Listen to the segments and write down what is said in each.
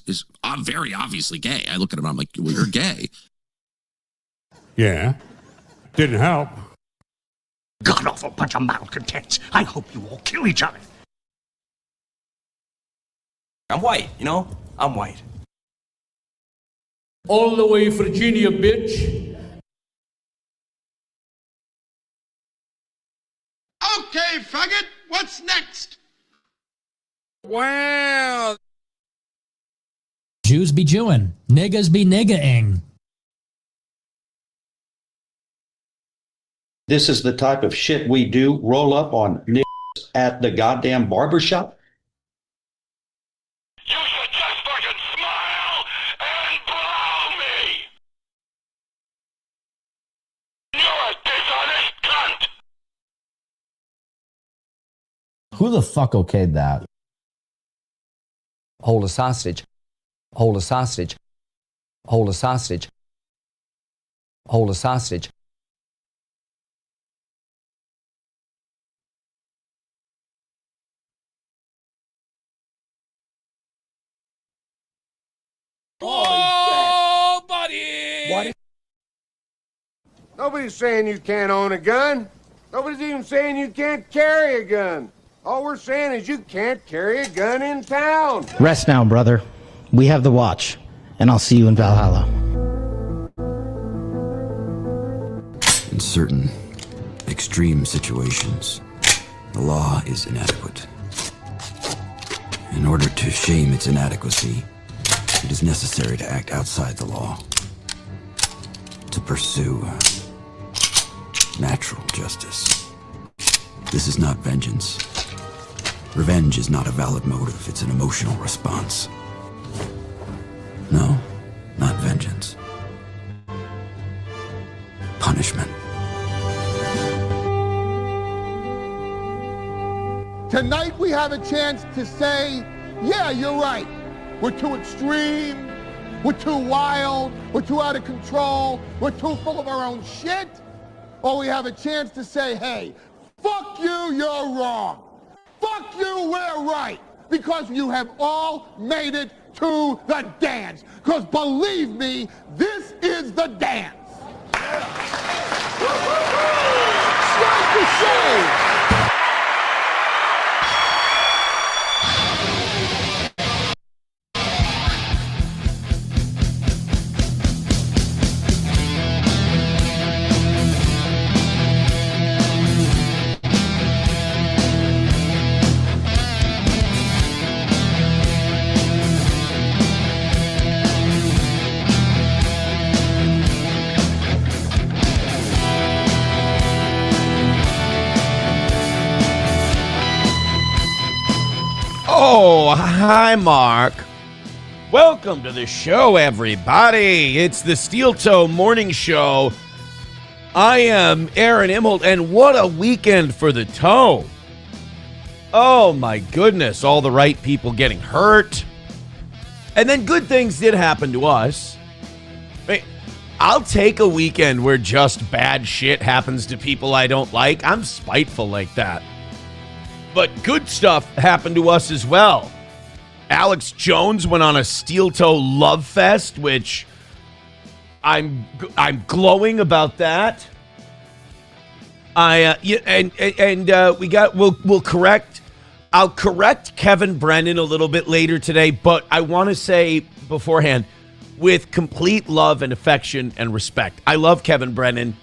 is very obviously gay. I look at him, I'm like, well, you're gay. Yeah. Didn't help. God-awful bunch of malcontents. I hope you all kill each other. I'm white, you know? I'm white. All the way Virginia, bitch. Okay, faggot, what's next? Wow. Jews be Jewing. Niggas be nigga-ing. This is the type of shit we do, roll up on niggas at the goddamn barbershop. You should just fucking smile and blow me! You're a dishonest cunt! Who the fuck okayed that? Hold us hostage. Hold us hostage. Hold us hostage. Hold us hostage. Oh, buddy! What? Nobody's saying you can't own a gun. Nobody's even saying you can't carry a gun. All we're saying is you can't carry a gun in town. Rest now, brother. We have the watch, and I'll see you in Valhalla. In certain extreme situations, the law is inadequate. In order to shame its inadequacy, it is necessary to act outside the law, to pursue natural justice. This is not vengeance. Revenge is not a valid motive, it's an emotional response. No, not vengeance. Punishment. Tonight we have a chance to say, yeah, you're right. We're too extreme. We're too wild. We're too out of control. We're too full of our own shit. Or we have a chance to say, hey, fuck you, you're wrong. Fuck you, we're right. Because you have all made it to the dance. Because believe me, this is the dance. Strike the shade. Oh, hi, Mark. Welcome to the show, everybody. It's the Steel Toe Morning Show. I am Aaron Imholt, and what a weekend for the toe. Oh, my goodness. All the right people getting hurt. And then good things did happen to us. I'll take a weekend where just bad shit happens to people I don't like. I'm spiteful like that. But good stuff happened to us as well. Alex Jones went on a Steel Toe Love Fest, which I'm glowing about that. I'll correct Kevin Brennan a little bit later today, but I want to say beforehand, with complete love and affection and respect, I love Kevin Brennan,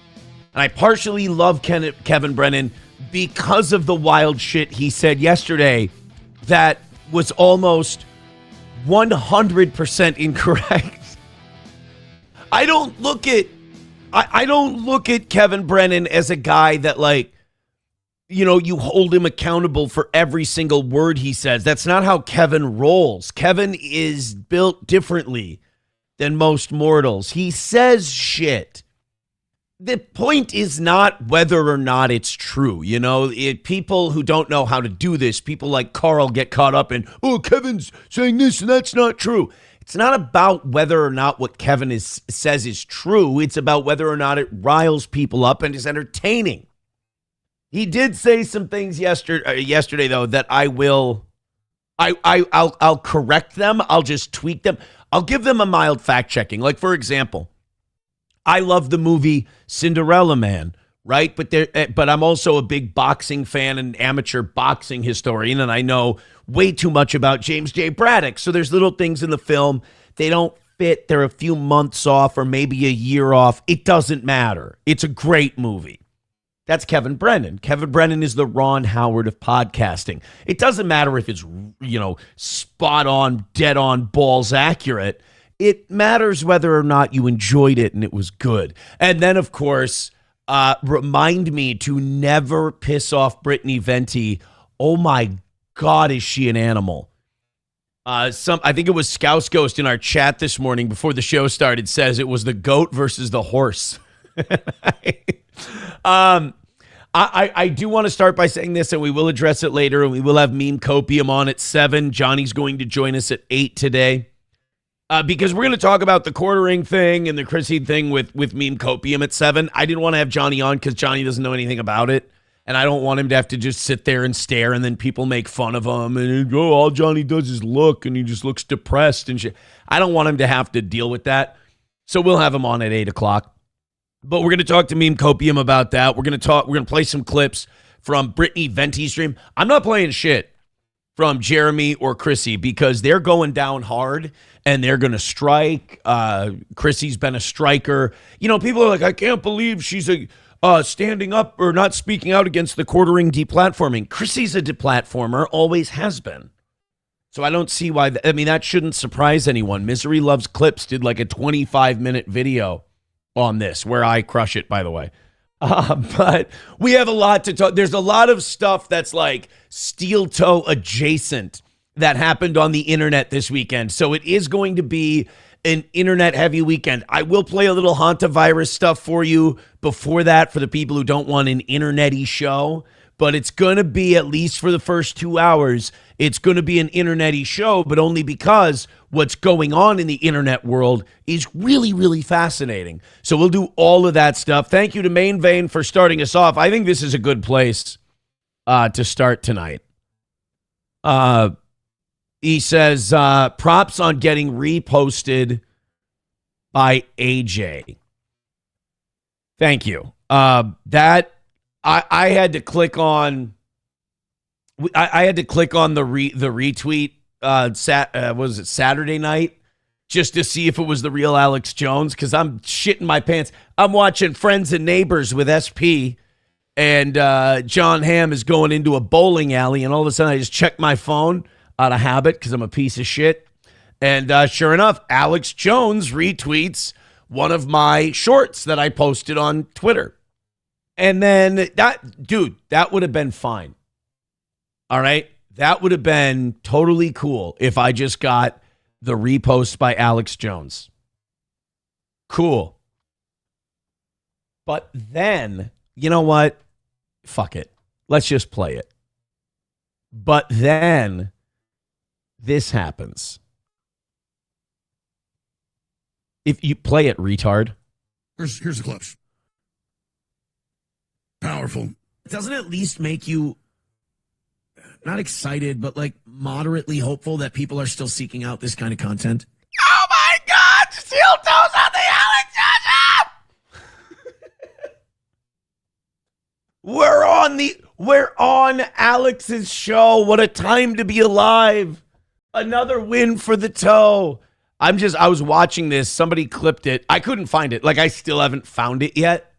and I partially love Kevin Brennan because of the wild shit he said yesterday that was almost 100% incorrect. I don't look at Kevin Brennan as a guy that, like, you know, you hold him accountable for every single word he says. That's not how Kevin rolls. Kevin is built differently than most mortals. He says shit. The point is not whether or not it's true. You know, people who don't know how to do this, people like Carl get caught up in, oh, Kevin's saying this and that's not true. It's not about whether or not what Kevin says is true. It's about whether or not it riles people up and is entertaining. He did say some things yesterday, though, that I will I'll correct them. I'll just tweak them. I'll give them a mild fact checking. Like, for example, I love the movie Cinderella Man, right? But I'm also a big boxing fan and amateur boxing historian, and I know way too much about James J. Braddock. So there's little things in the film, they don't fit. They're a few months off or maybe a year off. It doesn't matter. It's a great movie. That's Kevin Brennan. Kevin Brennan is the Ron Howard of podcasting. It doesn't matter if it's, spot on, dead on, balls accurate. It matters whether or not you enjoyed it and it was good. And then, of course, remind me to never piss off Brittany Venti. Oh my God, is she an animal? I think it was Scouse Ghost in our chat this morning before the show started says it was the goat versus the horse. I do want to start by saying this, and we will address it later, and we will have Meme Copium on at 7. Johnny's going to join us at 8 today. Because we're going to talk about the quartering thing and the Chrissy thing with Meme Copium at 7. I didn't want to have Johnny on because Johnny doesn't know anything about it. And I don't want him to have to just sit there and stare and then people make fun of him. And all Johnny does is look and he just looks depressed and shit. I don't want him to have to deal with that. So we'll have him on at 8 o'clock. But we're going to talk to Meme Copium about that. We're going to play some clips from Brittany Venti's stream. I'm not playing shit from Jeremy or Chrissy because they're going down hard and they're going to strike. Chrissy's been a striker. People are like, I can't believe she's standing up or not speaking out against the quartering deplatforming. Chrissy's a deplatformer, always has been. So I don't see why. That shouldn't surprise anyone. Misery Loves Clips did like a 25-minute video on this, where I crush it, by the way. But we have a lot to talk. There's a lot of stuff that's like steel toe adjacent that happened on the internet this weekend. So it is going to be an internet heavy weekend. I will play a little hantavirus stuff for you before that for the people who don't want an internet-y show. But it's going to be, at least for the first 2 hours, it's going to be an internet-y show, but only because what's going on in the internet world is really, really fascinating. So we'll do all of that stuff. Thank you to Main Vein for starting us off. I think this is a good place to start tonight. He says, props on getting reposted by AJ. Thank you. I had to click on. I had to click on the retweet. Was it Saturday night, just to see if it was the real Alex Jones? Because I'm shitting my pants. I'm watching Friends and Neighbors with SP, and John Hamm is going into a bowling alley, and all of a sudden I just check my phone out of habit because I'm a piece of shit, and sure enough, Alex Jones retweets one of my shorts that I posted on Twitter. And then that would have been fine. All right. That would have been totally cool if I just got the repost by Alex Jones. Cool. But then, you know what? Fuck it. Let's just play it. But then this happens. If you play it, retard. Here's the clips. Powerful. Doesn't it at least make you not excited, but like moderately hopeful that people are still seeking out this kind of content? Oh my God! Steel toes on the Alex Jones! We're on Alex's show. What a time to be alive. Another win for the toe. I was watching this. Somebody clipped it. I couldn't find it. Like, I still haven't found it yet.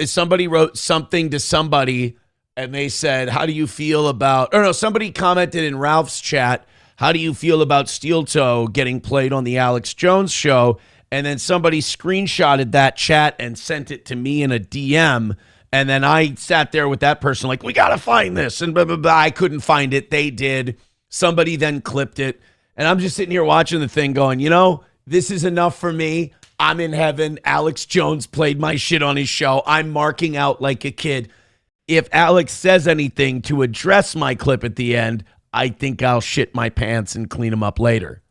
Somebody wrote something to somebody and they said, how do you feel about, somebody commented in Ralph's chat, how do you feel about Steel Toe getting played on the Alex Jones show? And then somebody screenshotted that chat and sent it to me in a DM. And then I sat there with that person like, we got to find this. And blah, blah, blah. I couldn't find it. They did. Somebody then clipped it. And I'm just sitting here watching the thing going, this is enough for me. I'm in heaven. Alex Jones played my shit on his show. I'm marking out like a kid. If Alex says anything to address my clip at the end, I think I'll shit my pants and clean them up later.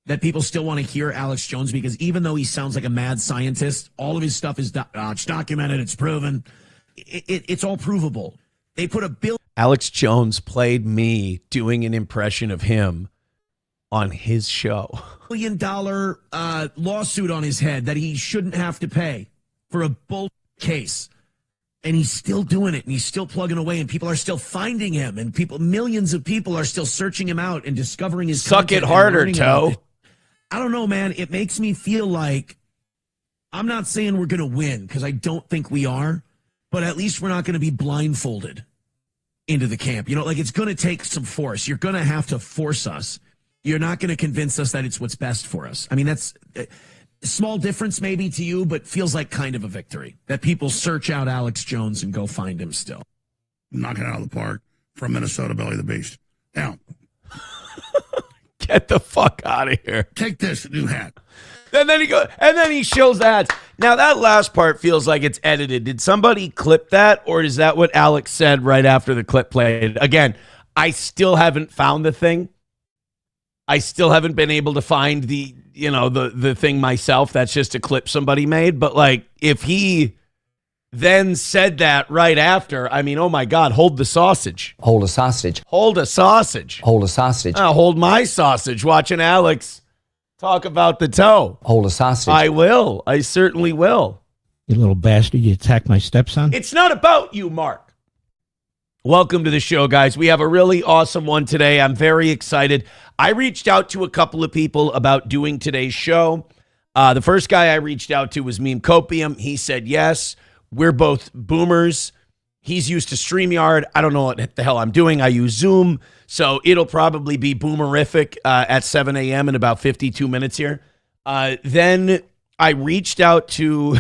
That people still want to hear Alex Jones because even though he sounds like a mad scientist, all of his stuff is it's documented, it's proven. It's all provable. They put $1 billion. Alex Jones played me doing an impression of him on his show. $1 million lawsuit on his head that he shouldn't have to pay for a bull case. And he's still doing it, and he's still plugging away, and people are still finding him, and millions of people are still searching him out and discovering his Suck it harder, Toe. I don't know, man. It makes me feel like, I'm not saying we're going to win, because I don't think we are, but at least we're not going to be blindfolded into the camp. You know, like, it's going to take some force. You're going to have to force us. You're not going to convince us that it's what's best for us. I mean, that's a small difference maybe to you, but feels like kind of a victory that people search out Alex Jones and go find him still. Knocking it out of the park from Minnesota Belly the Beast. Now, get the fuck out of here. Take this new hat. And then he shows ads. Now that last part feels like it's edited. Did somebody clip that, or is that what Alex said right after the clip played? Again, I still haven't found the thing. I still haven't been able to find the thing myself. That's just a clip somebody made. But like, if he then said that right after, I mean, oh my God, hold the sausage. Hold a sausage. Hold a sausage. Hold a sausage. I'll hold my sausage watching Alex talk about the toe. Hold a sausage. I will. I certainly will. You little bastard, you attacked my stepson? It's not about you, Mark. Welcome to the show, guys. We have a really awesome one today. I'm very excited. I reached out to a couple of people about doing today's show. The first guy I reached out to was Meme Copium. He said yes. We're both boomers. He's used to StreamYard. I don't know what the hell I'm doing. I use Zoom, so it'll probably be boomerific at 7 a.m. in about 52 minutes here. Then I reached out to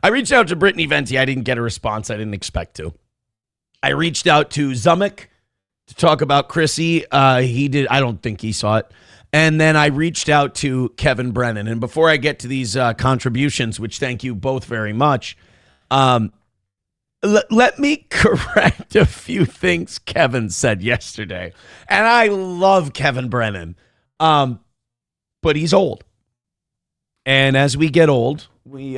Brittany Venti. I didn't get a response. I didn't expect to. I reached out to Zumick to talk about Chrissy. He did. I don't think he saw it. And then I reached out to Kevin Brennan. And before I get to these contributions, which thank you both very much, let me correct a few things Kevin said yesterday. And I love Kevin Brennan, but he's old. And as we get old, we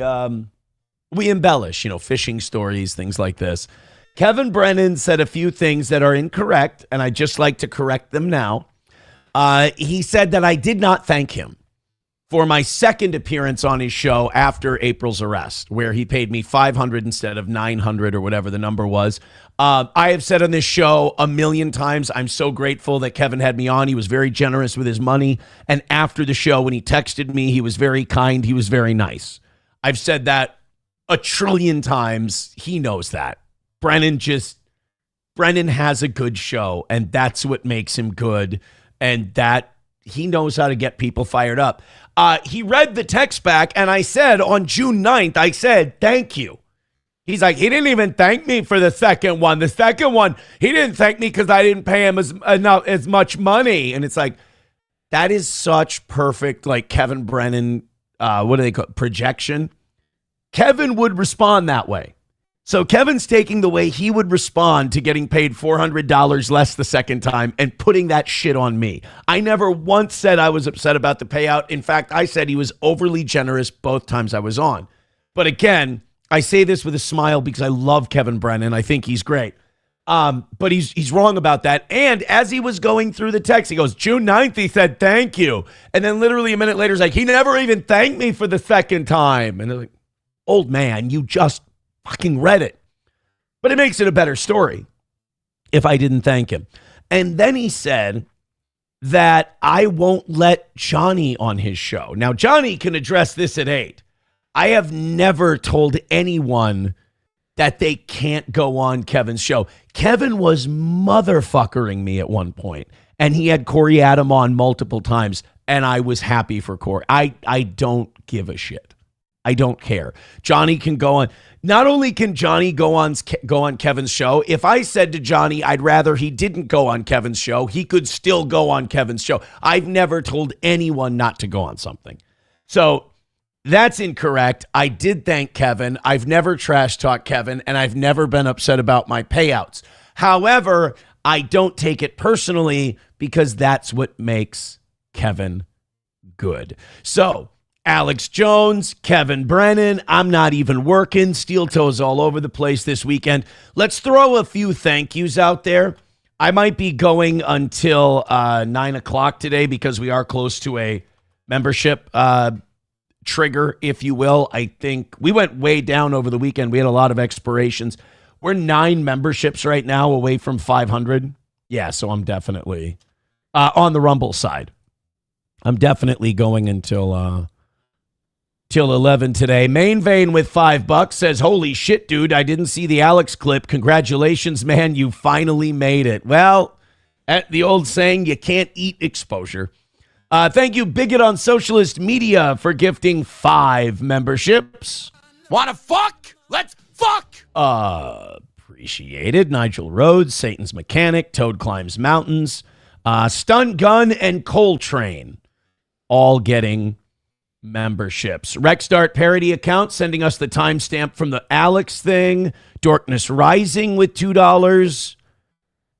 embellish, fishing stories, things like this. Kevin Brennan said a few things that are incorrect, and I'd just like to correct them now. He said that I did not thank him for my second appearance on his show after April's arrest, where he paid me $500 instead of $900 or whatever the number was. I have said on this show a million times, I'm so grateful that Kevin had me on. He was very generous with his money. And after the show, when he texted me, he was very kind. He was very nice. I've said that a trillion times. He knows that. Brennan has a good show, and that's what makes him good, and that he knows how to get people fired up. He read the text back, and I said on June 9th, I said, thank you. He's like, he didn't even thank me for the second one. The second one, he didn't thank me because I didn't pay him as much money. And it's like, that is such perfect, like Kevin Brennan, what do they call it? Projection. Kevin would respond that way. So Kevin's taking the way he would respond to getting paid $400 less the second time and putting that shit on me. I never once said I was upset about the payout. In fact, I said he was overly generous both times I was on. But again, I say this with a smile because I love Kevin Brennan. I think he's great. But he's wrong about that. And as he was going through the text, he goes, June 9th, he said, thank you. And then literally a minute later, he's like, he never even thanked me for the second time. And they're like, old man, you just fucking read it. But it makes it a better story if I didn't thank him. And then he said that I won't let Johnny on his show. Now, Johnny can address this at 8. I have never told anyone that they can't go on Kevin's show. Kevin was motherfuckering me at one point, and he had Corey Adam on multiple times, and I was happy for Corey. I don't give a shit. I don't care. Johnny can go on. Not only can Johnny go on Kevin's show, if I said to Johnny, I'd rather he didn't go on Kevin's show, he could still go on Kevin's show. I've never told anyone not to go on something. So that's incorrect. I did thank Kevin. I've never trash talked Kevin, and I've never been upset about my payouts. However, I don't take it personally because that's what makes Kevin good. So Alex Jones, Kevin Brennan. I'm not even working. Steel toes all over the place this weekend. Let's throw a few thank yous out there. I might be going until 9 o'clock today because we are close to a membership trigger, if you will. I think we went way down over the weekend. We had a lot of expirations. We're 9 memberships right now away from 500. Yeah, so I'm definitely on the Rumble side. I'm definitely going until till 11 today. Main Vein with $5 says, holy shit, dude, I didn't see the Alex clip. Congratulations, man. You finally made it. Well, at the old saying, you can't eat exposure. Thank you, Bigot on Socialist Media, for gifting 5 memberships. Wanna fuck? Let's fuck! Appreciated. Nigel Rhodes, Satan's Mechanic, Toad Climbs Mountains, Stun Gun, and Coltrane, all getting memberships. Rexstart parody account sending us the timestamp from the Alex thing. Darkness Rising with $2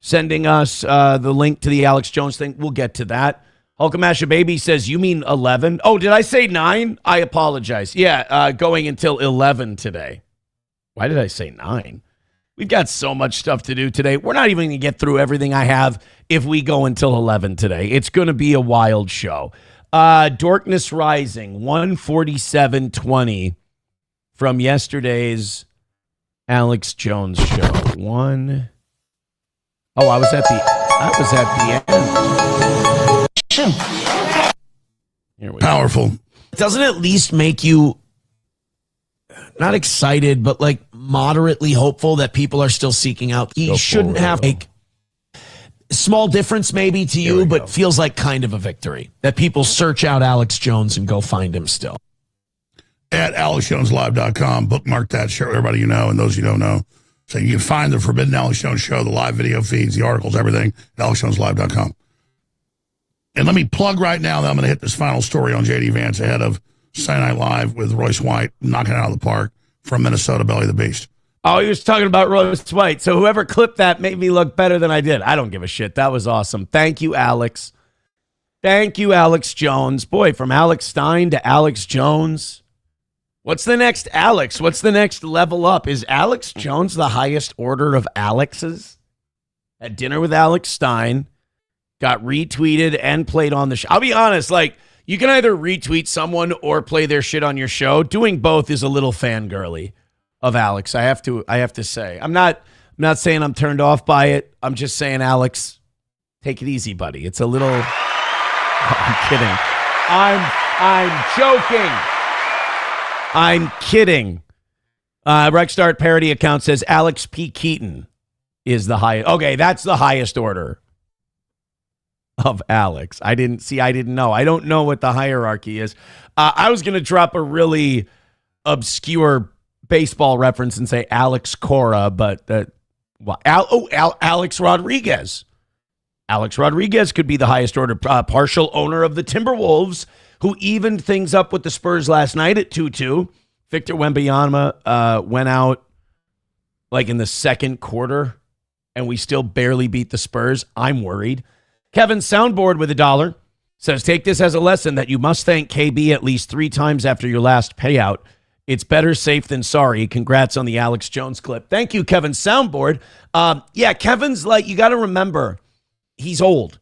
sending us the link to the Alex Jones thing. We'll get to that. Hulkamasha Baby says, you mean 11? Oh, did I say 9? I apologize. Yeah, going until 11 today. Why did I say 9? We've got so much stuff to do today. We're not even going to get through everything I have if we go until 11 today. It's going to be a wild show. Darkness Rising, 147.20 from yesterday's Alex Jones show. I was at the end. Here we Powerful. Go. Doesn't it at least make you not excited, but like moderately hopeful that people are still seeking out? He shouldn't have like small difference maybe to you, but feels like kind of a victory that people search out Alex Jones and go find him still. At AlexJonesLive.com, bookmark that show, everybody you know, and those you don't know. So you can find the Forbidden Alex Jones show, the live video feeds, the articles, everything, at AlexJonesLive.com. And let me plug right now that I'm going to hit this final story on J.D. Vance ahead of Saturday Night Live with Royce White, knocking it out of the park from Minnesota, Belly the Beast. Oh, he was talking about Royce White. So whoever clipped that made me look better than I did. I don't give a shit. That was awesome. Thank you, Alex. Thank you, Alex Jones. Boy, from Alex Stein to Alex Jones. What's the next Alex? What's the next level up? Is Alex Jones the highest order of Alexes? At dinner with Alex Stein, got retweeted and played on the show. I'll be honest, like, you can either retweet someone or play their shit on your show. Doing both is a little fangirly of Alex. I have to say. I'm not saying I'm turned off by it. I'm just saying, Alex, take it easy, buddy. It's a little I'm kidding. I'm joking. I'm kidding. Rexstart parody account says Alex P. Keaton is the highest. Okay, that's the highest order of Alex. I didn't know. I don't know what the hierarchy is. I was going to drop a really obscure baseball reference and say Alex Cora, but Alex Rodriguez. Alex Rodriguez could be the highest order partial owner of the Timberwolves, who evened things up with the Spurs last night at 2-2. Victor Wembanyama went out like in the second quarter, and we still barely beat the Spurs. I'm worried. Kevin Soundboard with $1 says, take this as a lesson that you must thank KB at least 3 times after your last payout. It's better safe than sorry. Congrats on the Alex Jones clip. Thank you, Kevin Soundboard. Yeah, Kevin's like, you got to remember, he's old.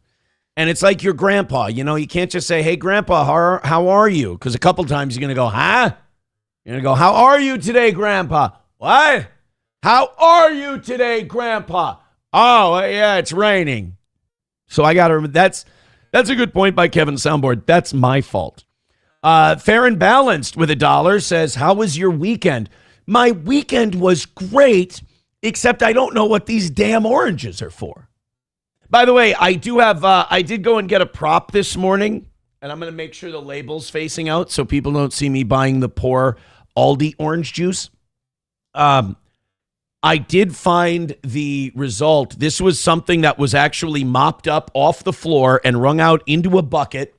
And it's like your grandpa. You know, you can't just say, hey, grandpa, how are you? Because a couple times you're going to go, huh? You're going to go, how are you today, grandpa? What? How are you today, grandpa? Oh, yeah, it's raining. So I got to, that's a good point by Kevin Soundboard. That's my fault. Fair and Balanced with $1 says, how was your weekend? My weekend was great, except I don't know what these damn oranges are for. By the way, I did go and get a prop this morning, and I'm going to make sure the label's facing out so people don't see me buying the poor Aldi orange juice. I did find the result. This was something that was actually mopped up off the floor and wrung out into a bucket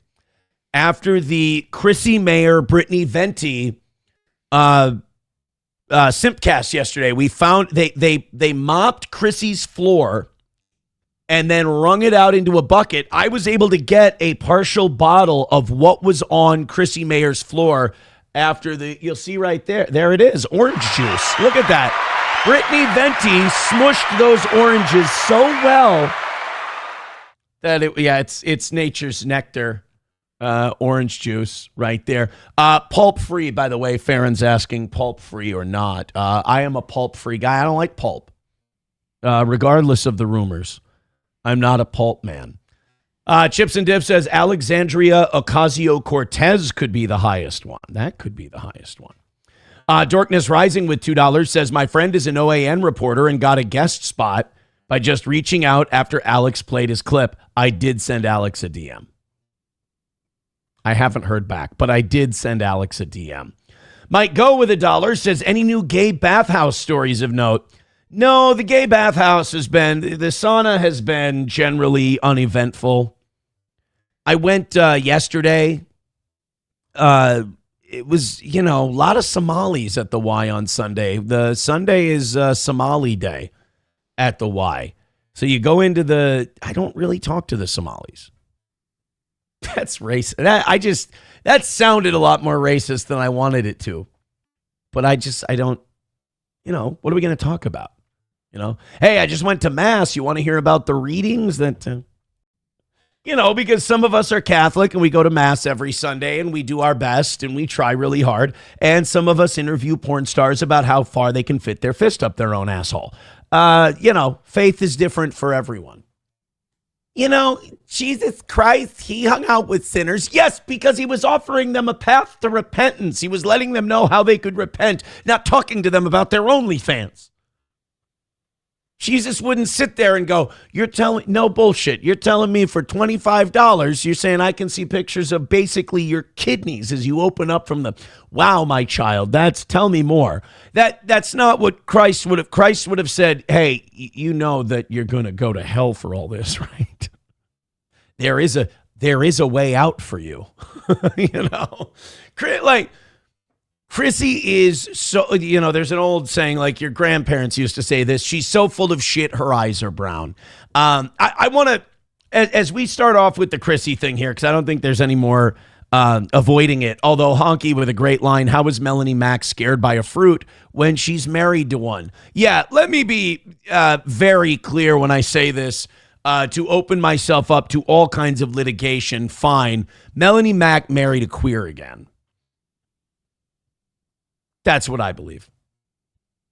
after the Chrissy Mayer, Brittany Venti Simpcast yesterday. We found they mopped Chrissy's floor and then wrung it out into a bucket, I was able to get a partial bottle of what was on Chrissy Mayer's floor after you'll see right there. There it is, orange juice. Look at that. Brittany Venti smushed those oranges so well that it's nature's nectar. Orange juice right there. Pulp free, by the way. Farron's asking pulp free or not. I am a pulp free guy. I don't like pulp. Regardless of the rumors, I'm not a pulp man. Chips and Dip says Alexandria Ocasio-Cortez could be the highest one. That could be the highest one. Dorkness Rising with $2 says, my friend is an OAN reporter and got a guest spot by just reaching out after Alex played his clip. I did send Alex a DM. I haven't heard back, but I did send Alex a DM. Might Go with $1 says, any new gay bathhouse stories of note? No, the gay bathhouse the sauna has been generally uneventful. I went yesterday. It was, a lot of Somalis at the Y on Sunday. The Sunday is Somali Day at the Y. So you go into I don't really talk to the Somalis. That's racist. That sounded a lot more racist than I wanted it to. But I don't, what are we going to talk about? Hey, I just went to Mass. You want to hear about the readings that, because some of us are Catholic and we go to Mass every Sunday and we do our best and we try really hard. And some of us interview porn stars about how far they can fit their fist up their own asshole. Faith is different for everyone. Jesus Christ, he hung out with sinners. Yes, because he was offering them a path to repentance. He was letting them know how they could repent, not talking to them about their OnlyFans. Jesus wouldn't sit there and go, no bullshit. You're telling me for $25, you're saying I can see pictures of basically your kidneys as you open up from wow, my child, tell me more. That's not what Christ would have said, hey, you know that you're going to go to hell for all this, right? There is a way out for you, Chrissy is so, there's an old saying, like your grandparents used to say this, she's so full of shit, her eyes are brown. I want to, as we start off with the Chrissy thing here, because I don't think there's any more avoiding it, although Honky with a great line, how is Melanie Mack scared by a fruit when she's married to one? Yeah, let me be very clear when I say this, to open myself up to all kinds of litigation, fine. Melanie Mack married a queer again. That's what I believe.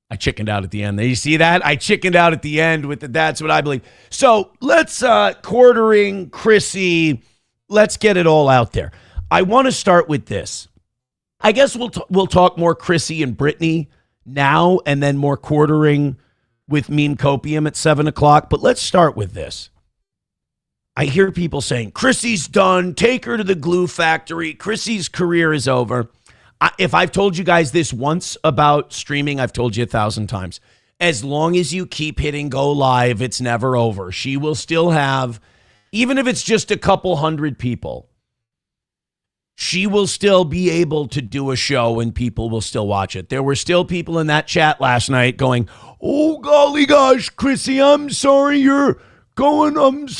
I chickened out at the end. You see that? I chickened out at the end with that's what I believe. So let's, quartering Chrissy, let's get it all out there. I want to start with this. I guess we'll talk more Chrissy and Brittany now and then more quartering with Meme Copium at 7 o'clock. But let's start with this. I hear people saying, Chrissy's done. Take her to the glue factory. Chrissy's career is over. If I've told you guys this once about streaming, I've told you 1,000 times. As long as you keep hitting go live, it's never over. She will still have, even if it's just a couple hundred people, she will still be able to do a show and people will still watch it. There were still people in that chat last night going, oh, golly gosh, Chrissy, I'm sorry you're going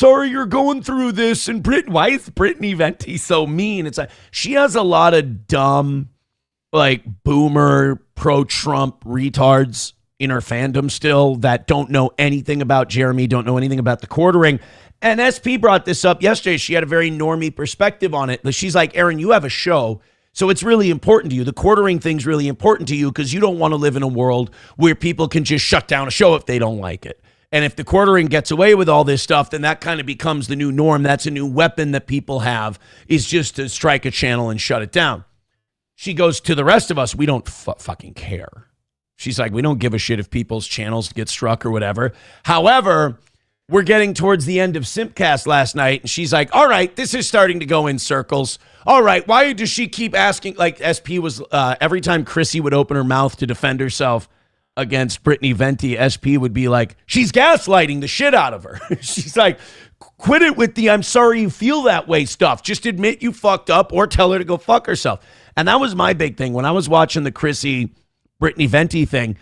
through this. And why is Brittany Venti so mean? It's like, she has a lot of dumb, like boomer, pro-Trump retards in her fandom still that don't know anything about Jeremy, don't know anything about the quartering. And SP brought this up yesterday. She had a very normie perspective on it. She's like, Aaron, you have a show, so it's really important to you. The quartering thing's really important to you because you don't want to live in a world where people can just shut down a show if they don't like it. And if the quartering gets away with all this stuff, then that kind of becomes the new norm. That's a new weapon that people have, is just to strike a channel and shut it down. She goes, to the rest of us, we don't fucking care. She's like, we don't give a shit if people's channels get struck or whatever. However, we're getting towards the end of Simpcast last night, and she's like, all right, this is starting to go in circles. All right, why does she keep asking, like SP was, every time Chrissy would open her mouth to defend herself against Brittany Venti, SP would be like, she's gaslighting the shit out of her. She's like, quit it with the I'm sorry you feel that way stuff. Just admit you fucked up or tell her to go fuck herself. And that was my big thing. When I was watching the Chrissy Brittany Venti thing,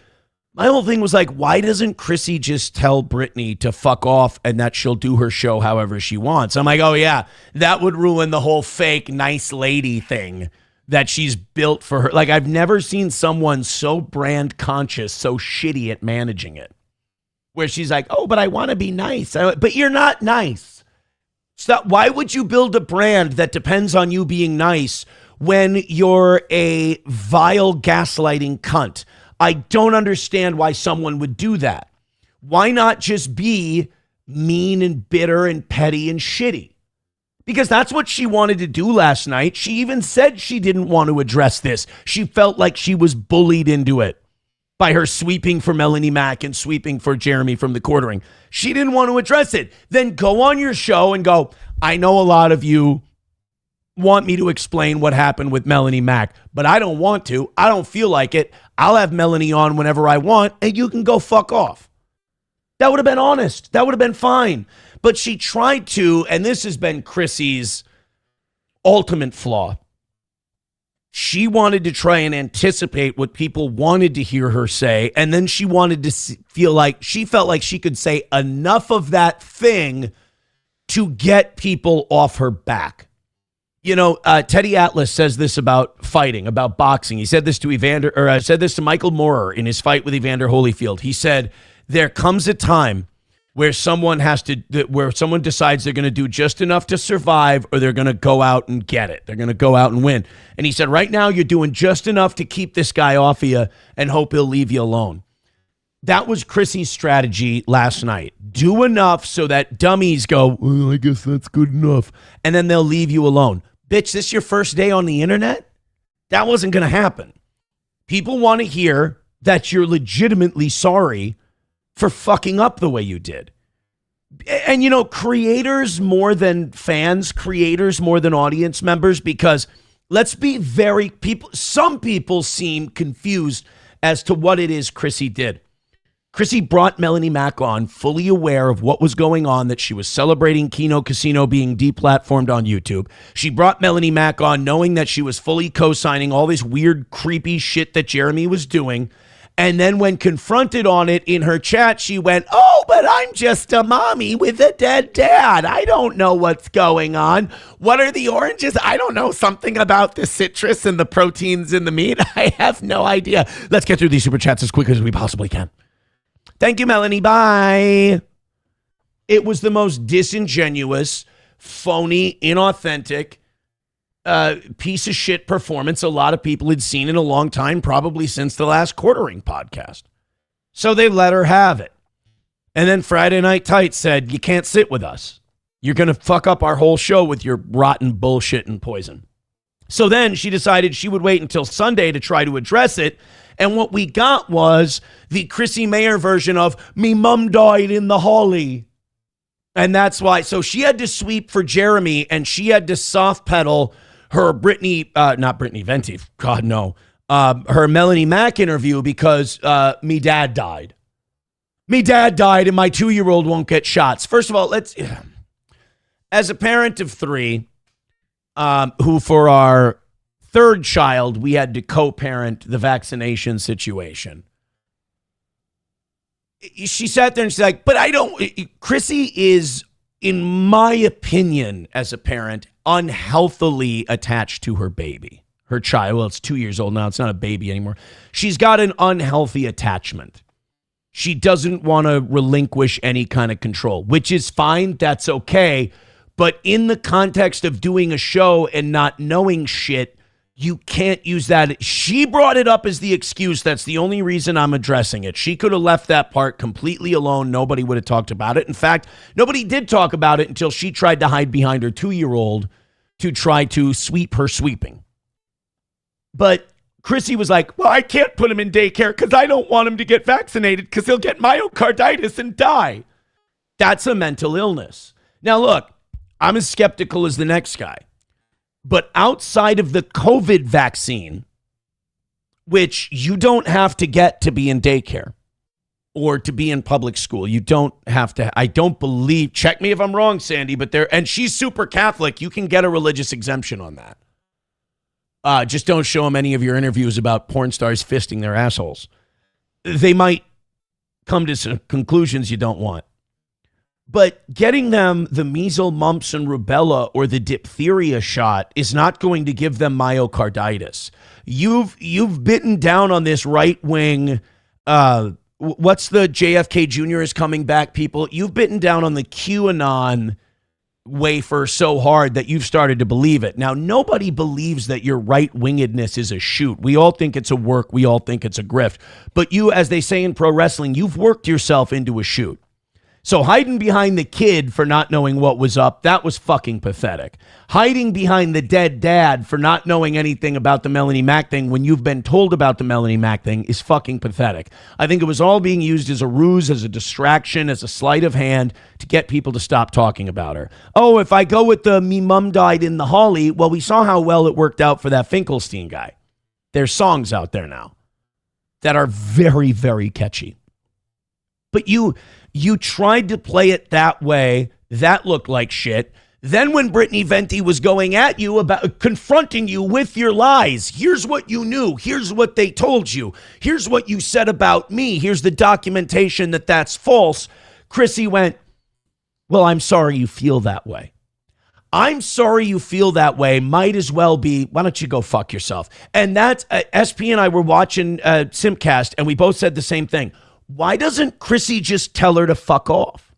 My whole thing was like, why doesn't Chrissy just tell Brittany to fuck off and that she'll do her show however she wants? I'm like, oh yeah, that would ruin the whole fake nice lady thing that she's built for her. Like, I've never seen someone so brand conscious, so shitty at managing it. Where she's like, oh, but I want to be nice. But you're not nice. So why would you build a brand that depends on you being nice when you're a vile gaslighting cunt? I don't understand why someone would do that. Why not just be mean and bitter and petty and shitty? Because that's what she wanted to do last night. She even said she didn't want to address this. She felt like she was bullied into it by her sweeping for Melanie Mack and sweeping for Jeremy from the quartering. She didn't want to address it. Then go on your show and go, I know a lot of you want me to explain what happened with Melanie Mack, but I don't want to. I don't feel like it. I'll have Melanie on whenever I want, and you can go fuck off. That would have been honest. That would have been fine. But she tried to, and this has been Chrissy's ultimate flaw. She wanted to try and anticipate what people wanted to hear her say, and then she wanted to feel like she felt like she could say enough of that thing to get people off her back. You know, Teddy Atlas says this about fighting, about boxing. He said this to said this to Michael Moorer in his fight with Evander Holyfield. He said, there comes a time where someone decides they're going to do just enough to survive, or they're going to go out and get it. They're going to go out and win. And he said, right now you're doing just enough to keep this guy off of you and hope he'll leave you alone. That was Chrissy's strategy last night. Do enough so that dummies go, well, I guess that's good enough. And then they'll leave you alone. Bitch, this your first day on the internet? That wasn't going to happen. People want to hear that you're legitimately sorry for fucking up the way you did. And, you know, creators more than fans, creators more than audience members, because let's be some people seem confused as to what it is Chrissy did. Chrissy brought Melanie Mack on fully aware of what was going on, that she was celebrating Keno Casino being deplatformed on YouTube. She brought Melanie Mack on knowing that she was fully co-signing all this weird, creepy shit that Jeremy was doing. And then when confronted on it in her chat, she went, oh, but I'm just a mommy with a dead dad. I don't know what's going on. What are the oranges? I don't know. Something about the citrus and the proteins in the meat. I have no idea. Let's get through these super chats as quick as we possibly can. Thank you, Melanie. Bye. It was the most disingenuous, phony, inauthentic, piece of shit performance a lot of people had seen in a long time, probably since the last Quartering podcast. So they let her have it. And then Friday Night Tights said, you can't sit with us. You're going to fuck up our whole show with your rotten bullshit and poison. So then she decided she would wait until Sunday to try to address it. And what we got was the Chrissy Mayer version of me mum died in the holly. And that's why. So she had to sweep for Jeremy, and she had to soft pedal her not Brittany Venti, God no, her Melanie Mack interview because me dad died. Me dad died and my 2-year-old won't get shots. First of all, as a parent of 3, who for our 3rd child, we had to co-parent the vaccination situation. She sat there and she's like, but Chrissy is, in my opinion, as a parent, unhealthily attached to her baby, her child. Well, it's 2 years old now. It's not a baby anymore. She's got an unhealthy attachment. She doesn't want to relinquish any kind of control, which is fine. That's okay. But in the context of doing a show and not knowing shit, you can't use that. She brought it up as the excuse. That's the only reason I'm addressing it. She could have left that part completely alone. Nobody would have talked about it. In fact, nobody did talk about it until she tried to hide behind her 2-year-old to try to sweep her sweeping. But Chrissy was like, well, I can't put him in daycare because I don't want him to get vaccinated because he'll get myocarditis and die. That's a mental illness. Now, look, I'm as skeptical as the next guy. But outside of the COVID vaccine, which you don't have to get to be in daycare or to be in public school, you don't have to. I don't believe, check me if I'm wrong, Sandy, but and she's super Catholic. You can get a religious exemption on that. Just don't show them any of your interviews about porn stars fisting their assholes. They might come to some conclusions you don't want. But getting them the measles, mumps, and rubella or the diphtheria shot is not going to give them myocarditis. You've bitten down on this right wing. What's the JFK Jr. is coming back, people? You've bitten down on the QAnon wafer so hard that you've started to believe it. Now, nobody believes that your right-wingedness is a shoot. We all think it's a work. We all think it's a grift. But you, as they say in pro wrestling, you've worked yourself into a shoot. So hiding behind the kid for not knowing what was up, that was fucking pathetic. Hiding behind the dead dad for not knowing anything about the Melanie Mac thing when you've been told about the Melanie Mac thing is fucking pathetic. I think it was all being used as a ruse, as a distraction, as a sleight of hand to get people to stop talking about her. Oh, if I go with the me mum died in the Holly, well, we saw how well it worked out for that Finkelstein guy. There's songs out there now that are very, very catchy. But you tried to play it that way. That looked like shit. Then when Brittany Venti was going at you about confronting you with your lies, here's what you knew. Here's what they told you. Here's what you said about me. Here's the documentation that that's false. Chrissy went, well, I'm sorry you feel that way. I'm sorry you feel that way might as well be, why don't you go fuck yourself? And that's, SP and I were watching Simcast, and we both said the same thing. Why doesn't Chrissy just tell her to fuck off?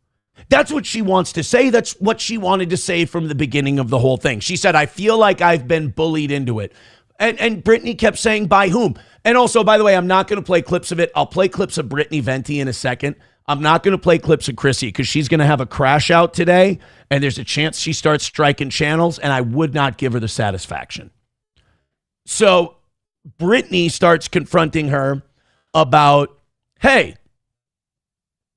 That's what she wants to say. That's what she wanted to say from the beginning of the whole thing. She said, I feel like I've been bullied into it. And Brittany kept saying, by whom? And also, by the way, I'm not going to play clips of it. I'll play clips of Brittany Venti in a second. I'm not going to play clips of Chrissy because she's going to have a crash out today. And there's a chance she starts striking channels. And I would not give her the satisfaction. So Brittany starts confronting her about, hey,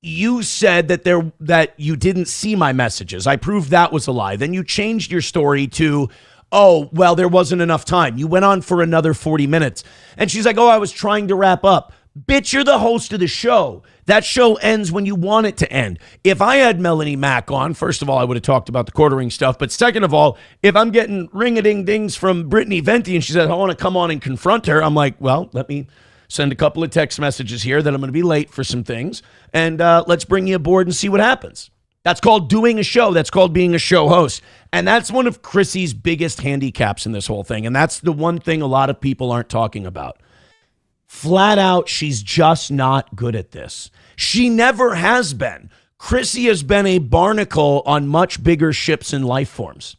you said that you didn't see my messages. I proved that was a lie. Then you changed your story to, oh, well, there wasn't enough time. You went on for another 40 minutes. And she's like, oh, I was trying to wrap up. Bitch, you're the host of the show. That show ends when you want it to end. If I had Melanie Mac on, first of all, I would have talked about the quartering stuff. But second of all, if I'm getting ring-a-ding-dings from Brittany Venti and she says, I want to come on and confront her, I'm like, well, let me send a couple of text messages here that I'm going to be late for some things. And let's bring you aboard and see what happens. That's called doing a show. That's called being a show host. And that's one of Chrissy's biggest handicaps in this whole thing. And that's the one thing a lot of people aren't talking about. Flat out, she's just not good at this. She never has been. Chrissy has been a barnacle on much bigger ships and life forms.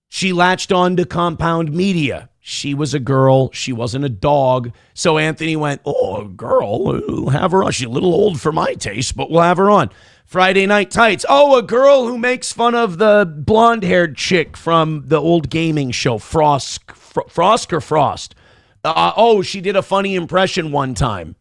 She latched on to Compound Media. She was a girl. She wasn't a dog. So Anthony went, oh, a girl, we'll have her on. She's a little old for my taste, but we'll have her on. Friday Night Tights. Oh, a girl who makes fun of the blonde-haired chick from the old gaming show, Frost. Oh, she did a funny impression one time.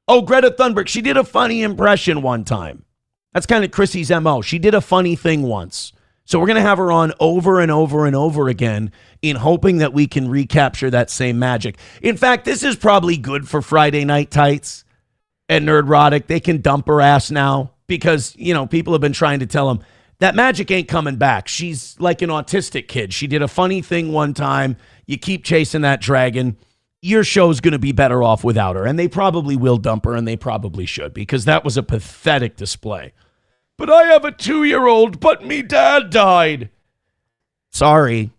Oh, Greta Thunberg. She did a funny impression one time. That's kind of Chrissy's MO. She did a funny thing once. So we're going to have her on over and over and over again in hoping that we can recapture that same magic. In fact, this is probably good for Friday Night Tights and Nerdrotic. They can dump her ass now because, you know, people have been trying to tell them that magic ain't coming back. She's like an autistic kid. She did a funny thing one time. You keep chasing that dragon. Your show's going to be better off without her. And they probably will dump her, and they probably should because that was a pathetic display. But I have a 2-year-old, but me dad died. Sorry.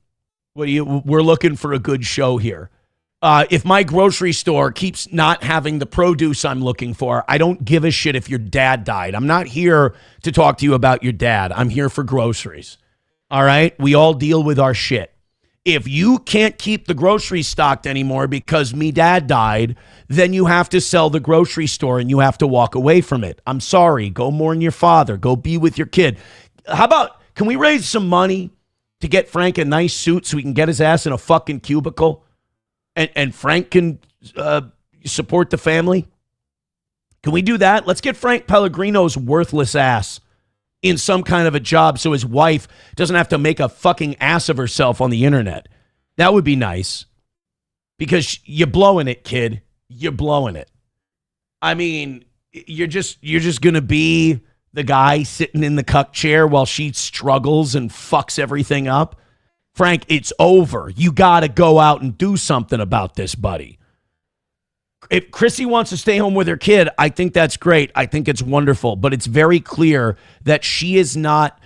We're looking for a good show here. If my grocery store keeps not having the produce I'm looking for, I don't give a shit if your dad died. I'm not here to talk to you about your dad. I'm here for groceries. All right? We all deal with our shit. If you can't keep the groceries stocked anymore because me dad died, then you have to sell the grocery store and you have to walk away from it. I'm sorry. Go mourn your father. Go be with your kid. How about, can we raise some money to get Frank a nice suit so he can get his ass in a fucking cubicle and Frank can support the family? Can we do that? Let's get Frank Pellegrino's worthless ass in some kind of a job so his wife doesn't have to make a fucking ass of herself on the internet. That would be nice. Because you're blowing it, kid. You're blowing it. I mean, you're just going to be the guy sitting in the cuck chair while she struggles and fucks everything up. Frank, it's over. You got to go out and do something about this, buddy. if Chrissy wants to stay home with her kid, I think that's great. I think it's wonderful, but it's very clear that she is not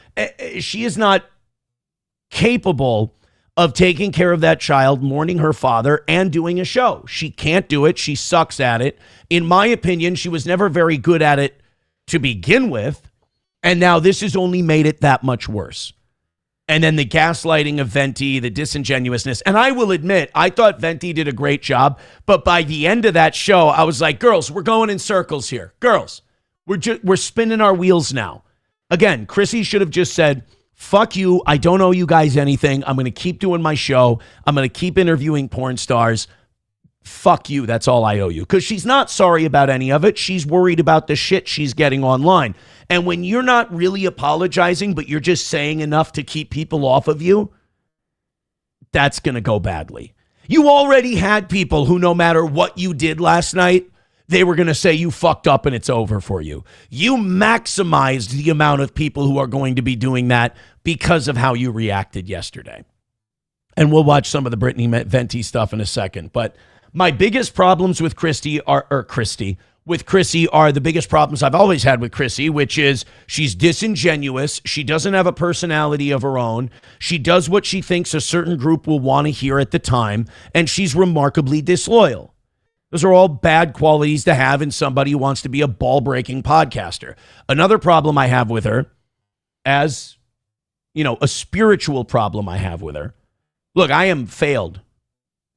capable of taking care of that child, mourning her father, and doing a show. She can't do it. She sucks at it. In my opinion, she was never very good at it to begin with, and now this has only made it that much worse. And then the gaslighting of Venti, the disingenuousness. And I will admit, I thought Venti did a great job, but by the end of that show, I was like, girls, we're going in circles here. Girls, we're spinning our wheels now. Again, Chrissy should have just said, fuck you. I don't owe you guys anything. I'm going to keep doing my show. I'm going to keep interviewing porn stars. Fuck you. That's all I owe you. Because she's not sorry about any of it. She's worried about the shit she's getting online. And when you're not really apologizing, but you're just saying enough to keep people off of you, that's going to go badly. You already had people who, no matter what you did last night, they were going to say you fucked up and it's over for you. You maximized the amount of people who are going to be doing that because of how you reacted yesterday. And we'll watch some of the Brittany Venti stuff in a second. But my biggest problems with Chrissy are the biggest problems I've always had with Chrissy, which is she's disingenuous. She doesn't have a personality of her own. She does what she thinks a certain group will want to hear at the time. And she's remarkably disloyal. Those are all bad qualities to have in somebody who wants to be a ball-breaking podcaster. Another problem I have with her, as, a spiritual problem I have with her. Look, I am failed.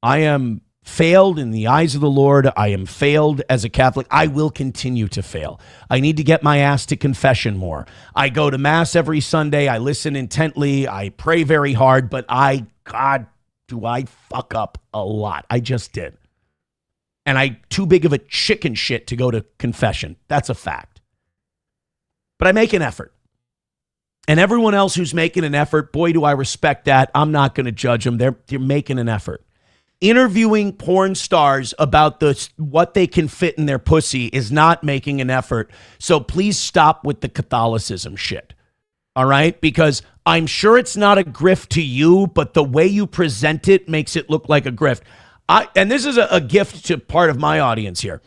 I am failed in the eyes of the Lord. I am failed as a Catholic. I will continue to fail. I need to get my ass to confession more. I go to Mass every Sunday. I listen intently. I pray very hard, but God, do I fuck up a lot. I just did. And I'm too big of a chicken shit to go to confession. That's a fact. But I make an effort. And everyone else who's making an effort, boy, do I respect that. I'm not going to judge them. They're making an effort. Interviewing porn stars about what they can fit in their pussy is not making an effort. So please stop with the Catholicism shit. All right? Because I'm sure it's not a grift to you, but the way you present it makes it look like a grift. And this is a gift to part of my audience here.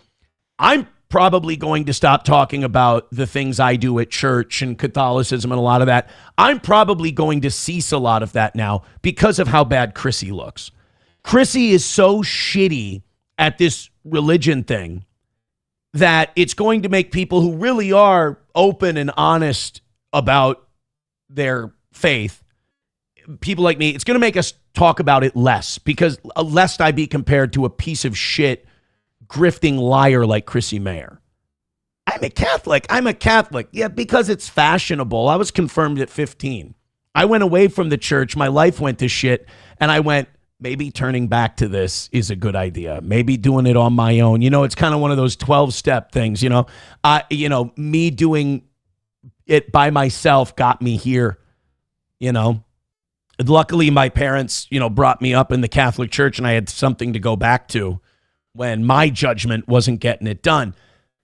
I'm probably going to stop talking about the things I do at church and Catholicism and a lot of that. I'm probably going to cease a lot of that now because of how bad Chrissy looks. Chrissy is so shitty at this religion thing that it's going to make people who really are open and honest about their faith, people like me, it's going to make us talk about it less, because lest I be compared to a piece of shit grifting liar like Chrissy Mayer. I'm a Catholic. Yeah, because it's fashionable. I was confirmed at 15. I went away from the church. My life went to shit. And I went, maybe turning back to this is a good idea. Maybe doing it on my own. It's kind of one of those 12-step things, me doing it by myself got me here, Luckily, my parents, brought me up in the Catholic Church, and I had something to go back to when my judgment wasn't getting it done.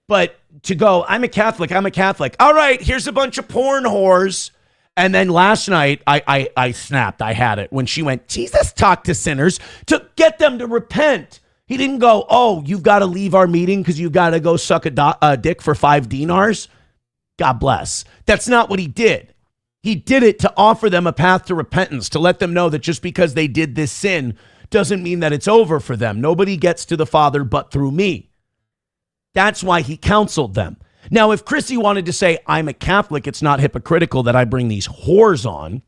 But to go, I'm a Catholic. All right, here's a bunch of porn whores. And then last night, I snapped. I had it when she went, Jesus talked to sinners to get them to repent. He didn't go, oh, you've got to leave our meeting because you've got to go suck a dick for 5 dinars. God bless. That's not what he did. He did it to offer them a path to repentance, to let them know that just because they did this sin doesn't mean that it's over for them. Nobody gets to the Father but through me. That's why he counseled them. Now, if Chrissy wanted to say, I'm a Catholic, it's not hypocritical that I bring these whores on,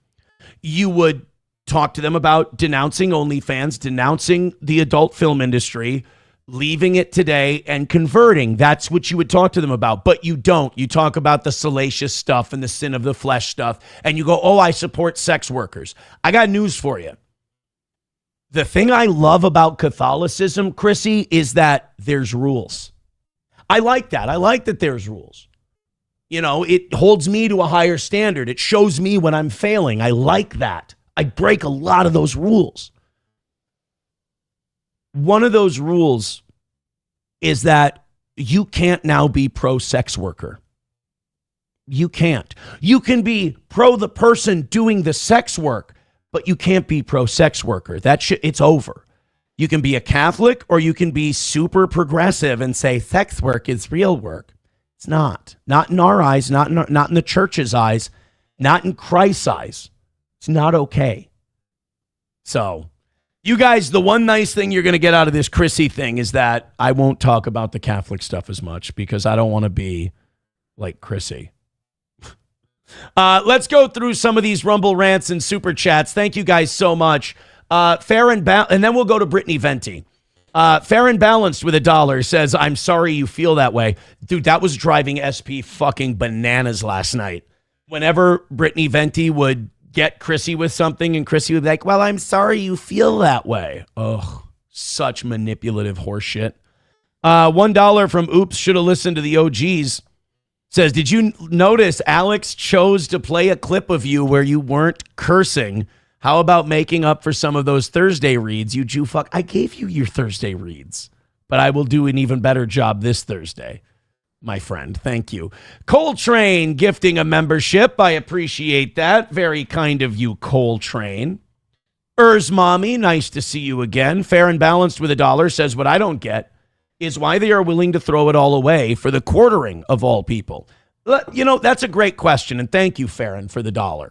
you would talk to them about denouncing OnlyFans, denouncing the adult film industry, leaving it today, and converting. That's what you would talk to them about. But you don't. You talk about the salacious stuff and the sin of the flesh stuff, and you go, oh, I support sex workers. I got news for you. The thing I love about Catholicism, Chrissy, is that there's rules. I like that. I like that there's rules. It holds me to a higher standard. It shows me when I'm failing. I like that. I break a lot of those rules. One of those rules is that you can't now be pro-sex worker. You can't. You can be pro the person doing the sex work, but you can't be pro-sex worker. It's over. You can be a Catholic, or you can be super progressive and say sex work is real work. It's not. Not in our eyes, not in the church's eyes, not in Christ's eyes. It's not okay. So, you guys, the one nice thing you're going to get out of this Chrissy thing is that I won't talk about the Catholic stuff as much because I don't want to be like Chrissy. Let's go through some of these Rumble rants and super chats. Thank you guys so much. And then we'll go to Brittany Venti. Fair and Balanced with $1 says, I'm sorry you feel that way. Dude, that was driving SP fucking bananas last night. Whenever Brittany Venti would get Chrissy with something and Chrissy would be like, well, I'm sorry you feel that way. Oh, such manipulative horseshit. $1 from Oops, should have listened to the OGs. Says, did you notice Alex chose to play a clip of you where you weren't cursing? How about making up for some of those Thursday reads, you Jew fuck? I gave you your Thursday reads, but I will do an even better job this Thursday, my friend. Thank you. Coltrane gifting a membership. I appreciate that. Very kind of you, Coltrane. Mommy, nice to see you again. Fair and Balanced with $1 says, what I don't get is why they are willing to throw it all away for the quartering of all people. You know, that's a great question, and thank you, Farron, for the $1.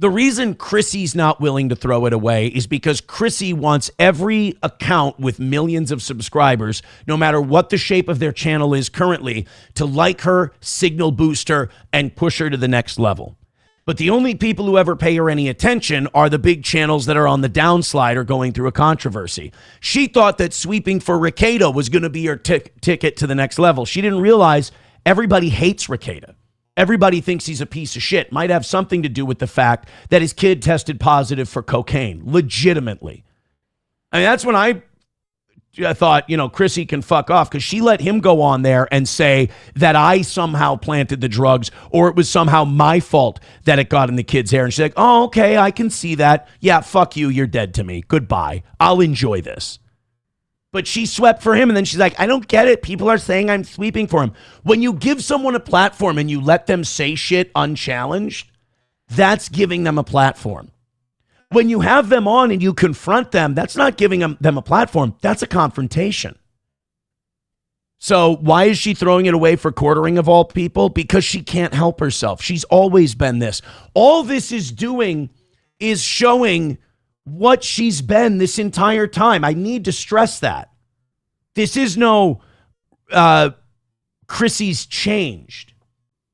The reason Chrissy's not willing to throw it away is because Chrissy wants every account with millions of subscribers, no matter what the shape of their channel is currently, to like her, signal boost her, and push her to the next level. But the only people who ever pay her any attention are the big channels that are on the downslide or going through a controversy. She thought that sweeping for Rekieta was going to be her ticket to the next level. She didn't realize everybody hates Rekieta. Everybody thinks he's a piece of shit. Might have something to do with the fact that his kid tested positive for cocaine, legitimately. I mean, that's when I thought, you know, Chrissy can fuck off, because she let him go on there and say that I somehow planted the drugs, or it was somehow my fault that it got in the kid's hair. And she's like, oh, okay, I can see that. Yeah, fuck you. You're dead to me. Goodbye. I'll enjoy this. But she swept for him, and then she's like, I don't get it. People are saying I'm sweeping for him. When you give someone a platform and you let them say shit unchallenged, that's giving them a platform. When you have them on and you confront them, that's not giving them a platform. That's a confrontation. So why is she throwing it away for quartering of all people? Because she can't help herself. She's always been this. All this is doing is showing what she's been this entire time. I need to stress that. This is no Chrissy's changed.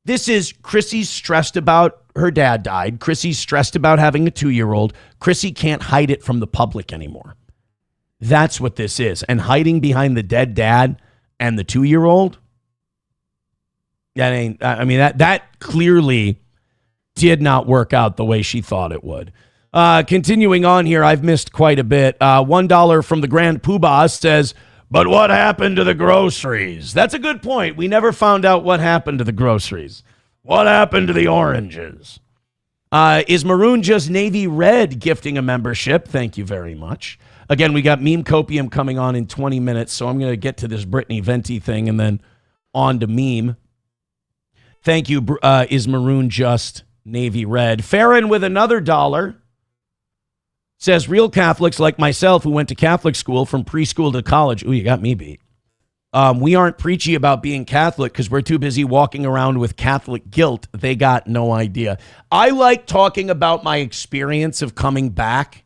This is Chrissy's stressed about her dad died. Chrissy's stressed about having a 2-year-old. Chrissy can't hide it from the public anymore. That's what this is. And hiding behind the dead dad and the 2-year-old, that clearly did not work out the way she thought it would. Continuing on here, I've missed quite a bit. $1 from the Grand Poobah says, but what happened to the groceries? That's a good point. We never found out what happened to the groceries. What happened to the oranges? Is Maroon just navy red gifting a membership? Thank you very much. Again, we got Meme Copium coming on in 20 minutes, so I'm going to get to this Brittany Venti thing and then on to Meme. Thank you, is Maroon just navy red. Farron with another $1 says, real Catholics like myself who went to Catholic school from preschool to college. Ooh, you got me beat. We aren't preachy about being Catholic because we're too busy walking around with Catholic guilt. They got no idea. I like talking about my experience of coming back,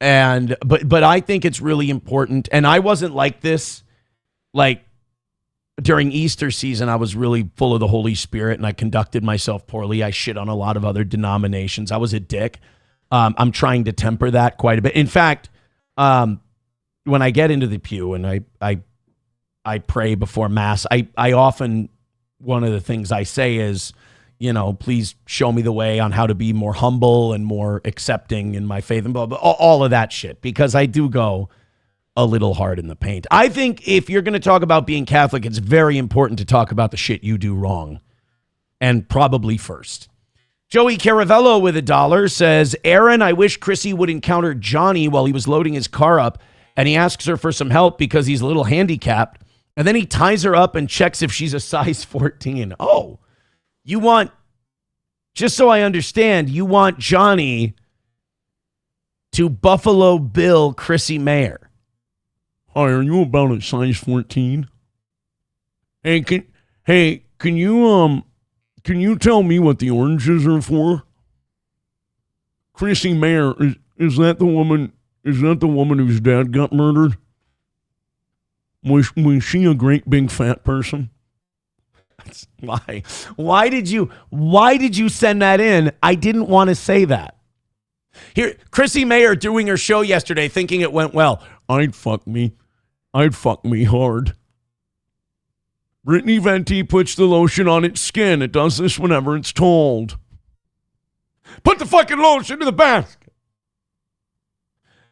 but I think it's really important. And I wasn't like this, like during Easter season. I was really full of the Holy Spirit and I conducted myself poorly. I shit on a lot of other denominations. I was a dick. I'm trying to temper that quite a bit. In fact, when I get into the pew and I pray before Mass, I often, one of the things I say is, you know, please show me the way on how to be more humble and more accepting in my faith and blah, blah, all of that shit, because I do go a little hard in the paint. I think if you're going to talk about being Catholic, it's very important to talk about the shit you do wrong, and probably first. Joey Caravello with $1 says, Aaron, I wish Chrissy would encounter Johnny while he was loading his car up, and he asks her for some help because he's a little handicapped. And then he ties her up and checks if she's a size 14. Oh, you want, just so I understand, you want Johnny to Buffalo Bill Chrissy Mayer. Hi, are you about a size 14? Hey, can you tell me what the oranges are for? Chrissy Mayer, is that the woman whose dad got murdered? Was she a great big fat person? Why? Why did you send that in? I didn't want to say that. Here, Chrissy Mayer doing her show yesterday thinking it went well. I'd fuck me hard. Brittany Venti puts the lotion on its skin. It does this whenever it's told. Put the fucking lotion in the basket.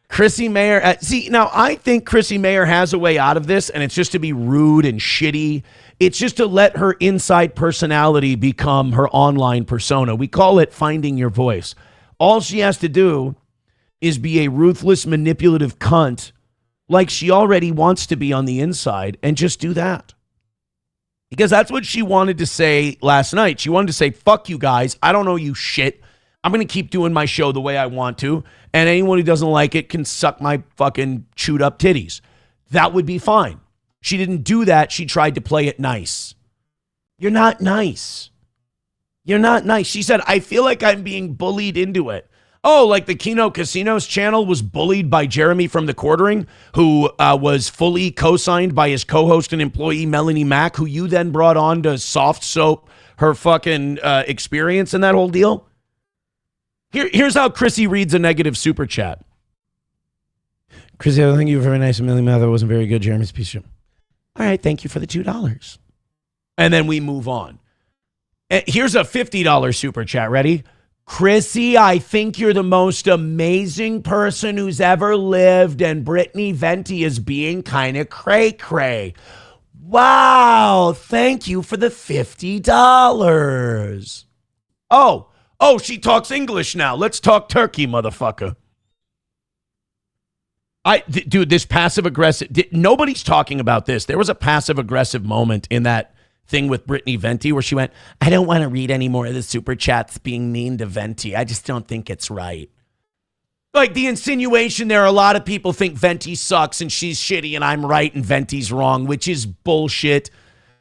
Chrissy Mayer, now I think Chrissy Mayer has a way out of this, and it's just to be rude and shitty. It's just to let her inside personality become her online persona. We call it finding your voice. All she has to do is be a ruthless, manipulative cunt like she already wants to be on the inside, and just do that. Because that's what she wanted to say last night. She wanted to say, fuck you guys. I don't know you shit. I'm going to keep doing my show the way I want to. And anyone who doesn't like it can suck my fucking chewed up titties. That would be fine. She didn't do that. She tried to play it nice. You're not nice. You're not nice. She said, I feel like I'm being bullied into it. Oh, like the Kino Casinos channel was bullied by Jeremy from The Quartering, who was fully co-signed by his co-host and employee, Melanie Mack, who you then brought on to soft soap her fucking experience in that whole deal. Here's how Chrissy reads a negative super chat. Chrissy, I think you were very nice. Melanie Mack, that wasn't very good. Jeremy's piece of shit. All right, thank you for the $2. And then we move on. Here's a $50 super chat. Ready? Chrissy, I think you're the most amazing person who's ever lived, and Brittany Venti is being kind of cray-cray. Wow, thank you for the $50. Oh, she talks English now. Let's talk turkey, motherfucker. Dude, this passive-aggressive, nobody's talking about this. There was a passive-aggressive moment in that thing with Brittany Venti where she went, I don't want to read any more of the super chats being mean to Venti. I just don't think it's right. Like the insinuation there, a lot of people think Venti sucks and she's shitty and I'm right and Venti's wrong, which is bullshit.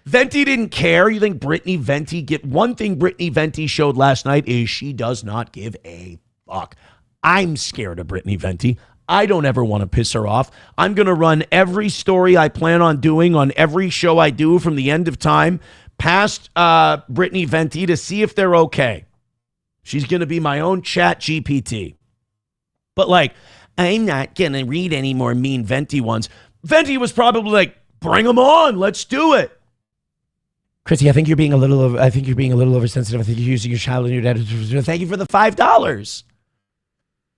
Venti didn't care. You think Brittany Venti one thing Brittany Venti showed last night is she does not give a fuck. I'm scared of Brittany Venti. I don't ever want to piss her off. I'm going to run every story I plan on doing on every show I do from the end of time past Brittany Venti to see if they're okay. She's going to be my own chat GPT. But like, I'm not going to read any more mean Venti ones. Venti was probably like, bring them on. Let's do it. Chrissy, I think you're being a little oversensitive. I think you're using your child and your dad. Thank you for the $5.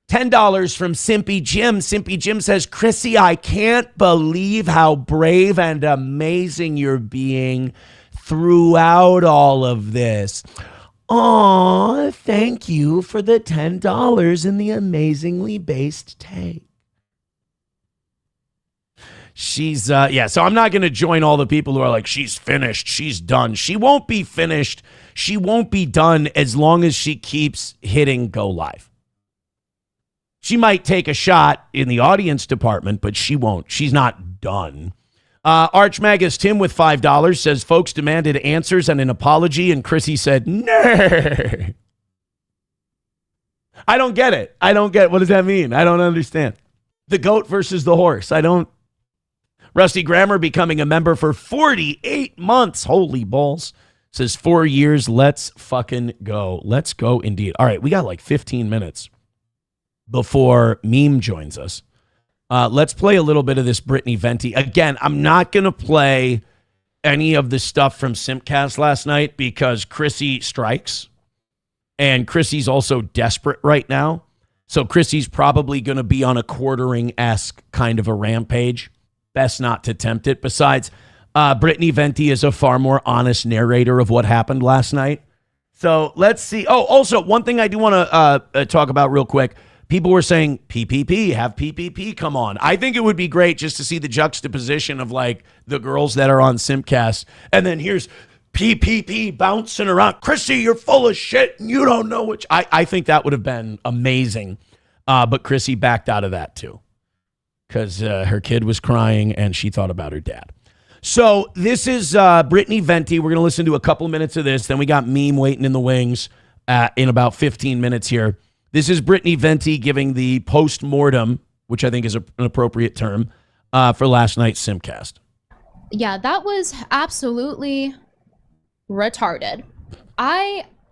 $10 from Simpy Jim. Simpy Jim says, Chrissy, I can't believe how brave and amazing you're being throughout all of this. Aw, thank you for the $10 in the amazingly based take. She's, so I'm not going to join all the people who are like, she's finished, she's done. She won't be finished. She won't be done as long as she keeps hitting go live. She might take a shot in the audience department, but she won't. She's not done. Archmagus Tim with $5 says, folks demanded answers and an apology, and Chrissy said, no. I don't get it. What does that mean? I don't understand. The goat versus the horse. Rusty Grammer becoming a member for 48 months. Holy balls. Says 4 years. Let's fucking go. Let's go indeed. All right, we got like 15 minutes before Meme joins us. Let's play a little bit of this Brittany Venti. Again, I'm not going to play any of the stuff from Simpcast last night because Chrissy strikes. And Chrissy's also desperate right now. So Chrissy's probably going to be on a Quartering-esque kind of a rampage. Best not to tempt it. Besides, Brittany Venti is a far more honest narrator of what happened last night. So let's see. Oh, also, one thing I do want to talk about real quick. People were saying, PPP, have PPP come on. I think it would be great just to see the juxtaposition of like the girls that are on Simpcast. And then here's PPP bouncing around. Chrissy, you're full of shit and you don't know which. I think that would have been amazing. But Chrissy backed out of that too because her kid was crying and she thought about her dad. So this is Brittany Venti. We're going to listen to a couple of minutes of this. Then we got Meme waiting in the wings in about 15 minutes here. This is Brittany Venti giving the post-mortem, which I think is an appropriate term, for last night's Simcast. Yeah, that was absolutely retarded.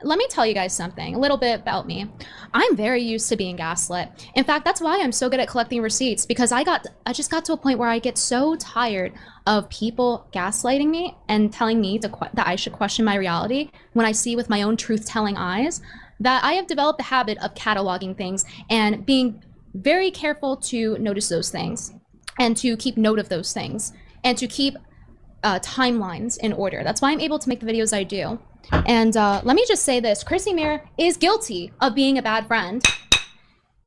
Let me tell you guys something, a little bit about me. I'm very used to being gaslit. In fact, that's why I'm so good at collecting receipts, because I just got to a point where I get so tired of people gaslighting me and telling me that I should question my reality when I see with my own truth-telling eyes, that I have developed the habit of cataloging things and being very careful to notice those things and to keep note of those things and to keep timelines in order. That's why I'm able to make the videos I do. And let me just say this, Chrissy Mir is guilty of being a bad friend.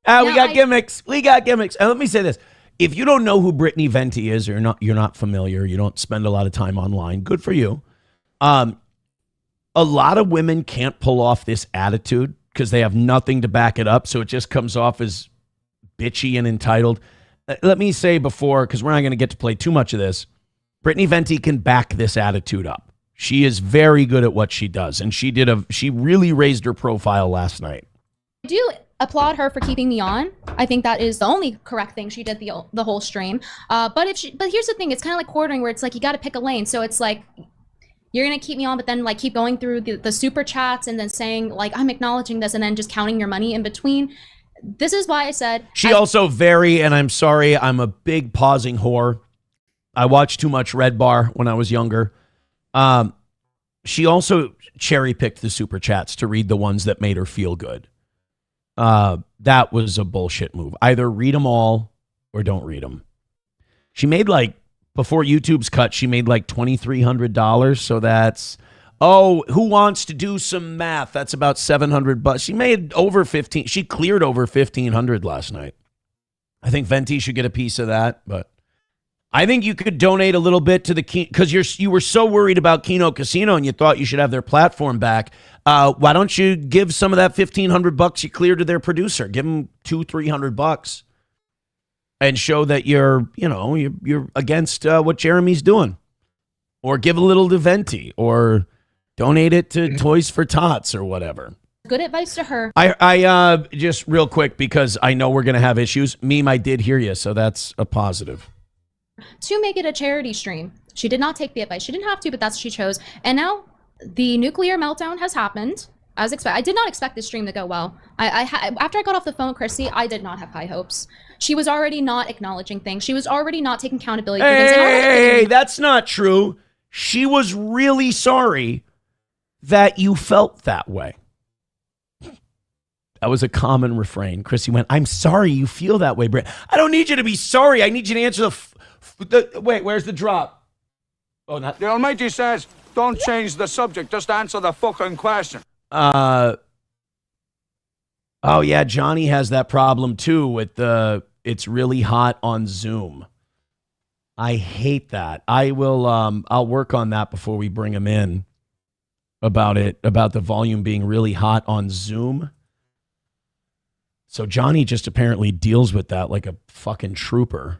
We got gimmicks. We got gimmicks. And let me say this. If you don't know who Brittany Venti is, or you're not familiar, you don't spend a lot of time online, good for you. A lot of women can't pull off this attitude because they have nothing to back it up. So it just comes off as bitchy and entitled. Let me say before, because we're not going to get to play too much of this, Brittany Venti can back this attitude up. She is very good at what she does, and she really raised her profile last night. I do applaud her for keeping me on. I think that is the only correct thing she did the whole stream. But here's the thing, it's kind of like quartering, where it's like you got to pick a lane. So it's like you're gonna keep me on, but then like keep going through the super chats and then saying like I'm acknowledging this, and then just counting your money in between. This is why I said she also and I'm sorry, I'm a big pausing whore. I watched too much Red Bar when I was younger. She also cherry-picked the super chats to read the ones that made her feel good. That was a bullshit move. Either read them all or don't read them. She made before YouTube's cut, she made $2,300. So that's, who wants to do some math? That's about $700. She made over 15. She cleared over 1,500 last night. I think Venti should get a piece of that, but I think you could donate a little bit to the because you were so worried about Keno Casino and you thought you should have their platform back. Why don't you give some of that $1,500 you cleared to their producer? Give them $200-300 and show that you're against what Jeremy's doing, or give a little to Venti, or donate it to Toys for Tots or whatever. Good advice to her. I just real quick, because I know we're gonna have issues. Meme, I did hear you, so that's a positive. To make it a charity stream. She did not take the advice. She didn't have to, but that's what she chose. And now the nuclear meltdown has happened. As expected. I did not expect this stream to go well. After I got off the phone with Chrissy, I did not have high hopes. She was already not acknowledging things. She was already not taking accountability for things. Hey, that's not true. She was really sorry that you felt that way. That was a common refrain. Chrissy went, I'm sorry you feel that way, Britt. I don't need you to be sorry. I need you to answer wait, where's the drop? Oh, not the Almighty says, don't change the subject, just answer the fucking question. Oh yeah, Johnny has that problem too with it's really hot on Zoom. I hate that. I'll work on that before we bring him in about the volume being really hot on Zoom. So Johnny just apparently deals with that like a fucking trooper.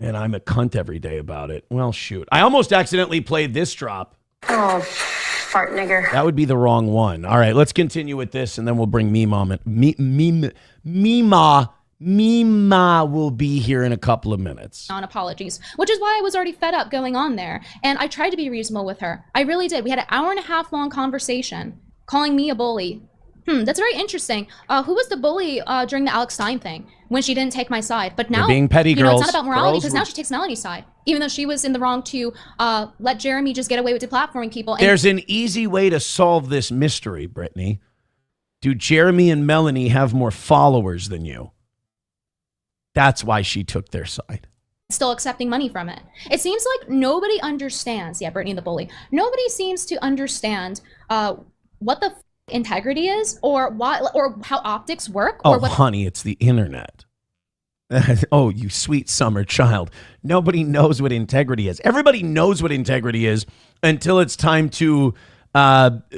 And I'm a cunt every day about it. Well, shoot. I almost accidentally played this drop. Oh, fart nigger. That would be the wrong one. All right, let's continue with this, and then we'll bring Mima. Mima will be here in a couple of minutes. Non-apologies, which is why I was already fed up going on there. And I tried to be reasonable with her. I really did. We had an 1.5 hour long conversation, calling me a bully. That's very interesting. Who was the bully during the Alex Stein thing when she didn't take my side? But now, you're being petty, girls. It's not about morality, because now she takes Melanie's side, even though she was in the wrong to let Jeremy just get away with deplatforming people. And there's an easy way to solve this mystery, Brittany. Do Jeremy and Melanie have more followers than you? That's why she took their side. Still accepting money from it. It seems like nobody understands. Yeah, Brittany the bully. Nobody seems to understand what the integrity is, or why, or how optics work. Or honey, it's the internet. Oh, you sweet summer child. Nobody knows what integrity is. Everybody knows what integrity is until it's time to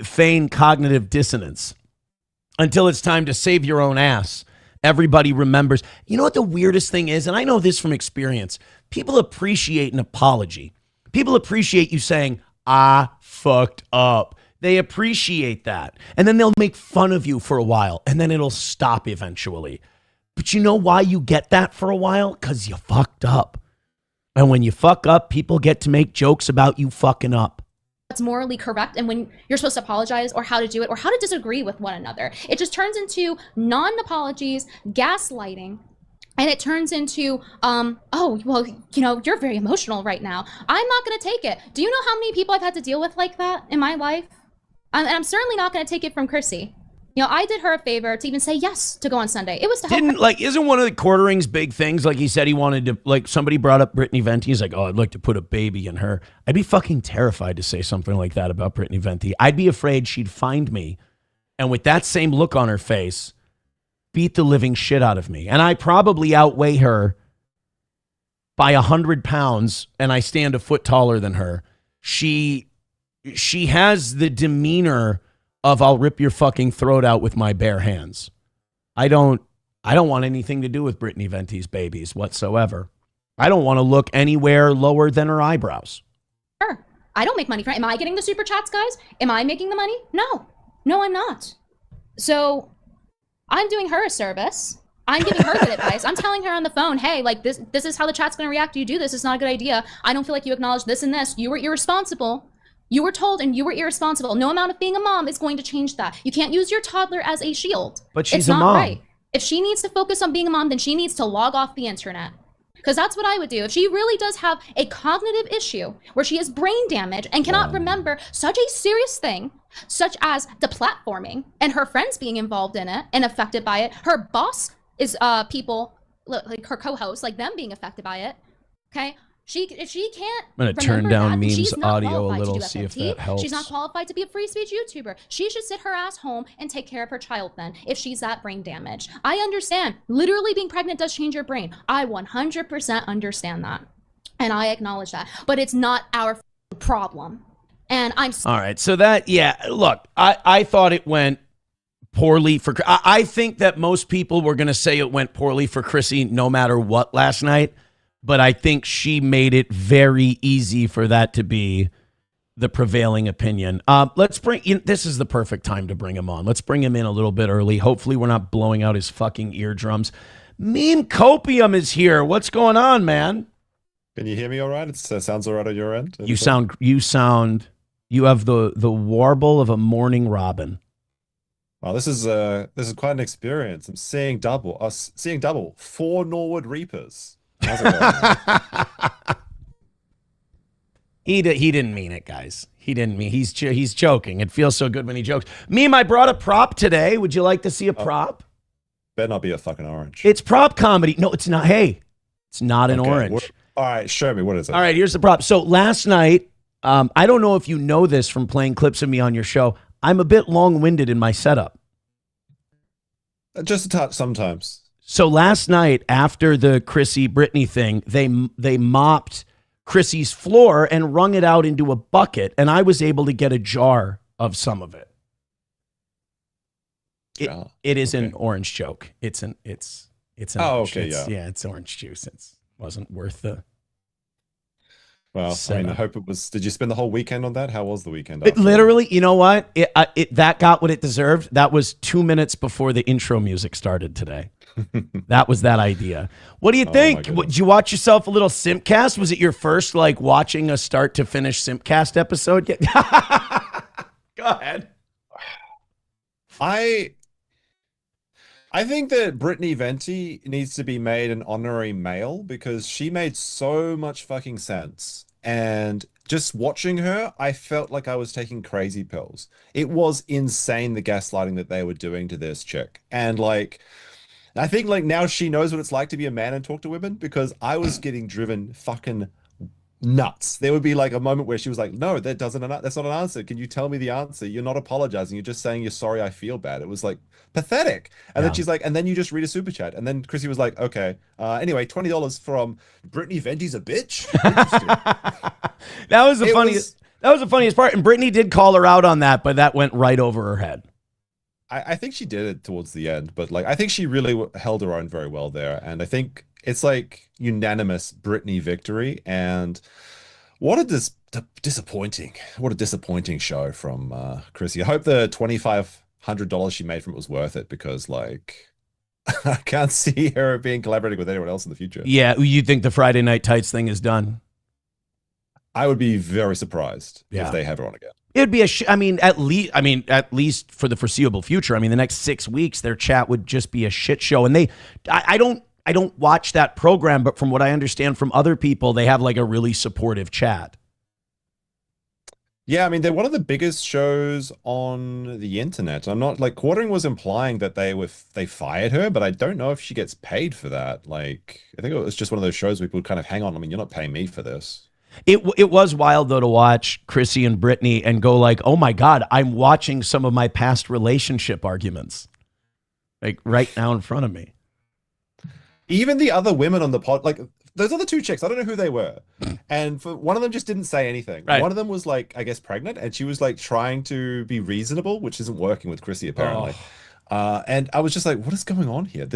feign cognitive dissonance, until it's time to save your own ass everybody remembers. You know what the weirdest thing is? And I know this from experience. People appreciate an apology. People appreciate you saying, I fucked up. They appreciate that. And then they'll make fun of you for a while, and then it'll stop eventually. But you know why you get that for a while? Because you fucked up. And when you fuck up, people get to make jokes about you fucking up. That's morally correct, and when you're supposed to apologize, or how to do it, or how to disagree with one another. It just turns into non-apologies, gaslighting, and it turns into, oh, well, you know, you're very emotional right now. I'm not going to take it. Do you know how many people I've had to deal with like that in my life? And I'm certainly not going to take it from Chrissy. You know, I did her a favor to even say yes to go on Sunday. It was to help her. Isn't one of the Quartering's big things, like he said he wanted to, like somebody brought up Brittany Venti. He's like, oh, I'd like to put a baby in her. I'd be fucking terrified to say something like that about Brittany Venti. I'd be afraid she'd find me, and with that same look on her face, beat the living shit out of me. And I probably outweigh her by 100 pounds, and I stand a foot taller than her. She has the demeanor of I'll rip your fucking throat out with my bare hands. I don't want anything to do with Brittany Venti's babies whatsoever. I don't want to look anywhere lower than her eyebrows. Sure. I don't make money from it. Am I getting the super chats, guys? Am I making the money? No. No, I'm not. So I'm doing her a service. I'm giving her good advice. I'm telling her on the phone, hey, like this is how the chat's going to react. You do this. It's not a good idea. I don't feel like you acknowledge this and this. You were irresponsible. You were told and you were irresponsible. No amount of being a mom is going to change that. You can't use your toddler as a shield. But she's it's a not mom. Right. If she needs to focus on being a mom, then she needs to log off the internet. Because that's what I would do. If she really does have a cognitive issue where she has brain damage and cannot remember such a serious thing, such as deplatforming and her friends being involved in it and affected by it, her boss is people, like her co-hosts, like them being affected by it, okay? If she can't I'm going to turn down that, Meme's audio a little, see if that helps. She's not qualified to be a free speech YouTuber. She should sit her ass home and take care of her child then, if she's that brain damaged. I understand. Literally being pregnant does change your brain. I 100% understand that. And I acknowledge that. But it's not our problem. And I'm... All right. So that, yeah, look, I thought it went poorly for... I think that most people were going to say it went poorly for Chrissy no matter what last night. But I think she made it very easy for that to be the prevailing opinion. Let's bring in, this is the perfect time to bring him on. Let's bring him in a little bit early. Hopefully we're not blowing out his fucking eardrums. Meme Copium is here. What's going on, man? Can you hear me all right? It sounds all right on your end? You have the warble of a morning robin. Well, this is quite an experience. I'm seeing double. Seeing double. 4 Norwood Reapers. How's it going? He didn't mean it, guys. He didn't mean. He's joking. It feels so good when he jokes. Meme, I brought a prop today. Would you like to see a prop? Better not be a fucking orange. It's prop comedy. No, it's not. Hey, it's not an orange. All right, show me. What is it? All right, here's the prop. So last night, I don't know if you know this from playing clips of me on your show. I'm a bit long-winded in my setup. Just a touch sometimes. So last night, after the Chrissy Brittany thing, they mopped Chrissy's floor and wrung it out into a bucket, and I was able to get a jar of some of it. It is an orange joke. It's an orange. It's orange juice. It wasn't worth the. Well, I mean, I hope it was. Did you spend the whole weekend on that? How was the weekend? It literally, you know what? That got what it deserved. That was 2 minutes before the intro music started today. That was that idea. What do you think? Did you watch yourself a little Simpcast? Was it your first like watching a start to finish Simpcast episode? Go ahead. I think that Brittany Venti needs to be made an honorary male because she made so much fucking sense. And just watching her, I felt like I was taking crazy pills. It was insane, the gaslighting that they were doing to this chick. And like, I think like now she knows what it's like to be a man and talk to women because I was getting driven fucking nuts. There would be like a moment where she was like, no, that's not an answer. Can you tell me the answer? You're not apologizing. You're just saying you're sorry. I feel bad. It was like pathetic. And then she's like, and then you just read a super chat. And then Chrissy was like, okay. Anyway, $20 from Brittany Venti's a bitch. That was the funniest part. And Brittany did call her out on that, but that went right over her head. I think she did it towards the end, but like I think she really held her own very well there, and I think it's like unanimous Britney victory. And what a disappointing show from Chrissy. I hope the $2,500 she made from it was worth it, because like I can't see her being collaborating with anyone else in the future. Yeah, you think the Friday Night Tights thing is done? I would be very surprised Yeah. if they have her on again. It'd be at least for the foreseeable future. I mean, the next 6 weeks, their chat would just be a shit show. And I don't watch that program, but from what I understand from other people, they have like a really supportive chat. Yeah, I mean, they're one of the biggest shows on the internet. I'm not like Quartering was implying that they fired her, but I don't know if she gets paid for that. Like, I think it was just one of those shows where people kind of hang on. I mean, you're not paying me for this. It was wild though to watch Chrissy and Brittany and go like, oh my God, I'm watching some of my past relationship arguments, like right now in front of me. Even the other women on the pod, like those other two chicks, I don't know who they were. And one of them just didn't say anything. Right. One of them was like, I guess, pregnant, and she was like trying to be reasonable, which isn't working with Chrissy apparently. And I was just like, what is going on here?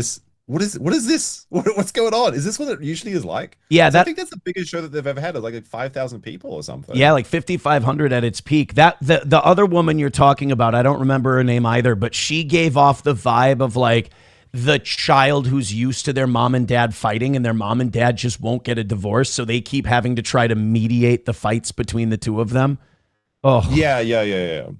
What is this? What's going on? Is this what it usually is like? Yeah, I think that's the biggest show that they've ever had. It's like 5,000 people or something. Yeah, like 5,500 at its peak. The other woman you're talking about, I don't remember her name either, but she gave off the vibe of like the child who's used to their mom and dad fighting, and their mom and dad just won't get a divorce, so they keep having to try to mediate the fights between the two of them. Oh, Yeah.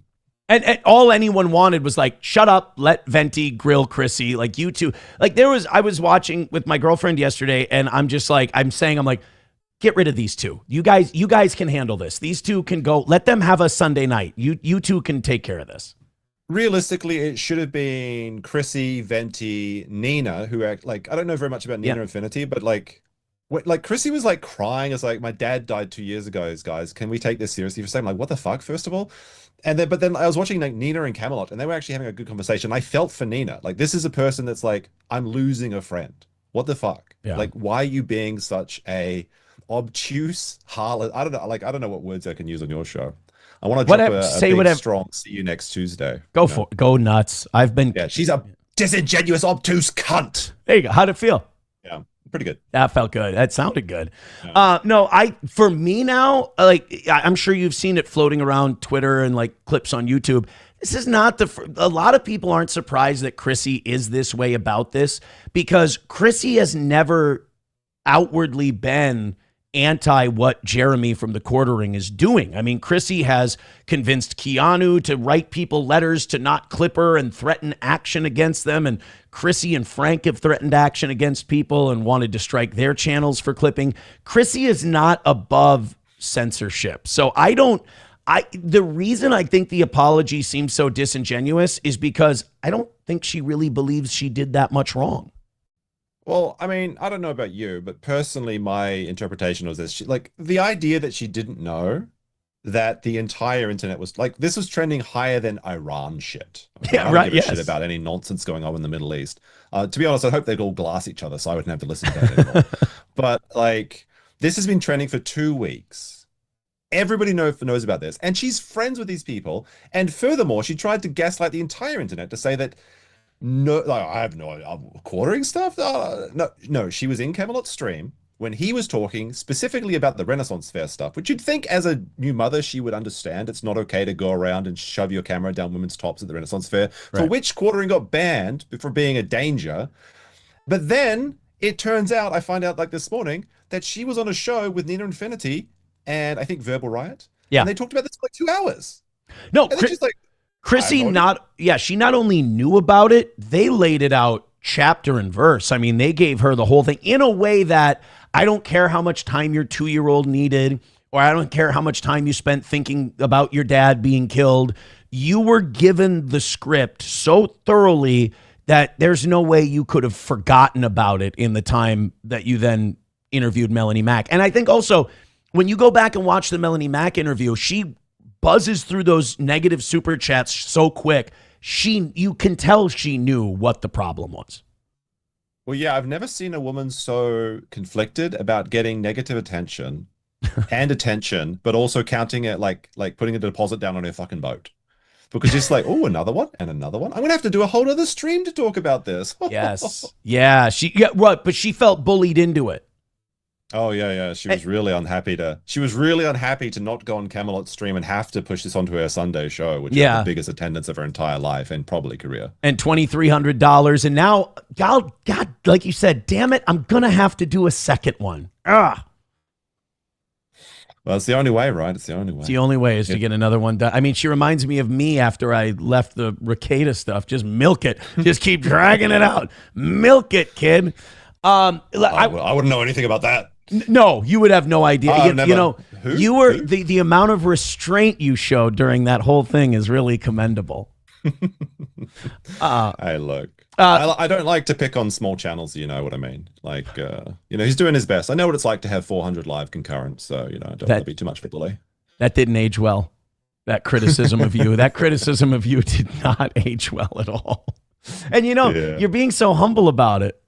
And all anyone wanted was like, shut up, let Venti grill Chrissy. Like you two, like I was watching with my girlfriend yesterday, and I'm just like, I'm like, get rid of these two. You guys can handle this. These two can go, let them have a Sunday night. You two can take care of this. Realistically, it should have been Chrissy, Venti, Nina, who act like, I don't know very much about Nina Infinity, but like Chrissy was like crying as like, my dad died 2 years ago, guys. Can we take this seriously for a second? Like, what the fuck, first of all? But then I was watching like Nina and Camelot, and they were actually having a good conversation. I felt for Nina. Like, this is a person that's like, I'm losing a friend. What the fuck? Yeah. Like, why are you being such a obtuse harlot? I don't know. Like, I don't know what words I can use on your show. I want to drop a big, strong see you next Tuesday. Go nuts. Yeah, she's a disingenuous, obtuse cunt. There you go. How'd it feel? Yeah, pretty good. That felt good. That sounded good. No, for me now, like I'm sure you've seen it floating around Twitter and like clips on YouTube. This is not a lot of people aren't surprised that Chrissy is this way about this, because Chrissy has never outwardly been anti what Jeremy from the Quartering is doing. I mean, Chrissy has convinced Keanu to write people letters to not clip her and threaten action against them. And Chrissy and Frank have threatened action against people and wanted to strike their channels for clipping. Chrissy is not above censorship. So the reason I think the apology seems so disingenuous is because I don't think she really believes she did that much wrong. Well, I mean, I don't know about you, but personally, my interpretation was this: like the idea that she didn't know that the entire internet was like, this was trending higher than Iran shit. I mean, I don't give a shit about any nonsense going on in the Middle East. To be honest, I hope they'd all glass each other so I wouldn't have to listen to that anymore. But like, this has been trending for 2 weeks. Everybody knows about this, and she's friends with these people. And furthermore, she tried to gaslight the entire internet to say that no, like, I have no Quartering stuff. No, she was in Camelot's stream when he was talking specifically about the Renaissance Fair stuff, which you'd think as a new mother she would understand. It's not okay to go around and shove your camera down women's tops at the Renaissance Fair, for which Quartering got banned for being a danger. But then it turns out, I find out like this morning, that she was on a show with Nina Infinity and I think Verbal Riot. Yeah. And they talked about this for like 2 hours. No, Chrissy she not only knew about it, they laid it out chapter and verse. I mean, they gave her the whole thing in a way that I don't care how much time your 2-year-old needed, or I don't care how much time you spent thinking about your dad being killed. You were given the script so thoroughly that there's no way you could have forgotten about it in the time that you then interviewed Melanie Mack. And I think also when you go back and watch the Melanie Mack interview, she buzzes through those negative super chats so quick. You can tell she knew what the problem was. Well, yeah, I've never seen a woman so conflicted about getting negative attention and attention, but also counting it like putting a deposit down on her fucking boat. Because just like, oh, another one and another one. I'm gonna have to do a whole other stream to talk about this. Yes. Yeah. Right. But she felt bullied into it. Oh yeah. She was really unhappy to not go on Camelot's stream and have to push this onto her Sunday show, which had the biggest attendance of her entire life and probably career. And $2,300. And now, God, like you said, damn it, I'm gonna have to do a second one. Ah. Well, it's the only way, right? It's the only way. It's the only way is to get another one done. I mean, she reminds me of me after I left the Ricada stuff. Just milk it. Just keep dragging it out. Milk it, kid. I wouldn't know anything about that. No, you would have no idea. You know, Who? you were the amount of restraint you showed during that whole thing is really commendable. Hey, look, I don't like to pick on small channels. You know what I mean? Like, he's doing his best. I know what it's like to have 400 live concurrent. So, I don't want to be too much of a bully. That didn't age well. That criticism of you. That criticism of you did not age well at all. And you're being so humble about it.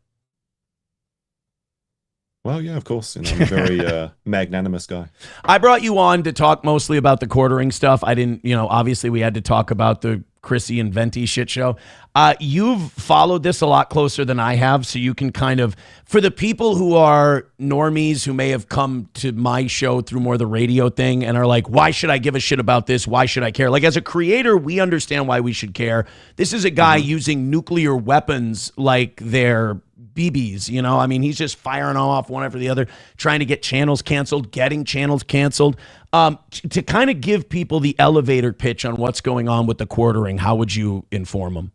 Well, yeah, of course. I'm a very magnanimous guy. I brought you on to talk mostly about the quartering stuff. I didn't, obviously we had to talk about the Chrissy and Venti shit show. You've followed this a lot closer than I have, so you can kind of, for the people who are normies who may have come to my show through more the radio thing and are like, why should I give a shit about this? Why should I care? Like, as a creator, we understand why we should care. This is a guy using nuclear weapons like they're BBs, I mean, he's just firing off one after the other, trying to get channels canceled, getting channels canceled. To kind of give people the elevator pitch on what's going on with the quartering, how would you inform them?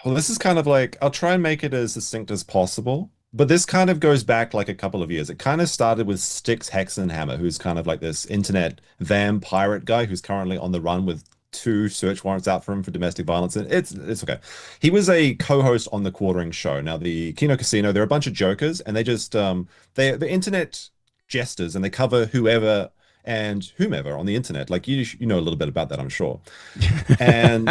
Well, this is kind of like, I'll try and make it as succinct as possible, but this kind of goes back like a couple of years. It kind of started with Styx Hexenhammer, who's kind of like this internet vampire guy who's currently on the run with 2 search warrants out for him for domestic violence. And it's okay. He was a co-host on the Quartering show. Now, the Kino Casino, they're a bunch of jokers, and they just they're internet jesters, and they cover whoever and whomever on the internet. Like you know a little bit about that, I'm sure. And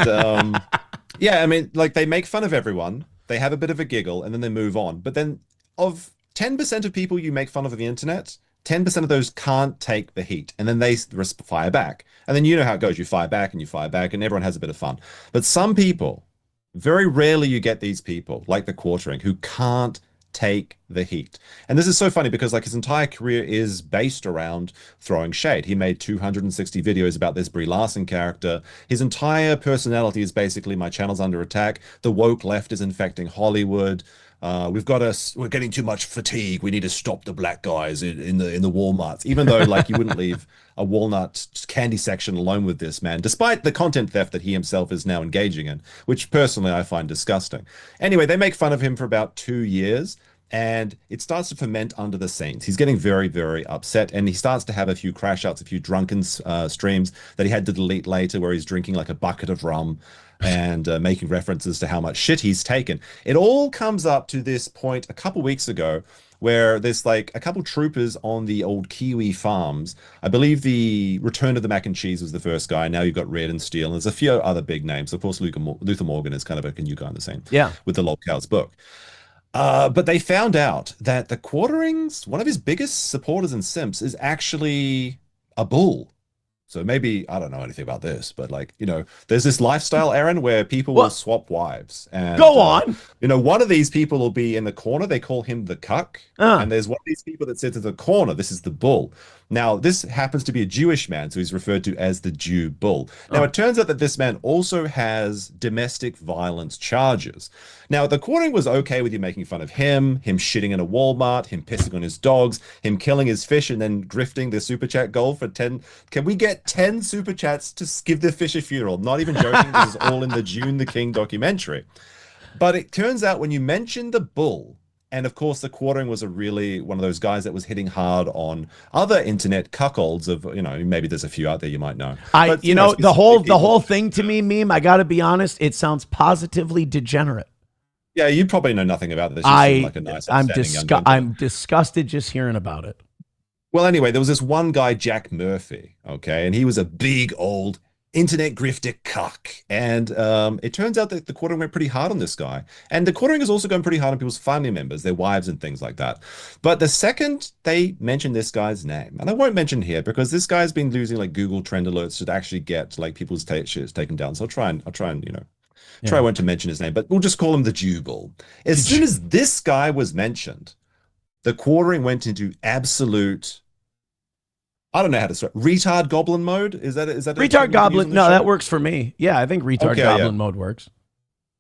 yeah, I mean, like they make fun of everyone, they have a bit of a giggle, and then they move on. But then of 10% of people you make fun of the internet, 10% of those can't take the heat, and then they fire back. And then you know how it goes. You fire back and you fire back, and everyone has a bit of fun. But some people, very rarely you get these people, like the Quartering, who can't take the heat. And this is so funny because like his entire career is based around throwing shade. He made 260 videos about this Brie Larson character. His entire personality is basically, my channel's under attack. The woke left is infecting Hollywood. We're getting too much fatigue. We need to stop the black guys in the Walmarts. Even though like you wouldn't leave a walnut candy section alone with this man, despite the content theft that he himself is now engaging in, which personally I find disgusting. Anyway, they make fun of him for about 2 years, and it starts to ferment under the scenes. He's getting very, very upset, and he starts to have a few crash outs, a few drunken streams that he had to delete later, where he's drinking like a bucket of rum and making references to how much shit he's taken. It all comes up to this point a couple weeks ago where there's like a couple troopers on the old Kiwi farms. I believe the Return of the Mac and Cheese was the first guy. Now you've got Red and Steel, and there's a few other big names. Of course, Luther Morgan is kind of a new guy on the scene. Yeah. With the Lolcows book. But they found out that the Quarterings, one of his biggest supporters and simps, is actually a bull. So maybe, I don't know anything about this, but like, there's this lifestyle, Aaron, where people will swap wives. And, go on. One of these people will be in the corner. They call him the cuck. And there's one of these people that sits in the corner. This is the bull. Now, this happens to be a Jewish man, so he's referred to as the Jew bull. Now, it turns out that this man also has domestic violence charges. Now, the Quartering was okay with you making fun of him shitting in a Walmart, him pissing on his dogs, him killing his fish, and then grifting the super chat goal for 10. Can we get 10 super chats to give the fish a funeral? Not even joking. This is all in the June the King documentary. But it turns out when you mention the bull, and of course, the Quartering was really one of those guys that was hitting hard on other internet cuckolds of, maybe there's a few out there you might know. But, the whole thing to me, Meme, I got to be honest, it sounds positively degenerate. Yeah, you probably know nothing about this. You seem like a nice, I'm disgusted just hearing about it. Well, anyway, there was this one guy, Jack Murphy, okay, and he was a big old internet grifter cuck. And it turns out that the quartering went pretty hard on this guy. And the quartering is also going pretty hard on people's family members, their wives and things like that. But the second they mention this guy's name, and I won't mention here because this guy's been losing like Google trend alerts to actually get like people's shares taken down. So I'll try and try not to mention his name, but we'll just call him the Jubal. As soon as this guy was mentioned, the quartering went into absolute, I don't know how to say it, retard goblin mode. Is that retard goblin? No, that works for me. Yeah, I think retard goblin mode works.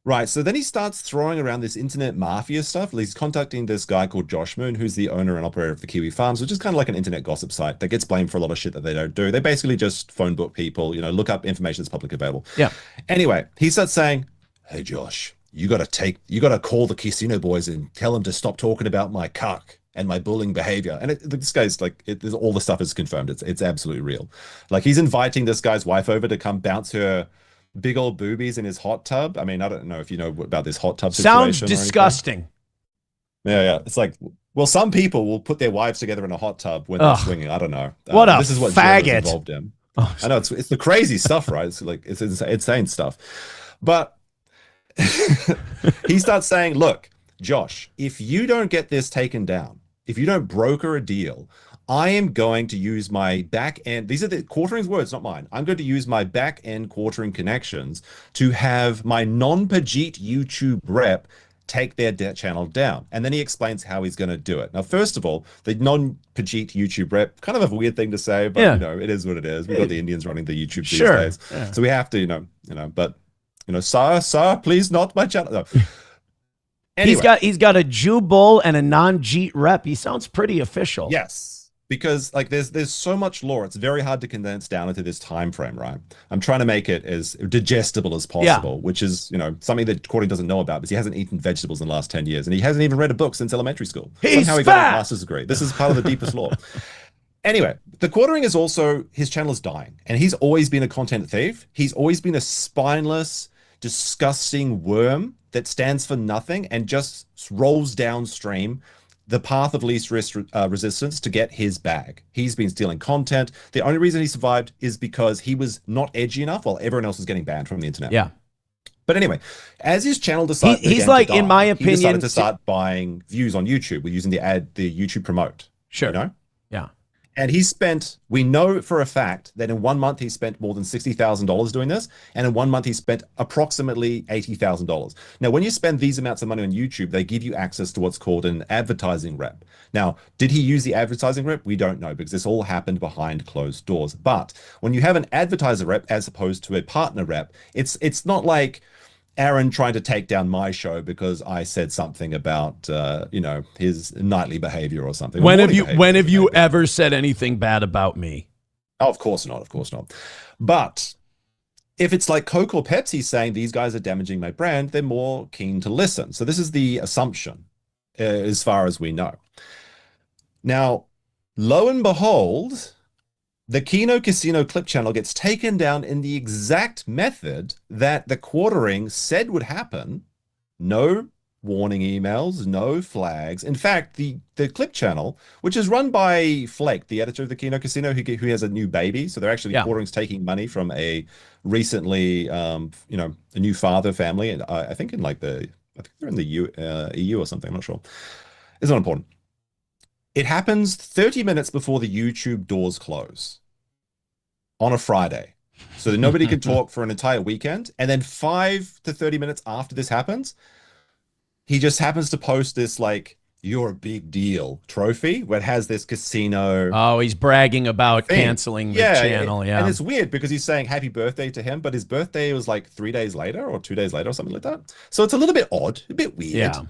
Right. So then he starts throwing around this internet mafia stuff. He's contacting this guy called Josh Moon, who's the owner and operator of the Kiwi Farms, which is kind of like an internet gossip site that gets blamed for a lot of shit that they don't do. They basically just phone book people, look up information that's publicly available. Yeah. Anyway, he starts saying, "Hey, Josh, you got to call the casino boys and tell them to stop talking about my cuck and my bullying behavior." And this guy's like, all the stuff is confirmed. It's absolutely real. Like he's inviting this guy's wife over to come bounce her big old boobies in his hot tub. I mean, I don't know if you know about this hot tub situation. Sounds disgusting. Yeah. It's like, well, some people will put their wives together in a hot tub when they're swinging. I don't know. What this is what faggot involved in. I know it's the crazy stuff, right? It's like it's insane stuff. But he starts saying, "Look, Josh, if you don't get this taken down, if you don't broker a deal, I am going to use my back end." These are the quartering's words, not mine. "I'm going to use my back end quartering connections to have my non-Pajit YouTube rep take their channel down." And then he explains how he's going to do it. Now, first of all, the non-Pajit YouTube rep, kind of a weird thing to say, but it is what it is. We've got the Indians running the YouTube these days. Yeah. So we have to, but sir, please not my channel. No. Anyway. He's got a Jew bull and a non-Jeet rep. He sounds pretty official. Yes. Because like there's so much lore, it's very hard to condense down into this time frame, right? I'm trying to make it as digestible as possible, which is something that Cordy doesn't know about because he hasn't eaten vegetables in the last 10 years and he hasn't even read a book since elementary school. Somehow he got a master's degree. This is part of the deepest lore. Anyway, the quartering is also, his channel is dying and he's always been a content thief. He's always been a spineless, disgusting worm that stands for nothing and just rolls downstream the path of least resistance to get his bag. He's been stealing content. The only reason he survived is because he was not edgy enough while everyone else was getting banned from the internet. Yeah. But anyway, as his channel decided he's like, in my opinion, he decided to start buying views on YouTube. We're using the YouTube promote. Sure. Yeah. And he spent, we know for a fact that in 1 month he spent more than $60,000 doing this. And in 1 month he spent approximately $80,000. Now, when you spend these amounts of money on YouTube, they give you access to what's called an advertising rep. Now, did he use the advertising rep? We don't know because this all happened behind closed doors. But when you have an advertiser rep as opposed to a partner rep, it's not like Aaron trying to take down my show because I said something about his nightly behavior or something. When have you ever said anything bad about me? Oh, of course not. But if it's like Coke or Pepsi saying these guys are damaging my brand, they're more keen to listen. So this is the assumption as far as we know. Now, lo and behold, the Kino Casino clip channel gets taken down in the exact method that the quartering said would happen. No warning emails, no flags. In fact, the clip channel, which is run by Flake, the editor of the Kino Casino, who has a new baby. So they're actually quartering's taking money from a recently, a new father family. And I think they're in the EU or something. I'm not sure. It's not important. It happens 30 minutes before the YouTube doors close on a Friday. So that nobody can talk for an entire weekend. And then 5 to 30 minutes after this happens, he just happens to post this like, "You're a big deal" trophy where it has this casino. Oh, he's bragging about canceling the channel. Yeah. And it's weird because he's saying happy birthday to him, but his birthday was like 3 days later or 2 days later or something like that. So it's a little bit odd, a bit weird. Yeah.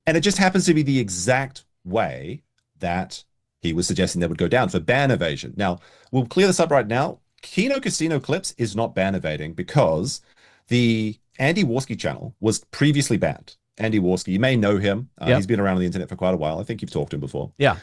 And it just happens to be the exact way that he was suggesting that would go down for ban evasion. Now, we'll clear this up right now. Kino Casino Clips is not ban evading because the Andy Warski channel was previously banned. Andy Warski, you may know him. He's been around on the internet for quite a while. I think you've talked to him before. Yeah.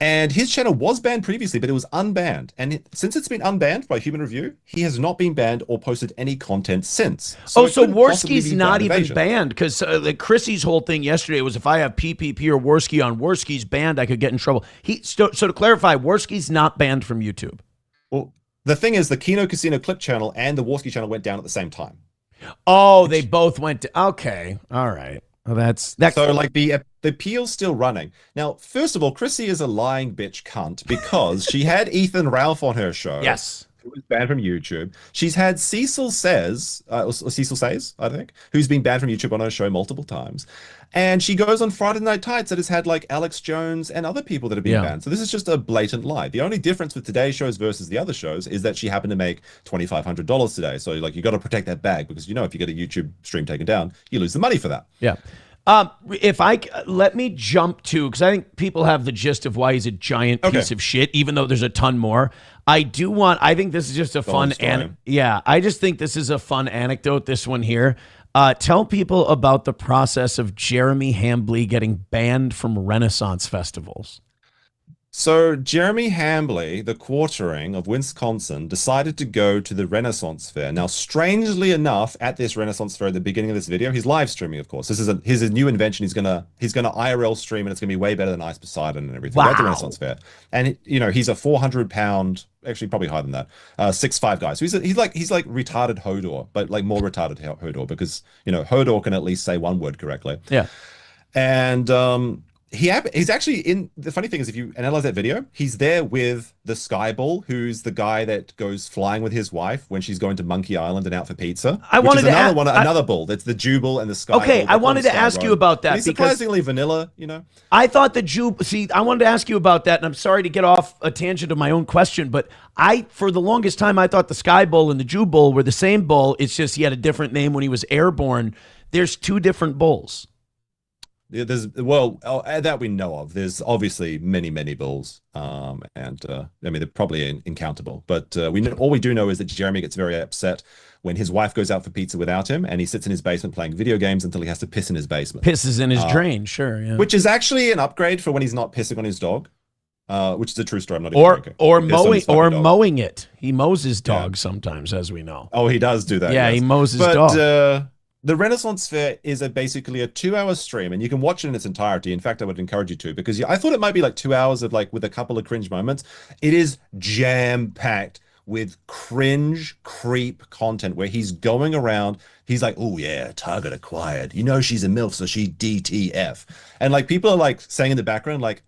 And his channel was banned previously, but it was unbanned. And since it's been unbanned by Human Review, he has not been banned or posted any content since. So Warski's not even banned because Chrissy's whole thing yesterday was if I have PPP or Warski on Warski's banned, I could get in trouble. So to clarify, Warski's not banned from YouTube. Well, The thing is, the Kino Casino Clip channel and the Warski channel went down at the same time. Oh, they both went to. Okay, all right. Well, that's so like the appeal's still running. Now, first of all, Chrissy is a lying bitch cunt because she had Ethan Ralph on her show. Yes. Who was banned from YouTube. She's had Cecil Says, or Cecil Says, I think, who's been banned from YouTube on her show multiple times. And she goes on Friday Night Tights that has had like Alex Jones and other people that have been banned. So this is just a blatant lie. The only difference with today's shows versus the other shows is that she happened to make $2,500 today. So like you got to protect that bag because, you know, if you get a YouTube stream taken down, you lose the money for that. Yeah. Let me jump to, because I think people have the gist of why he's a giant piece of shit, even though there's a ton more. I think this is just a fun, I just think this is a fun anecdote, this one here. Tell people about the process of Jeremy Hambly getting banned from Renaissance festivals. So Jeremy Hambly, the quartering of Wisconsin, decided to go to the Renaissance Fair. Now, strangely enough, at this Renaissance Fair, at the beginning of this video, he's live streaming, of course. This is his new invention. He's gonna IRL stream, and it's gonna be way better than Ice Poseidon and everything. Wow. At the Renaissance Fair, and you know he's a 400-pound, actually probably higher than that, 6'5" guy. So he's like retarded Hodor, but like more retarded Hodor because you know Hodor can at least say one word correctly. Yeah, and he's actually in. The funny thing is, if you analyze that video, he's there with the Skyball, who's the guy that goes flying with his wife when she's going to Monkey Island and out for pizza. Another bull. That's the Jubal and the Skyball. Okay, I wanted to ask you about that. He's surprisingly vanilla, you know. I thought the Jubal. See, I wanted to ask you about that, and I'm sorry to get off a tangent of my own question, but for the longest time, I thought the Skyball and the Jubal were the same bull. It's just he had a different name when he was airborne. There's two different bulls. That we know of. There's obviously many bulls, I mean they're probably incountable. But all we do know is that Jeremy gets very upset when his wife goes out for pizza without him, and he sits in his basement playing video games until he has to piss in his basement. Pisses in his drain, sure, yeah. Which is actually an upgrade for when he's not pissing on his dog, which is a true story. I'm not even joking. Or mowing it. He mows his dog sometimes, as we know. Oh, he does do that. Yeah, yes. He mows his dog. The Renaissance Fair is basically a 2-hour stream, and you can watch it in its entirety. In fact, I would encourage you to, because I thought it might be like 2 hours of like with a couple of cringe moments. It is jam-packed with cringe creep content where he's going around. He's like, oh yeah, target acquired. You know she's a MILF, so she DTF. And like people are like saying in the background, like,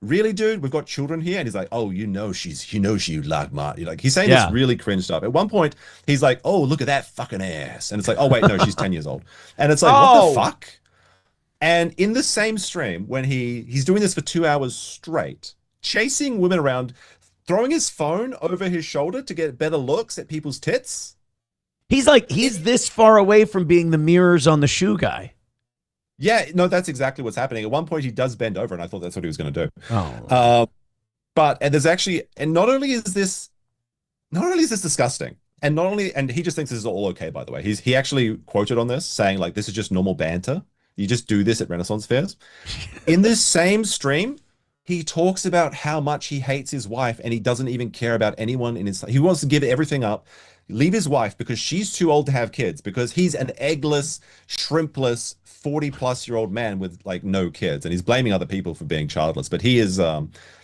really, dude, we've got children here. And he's like, oh, you know she like Marty. Like he's saying this really cringe stuff. At one point, he's like, oh, look at that fucking ass. And it's like, oh wait, no, she's 10 years old. And it's like, what the fuck? And in the same stream, when he's doing this for 2 hours straight, chasing women around, throwing his phone over his shoulder to get better looks at people's tits. He's this far away from being the mirrors on the shoe guy. Yeah, no, that's exactly what's happening. At one point, he does bend over, and I thought that's what he was going to do. Oh, and there's actually, and not only is this disgusting, and he just thinks this is all okay. By the way, he actually quoted on this saying like, "This is just normal banter. You just do this at Renaissance fairs." In this same stream, he talks about how much he hates his wife, and he doesn't even care about anyone in his. He wants to give everything up. Leave his wife because she's too old to have kids, because he's an eggless, shrimpless 40-plus-year-old man with like no kids, and he's blaming other people for being childless. But he is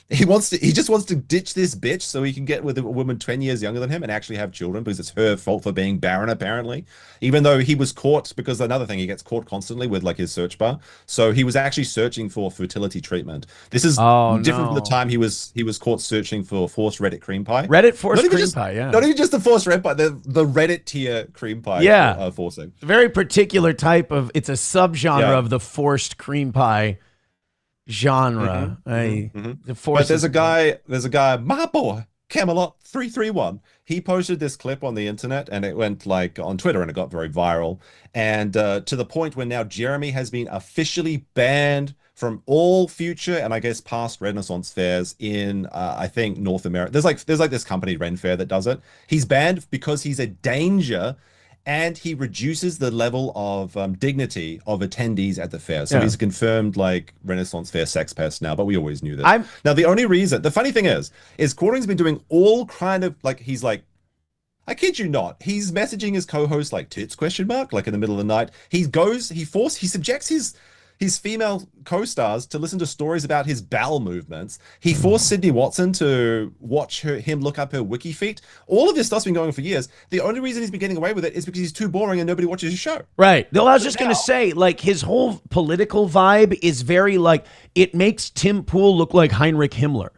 he just wants to ditch this bitch so he can get with a woman 10 years younger than him and actually have children, because it's her fault for being barren, apparently. Even though he was caught, because another thing, he gets caught constantly with like his search bar. So he was actually searching for fertility treatment. This is different from the time he was caught searching for forced Reddit cream pie. Reddit forced cream pie, yeah. Not even just the forced Reddit pie, the Reddit tier cream pie. Yeah. Forcing. It's a very particular type of, it's a subgenre of the forced cream pie genre. But there's a guy, my boy, Camelot 331. He posted this clip on the internet, and it went like on Twitter, and it got very viral. And to the point where now Jeremy has been officially banned from all future and I guess past Renaissance fairs in I think North America. There's like this company, Ren Fair, that does it. He's banned because he's a danger, and he reduces the level of dignity of attendees at the fair. So he's a confirmed like Renaissance Fair sex pest now, but we always knew this. Now, the funny thing is Quartering's been doing all kind of like, he's like, I kid you not, he's messaging his co-host like tits ? Like in the middle of the night. He subjects his female co-stars to listen to stories about his bowel movements. He forced Sydney Watson to watch him look up her wiki feet. All of this stuff's been going on for years. The only reason he's been getting away with it is because he's too boring and nobody watches his show. Right. No, I was just going to say, like, his whole political vibe is very, like, it makes Tim Pool look like Heinrich Himmler.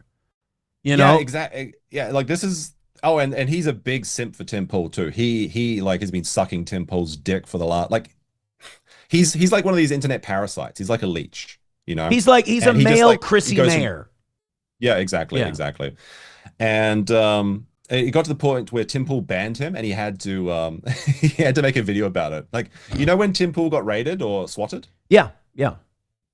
You know? Yeah, exactly. Yeah, like this is... Oh, and he's a big simp for Tim Pool too. He like has been sucking Tim Pool's dick for the last... Like, he's like one of these internet parasites. He's like a leech, you know? He's a male Chrissy Mayer. Yeah, exactly, Yeah. exactly. And it got to the point where Tim Pool banned him, and he had to make a video about it. Like, you know when Tim Pool got raided or swatted? Yeah, yeah.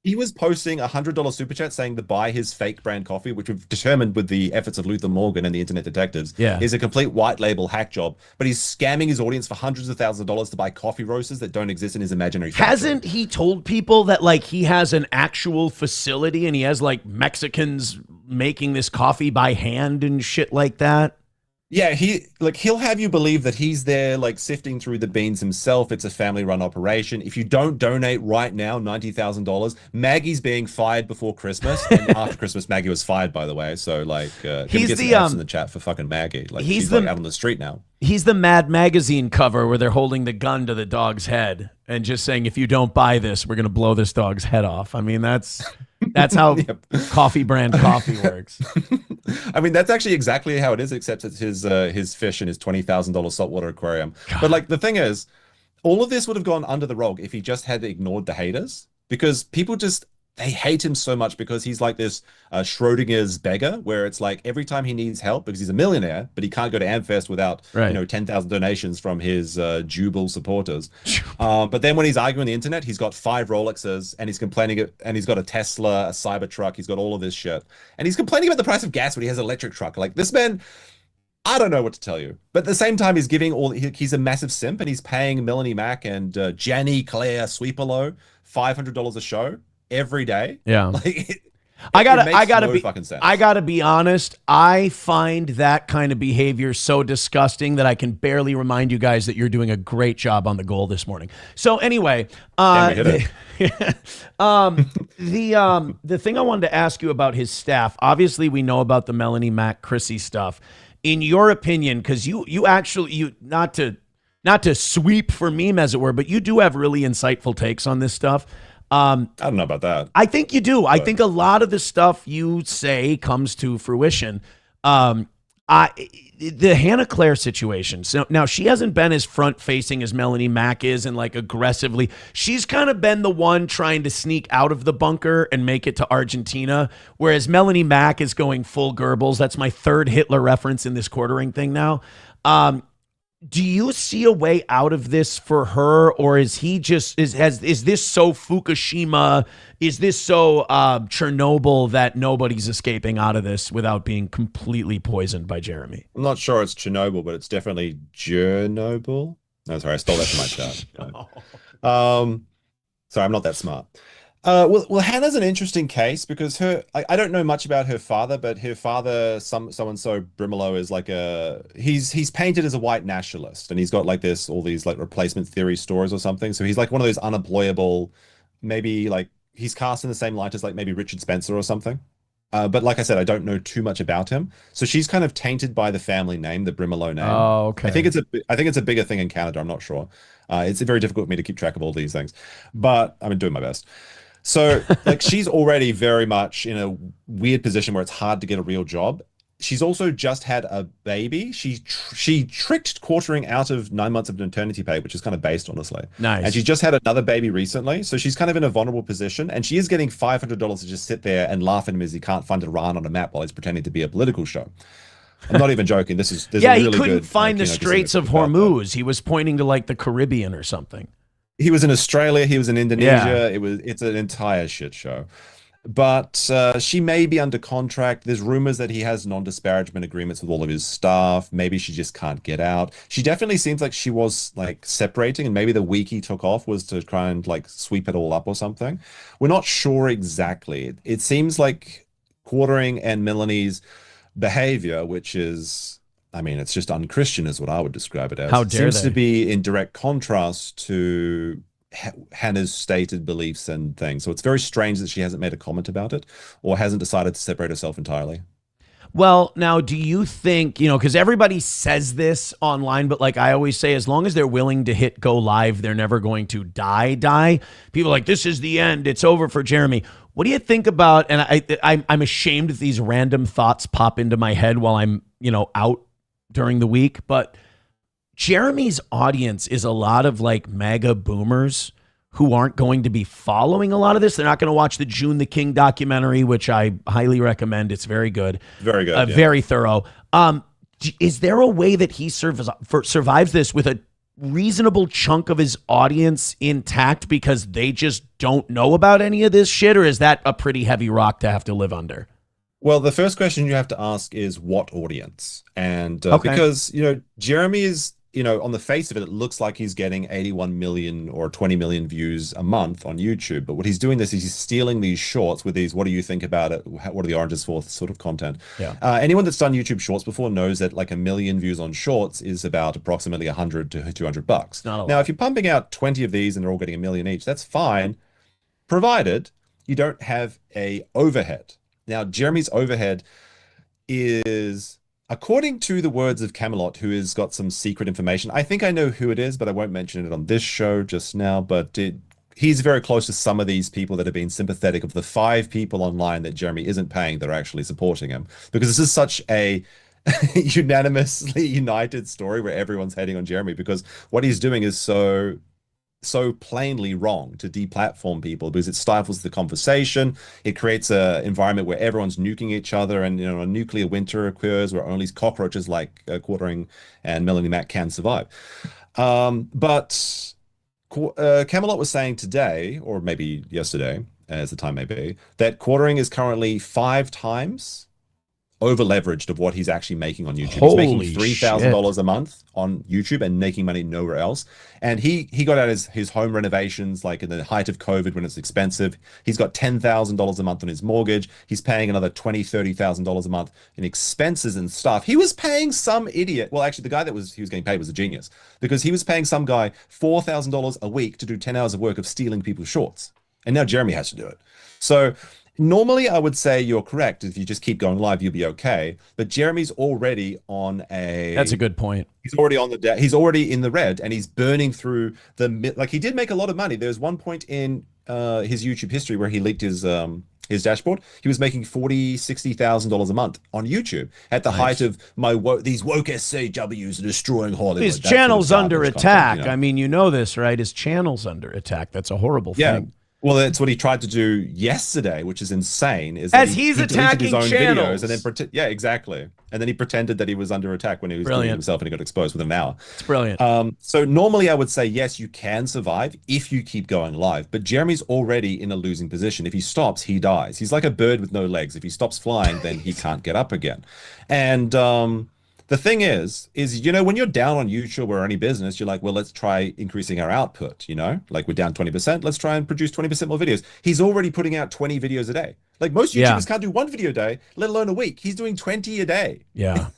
He was posting $100 super chat saying to buy his fake brand coffee, which we've determined with the efforts of Luther Morgan and the internet detectives is a complete white label hack job. But he's scamming his audience for hundreds of thousands of dollars to buy coffee roasters that don't exist in his imaginary factory. Hasn't he told people that, like, he has an actual facility and he has, like, Mexicans making this coffee by hand and shit like that? Yeah, he'll have you believe that he's there, like, sifting through the beans himself. It's a family-run operation. If you don't donate right now, $90,000, Maggie's being fired before Christmas. And after Christmas, Maggie was fired, by the way. So, like, can we get some F's in the chat for fucking Maggie? Like, she's like out on the street now. He's the Mad Magazine cover where they're holding the gun to the dog's head and just saying, if you don't buy this, we're going to blow this dog's head off. I mean, that's how coffee brand coffee works. I mean, that's actually exactly how it is, except it's his fish in his $20,000 saltwater aquarium. God. But, like, the thing is, all of this would have gone under the rug if he just had ignored the haters, because people they hate him so much because he's like this Schrodinger's beggar, where it's like every time he needs help, because he's a millionaire, but he can't go to Amfest without 10,000 donations from his Jubal supporters. But then when he's arguing on the internet, he's got 5 Rolexes and he's complaining, and he's got a Tesla, a Cybertruck, he's got all of this shit, and he's complaining about the price of gas when he has an electric truck. Like, this man, I don't know what to tell you. But at the same time, he's a massive simp, and he's paying Melanie Mack and Janny Claire Sweepalo $500 a show every day. Yeah. Like, I gotta be honest. I find that kind of behavior so disgusting that I can barely remind you guys that you're doing a great job on the goal this morning. So anyway, the thing I wanted to ask you about his staff, obviously we know about the Melanie Mac Chrissy stuff. In your opinion, because you not to sweep for meme as it were, but you do have really insightful takes on this stuff. I don't know about that. I think you do. I think a lot of the stuff you say comes to fruition. The Hannah Claire situation. So now she hasn't been as front facing as Melanie Mack is, and like aggressively. She's kind of been the one trying to sneak out of the bunker and make it to Argentina, whereas Melanie Mack is going full Goebbels. That's my third Hitler reference in this quartering thing now. Do you see a way out of this for her, or is this so Fukushima? Is this so Chernobyl that nobody's escaping out of this without being completely poisoned by Jeremy? I'm not sure it's Chernobyl, but it's definitely Chernobyl. No, sorry, I stole that from my chat. Sorry, I'm not that smart. Well, Hannah's an interesting case because I don't know much about her father, but her father, so-and-so Brimelow, is like he's painted as a white nationalist, and he's got like all these like replacement theory stories or something. So he's like one of those unemployable, maybe like he's cast in the same light as like maybe Richard Spencer or something. But like I said, I don't know too much about him. So she's kind of tainted by the family name, the Brimelow name. Oh, okay. I think it's a bigger thing in Canada. I'm not sure. It's very difficult for me to keep track of all these things, but I've been doing my best. So like she's already very much in a weird position where it's hard to get a real job. She's also just had a baby. She tricked quartering out of 9 months of maternity pay, which is kind of based, honestly. Nice. And she just had another baby recently. So she's kind of in a vulnerable position, and she is getting $500 to just sit there and laugh at him as he can't find Iran on a map while he's pretending to be a political show. I'm not even joking. There's he really couldn't good, find the Straits of Hormuz. He was pointing to like the Caribbean or something. He was in Australia. He was in Indonesia. Yeah. It's an entire shit show. But she may be under contract. There's rumors that he has non-disparagement agreements with all of his staff. Maybe she just can't get out. She definitely seems like she was like separating, and maybe the week he took off was to try and like sweep it all up or something. We're not sure exactly. It seems like Quartering and Melanie's behavior, which is, I mean, it's just unchristian is what I would describe it as. How dare seems to be in direct contrast to Hannah's stated beliefs and things. So it's very strange that she hasn't made a comment about it or hasn't decided to separate herself entirely. Well, now, do you think, because everybody says this online, but like I always say, as long as they're willing to hit go live, they're never going to die. People are like, this is the end. It's over for Jeremy. What do you think about, and I'm ashamed if these random thoughts pop into my head while I'm, out during the week, but Jeremy's audience is a lot of like MAGA boomers who aren't going to be following a lot of this. They're not going to watch the June the King documentary, which I highly recommend. It's very good. Very good. Yeah. Very thorough. Is there a way that he survives this with a reasonable chunk of his audience intact because they just don't know about any of this shit? Or is that a pretty heavy rock to have to live under? Well, the first question you have to ask is what audience? And Okay. because, Jeremy is, on the face of it, it looks like he's getting 81 million or 20 million views a month on YouTube. But what he's doing this is he's stealing these shorts with these, what do you think about it? What are the oranges for sort of content? Yeah. Anyone that's done YouTube shorts before knows that like 1 million views on shorts is about approximately 100 to 200 bucks. Not a Now, lot. if you're pumping out 20 of these and they're all getting 1 million each, that's fine, provided you don't have a overhead. Now, Jeremy's overhead is, according to the words of Camelot, who has got some secret information. I think I know who it is, but I won't mention it on this show just now. But he's very close to some of these people that have been sympathetic of the 5 people online that Jeremy isn't paying that are actually supporting him. Because this is such a unanimously united story where everyone's hating on Jeremy because what he's doing is so plainly wrong to deplatform people because it stifles the conversation. It creates an environment where everyone's nuking each other, and a nuclear winter occurs where only cockroaches like Quartering and Melanie Mack can survive. But Camelot was saying today, or maybe yesterday, as the time may be, that Quartering is currently 5 times over leveraged of what he's actually making on YouTube. Holy he's making $3,000 a month on YouTube and making money nowhere else. And he got out his home renovations like in the height of COVID when it's expensive. He's got $10,000 a month on his mortgage. He's paying another $20,000, $30,000 a month in expenses and stuff. He was paying some idiot. Well, actually, the guy he was getting paid was a genius because he was paying some guy $4,000 a week to do 10 hours of work of stealing people's shorts. And now Jeremy has to do it. So normally, I would say you're correct. If you just keep going live, you'll be okay. But Jeremy's already on a... That's a good point. He's already on the... He's already in the red, and he's burning through the... Like, he did make a lot of money. There was one point in his YouTube history where he leaked his dashboard. He was making $40,000-$60,000 a month on YouTube at the height of these woke SJWs are destroying Hollywood. His That sort of channel's under garbage attack. content, I mean, you know this, right? His channel's under attack. That's a horrible thing. Well, that's what he tried to do yesterday, which is insane. Is As that he's deleted attacking his own channels. videos and then exactly. And then he pretended that he was under attack when he was doing it Brilliant. himself, and he got exposed within an hour. It's brilliant. So normally I would say yes, you can survive if you keep going live. But Jeremy's already in a losing position. If he stops, he dies. He's like a bird with no legs. If he stops flying, then he can't get up again. And the thing is when you're down on YouTube or any business, you're like, well, let's try increasing our output, like we're down 20%, let's try and produce 20% more videos. He's already putting out 20 videos a day. Like most YouTubers can't do 1 video a day, let alone a week. He's doing 20 a day. Yeah.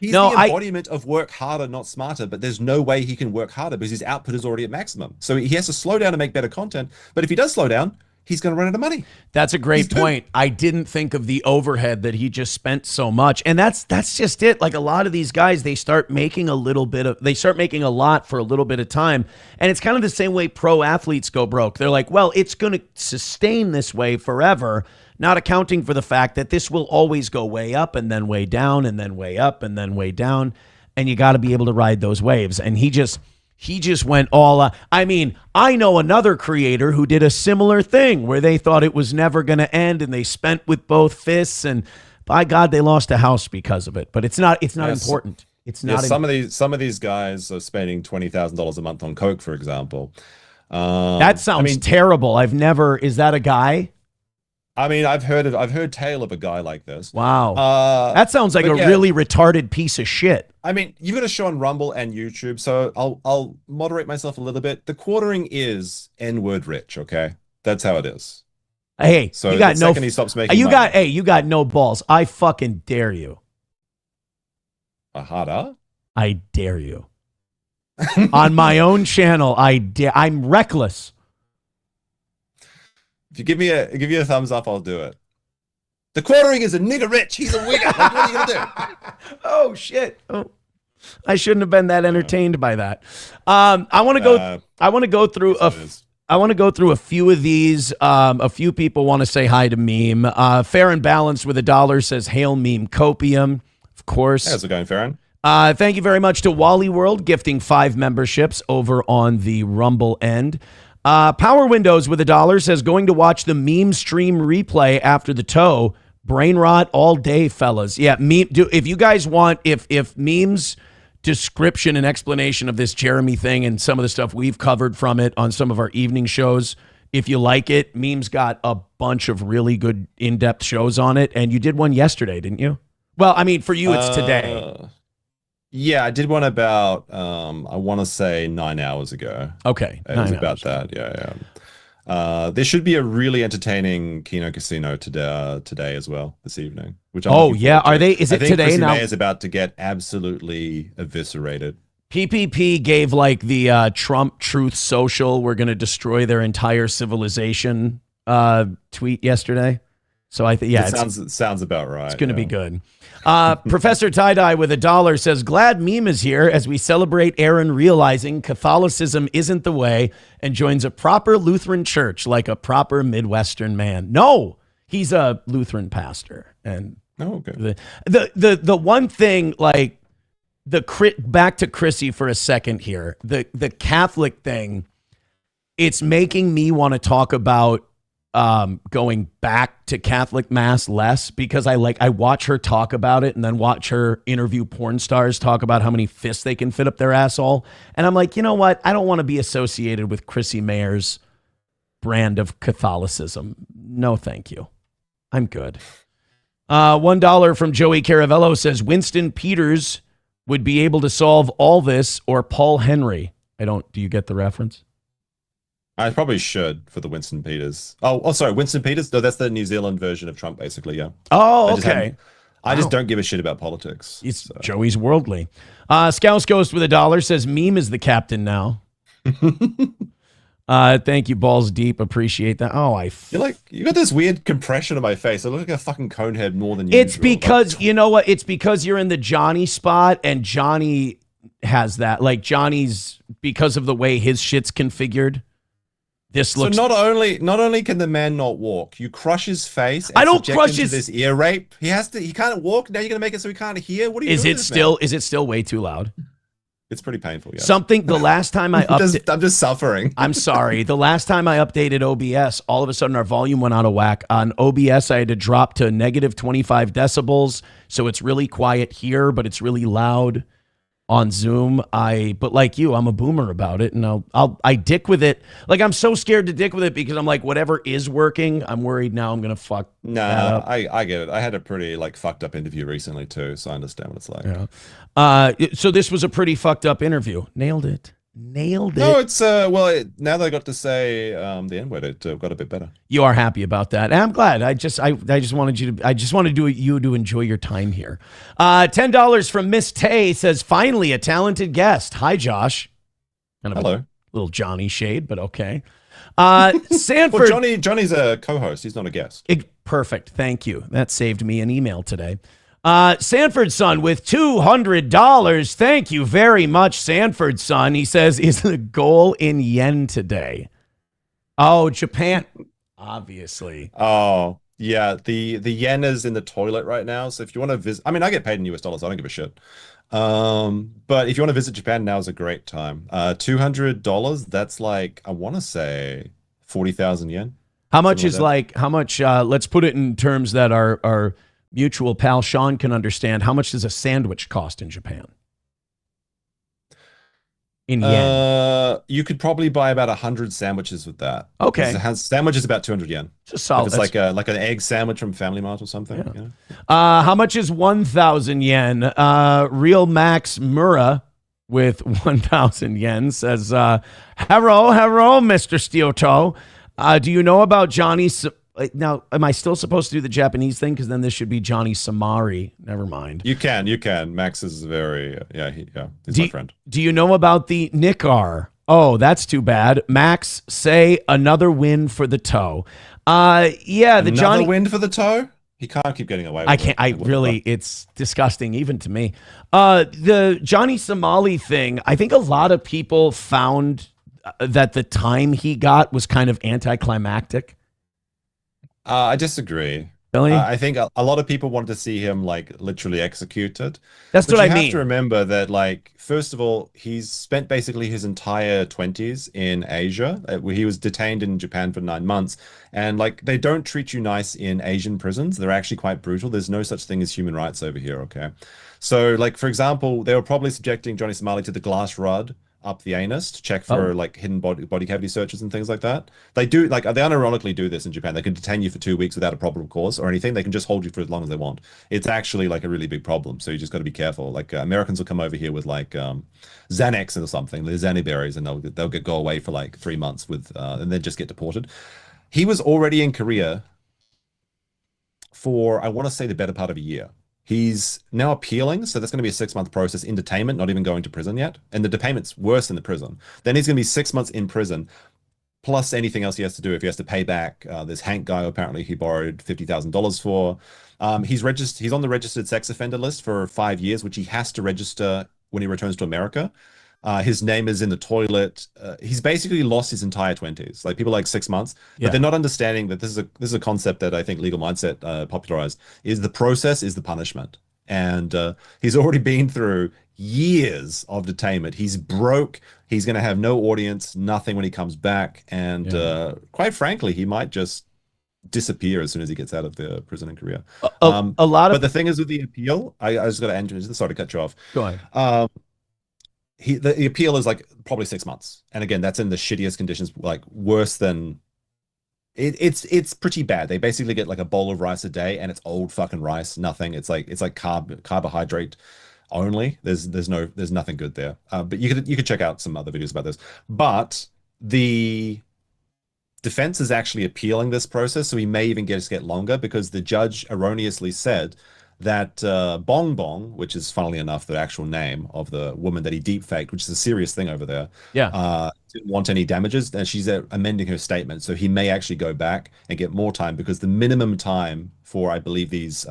He's the embodiment of work harder, not smarter, but there's no way he can work harder because his output is already at maximum. So he has to slow down to make better content. But if he does slow down, he's going to run out of money. That's a great point. I didn't think of the overhead that he just spent so much. And that's just it. Like a lot of these guys, they start making a lot for a little bit of time. And it's kind of the same way pro athletes go broke. They're like, well, it's going to sustain this way forever, not accounting for the fact that this will always go way up and then way down and then way up and then way down. And you got to be able to ride those waves. And he just went all out. I mean, I know another creator who did a similar thing where they thought it was never going to end and they spent with both fists, and by God, they lost a house because of it. But it's not important. It's not. Some of these guys are spending $20,000 a month on coke, for example. That sounds terrible. Is that a guy? I mean, I've heard tale of a guy like this. Wow. That sounds like a really retarded piece of shit. I mean, you've got a show on Rumble and YouTube, so I'll moderate myself a little bit. The Quartering is N-word rich, okay? That's how it is. Hey, so you got the second he stops making money, you got no balls. I fucking dare you. harder. I dare you. On my own channel, I'm reckless. If you give me a thumbs up, I'll do it. The quartering is a nigger rich. He's a wigger. Like, what are you gonna do? Oh shit! Oh, I shouldn't have been that entertained by that. I want to go. I want to go through a few of these. A few people want to say hi to Meme. Fair and Balanced with $1 says, "Hail Meme Copium." Of course. How's it going, Farron? Thank you very much to Wally World gifting 5 memberships over on the Rumble end. Power Windows with $1 says, "Going to watch the meme stream replay after the tow. Brain rot all day, fellas." Yeah, if you guys want, if Meme's description and explanation of this Jeremy thing and some of the stuff we've covered from it on some of our evening shows, if you like it, Meme's got a bunch of really good in-depth shows on it. And you did one yesterday, didn't you? Well, I mean, for you, it's today. Yeah, I did one about, I want to say 9 hours ago. Okay. It was about that. Yeah. There should be a really entertaining Kino Casino today as well, this evening. Which I'm looking forward to. Is it today Chrissy now? May is about to get absolutely eviscerated. PPP gave like the Trump Truth Social, we're going to destroy their entire civilization tweet yesterday. So I think, yeah, it sounds about right. It's going to be good. Professor Tie-Dye with $1 says, "Glad Meme is here as we celebrate Aaron realizing Catholicism isn't the way and joins a proper Lutheran church like a proper Midwestern man." No, he's a Lutheran pastor. And the one thing, like back to Chrissy for a second here, the Catholic thing, it's making me want to talk about going back to Catholic Mass less, because I watch her talk about it and then watch her interview porn stars talk about how many fists they can fit up their asshole. And I'm like, you know what? I don't want to be associated with Chrissy Mayer's brand of Catholicism. No, thank you. I'm good. $1 from Joey Caravello says, "Winston Peters would be able to solve all this, or Paul Henry." Do you get the reference? I probably should for the Winston Peters. Oh, sorry, Winston Peters? No, that's the New Zealand version of Trump, basically, yeah. Oh, okay. I just don't give a shit about politics. Joey's worldly. Scouse Ghost with $1 says, "Meme is the captain now." Thank you, Balls Deep. Appreciate that. Oh, you got this weird compression on my face. I look like a fucking conehead more than usual. It's because, you know what? It's because you're in the Johnny spot, and Johnny has that. Like, Johnny's, because of the way his shit's configured. So not only can the man not walk, you crush his face. And I don't subject crush him to this ear rape. He can't walk. Now you're gonna make it so he can't hear. What are you doing? Is it still way too loud? It's pretty painful. Yeah. The last time I I'm just suffering. I'm sorry. The last time I updated OBS, all of a sudden our volume went out of whack. On OBS, I had to drop to negative 25 decibels, so it's really quiet here, but it's really loud on Zoom. But like you, I'm a boomer about it, and I dick with it. Like, I'm so scared to dick with it because I'm like, whatever is working, I'm worried now I'm gonna fuck. Nah, I get it. I had a pretty fucked up interview recently too, so I understand what it's like. Yeah. So this was a pretty fucked up interview. Nailed it. No, it's now that I got to say the N-word, it got a bit better. You are happy about that. And I'm glad. I just wanted you to enjoy your time here. $10 from Miss Tay says, "Finally a talented guest. Hi, Josh." Hello. Little Johnny shade, but okay. Sanford. Well, Johnny's a co-host. He's not a guest. Perfect. Thank you. That saved me an email today. Sanford Son with $200. Thank you very much, Sanford Son. He says, "Is the goal in yen today?" Oh, Japan. Obviously. Oh, yeah. The yen is in the toilet right now. So if you want to visit, I mean, I get paid in US dollars. I don't give a shit. But if you want to visit Japan, now is a great time. $200. That's like, I want to say 40,000 yen. How much is how much, let's put it in terms that our mutual pal Sean can understand. How much does a sandwich cost in Japan? In yen? You could probably buy about 100 sandwiches with that. Okay. Sandwich is about 200 yen. It's solid. It's like an egg sandwich from Family Mart or something. Yeah. You know? How much is 1,000 yen? Real Max Mura with 1,000 yen says, hello, Mr. Steel Toe. Do you know about Johnny's Now, am I still supposed to do the Japanese thing? Because then this should be Johnny Samari. Never mind. You can. Max is very, he's my friend. Do you know about the Nickar? Oh, that's too bad. Max, say another win for the toe. Another win for the toe? He can't keep getting away with it. I can't. It's disgusting, even to me. The Johnny Somali thing, I think a lot of people found that the time he got was kind of anticlimactic. I disagree. Really? I think a lot of people wanted to see him like literally executed. That's what I mean. You have to remember that, like, first of all, he's spent basically his entire 20s in Asia. Where he was detained in Japan for 9 months. And like, they don't treat you nice in Asian prisons. They're actually quite brutal. There's no such thing as human rights over here, okay? So like, for example, they were probably subjecting Johnny Somali to the glass rod up the anus to check for like hidden body cavity searches and things like that. They do, like, they unironically do this in Japan. They can detain you for 2 weeks without a probable cause or anything. They can just hold you for as long as they want. It's actually like a really big problem. So you just got to be careful. Like Americans will come over here with like Xanax or something, the Xanax berries, and they'll go away for like 3 months with and then just get deported. He was already in Korea for, I want to say, the better part of a year. He's now appealing, so that's going to be a 6-month process in detainment, not even going to prison yet. And the detainment's worse than the prison. Then he's going to be 6 months in prison, plus anything else he has to do if he has to pay back. There's Hank guy, apparently he borrowed $50,000 for. He's on the registered sex offender list for 5 years, which he has to register when he returns to America. His name is in the toilet. He's basically lost his entire 20s. Like, people like 6 months, but they're not understanding that this is a concept that I think Legal Mindset popularized. Is the process is the punishment, and he's already been through years of detainment. He's broke. He's going to have no audience, nothing when he comes back, and quite frankly, he might just disappear as soon as he gets out of the prison in Korea. But the thing is with the appeal, I just got to enter. Sorry to cut you off. Go ahead. The appeal is like probably 6 months, and again, that's in the shittiest conditions, like worse than it's pretty bad. They basically get like a bowl of rice a day, and it's old fucking rice, nothing. It's like carbohydrate only. There's nothing good there. But you could check out some other videos about this. But the defense is actually appealing this process, so he may even get longer, because the judge erroneously said that Bong Bong, which is funnily enough the actual name of the woman that he deepfaked, which is a serious thing over there, didn't want any damages, and she's amending her statement, so he may actually go back and get more time, because the minimum time for, I believe, these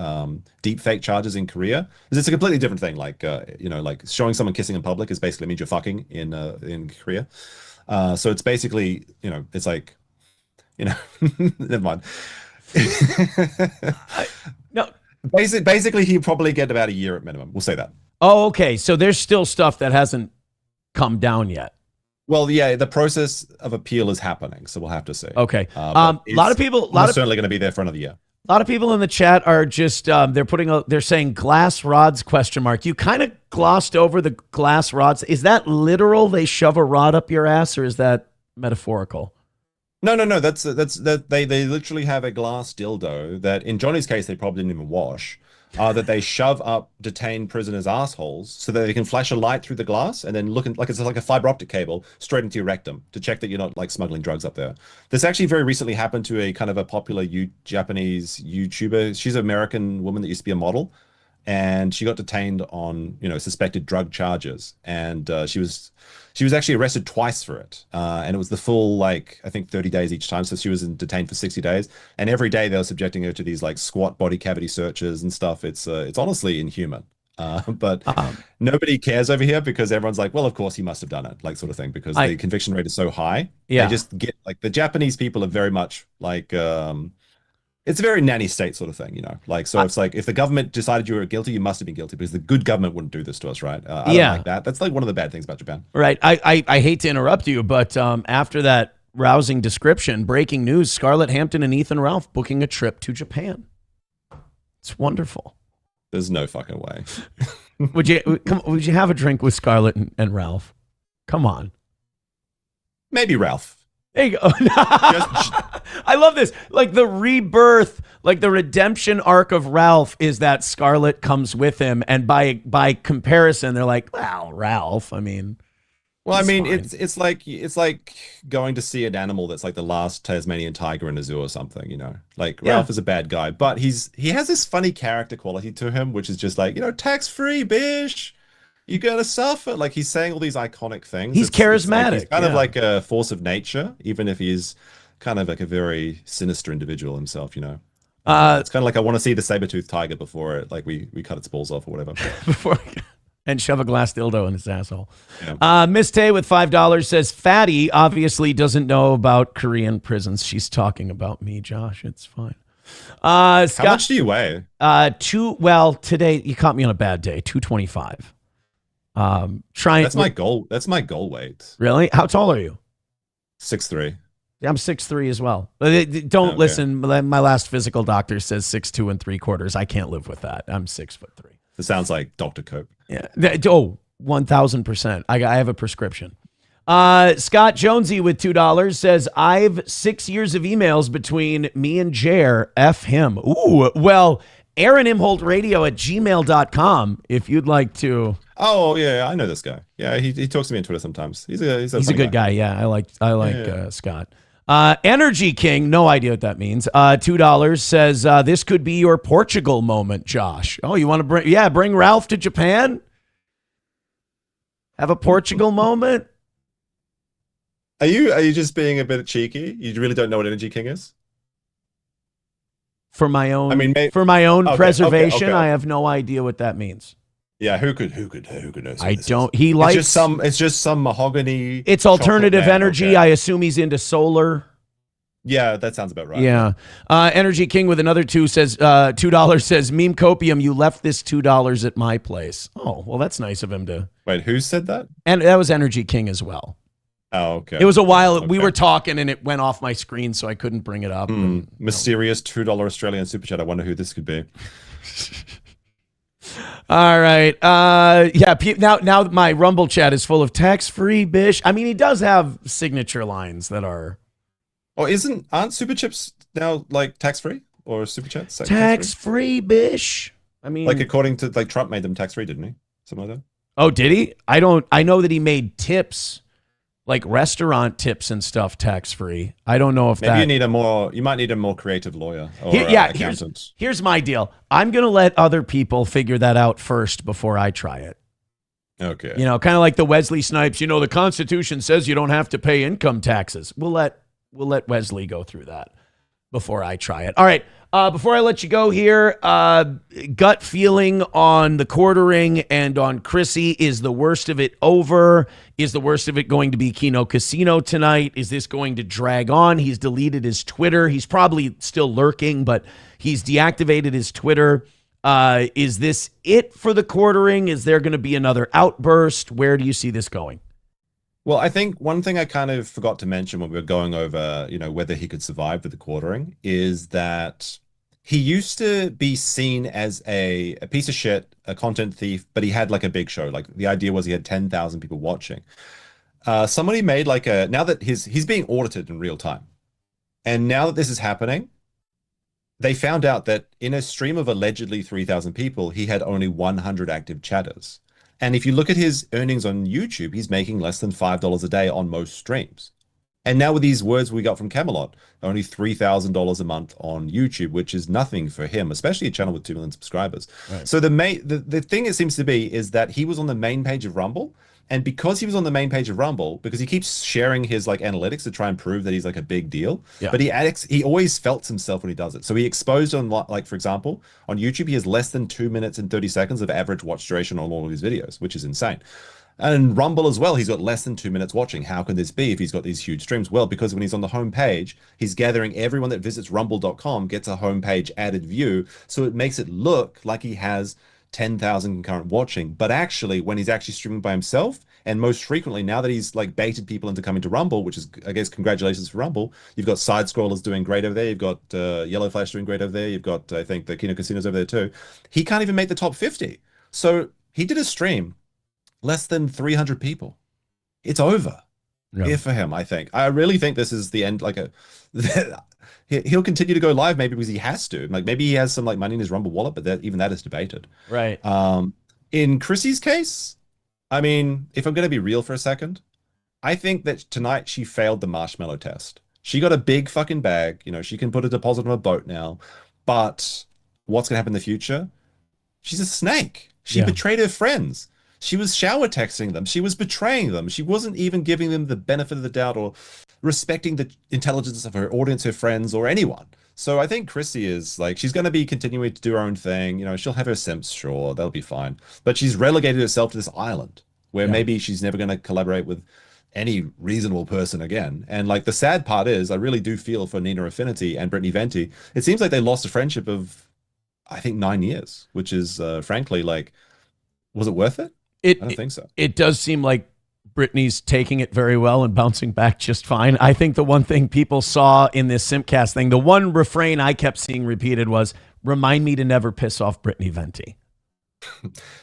deepfake charges in Korea, because it's a completely different thing. Like like showing someone kissing in public is basically means you're fucking in Korea. So it's basically, it's like, never mind. No. Basically, he'd probably get about a year at minimum. We'll say that. Oh, okay. So there's still stuff that hasn't come down yet. Well, yeah, the process of appeal is happening, so we'll have to see. Okay. A lot of people, certainly going to be there for another year. A lot of people in the chat are just they're saying glass rods ? You kind of glossed over the glass rods. Is that literal? They shove a rod up your ass, or is that metaphorical? No. That's they literally have a glass dildo that, in Johnny's case, they probably didn't even wash. That they shove up detained prisoners' assholes so that they can flash a light through the glass and then look like it's like a fiber optic cable straight into your rectum to check that you're not like smuggling drugs up there. This actually very recently happened to a kind of a popular Japanese YouTuber. She's an American woman that used to be a model, and she got detained on suspected drug charges, and she was actually arrested twice for it, and it was the full, like, I think 30 days each time, so she was detained for 60 days, and every day they were subjecting her to these like squat body cavity searches and stuff. It's honestly inhuman, but nobody cares over here, because everyone's like, well, of course he must have done it, like, sort of thing, because the conviction rate is so high. They just get, like, the Japanese people are very much like it's a very nanny state sort of thing, like, so it's like, if the government decided you were guilty, you must have been guilty, because the good government wouldn't do this to us, right? I don't like that. That's like one of the bad things about Japan. Right. I hate to interrupt you, but after that rousing description, breaking news: Scarlett Hampton and Ethan Ralph booking a trip to Japan. It's wonderful. There's no fucking way. Would you have a drink with Scarlett and Ralph? Come on. Maybe Ralph. There you go. I love this. Like, the rebirth, like the redemption arc of Ralph is that Scarlett comes with him, and by comparison, they're like, well, Ralph, I mean, Well, I He's mean, fine. it's like going to see an animal that's like the last Tasmanian tiger in a zoo or something, you know. Like Yeah. Ralph is a bad guy, but he has this funny character quality to him, which is just like, you know, tax free, bish. You gotta suffer. Like he's saying all these iconic things. He's It's like charismatic, he's kind of yeah. like a force of nature, even if he's kind of like a very sinister individual himself, you know. It's kind of like I want to see the saber-toothed tiger before it, like we cut its balls off or whatever. And shove a glass dildo in his asshole. Yeah. Miss Tay with $5 says, Fatty obviously doesn't know about Korean prisons. She's talking about me, Josh. It's fine. Scott, How much do you weigh? Well, today you caught me on a bad day. 225. That's my goal. That's my goal weight. Really? How tall are you? 6'3". I'm 6'3" as well. Don't listen. My last physical doctor says 6'2" and 3/4. I can't live with that. I'm 6'3". It sounds like Dr. Cope. Yeah. 1000%. I have a prescription. Scott Jonesy with $2 says, I've 6 years of emails between me and Jer. F him. Ooh, well, AaronImholtRadio@gmail.com if you'd like to. Oh yeah, I know this guy. Yeah, he talks to me on Twitter sometimes. He's a good guy. Yeah, I like Scott. Energy King, no idea what that means. $2 says, this could be your Portugal moment, Josh. Oh, you want to bring Ralph to Japan? Have a Portugal moment? Are you just being a bit cheeky? You really don't know what Energy King is? For my own, okay, preservation, okay. I have no idea what that means. Yeah, who could know? I don't. He likes it's just some mahogany. It's alternative energy. Okay. I assume he's into solar. Yeah, that sounds about right. Yeah. Energy King with another $2 says $2 says, meme Copium, you left this $2 at my place. Oh, well, that's nice of him to. Wait, who said that? And that was Energy King as well. Oh, okay. It was a while. We were talking and it went off my screen, so I couldn't bring it up. Mysterious $2 Australian super chat. I wonder who this could be. All right. Now my Rumble chat is full of tax-free bish. I mean, he does have signature lines that are. Oh, aren't super chips now like tax-free or super chats? Tax-free bish. I mean, like according to Trump made them tax-free, didn't he? Something like that. Oh, did he? I know that he made tips, like restaurant tips and stuff, tax-free. I don't know if maybe you might need a more creative lawyer or accountant. Here's my deal. I'm going to let other people figure that out first before I try it. Okay. You know, kind of like the Wesley Snipes, the Constitution says you don't have to pay income taxes. We'll let Wesley go through that before I try it. All right. Before I let you go here, gut feeling on the quartering and on Chrissy. Is the worst of it over? Is the worst of it going to be Keno Casino tonight? Is this going to drag on? He's deleted his Twitter. He's probably still lurking, but he's deactivated his Twitter. Is this it for the quartering? Is there going to be another outburst? Where do you see this going? Well, I think one thing I kind of forgot to mention when we were going over, whether he could survive with the quartering is that he used to be seen as a piece of shit, a content thief, but he had like a big show. Like the idea was he had 10,000 people watching. Somebody made now that he's being audited in real time. And now that this is happening, they found out that in a stream of allegedly 3,000 people, he had only 100 active chatters. And if you look at his earnings on YouTube, he's making less than $5 a day on most streams. And now with these words we got from Camelot, only $3,000 a month on YouTube, which is nothing for him, especially a channel with 2 million subscribers. Right. So the thing it seems to be is that he was on the main page of Rumble. And because he was on the main page of Rumble, because he keeps sharing his analytics to try and prove that he's like a big deal, but he always felts himself when he does it. So he exposed on for example, on YouTube, he has less than 2 minutes and 30 seconds of average watch duration on all of his videos, which is insane. And Rumble as well, he's got less than 2 minutes watching. How can this be if he's got these huge streams? Well, because when he's on the homepage, he's gathering everyone that visits rumble.com gets a homepage added view. So it makes it look like he has 10,000 concurrent watching. But actually, when he's actually streaming by himself, and most frequently, now that he's baited people into coming to Rumble, which is, I guess, congratulations for Rumble. You've got side scrollers doing great over there. You've got Yellow Flash doing great over there. You've got, I think, the Kino Casinos over there too. He can't even make the top 50. So he did a stream. Less than 300 people. It's over here for him, I think. I really think this is the end. He'll continue to go live maybe because he has to. Maybe he has some money in his Rumble wallet, but even that is debated. Right. In Chrissy's case, I mean, if I'm going to be real for a second, I think that tonight she failed the marshmallow test. She got a big fucking bag. You know, she can put a deposit on a boat now. But what's going to happen in the future? She's a snake. She betrayed her friends. She was shower texting them. She was betraying them. She wasn't even giving them the benefit of the doubt or respecting the intelligence of her audience, her friends, or anyone. So I think Chrissy is like, she's going to be continuing to do her own thing. You know, she'll have her simps, sure, that'll be fine. But she's relegated herself to this island where maybe she's never going to collaborate with any reasonable person again. And like the sad part is, I really do feel for Nina Affinity and Brittany Venti. It seems like they lost a friendship of, I think, 9 years, which is frankly, like, was it worth it? I don't think so. It does seem like Brittany's taking it very well and bouncing back just fine. I think the one thing people saw in this Simpcast thing, the one refrain I kept seeing repeated was, remind me to never piss off Brittany Venti.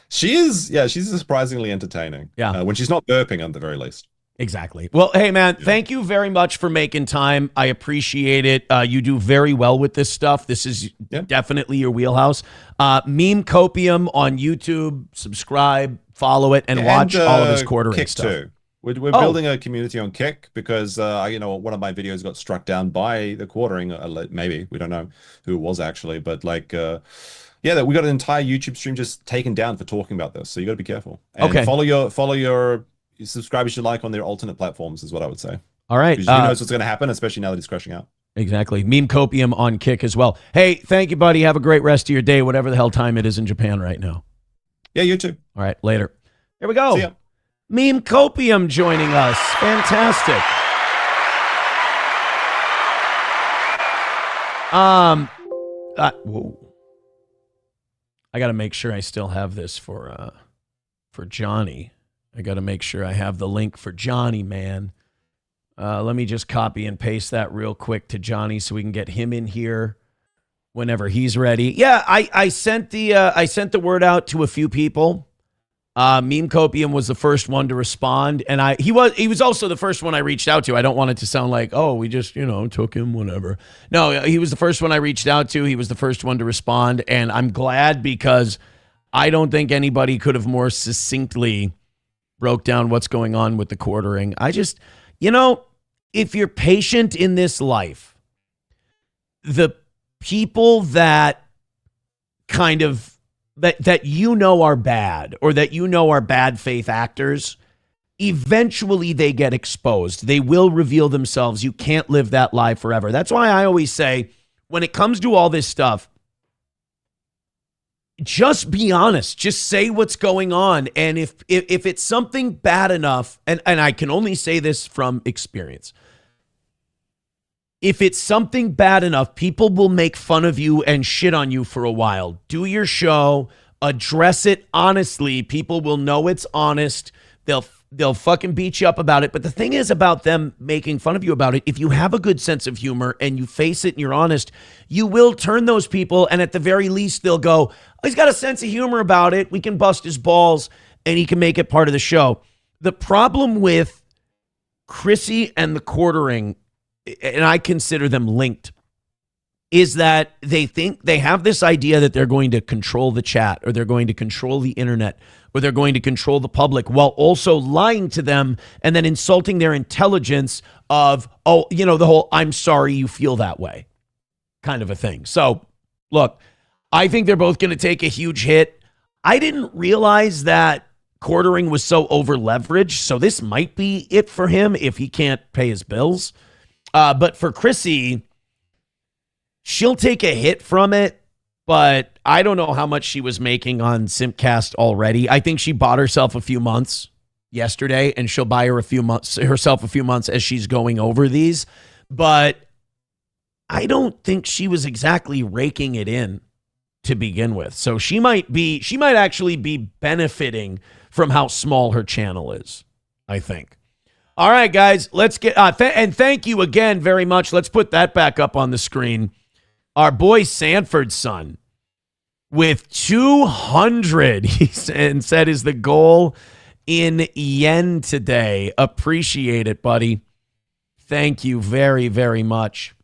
She is, she's surprisingly entertaining. Yeah. When she's not burping, at the very least. Exactly. Well, hey, man, thank you very much for making time. I appreciate it. You do very well with this stuff. This is definitely your wheelhouse. Meme Copium on YouTube. Subscribe, follow it, and watch all of his quartering Kick stuff. Too. We're building a community on Kick because, you know, one of my videos got struck down by the quartering. Maybe. We don't know who it was, actually. But, like, yeah, we got an entire YouTube stream just taken down for talking about this. So you got to be careful. And follow your subscribers you like on their alternate platforms is what I would say. All right. Because who knows what's going to happen, especially now that he's crashing out. Exactly. Meme Copium on Kick as well. Hey, thank you, buddy. Have a great rest of your day, whatever the hell time it is in Japan right now. Yeah, you too. All right, later. Here we go. See ya. Meme Copium joining us. Fantastic. Whoa. I got to make sure I still have this for Johnny. I got to make sure I have the link for Johnny, man. Let me just copy and paste that real quick to Johnny so we can get him in here whenever he's ready. Yeah, I sent the word out to a few people. Meme Copium was the first one to respond, and he was also the first one I reached out to. I don't want it to sound like, oh, we just, took him, whatever. No, he was the first one I reached out to. He was the first one to respond, and I'm glad because I don't think anybody could have more succinctly broke down what's going on with the quartering. I just, if you're patient in this life, the people that kind of that are bad or that are bad faith actors, eventually they get exposed. They will reveal themselves. You can't live that lie forever. That's why I always say, when it comes to all this stuff, just be honest. Just say what's going on. And if it's something bad enough, and I can only say this from experience, if it's something bad enough, people will make fun of you and shit on you for a while. Do your show, address it honestly. People will know it's honest. They'll fucking beat you up about it. But the thing is about them making fun of you about it, if you have a good sense of humor and you face it and you're honest, you will turn those people, and at the very least they'll go, oh, he's got a sense of humor about it. We can bust his balls and he can make it part of the show. The problem with Chrissy and the quartering, and I consider them linked, is that they think they have this idea that they're going to control the chat, or they're going to control the internet, or they're going to control the public, while also lying to them and then insulting their intelligence of, the whole I'm sorry you feel that way kind of a thing. So, look, I think they're both going to take a huge hit. I didn't realize that quartering was so over leveraged, so this might be it for him if he can't pay his bills. But for Chrissy, she'll take a hit from it, but I don't know how much she was making on Simpcast already. I think she bought herself a few months yesterday, and she'll buy herself a few months as she's going over these. But I don't think she was exactly raking it in to begin with. So she might actually be benefiting from how small her channel is, I think. All right, guys, let's get, and thank you again very much. Let's put that back up on the screen. Our boy Sanford's son with 200, he said is the goal in yen today. Appreciate it, buddy. Thank you very, very much.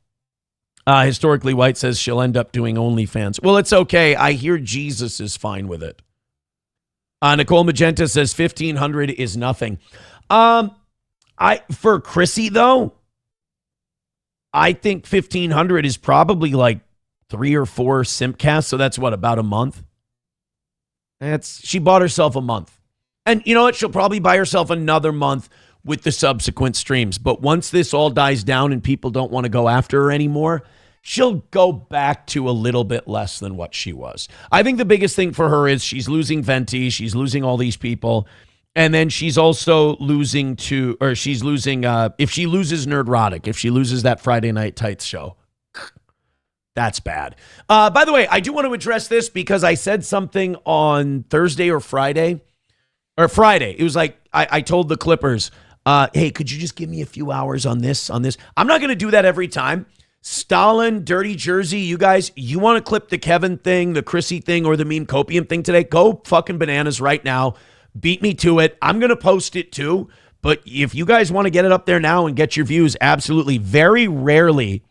Historically White says she'll end up doing OnlyFans. Well, it's okay. I hear Jesus is fine with it. Nicole Magenta says 1,500 is nothing. For Chrissy, though, I think 1,500 is probably like 3 or 4 Simpcasts. So that's what, about a month? She bought herself a month. And you know what? She'll probably buy herself another month with the subsequent streams. But once this all dies down and people don't want to go after her anymore, she'll go back to a little bit less than what she was. I think the biggest thing for her is she's losing Venti. She's losing all these people. And then she's also losing if she loses Nerdrotic, if she loses that Friday Night Tights show, that's bad. By the way, I do want to address this because I said something on Thursday or Friday. It was like, I told the Clippers, hey, could you just give me a few hours on this? I'm not going to do that every time. Stalin, Dirty Jersey, you guys, you want to clip the Kevin thing, the Chrissy thing, or the meme Copium thing today? Go fucking bananas right now. Beat me to it. I'm going to post it too. But if you guys want to get it up there now and get your views, absolutely. Very rarely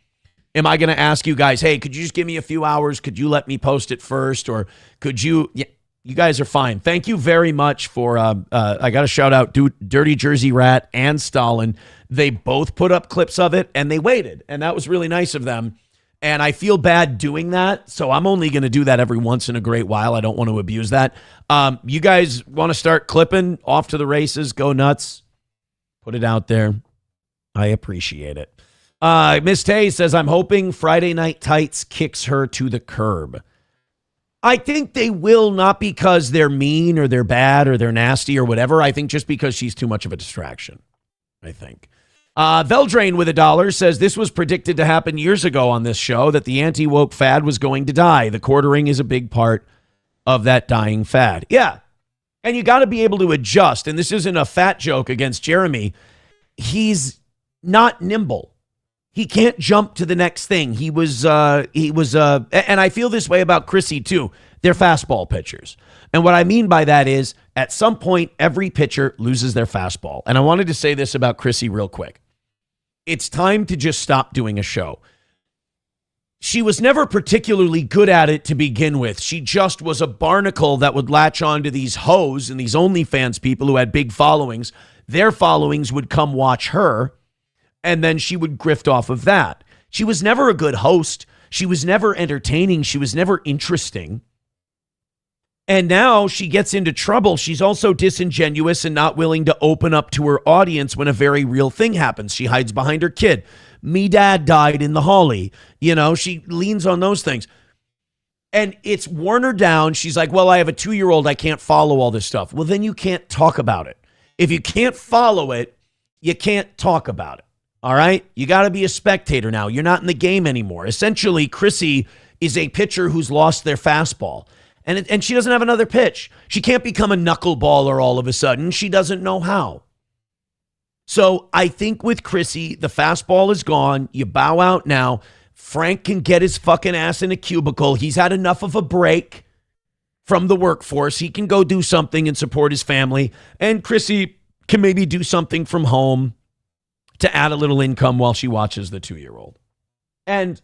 am I going to ask you guys, hey, could you just give me a few hours? Could you let me post it first? Or could you? Yeah, you guys are fine. Thank you very much for, I got to shout out Dirty Jersey Rat and Stalin. They both put up clips of it and they waited. And that was really nice of them. And I feel bad doing that. So I'm only going to do that every once in a great while. I don't want to abuse that. You guys want to start clipping off to the races? Go nuts. Put it out there. I appreciate it. Miss Tay says, I'm hoping Friday Night Tights kicks her to the curb. I think they will, not because they're mean or they're bad or they're nasty or whatever. I think just because she's too much of a distraction, I think. Veldrain with $1 says, this was predicted to happen years ago on this show, that the anti-woke fad was going to die. The quartering is a big part of that dying fad. Yeah. And you got to be able to adjust. And this isn't a fat joke against Jeremy. He's not nimble. He can't jump to the next thing. And I feel this way about Chrissy too. They're fastball pitchers. And what I mean by that is at some point, every pitcher loses their fastball. And I wanted to say this about Chrissy real quick. It's time to just stop doing a show. She was never particularly good at it to begin with. She just was a barnacle that would latch on to these hoes and these OnlyFans people who had big followings. Their followings would come watch her, and then she would grift off of that. She was never a good host. She was never entertaining. She was never interesting. And now she gets into trouble. She's also disingenuous and not willing to open up to her audience when a very real thing happens. She hides behind her kid. Me dad died in the Holly. She leans on those things. And it's worn her down. She's like, well, I have a 2-year-old. I can't follow all this stuff. Well, then you can't talk about it. If you can't follow it, you can't talk about it. All right? You got to be a spectator now. You're not in the game anymore. Essentially, Chrissy is a pitcher who's lost their fastball. And she doesn't have another pitch. She can't become a knuckleballer all of a sudden. She doesn't know how. So I think with Chrissy, the fastball is gone. You bow out now. Frank can get his fucking ass in a cubicle. He's had enough of a break from the workforce. He can go do something and support his family. And Chrissy can maybe do something from home to add a little income while she watches the 2-year-old. And,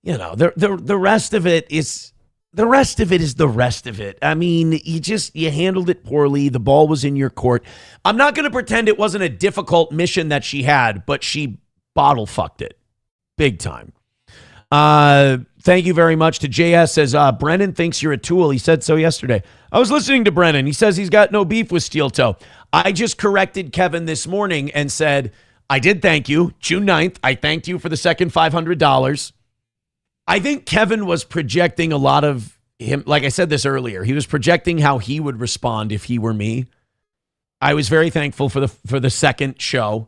the rest of it is... The rest of it is the rest of it. I mean, you handled it poorly. The ball was in your court. I'm not going to pretend it wasn't a difficult mission that she had, but she bottle fucked it big time. Thank you very much to JS says, Brennan thinks you're a tool. He said so yesterday. I was listening to Brennan. He says he's got no beef with Steel Toe. I just corrected Kevin this morning and said, I did thank you. June 9th, I thanked you for the second $500. I think Kevin was projecting a lot of him. Like I said this earlier, he was projecting how he would respond if he were me. I was very thankful for the second show.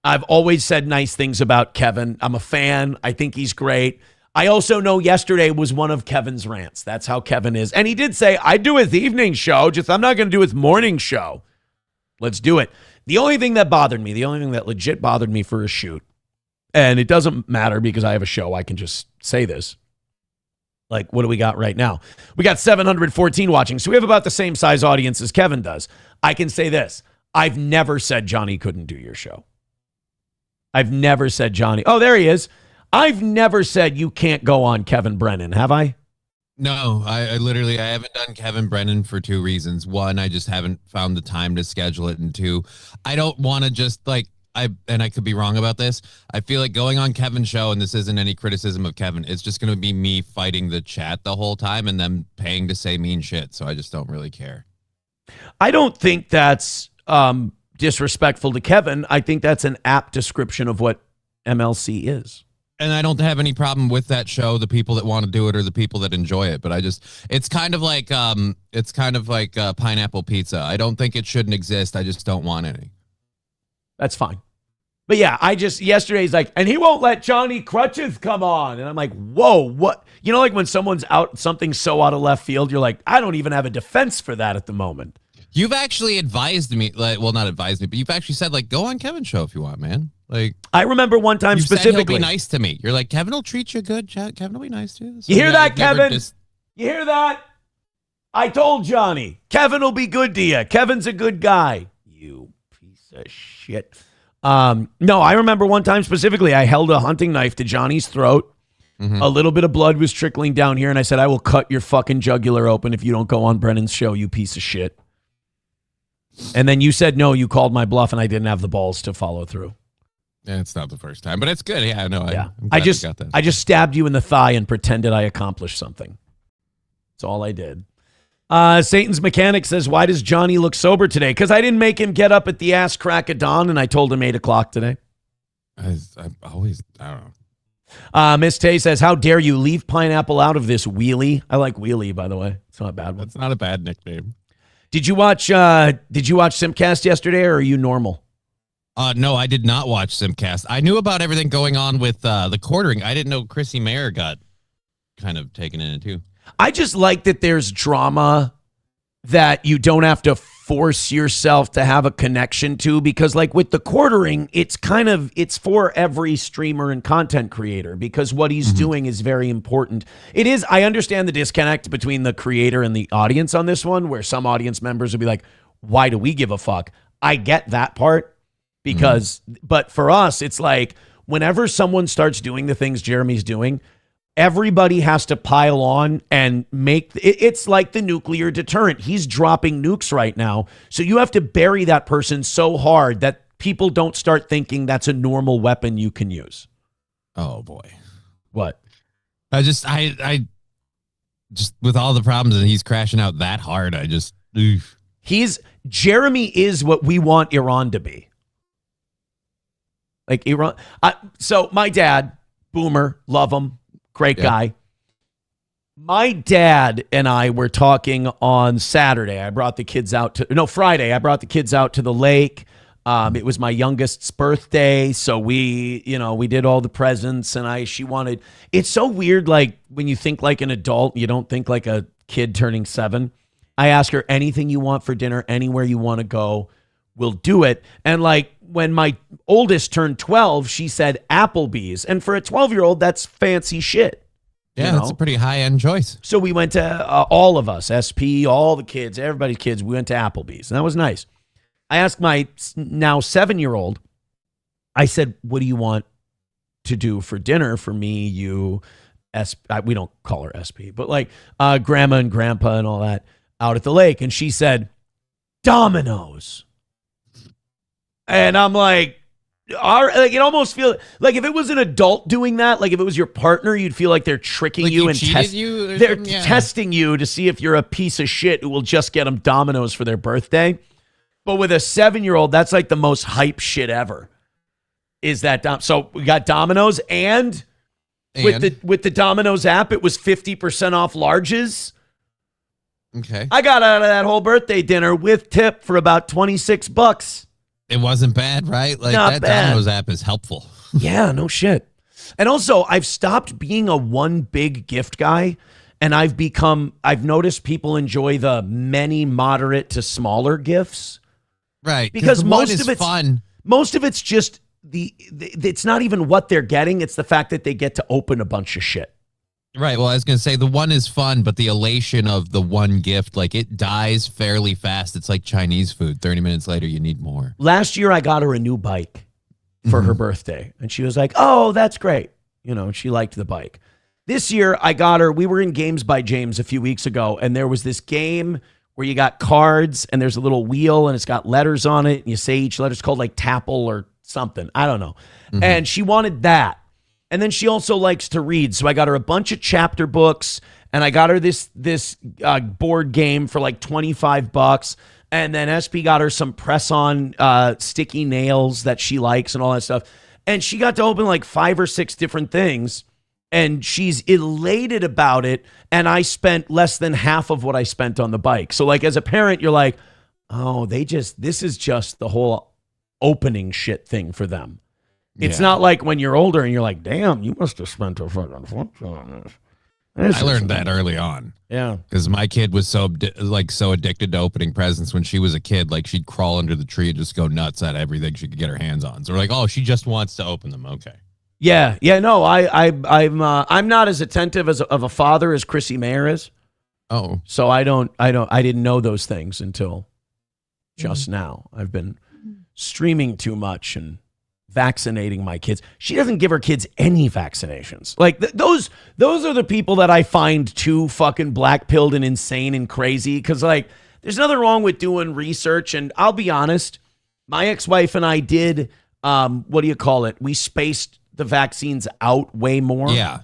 I've always said nice things about Kevin. I'm a fan. I think he's great. I also know yesterday was one of Kevin's rants. That's how Kevin is. And he did say, I do his evening show, just I'm not going to do his morning show. Let's do it. The only thing that bothered me, the only thing that legit bothered me for a shoot, and it doesn't matter because I have a show, I can just say this. Like, what do we got right now? We got 714 watching, so we have about the same size audience as Kevin does. I can say this. I've never said Johnny couldn't do your show. I've never said Johnny. Oh, there he is. I've never said you can't go on Kevin Brennan, have I? No, I literally, I haven't done Kevin Brennan for 2 reasons. One, I just haven't found the time to schedule it. And 2, I don't want to just and I could be wrong about this. I feel like going on Kevin's show, and this isn't any criticism of Kevin, it's just going to be me fighting the chat the whole time and them paying to say mean shit. So I just don't really care. I don't think that's disrespectful to Kevin. I think that's an apt description of what MLC is. And I don't have any problem with that show, the people that want to do it or the people that enjoy it. But it's kind of like pineapple pizza. I don't think it shouldn't exist. I just don't want any. That's fine. But yeah, yesterday's like, and he won't let Johnny Crutches come on. And I'm like, whoa, what? You know, like when someone's out, something so out of left field, you're like, I don't even have a defense for that at the moment. You've actually advised me, not advised me, but you've actually said, go on Kevin's show if you want, man. I remember one time specifically. Said he'll be nice to me. You're like, Kevin will treat you good. Kevin will be nice to you. So you hear that, Kevin? You hear that? I told Johnny, Kevin will be good to you. Kevin's a good guy. You piece of shit. No, I remember one time specifically, I held a hunting knife to Johnny's throat. Mm-hmm. A little bit of blood was trickling down here, and I said, I will cut your fucking jugular open if you don't go on Brennan's show, you piece of shit. And then you said no, you called my bluff, and I didn't have the balls to follow through. Yeah, it's not the first time, but it's good. Yeah, I know. Yeah. I just got that. I just stabbed you in the thigh and pretended I accomplished something. That's all I did. Satan's Mechanic says, why does Johnny look sober today? Because I didn't make him get up at the ass crack of dawn, and I told him 8 o'clock today. I don't know. Miss Tay says, how dare you leave pineapple out of this wheelie? I like wheelie, by the way. It's not a bad one. That's not a bad nickname. Did you watch Simcast yesterday, or are you normal? No, I did not watch Simcast. I knew about everything going on with the quartering. I didn't know Chrissy Mayer got kind of taken in it too. I just like that there's drama that you don't have to force yourself to have a connection to, because like with the quartering, it's for every streamer and content creator, because what he's doing is very important. It is. I understand the disconnect between the creator and the audience on this one, where some audience members will be like, why do we give a fuck? I get that part, because, but for us, it's like whenever someone starts doing the things Jeremy's doing, everybody has to pile on and make it's like the nuclear deterrent. He's dropping nukes right now. So you have to bury that person so hard that people don't start thinking that's a normal weapon you can use. Oh boy. What? I just with all the problems and he's crashing out that hard. Jeremy is what we want Iran to be. Like Iran. So my dad, Boomer, love him. Great guy. My dad and I were talking on Saturday. Friday. I brought the kids out to the lake. It was my youngest's birthday. So we did all the presents, and she wanted, it's so weird. Like when you think like an adult, you don't think like a kid turning 7. I asked her, anything you want for dinner, anywhere you want to go, we'll do it. And like when my oldest turned 12, she said Applebee's. And for a 12-year-old, that's fancy shit. Yeah, that's a pretty high-end choice. So we went to, all of us, SP, all the kids, everybody's kids, we went to Applebee's. And that was nice. I asked my now 7-year-old, I said, what do you want to do for dinner for me, you, we don't call her SP, but like grandma and grandpa and all that out at the lake. And she said, Domino's. And I'm like, it almost feels like if it was an adult doing that, like if it was your partner, you'd feel like they're tricking like you and they're testing you to see if you're a piece of shit who will just get them Domino's for their birthday. But with a 7-year-old, that's like the most hype shit ever. Is that so? We got Domino's, and with the Domino's app, it was 50% off larges. Okay, I got out of that whole birthday dinner with tip for about $26. It wasn't bad, right? Like Not that bad. Domino's app is helpful. Yeah, no shit. And also, I've stopped being a one big gift guy, and I've noticed people enjoy the many moderate to smaller gifts. Right. Because most of it's fun. Most of it's just it's not even what they're getting. It's the fact that they get to open a bunch of shit. Right. Well, I was going to say the one is fun, but the elation of the one gift, like it dies fairly fast. It's like Chinese food. 30 minutes later, you need more. Last year, I got her a new bike for her birthday. And she was like, oh, that's great. She liked the bike. This year, I got her. We were in Games by James a few weeks ago, and there was this game where you got cards, and there's a little wheel, and it's got letters on it, and you say each letter. It's called like Tapple or something. I don't know. And she wanted that. And then she also likes to read. So I got her a bunch of chapter books, and I got her this board game for like $25. And then SP got her some press-on sticky nails that she likes and all that stuff. And she got to open like 5 or 6 different things. And she's elated about it. And I spent less than half of what I spent on the bike. So like as a parent, you're like, oh, this is just the whole opening shit thing for them. It's not like when you're older and you're like, damn, you must have spent a fucking fortune on this. I learned that early on. Yeah. Because my kid was so addicted to opening presents when she was a kid. Like, she'd crawl under the tree and just go nuts at everything she could get her hands on. So we're like, oh, she just wants to open them. Okay. Yeah. No, I'm not as attentive of a father as Chrissy Mayer is. Oh. So I didn't know those things until just now. I've been streaming too much and vaccinating my kids. She doesn't give her kids any vaccinations. Like those are the people that I find too fucking black-pilled and insane and crazy. Because like, there's nothing wrong with doing research. And I'll be honest, my ex-wife and I did, what do you call it? We spaced the vaccines out way more. Yeah.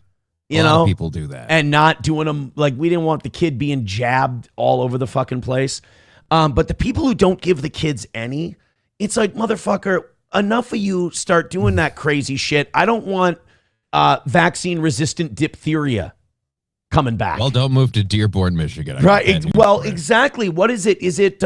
You a lot know, of people do that. And not doing them, like, we didn't want the kid being jabbed all over the fucking place. But the people who don't give the kids any, it's like, motherfucker, enough of you start doing that crazy shit. I don't want vaccine-resistant diphtheria coming back. Well, don't move to Dearborn, Michigan. Right. Well, exactly. What is it? Is it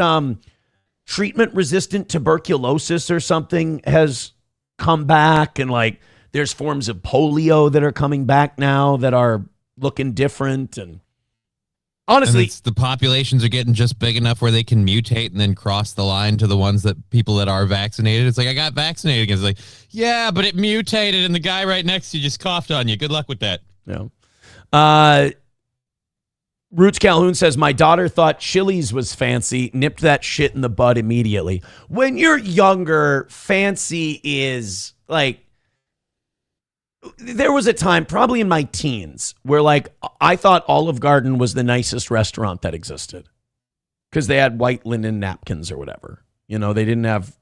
treatment-resistant tuberculosis or something has come back? And, like, there's forms of polio that are coming back now that are looking different. And honestly, and the populations are getting just big enough where they can mutate and then cross the line to the ones that people that are vaccinated. It's like, I got vaccinated against. It's like, yeah, but it mutated and the guy right next to you just coughed on you. Good luck with that. Yeah. Roots Calhoun says, my daughter thought Chili's was fancy, nipped that shit in the bud immediately. When you're younger, fancy is like, there was a time, probably in my teens, where like I thought Olive Garden was the nicest restaurant that existed because they had white linen napkins or whatever. You know, they didn't have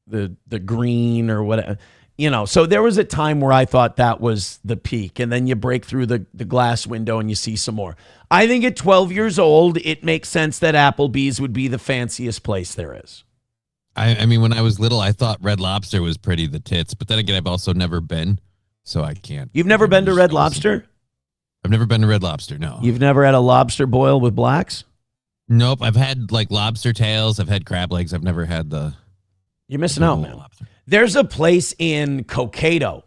the green or whatever. You know, so there was a time where I thought that was the peak, and then you break through the glass window and you see some more. I think at 12 years old, it makes sense that Applebee's would be the fanciest place there is. I mean, when I was little, I thought Red Lobster was pretty the tits, but then again, I've also never been. So I can't. You've never been to Red Lobster? I've never been to Red Lobster, no. You've never had a lobster boil with blacks? Nope. I've had like lobster tails. I've had crab legs. I've never had the... You're missing out, man. Lobster. There's a place in Cokato.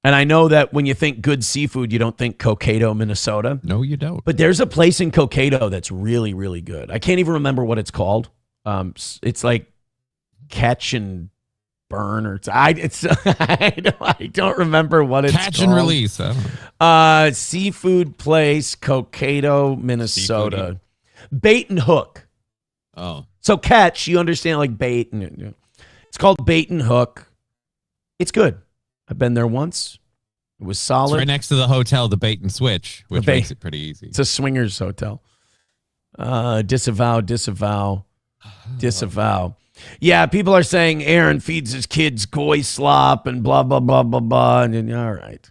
And I know that when you think good seafood, you don't think Cokato, Minnesota. No, you don't. But there's a place in Cokato that's really, really good. I can't even remember what it's called. It's like Catch and Burn or I don't remember what it's Catch called. And release. I don't know. Seafood place, Cokato, Minnesota. Bait and hook. Oh. So catch, you understand, like bait. And it's called Bait and Hook. It's good. I've been there once. It was solid. It's right next to the hotel, the Bait and Switch, which makes it pretty easy. It's a swingers hotel. Disavow. Yeah, people are saying Aaron feeds his kids goy slop and blah, blah, blah, blah, blah. And all right.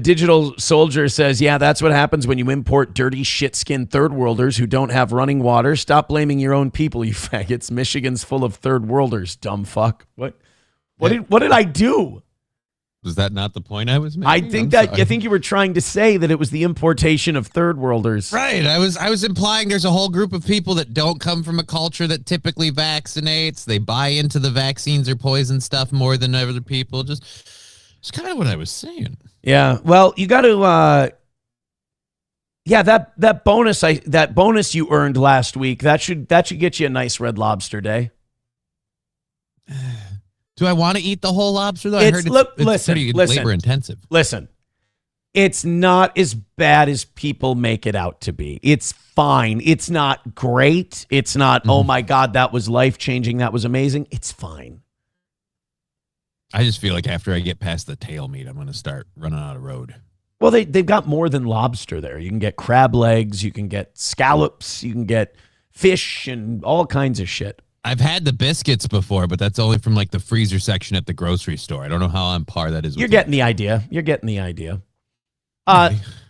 Digital Soldier says, yeah, that's what happens when you import dirty shit-skinned third worlders who don't have running water. Stop blaming your own people, you faggots. Michigan's full of third worlders, dumb fuck. What did I do? Was that not the point I was making? I think you were trying to say that it was the importation of third worlders. Right. I was implying there's a whole group of people that don't come from a culture that typically vaccinates. They buy into the vaccines or poison stuff more than other people. Just kind of what I was saying. Yeah. Well, you got to that bonus you earned last week, that should get you a nice Red Lobster day. Do I want to eat the whole lobster, though? I heard it's pretty labor intensive. Listen, it's not as bad as people make it out to be. It's fine. It's not great. It's not, oh my God, that was life-changing. That was amazing. It's fine. I just feel like after I get past the tail meat, I'm going to start running out of road. Well, they've got more than lobster there. You can get crab legs, you can get scallops, you can get fish and all kinds of shit. I've had the biscuits before, but that's only from like the freezer section at the grocery store. I don't know how on par that is. You're getting the idea. You're getting the idea.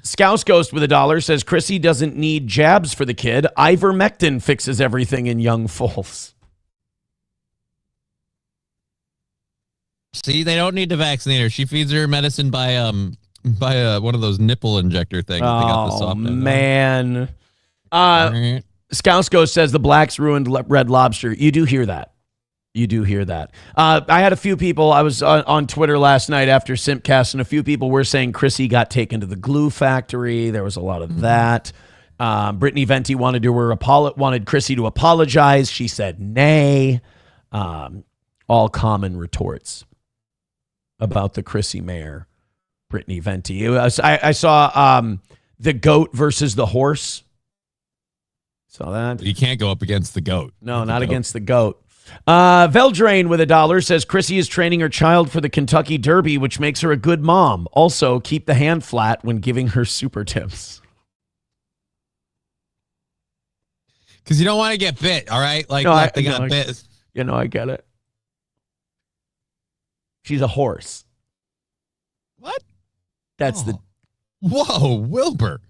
Scouse Ghost with $1 says Chrissy doesn't need jabs for the kid. Ivermectin fixes everything in young foals. See, they don't need to vaccinate her. She feeds her medicine by one of those nipple injector things. Oh, man. Scouse Ghost says the blacks ruined Red Lobster. You do hear that. You do hear that. I had a few people, I was on Twitter last night after Simpcast, and a few people were saying Chrissy got taken to the glue factory. There was a lot of that. Brittany Venti wanted Chrissy to apologize. She said nay. All common retorts about the Chrissy Mayer, Brittany Venti. I saw the goat versus the horse. Saw that. You can't go up against the goat. No, not against the goat. Veldrain with $1 says Chrissy is training her child for the Kentucky Derby, which makes her a good mom. Also, keep the hand flat when giving her super tips. Because you don't want to get bit, all right? Like, they got bit. You know, I get it. She's a horse. What? That's Whoa, Wilbur.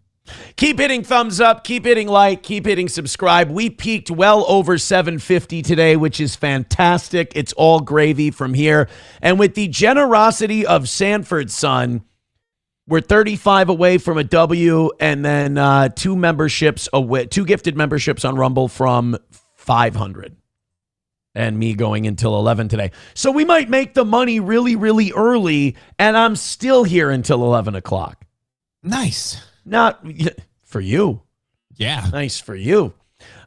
Keep hitting thumbs up, keep hitting like, keep hitting subscribe. We peaked well over 750 today, which is fantastic. It's all gravy from here. And with the generosity of Sanford's son, we're 35 away from a W, and then two gifted memberships on Rumble from 500. And me going until 11 today. So we might make the money really, really early, and I'm still here until 11 o'clock. Nice. Not for you. Yeah. Nice for you.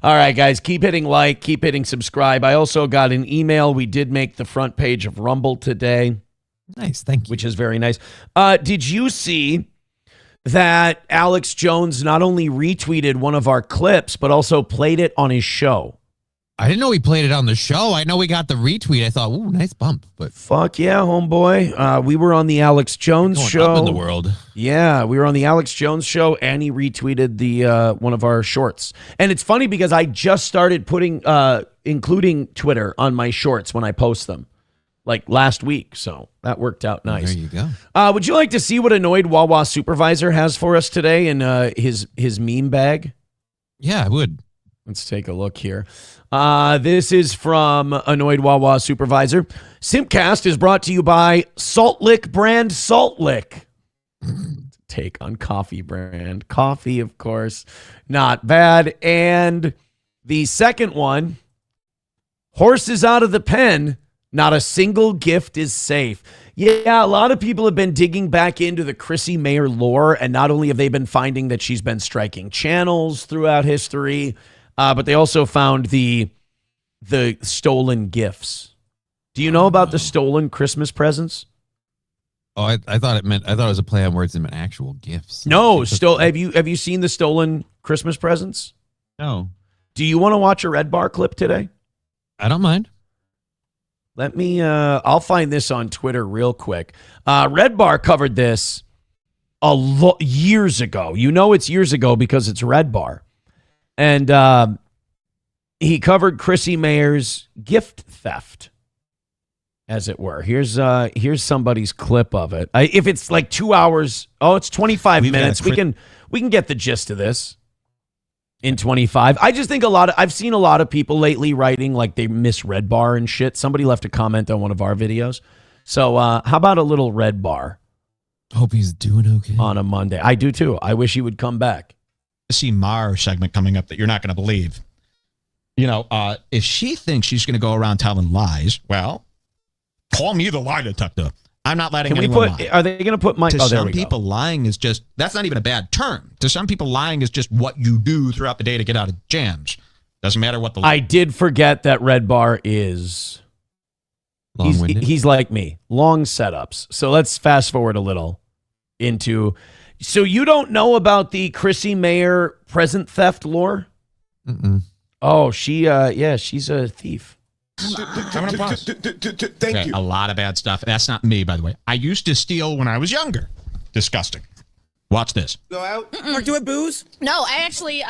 All right, guys, keep hitting like, keep hitting subscribe. I also got an email. We did make the front page of Rumble today. Nice, thank you. Which is very nice. Did you see that Alex Jones not only retweeted one of our clips, but also played it on his show? I didn't know he played it on the show. I know we got the retweet. I thought, ooh, nice bump. But fuck yeah, homeboy. We were on the Alex Jones show. Up in the world. Yeah, we were on the Alex Jones show, and he retweeted the one of our shorts. And it's funny because I just started including Twitter on my shorts when I post them, like last week. So that worked out nice. There you go. Would you like to see what Annoyed Wawa Supervisor has for us today in his meme bag? Yeah, I would. Let's take a look here. This is from Annoyed Wawa Supervisor. Simpcast is brought to you by Salt Lick brand Salt Lick. Take on coffee brand. Coffee, of course. Not bad. And the second one, horses out of the pen. Not a single gift is safe. Yeah, a lot of people have been digging back into the Chrissy Mayer lore, and not only have they been finding that she's been striking channels throughout history, but they also found the stolen gifts. Do you know about the stolen Christmas presents? Oh, I thought it was a play on words and meant actual gifts. No, have you seen the stolen Christmas presents? No. Do you want to watch a Red Bar clip today? I don't mind. Let me I'll find this on Twitter real quick. Red Bar covered this years ago. You know it's years ago because it's Red Bar. And he covered Chrissy Mayer's gift theft, as it were. Here's somebody's clip of it. If it's like 2 hours, it's 25 minutes. We can get the gist of this in 25. I just think I've seen a lot of people lately writing like they miss Red Bar and shit. Somebody left a comment on one of our videos. So how about a little Red Bar? Hope he's doing okay on a Monday. I do too. I wish he would come back. See Mar segment coming up that you're not going to believe. You know, if she thinks she's going to go around telling lies, well, call me the lie detector. I'm not letting anyone lie. Are they going to put my... To some people, lying is just... That's not even a bad term. To some people, lying is just what you do throughout the day to get out of jams. Doesn't matter what the... I did forget that Red Bar is... He's like me. Long setups. So let's fast forward a little into... So you don't know about the Chrissy Mayer present theft lore? Mm-mm. Oh, she's a thief. Thank you. A lot of bad stuff. That's not me, by the way. I used to steal when I was younger. Disgusting. Watch this. Go out. Mark, do you have booze? No, I actually,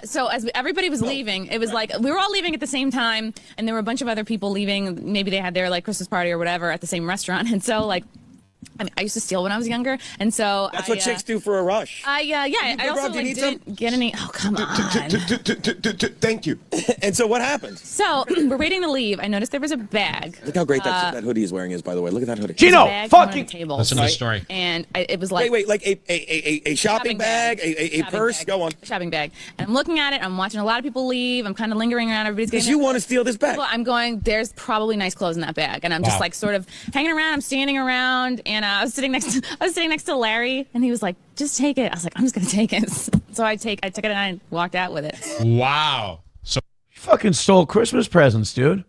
so as everybody was leaving, it was like, we were all leaving at the same time, and there were a bunch of other people leaving. Maybe they had their, like, Christmas party or whatever at the same restaurant. And so, like, I mean, I used to steal when I was younger, and so That's what chicks do for a rush. I also like, didn't get any. Oh, come on. Thank you. And so what happened? So we're waiting to leave. I noticed there was a bag. Look how great that hoodie is wearing is, by the way. Look at that hoodie. Gino, fucking table. Listen to the story. And it was like wait, like a shopping bag, a purse. Go on. Shopping bag. And I'm looking at it. I'm watching a lot of people leave. I'm kind of lingering around. Everybody's getting. Because you want to steal this bag. Well, I'm going. There's probably nice clothes in that bag, and I'm just like sort of hanging around. I'm standing around, and I was sitting next to Larry, and he was like, "Just take it." I was like, "I'm just gonna take it." So I took it, and I walked out with it. Wow. So you fucking stole Christmas presents, dude.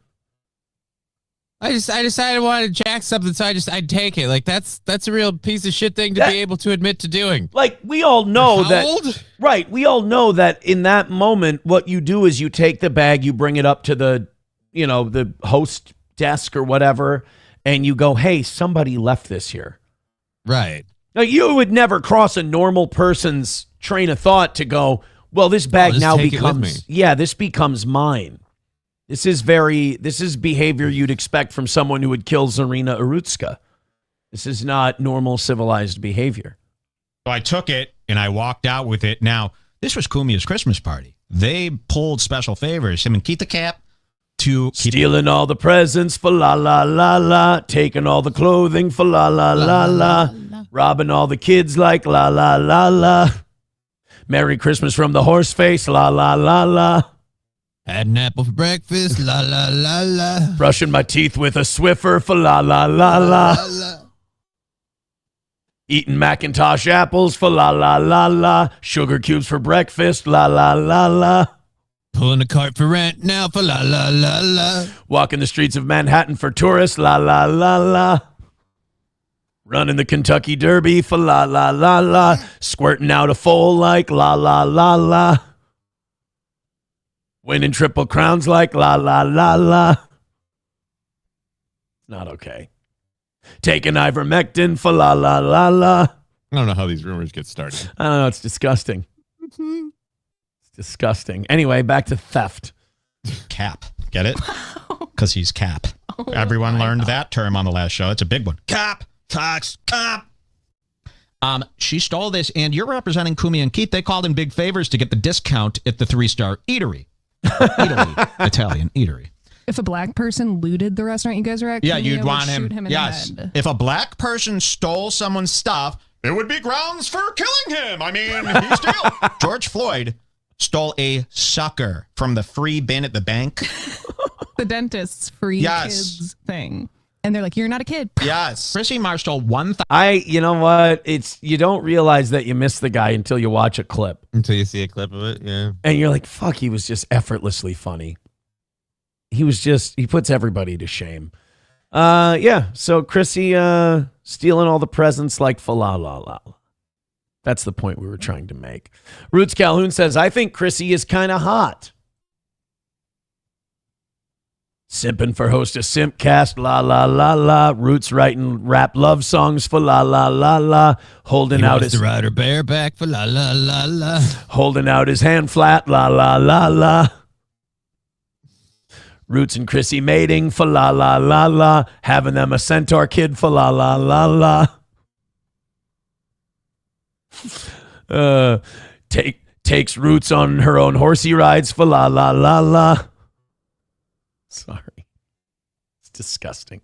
I decided I wanted to jack something, so I'd take it. Like that's a real piece of shit thing to be able to admit to doing. Like we all know How that. old? Right. We all know that in that moment, what you do is you take the bag, you bring it up to the host desk or whatever, and you go, "Hey, somebody left this here." Right. Now, you would never cross a normal person's train of thought to go, well, this bag now becomes, this becomes mine. This is behavior you'd expect from someone who would kill Zarina Arutska. This is not normal civilized behavior. I took it and I walked out with it. Now, this was Kumia's Christmas party. They pulled special favors. Him and Keith the Cap to stealing all the presents for la la la la, taking all the clothing for la la la la, robbing all the kids like la la la la. Merry Christmas from the horse face, la la la la. Had an apple for breakfast, la la la la. Brushing my teeth with a Swiffer for la la la la. Eating Macintosh apples for la la la la. Sugar cubes for breakfast, la la la la. Pulling a cart for rent now for la la la la. Walking the streets of Manhattan for tourists, la la la la. Running the Kentucky Derby for la la la la. Squirting out a foal like la la la la. Winning Triple Crowns like la la la la. Not okay. Taking ivermectin for la la la la. I don't know how these rumors get started. I don't know. It's disgusting. Disgusting. Anyway, back to theft. Cap. Get it? Because he's Cap. Everyone learned that term on the last show. It's a big one. Cap. Tax. Cap. She stole this, and you're representing Kumi and Keith. They called in big favors to get the discount at the 3-star eatery. Italian eatery. If a black person looted the restaurant you guys were at, you'd want him. Shoot him in the head. If a black person stole someone's stuff, it would be grounds for killing him. I mean, he stole. George Floyd stole a sucker from the free bin at the bank. The dentist's free kids thing. And they're like, you're not a kid. Yes. Chrissy Marsh stole 1,000. You know what? You don't realize that you missed the guy until you watch a clip. Until you see a clip of it, yeah. And you're like, fuck, he was just effortlessly funny. He puts everybody to shame. So Chrissy stealing all the presents like fa la la la. That's the point we were trying to make. Roots Calhoun says, I think Chrissy is kind of hot. Simping for host of Simpcast, la la la la. Roots writing rap love songs for la la la la. Holding out his rider bareback for la la la la. Holding out his hand flat, la la la la. Roots and Chrissy mating for la la la la. Having them a centaur kid for la la la la. Takes Roots on her own horsey rides for la la la la. Sorry. It's disgusting.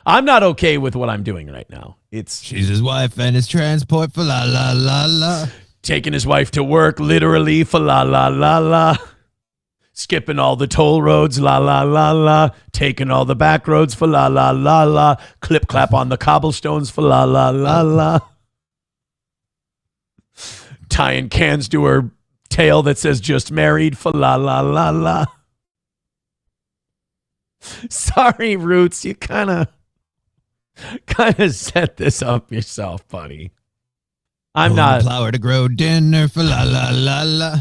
I'm not okay with what I'm doing right now. She's his wife and his transport for la la la la. Taking his wife to work literally for la la la la. Skipping all the toll roads, la la la la. Taking all the back roads for la la la la. Clip clap on the cobblestones for la la la la. Tying cans to her tail that says just married for la la la la. Sorry, Roots, you kind of set this up yourself, buddy. I'm not. Flower to grow dinner for la la la la.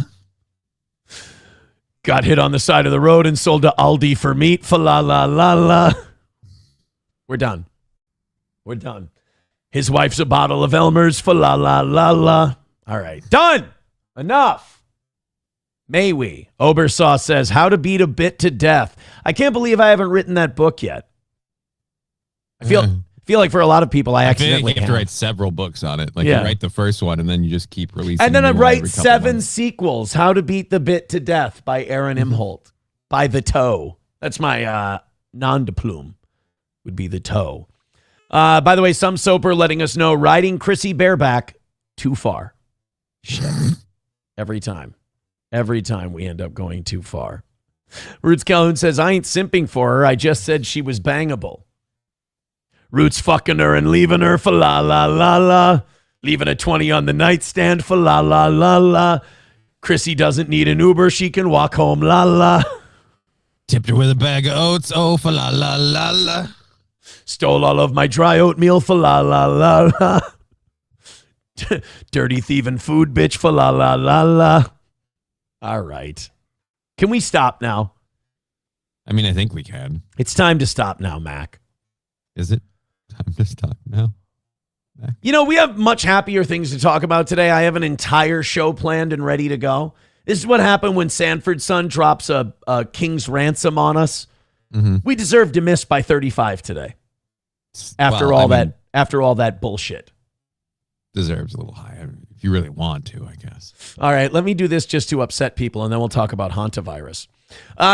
Got hit on the side of the road and sold to Aldi for meat. Fa la la la la. We're done. We're done. His wife's a bottle of Elmer's. Fa la la la la. All right. Done. Enough. May we? Obersaw says, How to Beat a Bit to Death. I can't believe I haven't written that book yet. I feel like for a lot of people, I accidentally you have to write several books on it. Like Yeah. you write the first one and then you just keep releasing. And then I new one write every couple 7 months. sequels. How to Beat the Bit to Death by Aaron Imholt. By the toe. That's my nom de plume. Would be the toe. By the way, some soaper letting us know riding Chrissy bareback too far. Shit. Every time. Every time we end up going too far. Roots Calhoun says, I ain't simping for her. I just said she was bangable. Roots fucking her and leaving her for la la la la. Leaving a 20 on the nightstand for la la la la. Chrissy doesn't need an Uber. She can walk home la la. Tipped her with a bag of oats. Oh, for la la la la. Stole all of my dry oatmeal for la la la la. Dirty thieving food bitch for la la la la. All right. Can we stop now? I mean, I think we can. It's time to stop now, Mac. Is it time to stop now? You know, we have much happier things to talk about today. I have an entire show planned and ready to go. This is what happened when Sanford's son drops a king's ransom on us. Mm-hmm. We deserve to miss by 35 today. After all that bullshit. Deserves a little high. I mean, if you really want to, I guess. All right, let me do this just to upset people, and then we'll talk about hantavirus.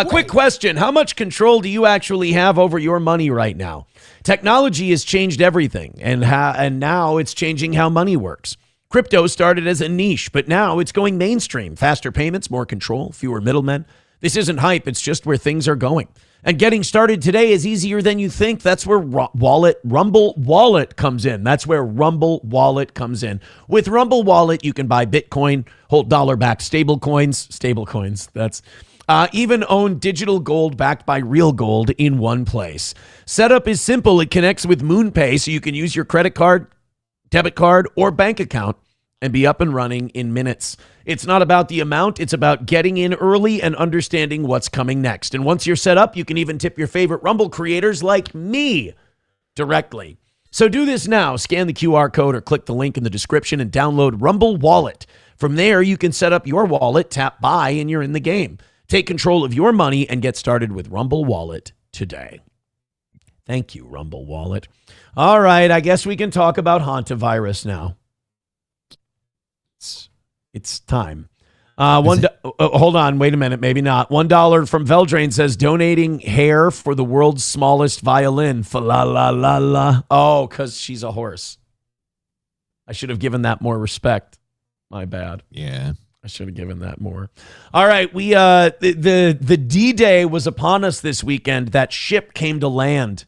Quick question. How much control do you actually have over your money right now? Technology has changed everything, and now it's changing how money works. Crypto started as a niche, but now it's going mainstream. Faster payments, more control, fewer middlemen. This isn't hype. It's just where things are going. And getting started today is easier than you think. That's where Rumble Wallet comes in. That's where Rumble Wallet comes in. With Rumble Wallet, you can buy Bitcoin, hold dollar-backed stablecoins. That's even own digital gold backed by real gold in one place. Setup is simple. It connects with MoonPay, so you can use your credit card, debit card, or bank account and be up and running in minutes. It's not about the amount. It's about getting in early and understanding what's coming next. And once you're set up, you can even tip your favorite Rumble creators like me directly. So do this now. Scan the QR code or click the link in the description and download Rumble Wallet. From there, you can set up your wallet, tap buy, and you're in the game. Take control of your money and get started with Rumble Wallet today. Thank you, Rumble Wallet. All right, I guess we can talk about hantavirus now. It's time. Hold on, wait a minute, maybe not. $1 from Veldrain says donating hair for the world's smallest violin. Fa la la la la. Oh, because she's a horse. I should have given that more respect. My bad. Yeah. I should have given that more. All right, we the D-Day was upon us this weekend. That ship came to land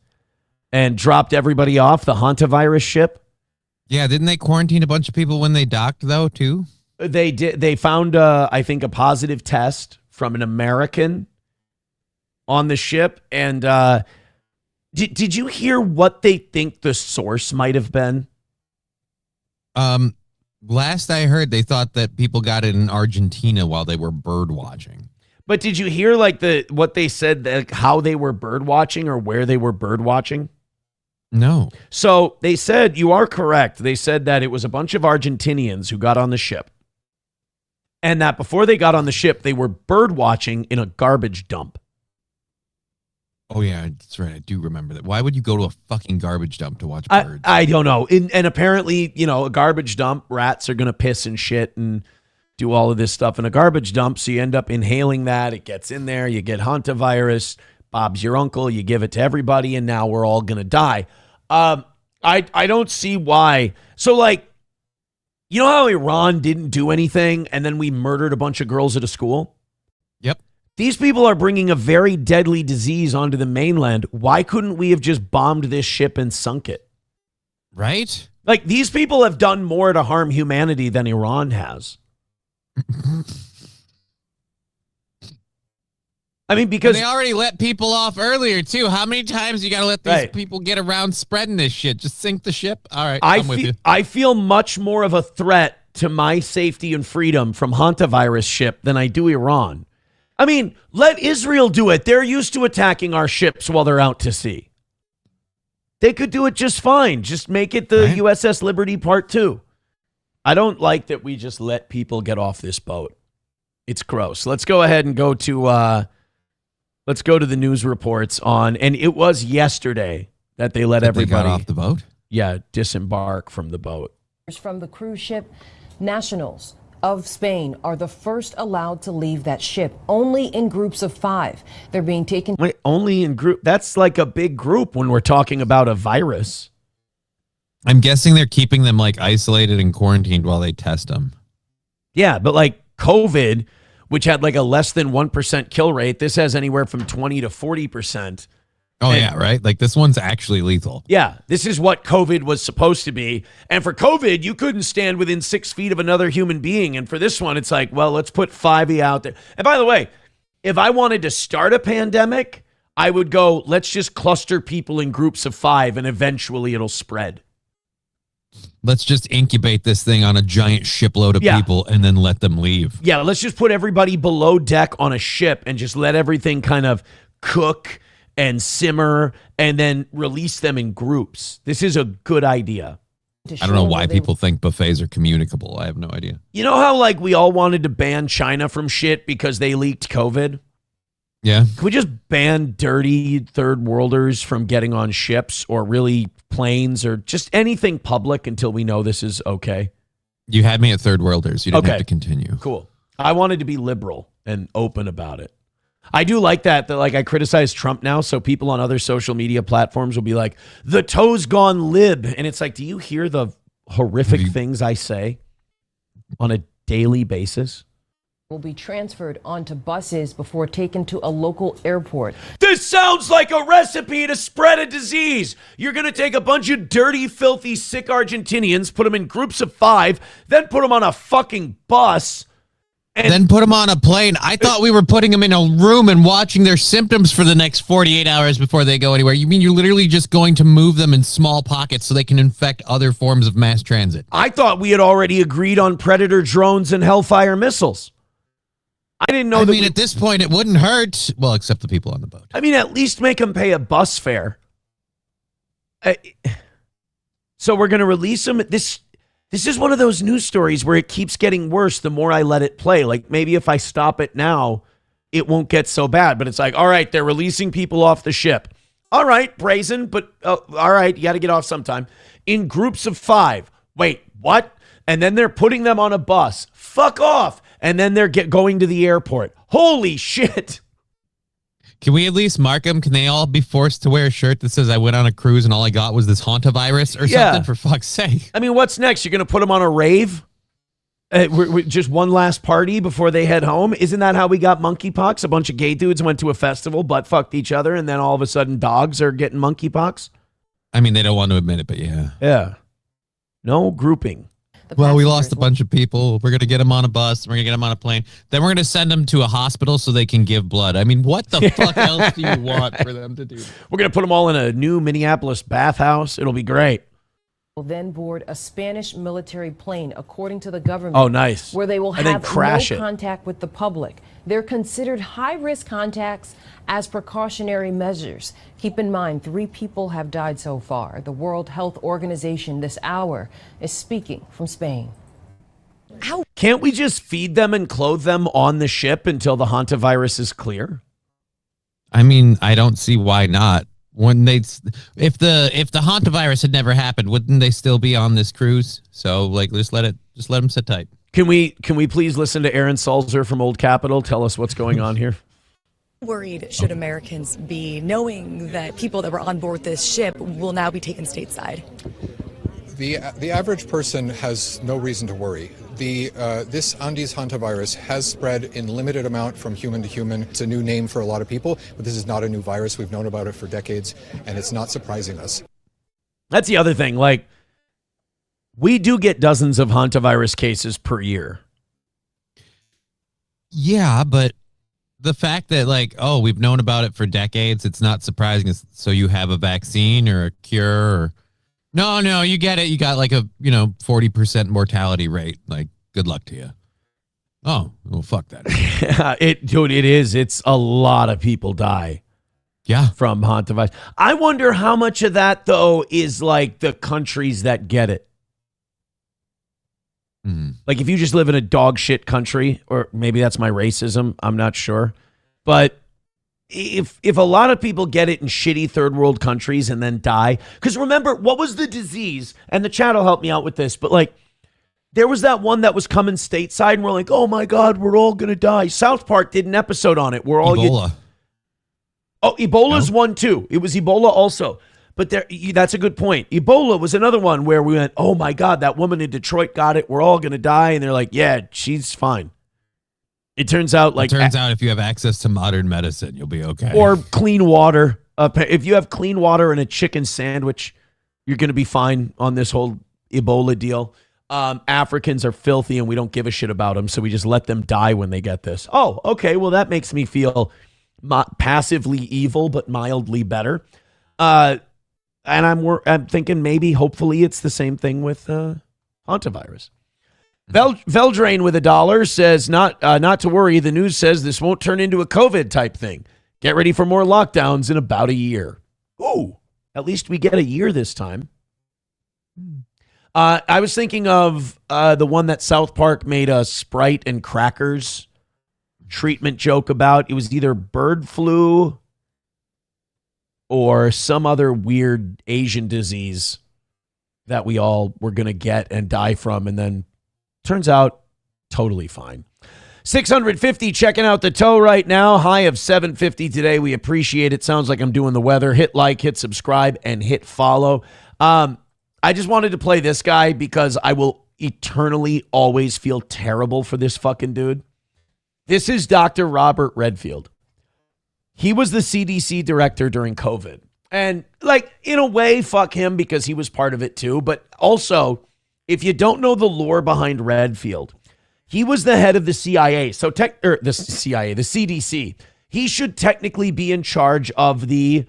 and dropped everybody off, the hantavirus ship. Yeah, didn't they quarantine a bunch of people when they docked though, too? They did. They found, I think, a positive test from an American on the ship. And did you hear what they think the source might have been? Last I heard, they thought that people got it in Argentina while they were bird watching. But did you hear what they said, like how they were bird watching or where they were bird watching? No. So they said, you are correct. They said that it was a bunch of Argentinians who got on the ship. And that before they got on the ship, they were bird watching in a garbage dump. Oh, yeah, that's right. I do remember that. Why would you go to a fucking garbage dump to watch birds? I don't know. And apparently, a garbage dump, rats are going to piss and shit and do all of this stuff in a garbage dump. So you end up inhaling that. It gets in there. You get hantavirus. Bob's your uncle. You give it to everybody. And now we're all going to die. I don't see why. So, you know how Iran didn't do anything and then we murdered a bunch of girls at a school? Yep. These people are bringing a very deadly disease onto the mainland. Why couldn't we have just bombed this ship and sunk it? Right? These people have done more to harm humanity than Iran has. I mean, because they already let people off earlier, too. How many times you got to let these people get around spreading this shit? Just sink the ship? All right, I'm with you. I feel much more of a threat to my safety and freedom from hantavirus ship than I do Iran. I mean, let Israel do it. They're used to attacking our ships while they're out to sea. They could do it just fine. Just make it the USS Liberty Part 2. I don't like that we just let people get off this boat. It's gross. Let's go ahead and go to the news reports on, and it was yesterday that they let everybody got off the boat. Yeah, disembark from the boat. From the cruise ship, nationals of Spain are the first allowed to leave that ship, only in groups of 5. They're being taken. Wait, only in group? That's like a big group when we're talking about a virus. I'm guessing they're keeping them like isolated and quarantined while they test them. Yeah, but like COVID, which had like a less than 1% kill rate, this has anywhere from 20 to 40%. Oh, yeah, right? Like this one's actually lethal. Yeah, this is what COVID was supposed to be. And for COVID, you couldn't stand within 6 feet of another human being. And for this one, it's like, well, let's put 5 out there. And by the way, if I wanted to start a pandemic, I would go, let's just cluster people in groups of 5 and eventually it'll spread. Let's just incubate this thing on a giant shipload of people and then let them leave. Yeah, let's just put everybody below deck on a ship and just let everything kind of cook and simmer and then release them in groups. This is a good idea. I don't know why people think buffets are communicable. I have no idea. You know how like we all wanted to ban China from shit because they leaked COVID? Yeah. Can we just ban dirty third worlders from getting on ships or really planes or just anything public until we know this is okay? You had me at third worlders. You didn't have to continue. Cool. I wanted to be liberal and open about it. I do like that like I criticize Trump now, so people on other social media platforms will be like, the toe's gone lib. And it's like, do you hear the horrific things I say on a daily basis? Will be transferred onto buses before taken to a local airport. This sounds like a recipe to spread a disease. You're going to take a bunch of dirty, filthy, sick Argentinians, put them in groups of 5, then put them on a fucking bus. And then put them on a plane. I thought we were putting them in a room and watching their symptoms for the next 48 hours before they go anywhere. You mean you're literally just going to move them in small pockets so they can infect other forms of mass transit? I thought we had already agreed on Predator drones and Hellfire missiles. I didn't know I mean, at this point, it wouldn't hurt. Well, except the people on the boat. I mean, at least make them pay a bus fare. So we're going to release them. This is one of those news stories where it keeps getting worse the more I let it play. Like maybe if I stop it now, it won't get so bad. But it's like, all right, they're releasing people off the ship. All right, brazen, but all right, you got to get off sometime. In groups of 5. Wait, what? And then they're putting them on a bus. Fuck off. And then they're going to the airport. Holy shit. Can we at least mark them? Can they all be forced to wear a shirt that says I went on a cruise and all I got was this hantavirus or something, for fuck's sake? I mean, what's next? You're going to put them on a rave? Just one last party before they head home? Isn't that how we got monkeypox? A bunch of gay dudes went to a festival, butt fucked each other, and then all of a sudden dogs are getting monkeypox? I mean, they don't want to admit it, but yeah. Yeah. No grouping. Well, we lost a bunch of people. We're going to get them on a bus. We're going to get them on a plane. Then we're going to send them to a hospital so they can give blood. I mean, what the fuck else do you want for them to do? We're going to put them all in a new Minneapolis bathhouse. It'll be great. Will then board a Spanish military plane, according to the government. Oh, nice. Where they will And then have crash no it. contact with the public. They're considered high-risk contacts as precautionary measures. Keep in mind, 3 people have died so far. The World Health Organization this hour is speaking from Spain. Can't we just feed them and clothe them on the ship until the hantavirus is clear? I mean, I don't see why not. When if the hantavirus had never happened, wouldn't they still be on this cruise? So like, just let them sit tight. Can we please listen to Aaron Salzer from Old Capitol tell us what's going on here? Worried should Americans be knowing that people that were on board this ship will now be taken stateside? The average person has no reason to worry. This Andes hantavirus has spread in limited amount from human to human. It's a new name for a lot of people, but this is not a new virus. We've known about it for decades, and it's not surprising us. That's the other thing. Like, we do get dozens of hantavirus cases per year. Yeah, but the fact that like, oh, we've known about it for decades, it's not surprising. So you have a vaccine or a cure or no, you get it. You got like a 40% mortality rate. Like, good luck to you. Oh, well, fuck that. Dude, it is. It's a lot of people die. Yeah. From hantavirus. I wonder how much of that, though, is like the countries that get it. Like if you just live in a dog shit country, or maybe that's my racism, I'm not sure. But if a lot of people get it in shitty third world countries and then die, because remember, what was the disease? And the chat will help me out with this, but like there was that one that was coming stateside and we're like, oh my God, we're all going to die. South Park did an episode on it. Where all Ebola. Ebola's one too. It was Ebola also. But that's a good point. Ebola was another one where we went, oh my God, that woman in Detroit got it. We're all going to die. And they're like, yeah, she's fine. It turns out if you have access to modern medicine, you'll be okay. Or clean water. If you have clean water and a chicken sandwich, you're going to be fine on this whole Ebola deal. Africans are filthy and we don't give a shit about them. So we just let them die when they get this. Oh, okay. Well, that makes me feel passively evil, but mildly better. And I'm thinking maybe, hopefully, it's the same thing with hantavirus. Veldrain with $1 says, not to worry. The news says this won't turn into a COVID type thing. Get ready for more lockdowns in about a year. Ooh, at least we get a year this time. I was thinking of the one that South Park made a Sprite and crackers treatment joke about. It was either bird flu or some other weird Asian disease that we all were going to get and die from. And then turns out totally fine. 650 checking out the toe right now. High of 750 today. We appreciate it. Sounds like I'm doing the weather. Hit like, hit subscribe, and hit follow. I just wanted to play this guy because I will eternally always feel terrible for this fucking dude. This is Dr. Robert Redfield. He was the CDC director during COVID. And like, in a way, fuck him because he was part of it too. But also, if you don't know the lore behind Redfield, he was the head of the CIA. So the CDC. He should technically be in charge of the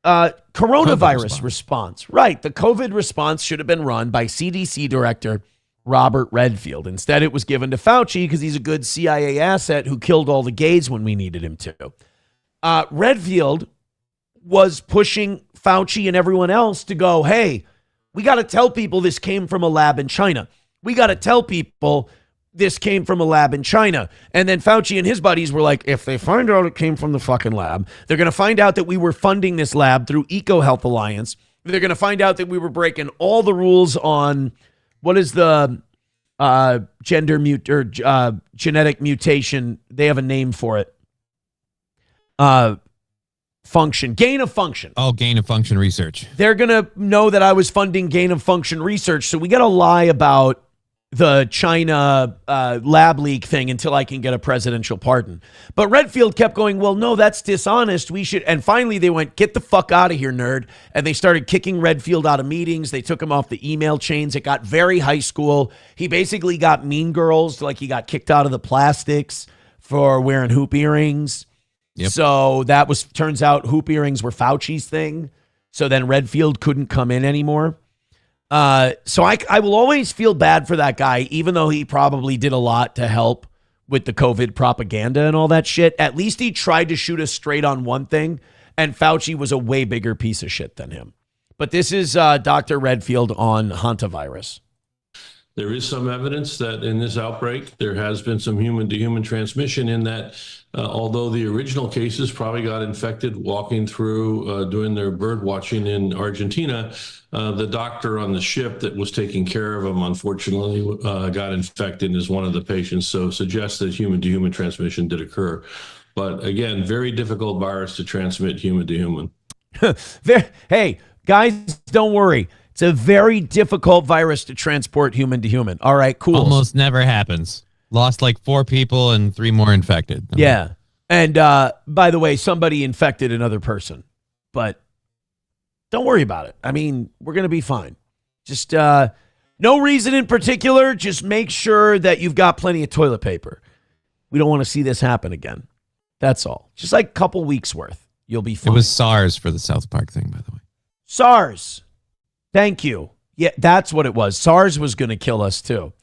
coronavirus response. Right. The COVID response should have been run by CDC director Robert Redfield. Instead, it was given to Fauci because he's a good CIA asset who killed all the gays when we needed him to. Redfield was pushing Fauci and everyone else to go, hey, we got to tell people this came from a lab in China. We got to tell people this came from a lab in China. And then Fauci and his buddies were like, if they find out it came from the fucking lab, they're going to find out that we were funding this lab through EcoHealth Alliance. They're going to find out that we were breaking all the rules on what is the genetic mutation. They have a name for it. Gain of function. Oh, gain of function research. They're going to know that I was funding gain of function research. So we got to lie about the China lab leak thing until I can get a presidential pardon. But Redfield kept going, well, no, that's dishonest. We should. And finally they went, get the fuck out of here, nerd. And they started kicking Redfield out of meetings. They took him off the email chains. It got very high school. He basically got Mean Girls, like he got kicked out of the plastics for wearing hoop earrings. Yep. So that turns out hoop earrings were Fauci's thing. So then Redfield couldn't come in anymore. So I will always feel bad for that guy, even though he probably did a lot to help with the COVID propaganda and all that shit. At least he tried to shoot us straight on one thing, and Fauci was a way bigger piece of shit than him. But this is Dr. Redfield on hantavirus. There is some evidence that in this outbreak, there has been some human-to-human transmission in that although the original cases probably got infected walking through doing their bird watching in Argentina, the doctor on the ship that was taking care of them, unfortunately, got infected as one of the patients. So suggests that human-to-human transmission did occur. But again, very difficult virus to transmit human-to-human. Hey, guys, don't worry. It's a very difficult virus to transport human to human. All right, cool. Almost never happens. Lost like 4 people and 3 more infected. Yeah. And by the way, somebody infected another person. But don't worry about it. I mean, we're going to be fine. Just no reason in particular. Just make sure that you've got plenty of toilet paper. We don't want to see this happen again. That's all. Just like a couple weeks worth. You'll be fine. It was SARS for the South Park thing, by the way. SARS. Thank you. Yeah, that's what it was. SARS was going to kill us too.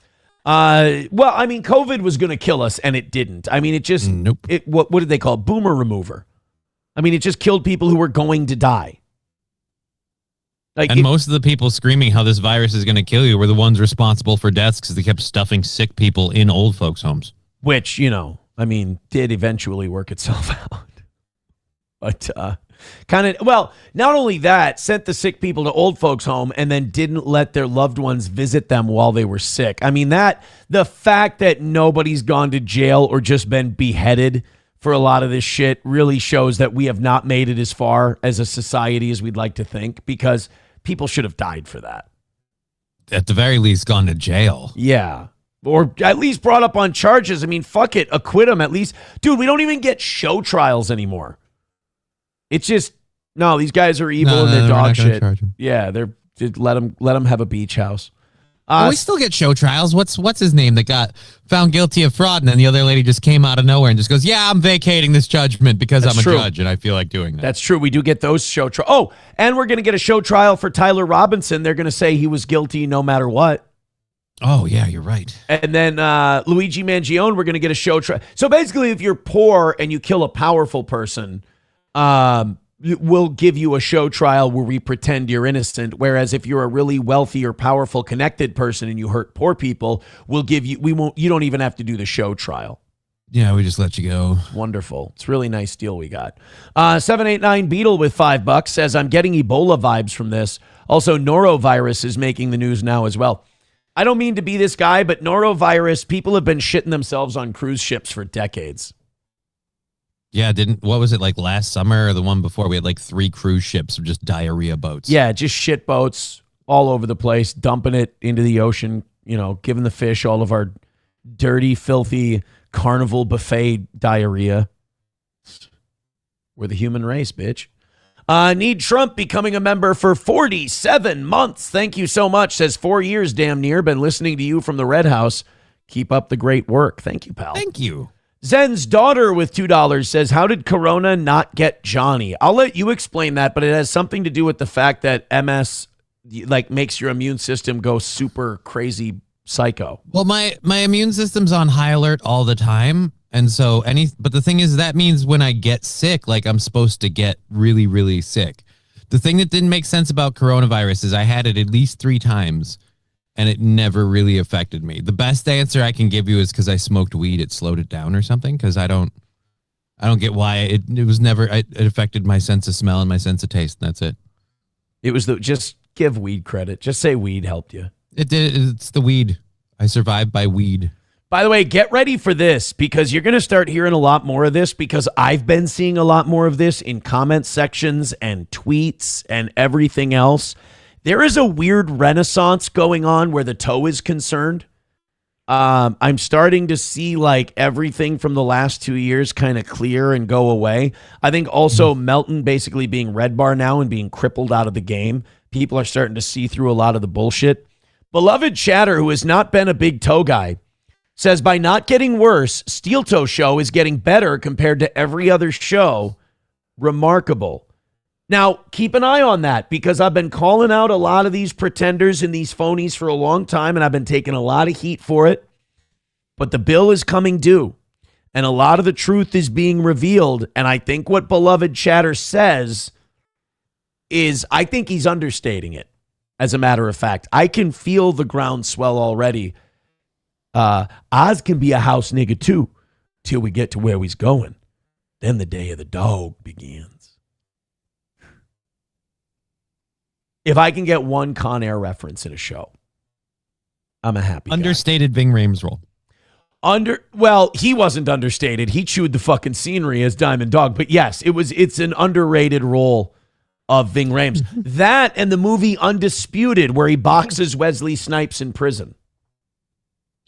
Well, I mean, COVID was going to kill us, and it didn't. I mean, it just what did they call it? Boomer remover. I mean, it just killed people who were going to die. Like, and most of the people screaming how this virus is going to kill you were the ones responsible for deaths because they kept stuffing sick people in old folks' homes. Which, I mean, did eventually work itself out. But not only that, sent the sick people to old folks' home and then didn't let their loved ones visit them while they were sick. I mean, the fact that nobody's gone to jail or just been beheaded for a lot of this shit really shows that we have not made it as far as a society as we'd like to think, because people should have died for that. At the very least, gone to jail. Yeah. Or at least brought up on charges. I mean, fuck it. Acquit them at least. Dude, we don't even get show trials anymore. It's just, no, these guys are evil and they're dog shit. Yeah, let them have a beach house. We still get show trials. What's his name that got found guilty of fraud, and then the other lady just came out of nowhere and just goes, "Yeah, I'm vacating this judgment because I'm a judge and I feel like doing that." That's true. We do get those show trials. Oh, and we're going to get a show trial for Tyler Robinson. They're going to say he was guilty no matter what. Oh, yeah, you're right. And then Luigi Mangione, we're going to get a show trial. So basically, if you're poor and you kill a powerful person, we'll give you a show trial where we pretend you're innocent. Whereas if you're a really wealthy or powerful connected person and you hurt poor people, you don't even have to do the show trial. Yeah, we just let you go. Wonderful. It's a really nice deal we got. 789 Beetle with $5 says, I'm getting Ebola vibes from this. Also, norovirus is making the news now as well. I don't mean to be this guy, but norovirus, people have been shitting themselves on cruise ships for decades. Yeah, what was it like last summer or the one before? We had like 3 cruise ships of just diarrhea boats. Yeah, just shit boats all over the place, dumping it into the ocean, giving the fish all of our dirty, filthy carnival buffet diarrhea. We're the human race, bitch. Need Trump becoming a member for 47 months. Thank you so much. Says 4 years damn near. Been listening to you from the Red House. Keep up the great work. Thank you, pal. Thank you. Zen's daughter with $2 says, how did Corona not get Johnny? I'll let you explain that, but it has something to do with the fact that MS makes your immune system go super crazy psycho. Well, my immune system's on high alert all the time. And so but the thing is, that means when I get sick, I'm supposed to get really, really sick. The thing that didn't make sense about coronavirus is I had it at least 3 times. And it never really affected me. The best answer I can give you is because I smoked weed, it slowed it down or something. Because I don't get why it was never. It affected my sense of smell and my sense of taste. And that's it. It was just give weed credit. Just say weed helped you. It did. It's the weed. I survived by weed. By the way, get ready for this because you're going to start hearing a lot more of this because I've been seeing a lot more of this in comment sections and tweets and everything else. There is a weird renaissance going on where the toe is concerned. I'm starting to see everything from the last 2 years kind of clear and go away. I think also Melton basically being red bar now and being crippled out of the game. People are starting to see through a lot of the bullshit. Beloved Chatter, who has not been a big toe guy, says by not getting worse, Steel Toe Show is getting better compared to every other show. Remarkable. Now, keep an eye on that because I've been calling out a lot of these pretenders and these phonies for a long time, and I've been taking a lot of heat for it. But the bill is coming due, and a lot of the truth is being revealed. And I think what Beloved Chatter says is I think he's understating it, as a matter of fact. I can feel the groundswell already. Oz can be a house nigga, too, till we get to where he's going. Then the day of the dog begins. If I can get one Con Air reference in a show, I'm a happy Understated guy. Ving Rhames role. Well, he wasn't understated. He chewed the fucking scenery as Diamond Dog. But yes, it's an underrated role of Ving Rhames. That and the movie Undisputed, where he boxes Wesley Snipes in prison.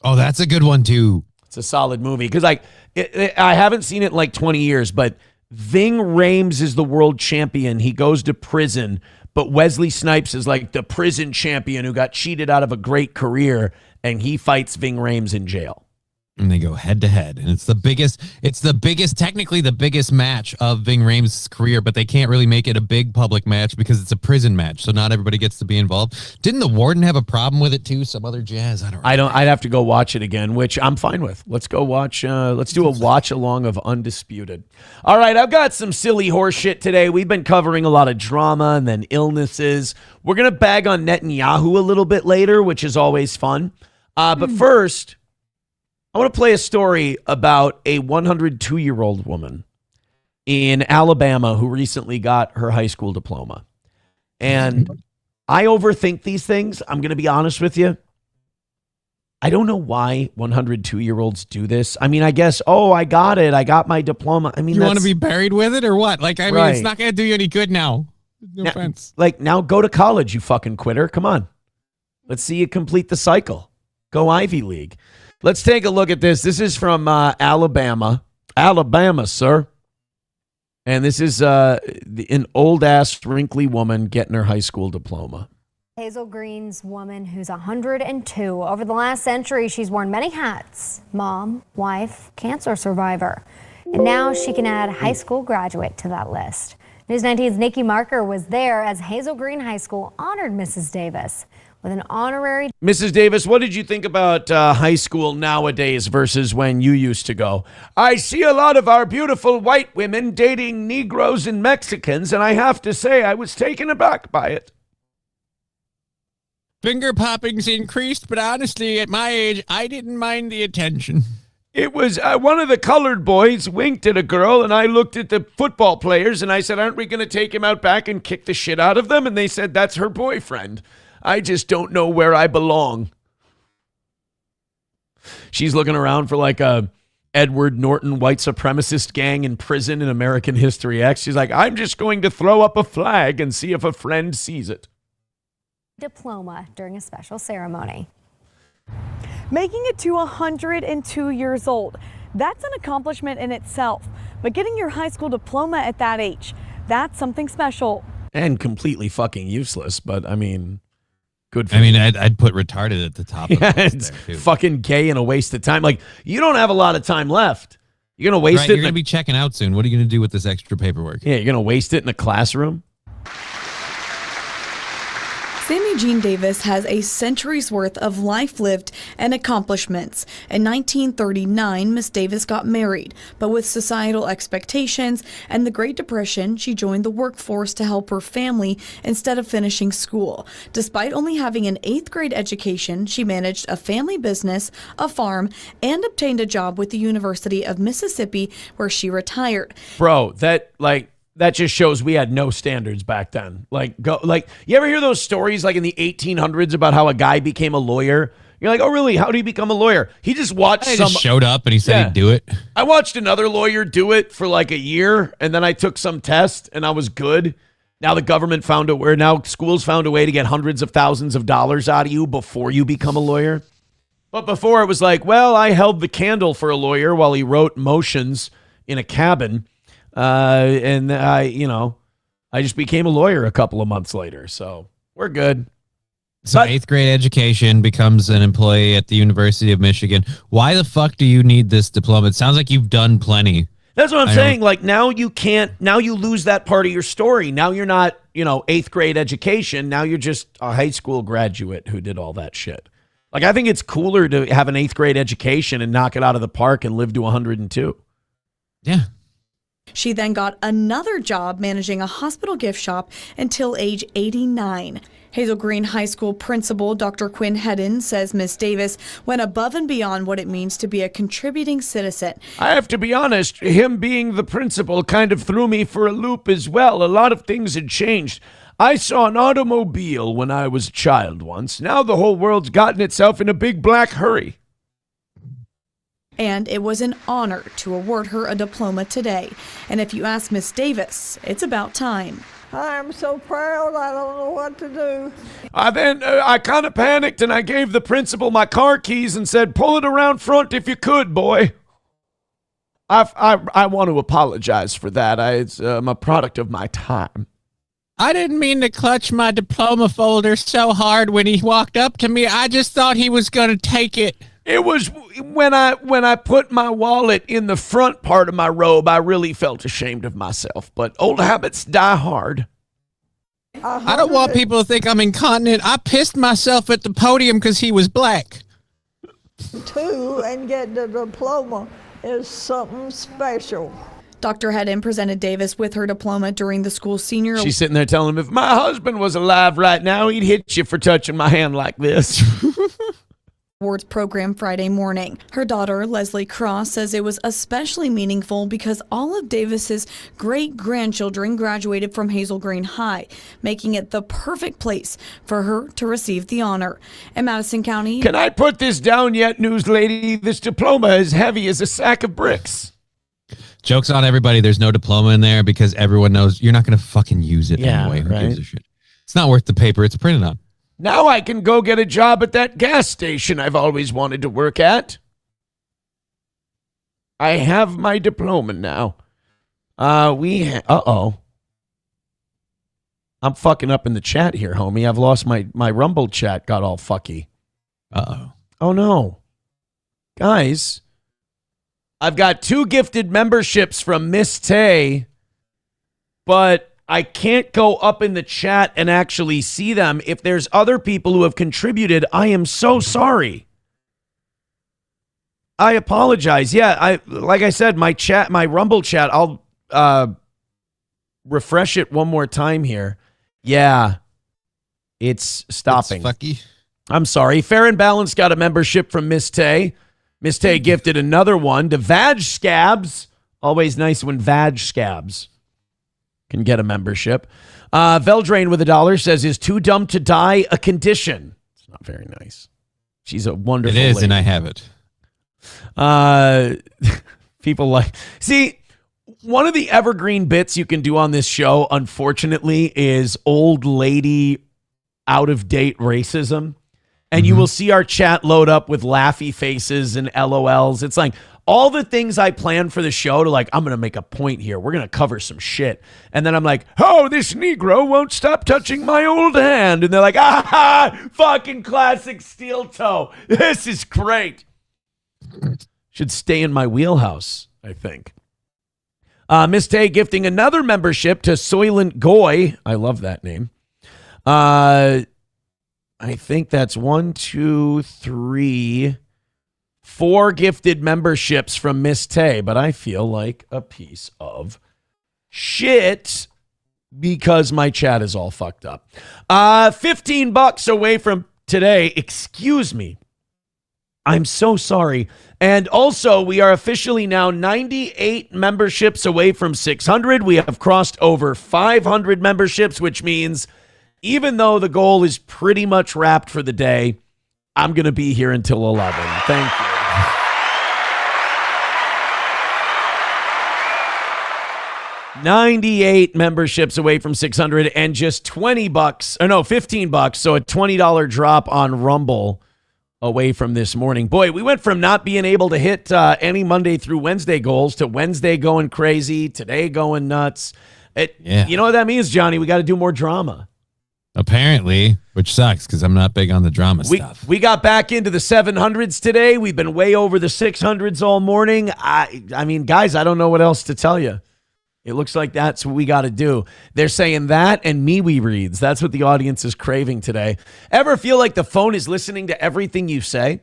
Oh, that's a good one, too. It's a solid movie. Because I haven't seen it in 20 years, but Ving Rhames is the world champion. He goes to prison. But Wesley Snipes is the prison champion who got cheated out of a great career, and he fights Ving Rhames in jail. And they go head to head, and it's the biggest, technically the biggest match of Ving Rhames' career, but they can't really make it a big public match because it's a prison match, so not everybody gets to be involved. Didn't the warden have a problem with it too? Some other jazz? I'd have to go watch it again, which I'm fine with. Let's go watch. Let's do a watch along of Undisputed. All right, I've got some silly horse shit today. We've been covering a lot of drama and then illnesses. We're gonna bag on Netanyahu a little bit later, which is always fun. But first, I want to play a story about a 102-year-old woman in Alabama who recently got her high school diploma. And I overthink these things. I'm going to be honest with you. I don't know why 102-year-olds do this. I mean, I guess, I got it. I got my diploma. I mean, you want to be buried with it or what? Like, I mean, it's not going to do you any good now. No offense. Like, now go to college, you fucking quitter. Come on. Let's see you complete the cycle. Go Ivy League. Let's take a look at this. This is from Alabama. Alabama, sir. And this is an old-ass, wrinkly woman getting her high school diploma. Hazel Green's woman who's 102. Over the last century, she's worn many hats. Mom, wife, cancer survivor. And now she can add high school graduate to that list. News 19's Nikki Marker was there as Hazel Green High School honored Mrs. Davis with an honorary. Mrs. Davis, what did you think about high school nowadays versus when you used to go? I see a lot of our beautiful white women dating Negroes and Mexicans, and I have to say I was taken aback by it. Finger popping's increased, but honestly, at my age, I didn't mind the attention. It was one of the colored boys winked at a girl, and I looked at the football players, and I said, aren't we going to take him out back and kick the shit out of them? And they said, that's her boyfriend. I just don't know where I belong. She's looking around for like a Edward Norton white supremacist gang in prison in American History X. She's like, I'm just going to throw up a flag and see if a friend sees it. Diploma during a special ceremony. Making it to 102 years old, that's an accomplishment in itself. But getting your high school diploma at that age, that's something special. And completely fucking useless, but I mean, good for I'd put retarded at the top of the list it's there, too. Fucking gay and a waste of time. Like, you don't have a lot of time left. You're going to waste it. You're going to be checking out soon. What are you going to do with this extra paperwork? Yeah, you're going to waste it in a classroom? Sammy Jean Davis has a century's worth of life lived and accomplishments. In 1939, Miss Davis got married, but with societal expectations and the Great Depression, she joined the workforce to help her family instead of finishing school. Despite only having an 8th grade education, she managed a family business, a farm, and obtained a job with the University of Mississippi, where she retired. Bro, that just shows we had no standards back then. You ever hear those stories like in the 1800s about how a guy became a lawyer? You're like, oh, really? How did he become a lawyer? He just watched He just showed up and he said he'd do it. I watched another lawyer do it for like a year, and then I took some test, and I was good. Now the government now schools found a way to get hundreds of thousands of dollars out of you before you become a lawyer. But before it was like, well, I held the candle for a lawyer while he wrote motions in a cabin. I just became a lawyer a couple of months later, so we're good. So 8th grade education, becomes an employee at the University of Michigan. Why the fuck do you need this diploma? It sounds like you've done plenty. That's what I'm saying. Like, now you lose that part of your story. Now you're not, 8th grade education. Now you're just a high school graduate who did all that shit. Like, I think it's cooler to have an 8th grade education and knock it out of the park and live to 102. Yeah. She then got another job managing a hospital gift shop until age 89. Hazel Green High School principal Dr. Quinn Hedden says Miss Davis went above and beyond what it means to be a contributing citizen. I have to be honest, him being the principal kind of threw me for a loop as well. A lot of things had changed. I saw an automobile when I was a child once. Now the whole world's gotten itself in a big black hurry. And it was an honor to award her a diploma today. And if you ask Miss Davis, it's about time. I'm so proud, I don't know what to do. I kind of panicked, and I gave the principal my car keys and said, pull it around front if you could, boy. I want to apologize for that. It's a product of my time. I didn't mean to clutch my diploma folder so hard when he walked up to me. I just thought he was going to take it. It was when I put my wallet in the front part of my robe, I really felt ashamed of myself. But old habits die hard. I don't want people to think I'm incontinent. I pissed myself at the podium because he was black. Two and get the diploma is something special. Dr. Hedden presented Davis with her diploma during the school's senior. She's sitting there telling him, if my husband was alive right now, he'd hit you for touching my hand like this. Awards program Friday morning. Her daughter, Leslie Cross, says it was especially meaningful because all of Davis's great-grandchildren graduated from Hazel Green High, making it the perfect place for her to receive the honor. In Madison County... Can I put this down yet, news lady? This diploma is heavy as a sack of bricks. Joke's on everybody. There's no diploma in there because everyone knows you're not going to fucking use it anyway. Who gives a shit? It's not worth the paper it's printed on. Now I can go get a job at that gas station I've always wanted to work at. I have my diploma now. Uh-oh. I'm fucking up in the chat here, homie. I've lost my Rumble chat. Got all fucky. Uh-oh. Oh, no. Guys, I've got 2 gifted memberships from Miss Tay, but I can't go up in the chat and actually see them. If there's other people who have contributed, I am so sorry. I apologize. Yeah, like I said, my Rumble chat, I'll refresh it one more time here. Yeah, it's stopping. It's fucky. I'm sorry. Fair and Balanced got a membership from Miss Tay. Miss Tay gifted another one to Vag Scabs. Always nice when Vag Scabs can get a membership. Veldrain with $1 says, is too dumb to die a condition? It's not very nice. She's a wonderful It is, lady. and I have it. People like... See, one of the evergreen bits you can do on this show, unfortunately, is old lady out-of-date racism. And you will see our chat load up with laughy faces and LOLs. It's like all the things I planned for the show to like, I'm going to make a point here. We're going to cover some shit. And then I'm like, oh, this Negro won't stop touching my old hand. And they're like, fucking classic steel toe. This is great. Should stay in my wheelhouse, I think. Miss Tay gifting another membership to Soylent Goy. I love that name. I think that's 1, 2, 3, 4 gifted memberships from Miss Tay, but I feel like a piece of shit because my chat is all fucked up. $15 away from today. Excuse me. I'm so sorry. And also, we are officially now 98 memberships away from 600. We have crossed over 500 memberships, which means even though the goal is pretty much wrapped for the day, I'm going to be here until 11. Thank you. $98 memberships away from 600 and just $15. So a $20 drop on Rumble away from this morning. Boy, we went from not being able to hit any Monday through Wednesday goals to Wednesday going crazy, today going nuts. You know what that means, Johnny? We got to do more drama. Apparently, which sucks because I'm not big on the drama stuff. We got back into the 700s today. We've been way over the 600s all morning. I mean, guys, I don't know what else to tell you. It looks like that's what we got to do. They're saying that and MeWe reads. That's what the audience is craving today. Ever feel like the phone is listening to everything you say?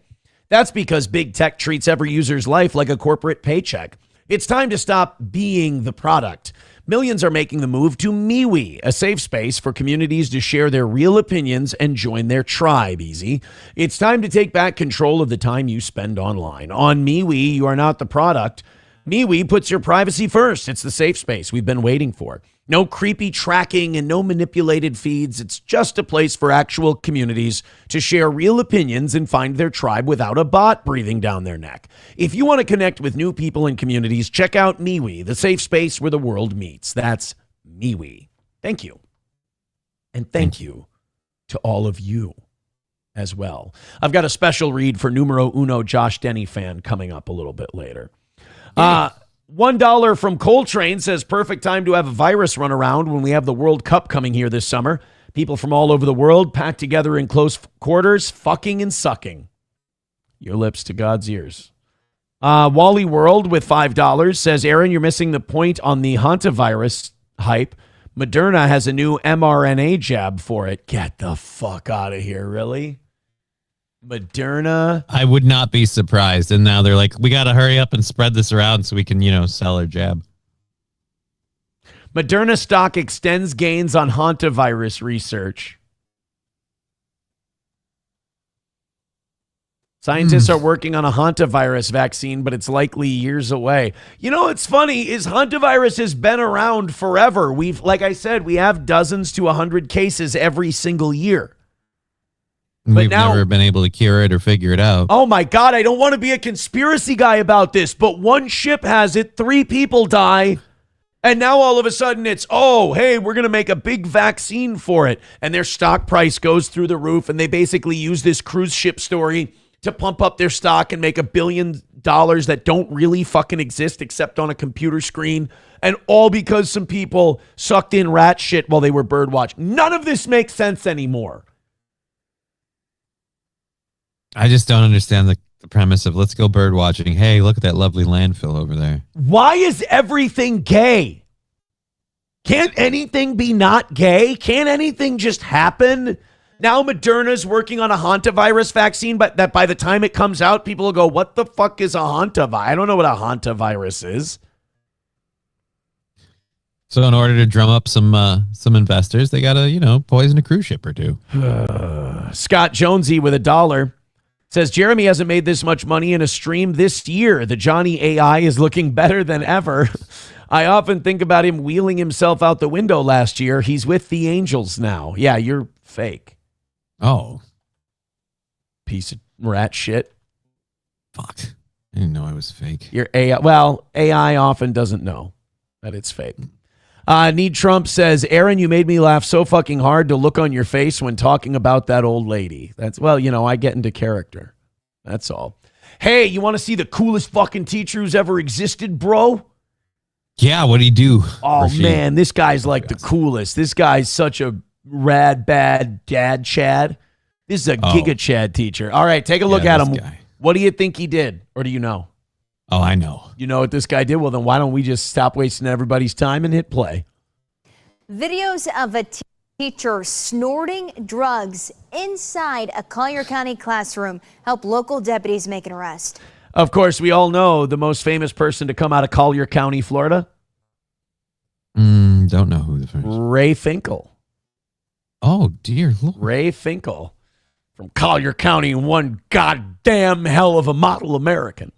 That's because big tech treats every user's life like a corporate paycheck. It's time to stop being the product. Millions are making the move to MeWe, a safe space for communities to share their real opinions and join their tribe, easy. It's time to take back control of the time you spend online. On MeWe, you are not the product. MeWe puts your privacy first. It's the safe space we've been waiting for. No creepy tracking and no manipulated feeds. It's just a place for actual communities to share real opinions and find their tribe without a bot breathing down their neck. If you want to connect with new people and communities, check out MeWe, the safe space where the world meets. That's MeWe. Thank you. And thank you to all of you as well. I've got a special read for numero uno Josh Denny fan coming up a little bit later. $1 from Coltrane says perfect time to have a virus run around when we have the World Cup coming here this summer. People from all over the world packed together in close quarters, fucking and sucking. Your lips to God's ears. Wally World with $5 says, Aaron, you're missing the point on the hantavirus hype. Moderna has a new mRNA jab for it. Get the fuck out of here, really? Moderna? I would not be surprised. And now they're like, we got to hurry up and spread this around so we can, sell our jab. Moderna stock extends gains on hantavirus research. Scientists are working on a hantavirus vaccine, but it's likely years away. What's funny is hantavirus has been around forever. Like I said, we have dozens to 100 cases every single year. We've never been able to cure it or figure it out. Oh my God, I don't want to be a conspiracy guy about this, but one ship has it, 3 people die, and now all of a sudden it's, hey, we're going to make a big vaccine for it. And their stock price goes through the roof, and they basically use this cruise ship story to pump up their stock and make $1 billion that don't really fucking exist except on a computer screen. And all because some people sucked in rat shit while they were bird watching. None of this makes sense anymore. I just don't understand the premise of let's go bird watching. Hey, look at that lovely landfill over there. Why is everything gay? Can't anything be not gay? Can't anything just happen? Now Moderna's working on a hantavirus vaccine, but that by the time it comes out, people will go, what the fuck is a hantavirus? I don't know what a hantavirus is. So in order to drum up some investors, they got to, poison a cruise ship or two. Scott Jonesy with $1 says, Jeremy hasn't made this much money in a stream this year. The Johnny AI is looking better than ever. I often think about him wheeling himself out the window last year. He's with the Angels now. Yeah, you're fake. Oh. Piece of rat shit. Fuck. I didn't know I was fake. Your AI, well, AI often doesn't know that it's fake. Need Trump says, Aaron, you made me laugh so fucking hard to look on your face when talking about that old lady. That's, I get into character. That's all. Hey, you want to see the coolest fucking teacher who's ever existed, bro? Yeah, what'd he do? Oh, man, this guy's like the coolest. This guy's such a rad, bad dad Chad. This is a Giga Chad teacher. All right, take a look at him. Guy. What do you think he did? Or do you know? Oh, I know. You know what this guy did? Well, then why don't we just stop wasting everybody's time and hit play? Videos of a teacher snorting drugs inside a Collier County classroom help local deputies make an arrest. Of course, we all know the most famous person to come out of Collier County, Florida. Don't know who the first. Ray Finkel. Oh, dear Lord. Ray Finkel from Collier County, one goddamn hell of a model American.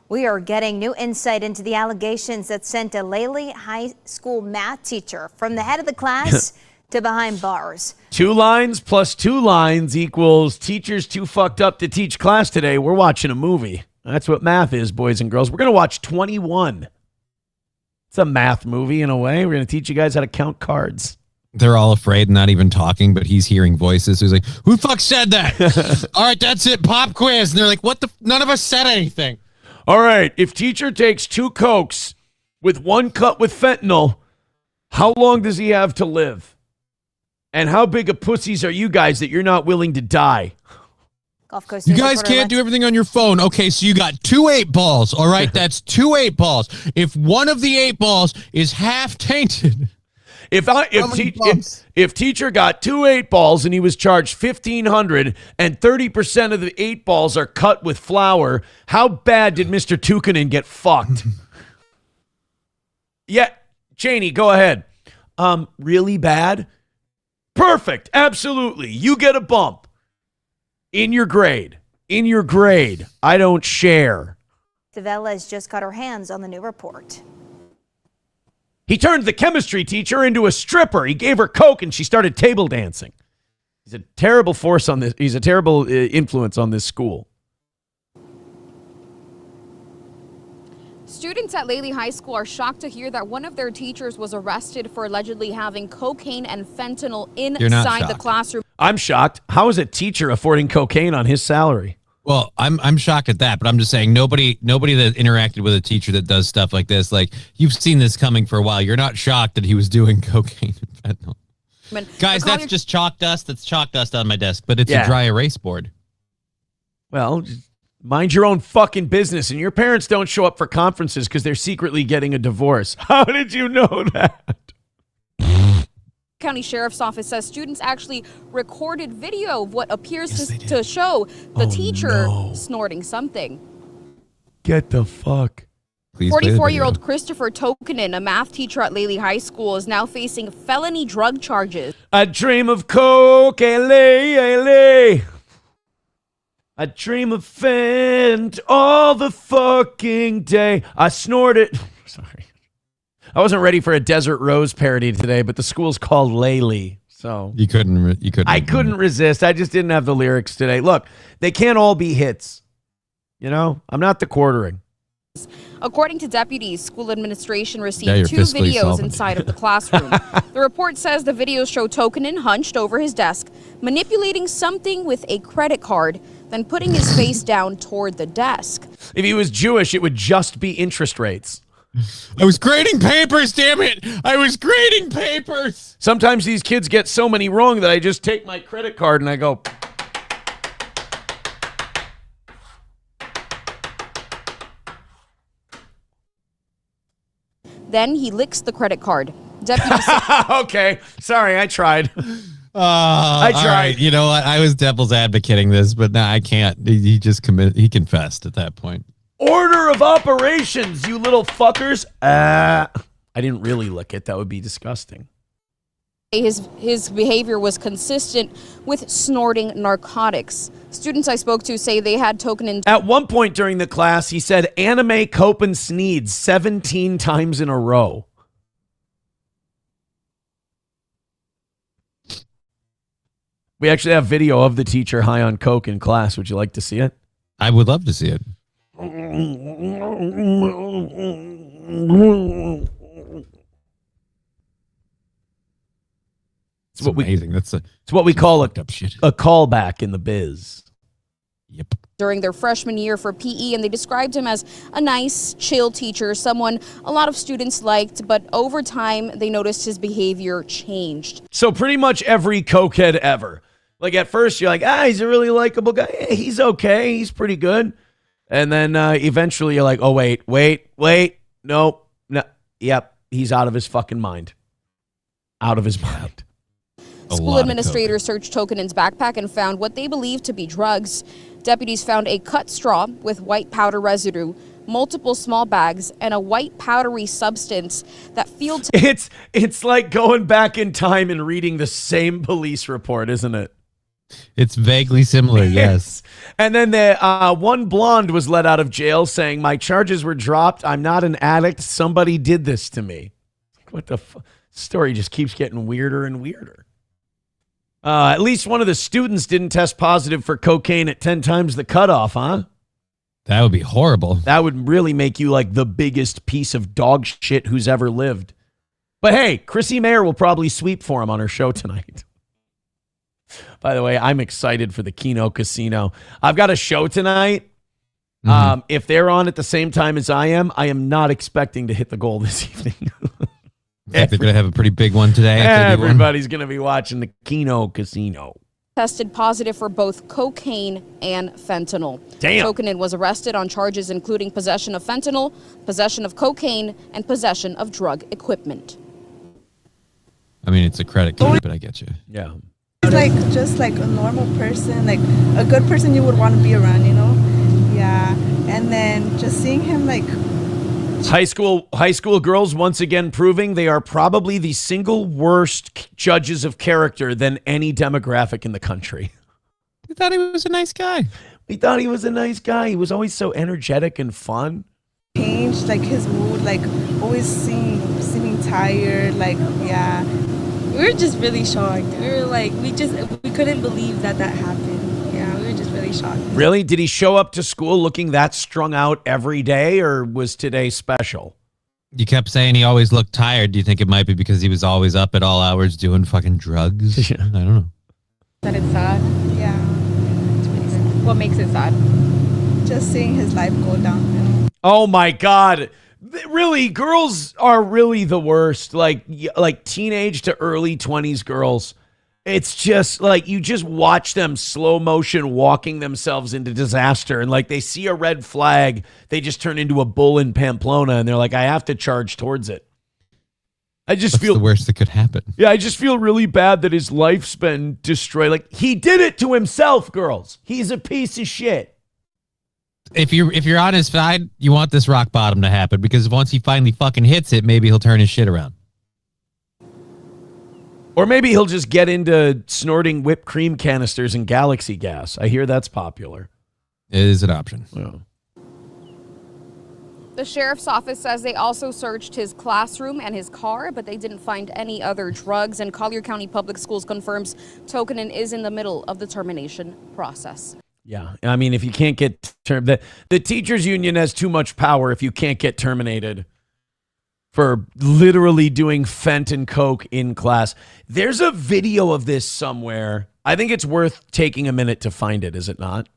We are getting new insight into the allegations that sent a Lely High School math teacher from the head of the class to behind bars. 2 lines plus 2 lines equals teachers too fucked up to teach class today. We're watching a movie. That's what math is, boys and girls. We're going to watch 21. It's a math movie in a way. We're going to teach you guys how to count cards. They're all afraid, not even talking, but he's hearing voices. So he's like, who the fuck said that? All right, that's it. Pop quiz. And they're like, what the? None of us said anything. All right. If teacher takes 2 Cokes with 1 cut with fentanyl, how long does he have to live? And how big of pussies are you guys that you're not willing to die? Gulf Coast. You guys can't do everything on your phone. Okay, so you got 2 8 balls. All right, that's 2 8 balls. If one of the 8 balls is half tainted. If teacher got 2 8 balls and he was charged $1,500 and 30% of the 8 balls are cut with flour, how bad did Mr. Tukinen get fucked? Yeah, Cheney, go ahead. Really bad? Perfect. Absolutely. You get a bump in your grade. In your grade. I don't share. Davella has just got her hands on the new report. He turned the chemistry teacher into a stripper. He gave her coke and she started table dancing. He's a terrible force on this. He's a terrible influence on this school. Students at Lely High School are shocked to hear that one of their teachers was arrested for allegedly having cocaine and fentanyl inside the classroom. I'm shocked. How is a teacher affording cocaine on his salary? Well, I'm shocked at that, but I'm just saying nobody that interacted with a teacher that does stuff like this, like you've seen this coming for a while. You're not shocked that he was doing cocaine and fentanyl. Guys, that's just chalk dust. That's chalk dust on my desk, but it's a dry erase board. Well, Mind your own fucking business. And your parents don't show up for conferences because they're secretly getting a divorce. How did you know that? County Sheriff's Office says students actually recorded video of what appears to show the teacher snorting something. Get the fuck. 44-year-old Christopher Tokenen, a math teacher at Lely High School, is now facing felony drug charges. I dream of coke, LA. I dream of Fent all the fucking day. I snort it. Sorry. I wasn't ready for a Desert Rose parody today, but the school's called Lely. So you couldn't. I couldn't resist. I just didn't have the lyrics today. Look, they can't all be hits. You know, I'm not the quartering. According to deputies, school administration received 2 videos inside of the classroom. The report says the videos show Tokenen hunched over his desk, manipulating something with a credit card, then putting his face down toward the desk. If he was Jewish, it would just be interest rates. I was grading papers, damn it! I was grading papers! Sometimes these kids get so many wrong that I just take my credit card and I go... Then he licks the credit card. Deputies okay, sorry, I tried. I tried. All right. You know what? I was devil's advocating this, but now I can't. He confessed at that point. Order of operations, you little fuckers. I didn't really lick it. That would be disgusting. His behavior was consistent with snorting narcotics. Students I spoke to say they had Tokenen. At one point during the class, he said anime Copen Sneeds 17 times in a row. We actually have video of the teacher high on coke in class. Would you like to see it? I would love to see it. It's what amazing. It's what we call a callback in the biz. Yep. During their freshman year for PE, and they described him as a nice, chill teacher, someone a lot of students liked, but over time, they noticed his behavior changed. So pretty much every cokehead ever. Like at first, you're like, he's a really likable guy. Yeah, he's okay. He's pretty good. And then eventually you're like, oh, wait. No. Yep. He's out of his fucking mind. Out of his mind. School administrators searched Tokenen's backpack and found what they believed to be drugs. Deputies found a cut straw with white powder residue, multiple small bags, and a white powdery substance that feels... It's like going back in time and reading the same police report, isn't it? It's vaguely similar, yes. And then the one blonde was let out of jail saying, my charges were dropped. I'm not an addict. Somebody did this to me. What the story just keeps getting weirder and weirder. At least one of the students didn't test positive for cocaine at 10 times the cutoff, huh? That would be horrible. That would really make you like the biggest piece of dog shit who's ever lived. But hey, Chrissy Mayer will probably sweep for him on her show tonight. By the way, I'm excited for the Keno Casino. I've got a show tonight. Mm-hmm. If they're on at the same time as I am not expecting to hit the goal this evening. They're going to have a pretty big one today. Everybody's going to be watching the Keno Casino. Tested positive for both cocaine and fentanyl. Damn. Tokenen was arrested on charges including possession of fentanyl, possession of cocaine, and possession of drug equipment. I mean, it's a credit card, but I get you. Yeah. Like just like a normal person, like a good person you would want to be around, you know? Yeah. And then just seeing him like... High school girls once again proving they are probably the single worst judges of character than any demographic in the country. We thought he was a nice guy. We thought he was a nice guy. He was always so energetic and fun. Changed like his mood, like always seeming tired, like yeah. We were just really shocked. We were like we couldn't believe that happened. Yeah, we were just really shocked. Really? Did he show up to school looking that strung out every day, or was today special? You kept saying he always looked tired. Do you think it might be because he was always up at all hours doing fucking drugs? I don't know. That it's sad. Yeah. It's really sad. What makes it sad? Just seeing his life go down. Oh my God. Really, girls are really the worst. Like teenage to early 20s girls. It's just like you just watch them slow motion walking themselves into disaster. And like they see a red flag, they just turn into a bull in Pamplona and they're like, I have to charge towards it. That's the worst that could happen. Yeah, I just feel really bad that his life's been destroyed. Like he did it to himself, girls. He's a piece of shit. If you're on his side, you want this rock bottom to happen because once he finally fucking hits it, maybe he'll turn his shit around. Or maybe he'll just get into snorting whipped cream canisters and galaxy gas. I hear that's popular. It is an option. Yeah. The sheriff's office says they also searched his classroom and his car, but they didn't find any other drugs. And Collier County Public Schools confirms Tokenen is in the middle of the termination process. Yeah, I mean, if you can't get the teachers union has too much power if you can't get terminated for literally doing fent and coke in class. There's a video of this somewhere. I think it's worth taking a minute to find it, is it not?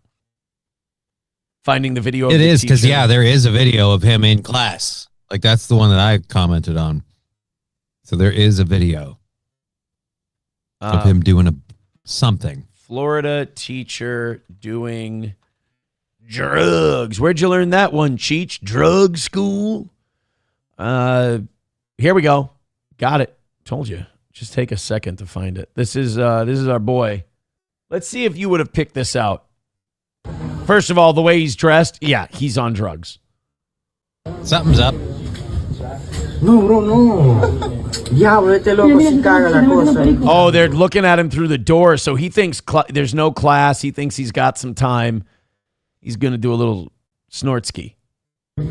Finding the video of it the is because, teacher. yeah, there is a video of him in class. Like, that's the one that I commented on. So there is a video of him doing something. Florida teacher doing drugs. Where'd you learn that one, Cheech? Drug school? Here we go. Got it. Told you. Just take a second to find it. This is our boy. Let's see if you would have picked this out. First of all, the way he's dressed, yeah, he's on drugs. Something's up. Oh, they're looking at him through the door, so he thinks there's no class. He thinks he's got some time. He's going to do a little snort ski. By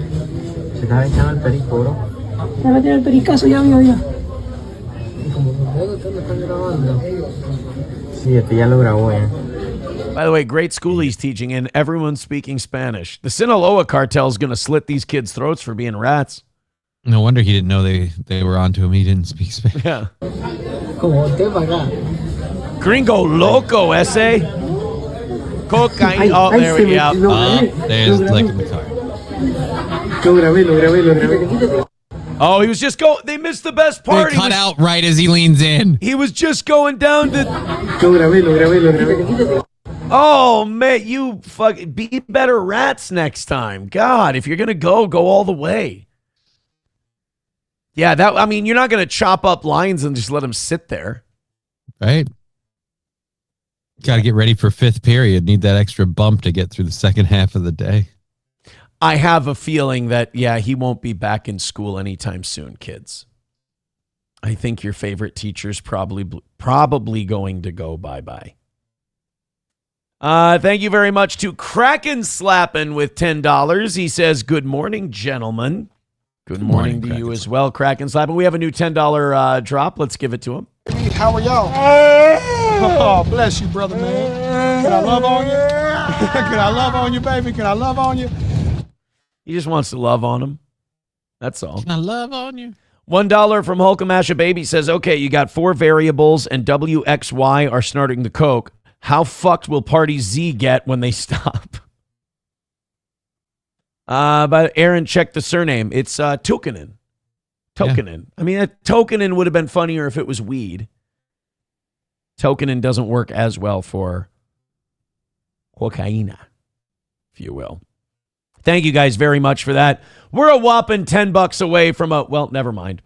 the way, great school he's teaching in. Everyone's speaking Spanish. The Sinaloa cartel is going to slit these kids' throats for being rats. No wonder he didn't know they were onto him. He didn't speak Spanish. Yeah. Gringo loco, ese. Cocaine. Oh, there we go. There's like in the car. Oh, he was just going. They missed the best part. They cut out right as he leans in. He was just going down to. Oh, man, you fucking be better rats next time. God, if you're going to go all the way. Yeah, I mean, you're not going to chop up lines and just let them sit there. Right. Got to get ready for fifth period. Need that extra bump to get through the second half of the day. I have a feeling that, yeah, he won't be back in school anytime soon, kids. I think your favorite teacher's probably going to go bye-bye. Thank you very much to Kraken Slappin' with $10. He says, good morning, gentlemen. Good morning to you as well, Kraken Slappin'. We have a new $10 drop. Let's give it to him. How are y'all? Oh, bless you, brother, man. Can I love on you? Can I love on you, baby? Can I love on you? He just wants to love on him. That's all. Can I love on you? $1 from Hulkamasha Baby says, okay, you got 4 variables and WXY are snorting the coke. How fucked will Party Z get when they stop? But Aaron, check the surname. It's Tokenen. Tokenen. Yeah. I mean, Tokenen would have been funnier if it was weed. Tokenen doesn't work as well for cocaine, if you will. Thank you guys very much for that. We're a whopping $10 away from well, never mind.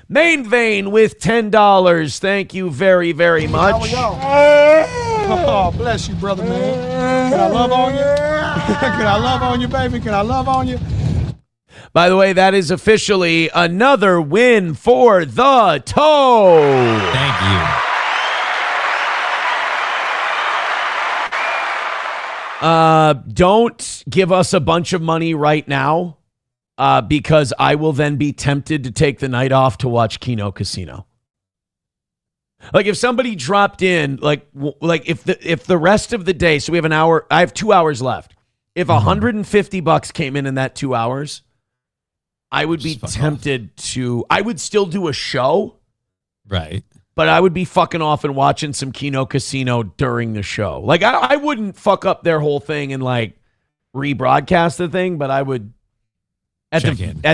Main Vein with $10. Thank you very, very much. How are y'all? Oh, bless you, brother, man. Can I love on you? Can I love on you, baby? Can I love on you? By the way, that is officially another win for the Toe. Thank you. Don't give us a bunch of money right now because I will then be tempted to take the night off to watch Kino Casino. Like if somebody dropped in, like if the rest of the day, so we have an hour, I have 2 hours left. If $150 came in that 2 hours, I would be tempted to, I would still do a show. Right. But I would be fucking off and watching some Kino Casino during the show. Like, I wouldn't fuck up their whole thing and, like, rebroadcast the thing, but I would, at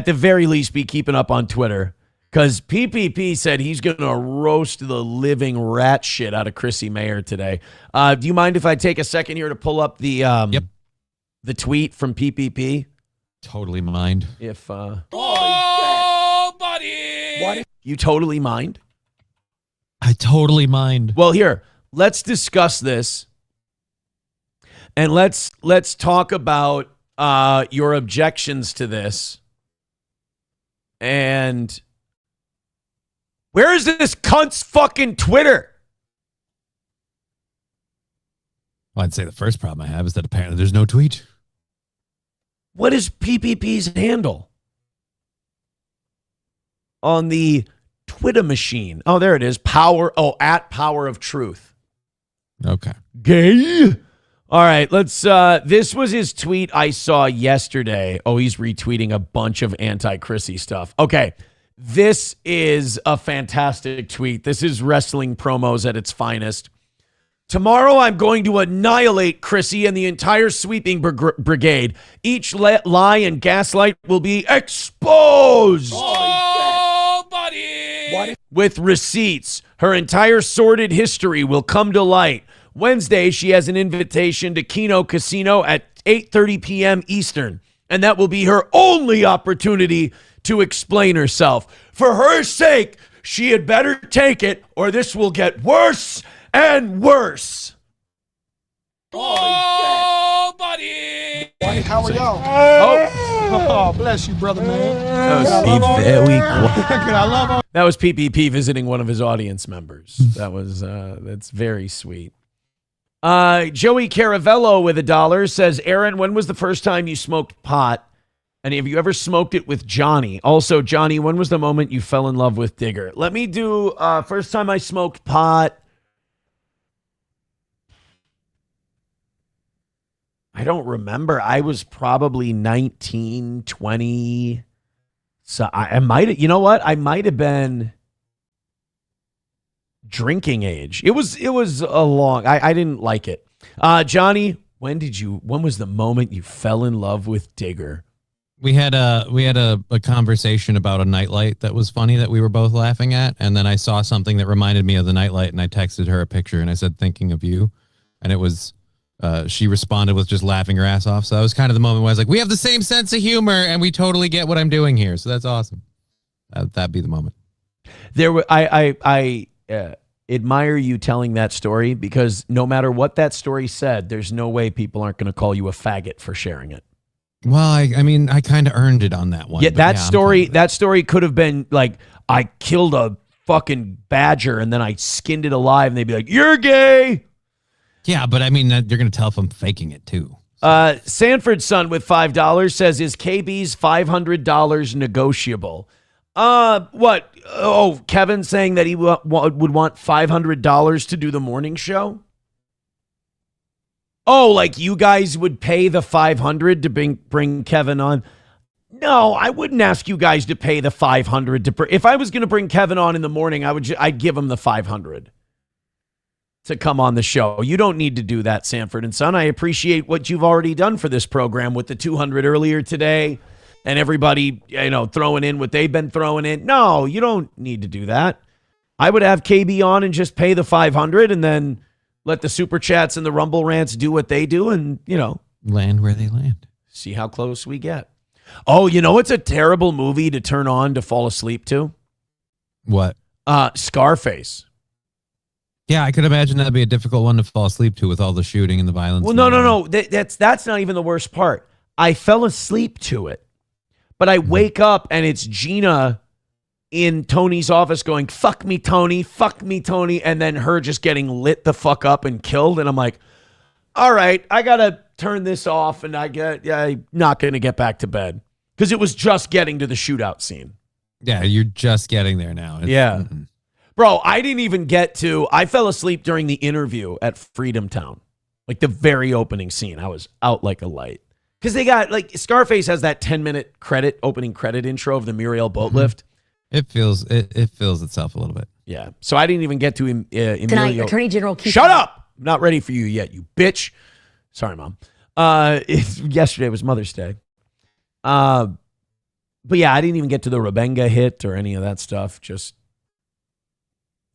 the very least, be keeping up on Twitter. Because PPP said he's going to roast the living rat shit out of Chrissy Mayer today. Do you mind if I take a second here to pull up the the tweet from PPP? Totally mind. If buddy, what? You totally mind? I totally mind. Well, here, let's discuss this, and let's talk about your objections to this. And where is this cunt's fucking Twitter? Well, I'd say the first problem I have is that apparently there's no tweet. What is PPP's handle on the Twitter machine? Oh, there it is. At Power of Truth. Okay. Gay. All right, let's this was his tweet I saw yesterday. Oh, he's retweeting a bunch of anti-Chrissy stuff. Okay. This is a fantastic tweet. This is wrestling promos at its finest. Tomorrow, I'm going to annihilate Chrissy and the entire sweeping brigade. Each lie and gaslight will be exposed. Oh, buddy! What? With receipts. Her entire sordid history will come to light. Wednesday, she has an invitation to Keno Casino at 8:30 p.m. Eastern, and that will be her only opportunity to explain herself. For her sake, she had better take it, or this will get worse and worse. Oh, buddy! How are y'all? Oh, bless you, brother, man. That was PPP visiting one of his audience members. That's very sweet. Joey Caravello with $1 says, Aaron, when was the first time you smoked pot? And have you ever smoked it with Johnny? Also, Johnny, when was the moment you fell in love with Digger? Let me do first time I smoked pot. I don't remember. I was probably 19, 20. So I might have, you know what? I might have been drinking age. It was a long, I didn't like it. Johnny, when was the moment you fell in love with Digger? We had a conversation about a nightlight that was funny that we were both laughing at, and then I saw something that reminded me of the nightlight, and I texted her a picture, and I said, thinking of you, and it was, she responded with just laughing her ass off. So that was kind of the moment where I was like, we have the same sense of humor, and we totally get what I'm doing here. So that's awesome. That'd be the moment. I admire you telling that story, because no matter what that story said, there's no way people aren't going to call you a faggot for sharing it. Well, I mean, I kind of earned it on that one. Yeah, that story could have been like, I killed a fucking badger and then I skinned it alive, and they'd be like, you're gay. Yeah, but I mean, you're going to tell if I'm faking it too. Sanford's son with $5 says, is KB's $500 negotiable? What? Oh, Kevin saying that he would want $500 to do the morning show? Oh, like you guys would pay the $500 to bring Kevin on? No, I wouldn't ask you guys to pay the $500 if I was going to bring Kevin on in the morning. I'd give him the $500 to come on the show. You don't need to do that, Sanford and Son. I appreciate what you've already done for this program with the $200 earlier today, and everybody, throwing in what they've been throwing in. No, you don't need to do that. I would have KB on and just pay the $500, and then let the super chats and the Rumble rants do what they do, and, land where they land. See how close we get. Oh, it's a terrible movie to turn on to fall asleep to? What? Scarface. Yeah, I could imagine that'd be a difficult one to fall asleep to with all the shooting and the violence. Well, no. That's not even the worst part. I fell asleep to it, but I wake up and it's Gina in Tony's office going, fuck me, Tony, and then her just getting lit the fuck up and killed. And I'm like, all right, I got to turn this off, and I'm not going to get back to bed, because it was just getting to the shootout scene. Yeah, you're just getting there now. Yeah. Bro, I didn't even I fell asleep during the interview at Freedom Town, like the very opening scene. I was out like a light. Because they got, Scarface has that 10-minute opening credit intro of the Muriel boat lift. It feels itself a little bit. Yeah. So I didn't even get to Emilio. Tonight, Attorney General Keith. Shut up! I'm not ready for you yet, you bitch. Sorry, Mom. Yesterday was Mother's Day. But yeah, I didn't even get to the Rebenga hit or any of that stuff. Just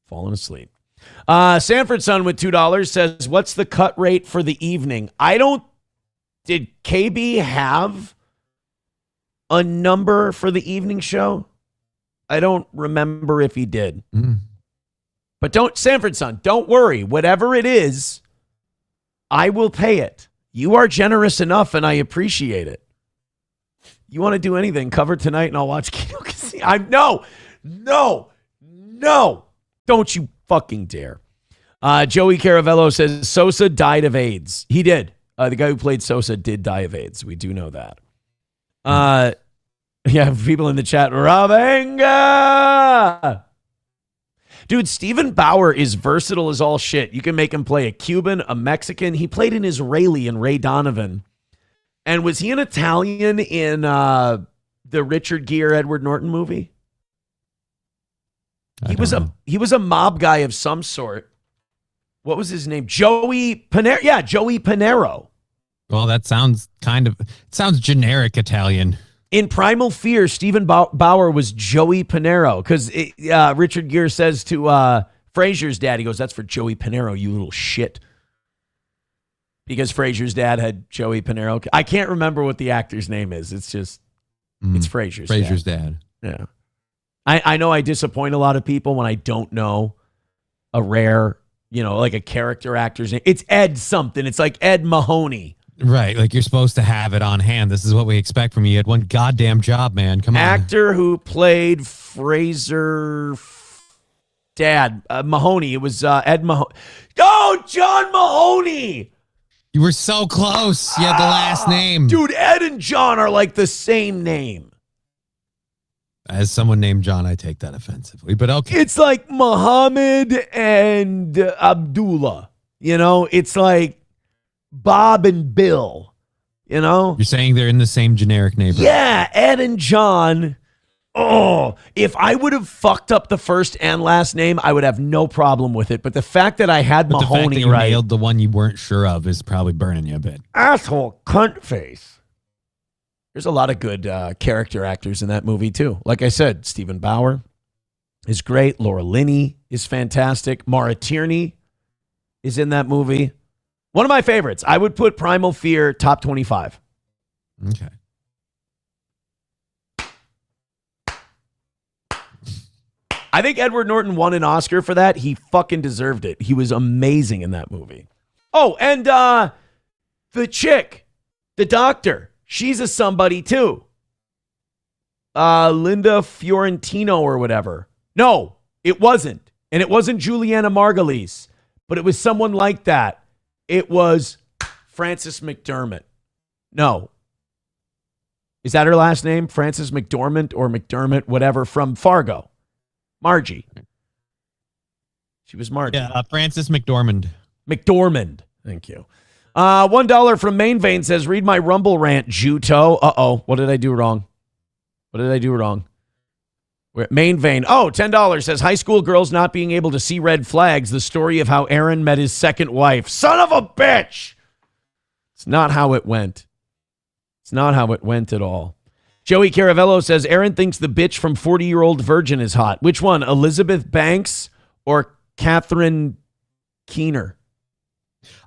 falling asleep. Sanford Son with $2 says, what's the cut rate for the evening? Did KB have a number for the evening show? I don't remember if he did. But Sanford Son, don't worry. Whatever it is, I will pay it. You are generous enough, and I appreciate it. You want to do anything, cover tonight, and I'll watch Kino Casino. No. Don't you fucking dare. Joey Caravello says, Sosa died of AIDS. He did. The guy who played Sosa did die of AIDS. We do know that. Yeah, people in the chat, Ravenga! Dude, Stephen Bauer is versatile as all shit. You can make him play a Cuban, a Mexican. He played an Israeli in Ray Donovan. And was he an Italian in the Richard Gere, Edward Norton movie? He was a mob guy of some sort. What was his name? Joey Panero. Yeah, Joey Panero. Well, that sounds sounds generic Italian. In Primal Fear, Stephen Bauer was Joey Panero because Richard Gere says to Frasier's dad, he goes, that's for Joey Panero, you little shit. Because Frasier's dad had Joey Panero. I can't remember what the actor's name is. It's just, it's Frasier's dad. Yeah. I know I disappoint a lot of people when I don't know a rare, like a character actor's name. It's Ed something. It's like Ed Mahoney. Right, like you're supposed to have it on hand. This is what we expect from you. You had one goddamn job, man. Come on. Actor who played Fraser dad, Mahoney. It was Ed Mahoney. Oh, John Mahoney! You were so close. You had the last name. Dude, Ed and John are like the same name. As someone named John, I take that offensively, but okay. It's like Muhammad and Abdullah. It's like Bob and Bill, You're saying they're in the same generic neighborhood. Yeah, Ed and John. Oh, if I would have fucked up the first and last name, I would have no problem with it. But the fact that I had Mahoney the fact that you right, nailed the one you weren't sure of is probably burning you a bit. Asshole cunt face. There's a lot of good character actors in that movie too. Like I said, Stephen Bauer is great. Laura Linney is fantastic. Maura Tierney is in that movie. One of my favorites. I would put Primal Fear top 25. Okay. I think Edward Norton won an Oscar for that. He fucking deserved it. He was amazing in that movie. Oh, and the chick, the doctor, she's a somebody too. Linda Fiorentino or whatever. No, it wasn't. And it wasn't Juliana Margulies, but it was someone like that. It was Frances McDermott. No. Is that her last name? Frances McDormand or McDermott, whatever, from Fargo. Margie. She was Margie. Yeah, Frances McDormand. McDormand. Thank you. $1 from Main Vein says, read my Rumble rant, Juto. Uh-oh. What did I do wrong? Main Vein. Oh, $10 says, high school girls not being able to see red flags. The story of how Aaron met his second wife. Son of a bitch. It's not how it went. It's not how it went at all. Joey Caravello says, Aaron thinks the bitch from 40-Year-Old Virgin is hot. Which one? Elizabeth Banks or Catherine Keener?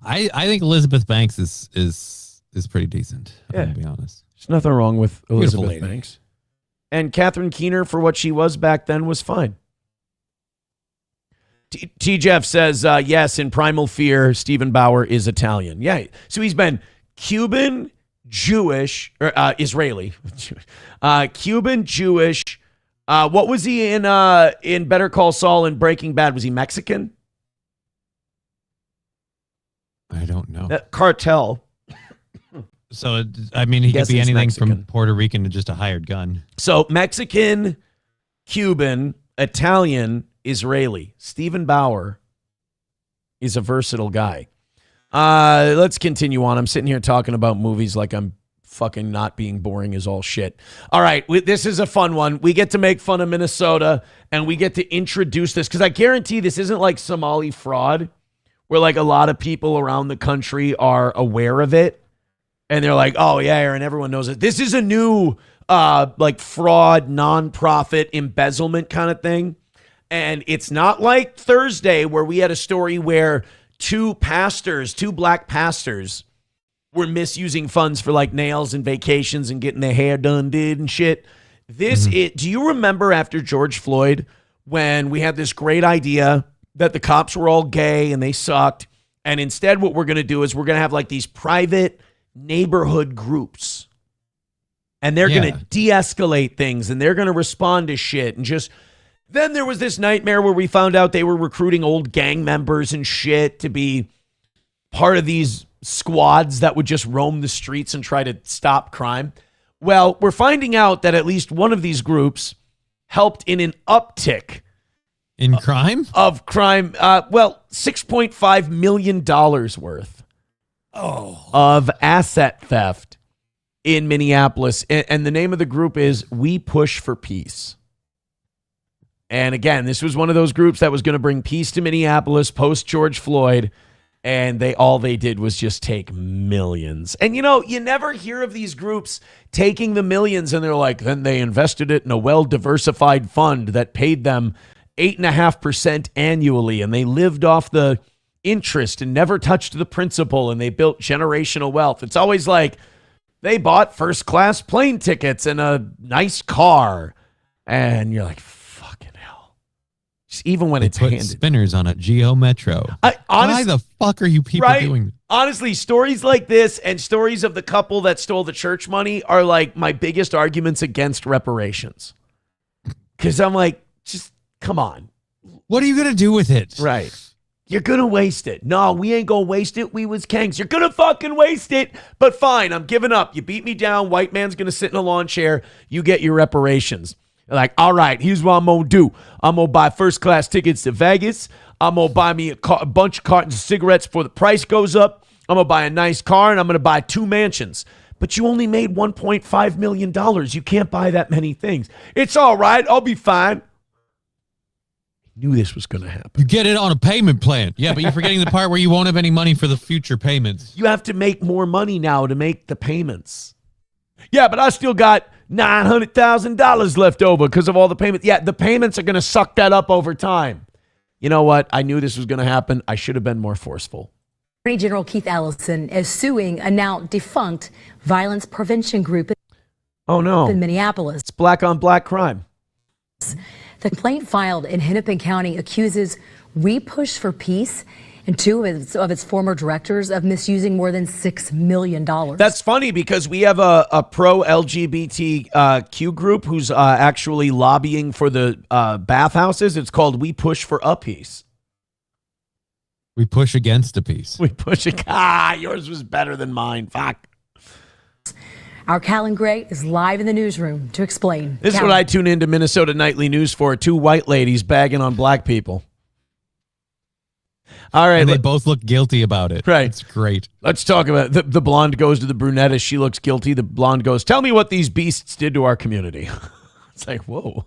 I think Elizabeth Banks is pretty decent. I'm going to be honest. There's nothing wrong with Elizabeth Banks. And Catherine Keener, for what she was back then, was fine. T-Jeff says, yes, in Primal Fear, Stephen Bauer is Italian. Yeah, so he's been Cuban, Jewish, or Israeli. Cuban, Jewish. What was he in Better Call Saul and Breaking Bad? Was he Mexican? I don't know. Cartel. So, I mean, he could be anything from Puerto Rican to just a hired gun. So, Mexican, Cuban, Italian, Israeli. Stephen Bauer is a versatile guy. Let's continue on. I'm sitting here talking about movies like I'm fucking not being boring as all shit. All right, this is a fun one. We get to make fun of Minnesota, and we get to introduce this, because I guarantee this isn't like Somali fraud, where like a lot of people around the country are aware of it. And they're like, oh, yeah, Aaron, everyone knows it. This is a new like fraud, nonprofit, embezzlement kind of thing. And it's not like Thursday where we had a story where two black pastors were misusing funds for like nails and vacations and getting their hair done and shit. Do you remember after George Floyd when we had this great idea that the cops were all gay and they sucked? And instead what we're going to do is we're going to have like these private neighborhood groups. And they're going to de-escalate things and they're going to respond to shit. And just then there was this nightmare where we found out they were recruiting old gang members and shit to be part of these squads that would just roam the streets and try to stop crime. Well, we're finding out that at least one of these groups helped in an uptick in crime $6.5 million worth of asset theft in Minneapolis. And the name of the group is We Push for Peace. And again, this was one of those groups that was going to bring peace to Minneapolis post George Floyd. And all they did was just take millions. And you never hear of these groups taking the millions and they're like, then they invested it in a well-diversified fund that paid them 8.5% annually. And they lived off the interest and never touched the principal and they built generational wealth. It's always like they bought first-class plane tickets and a nice car. And you're like, even when it's handed. Spinners on a Geo Metro. Why the fuck are you people doing? Honestly, stories like this and stories of the couple that stole the church money are like my biggest arguments against reparations. Because I'm like, just come on. What are you going to do with it? Right. You're going to waste it. No, we ain't going to waste it. We was kings. You're going to fucking waste it. But fine, I'm giving up. You beat me down. White man's going to sit in a lawn chair. You get your reparations. Like, all right, here's what I'm going to do. I'm going to buy first-class tickets to Vegas. I'm going to buy me a bunch of cartons of cigarettes before the price goes up. I'm going to buy a nice car, and I'm going to buy 2 mansions. But you only made $1.5 million. You can't buy that many things. It's all right. I'll be fine. Knew this was going to happen. You get it on a payment plan. Yeah, but you're forgetting the part where you won't have any money for the future payments. You have to make more money now to make the payments. Yeah, but I still got $900,000 left over because of all the payments. Yeah, the payments are going to suck that up over time. You know what? I knew this was going to happen. I should have been more forceful. Attorney General Keith Ellison is suing a now defunct violence prevention group in Minneapolis. It's black on black crime. The complaint filed in Hennepin County accuses We Push for Peace and 2 of its former directors of misusing more than $6 million. That's funny because we have a pro-LGBTQ group who's actually lobbying for the bathhouses. It's called We Push for a Peace. We push against a peace. We push yours was better than mine. Fuck. Our Callan Gray is live in the newsroom to explain. This is what I tune into Minnesota Nightly News for. 2 white ladies bagging on black people. All right. And they both look guilty about it. Right. It's great. Let's talk about it. The blonde goes to the brunette as she looks guilty. The blonde goes, tell me what these beasts did to our community. It's like, whoa.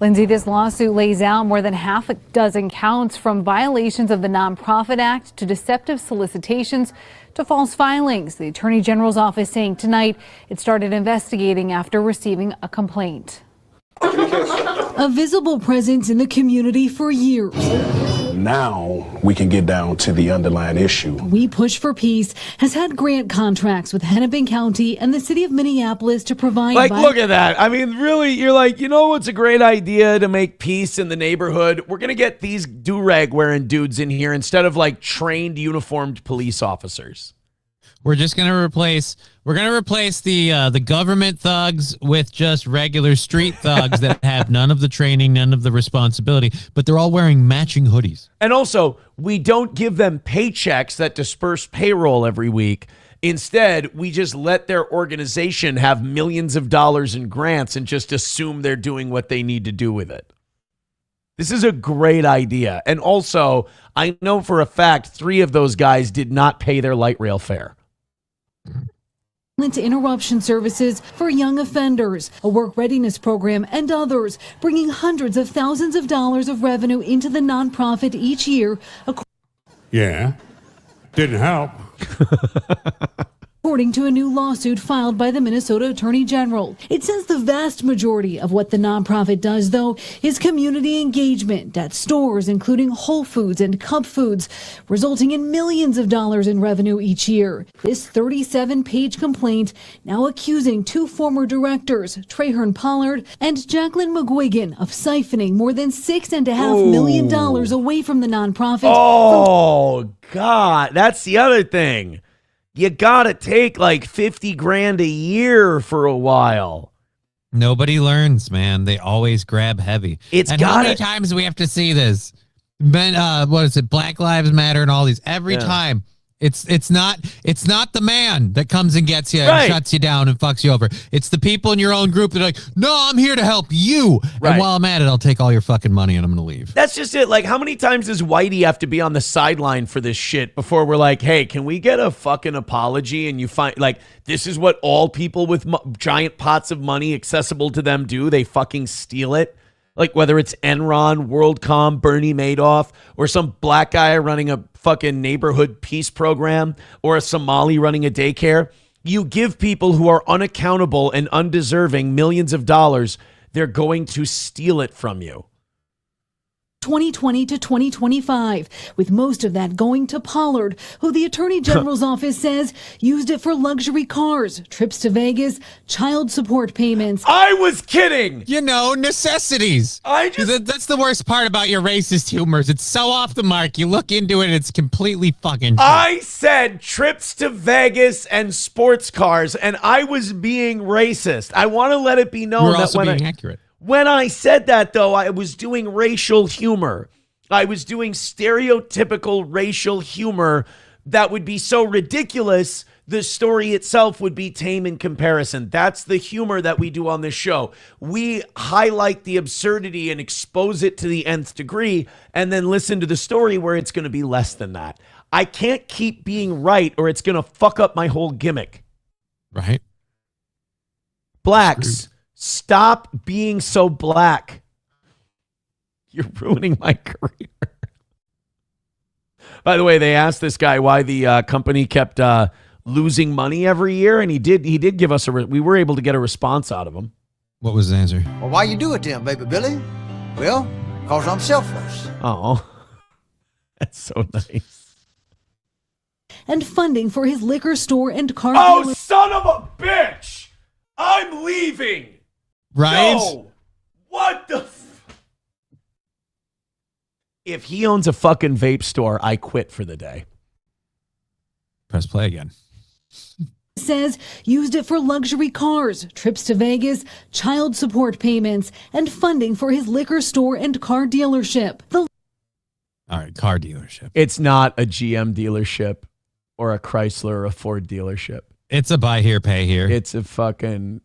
Lindsay, this lawsuit lays out more than half a dozen counts from violations of the Nonprofit Act to deceptive solicitations to false filings. The Attorney General's office saying tonight it started investigating after receiving a complaint. A visible presence in the community for years. Now we can get down to the underlying issue. We Push for Peace has had grant contracts with Hennepin County and the city of Minneapolis to provide. Look at that. I mean, really, you're like, it's a great idea to make peace in the neighborhood. We're going to get these do-rag wearing dudes in here instead of trained uniformed police officers. We're just going to replace the government thugs with just regular street thugs that have none of the training, none of the responsibility, but they're all wearing matching hoodies. And also, we don't give them paychecks that disperse payroll every week. Instead, we just let their organization have millions of dollars in grants and just assume they're doing what they need to do with it. This is a great idea. And also, I know for a fact 3 of those guys did not pay their light rail fare. Interruption services for young offenders, a work readiness program, and others, bringing hundreds of thousands of dollars of revenue into the nonprofit each year. Yeah, didn't help. according to a new lawsuit filed by the Minnesota Attorney General. It says the vast majority of what the nonprofit does, though, is community engagement at stores, including Whole Foods and Cup Foods, resulting in millions of dollars in revenue each year. This 37-page complaint now accusing two former directors, Traherne Pollard and Jacqueline McGuigan, of siphoning more than $6.5 million away from the nonprofit. Oh, God. That's the other thing. You got to take like 50 grand a year for a while. Nobody learns, man. They always grab heavy. How many times do we have to see this? What is it? Black Lives Matter and all these. Every time. It's not the man that comes and gets you and shuts you down and fucks you over. It's the people in your own group that are like, no, I'm here to help you. Right. And while I'm at it, I'll take all your fucking money and I'm going to leave. That's just it. Like, how many times does Whitey have to be on the sideline for this shit before we're like, hey, can we get a fucking apology? And you find, like, this is what all people with giant pots of money accessible to them do. They fucking steal it. Like, whether it's Enron, WorldCom, Bernie Madoff, or some black guy running a fucking neighborhood peace program, or a Somali running a daycare. You give people who are unaccountable and undeserving millions of dollars, they're going to steal it from you. 2020 to 2025, with most of that going to Pollard, who the Attorney General's office says used it for luxury cars, trips to Vegas, child support payments. I was kidding! You know, necessities. That's the worst part about your racist humors. It's so off the mark. You look into it, it's completely fucking true. I said trips to Vegas and sports cars, and I was being racist. I want to let it be known We're also being accurate. When I said that, though, I was doing racial humor. I was doing stereotypical racial humor that would be so ridiculous, the story itself would be tame in comparison. That's the humor that we do on this show. We highlight the absurdity and expose it to the nth degree, and then listen to the story where it's going to be less than that. I can't keep being right, or it's going to fuck up my whole gimmick. Right? Blacks. Stop being so black. You're ruining my career. By the way, they asked this guy why the company kept losing money every year, and he did give us we were able to get a response out of him. What was the answer? Well, why you do it then, baby Billy? Well, because I'm selfless. Oh, that's so nice. And funding for his liquor store and car dealer. Son of a bitch! I'm leaving! Right? No. What the if he owns a fucking vape store, I quit for the day. Press play again. Says used it for luxury cars, trips to Vegas, child support payments, and funding for his liquor store and car dealership. All right, car dealership. It's not a GM dealership or a Chrysler or a Ford dealership. It's a buy here, pay here. It's a fucking,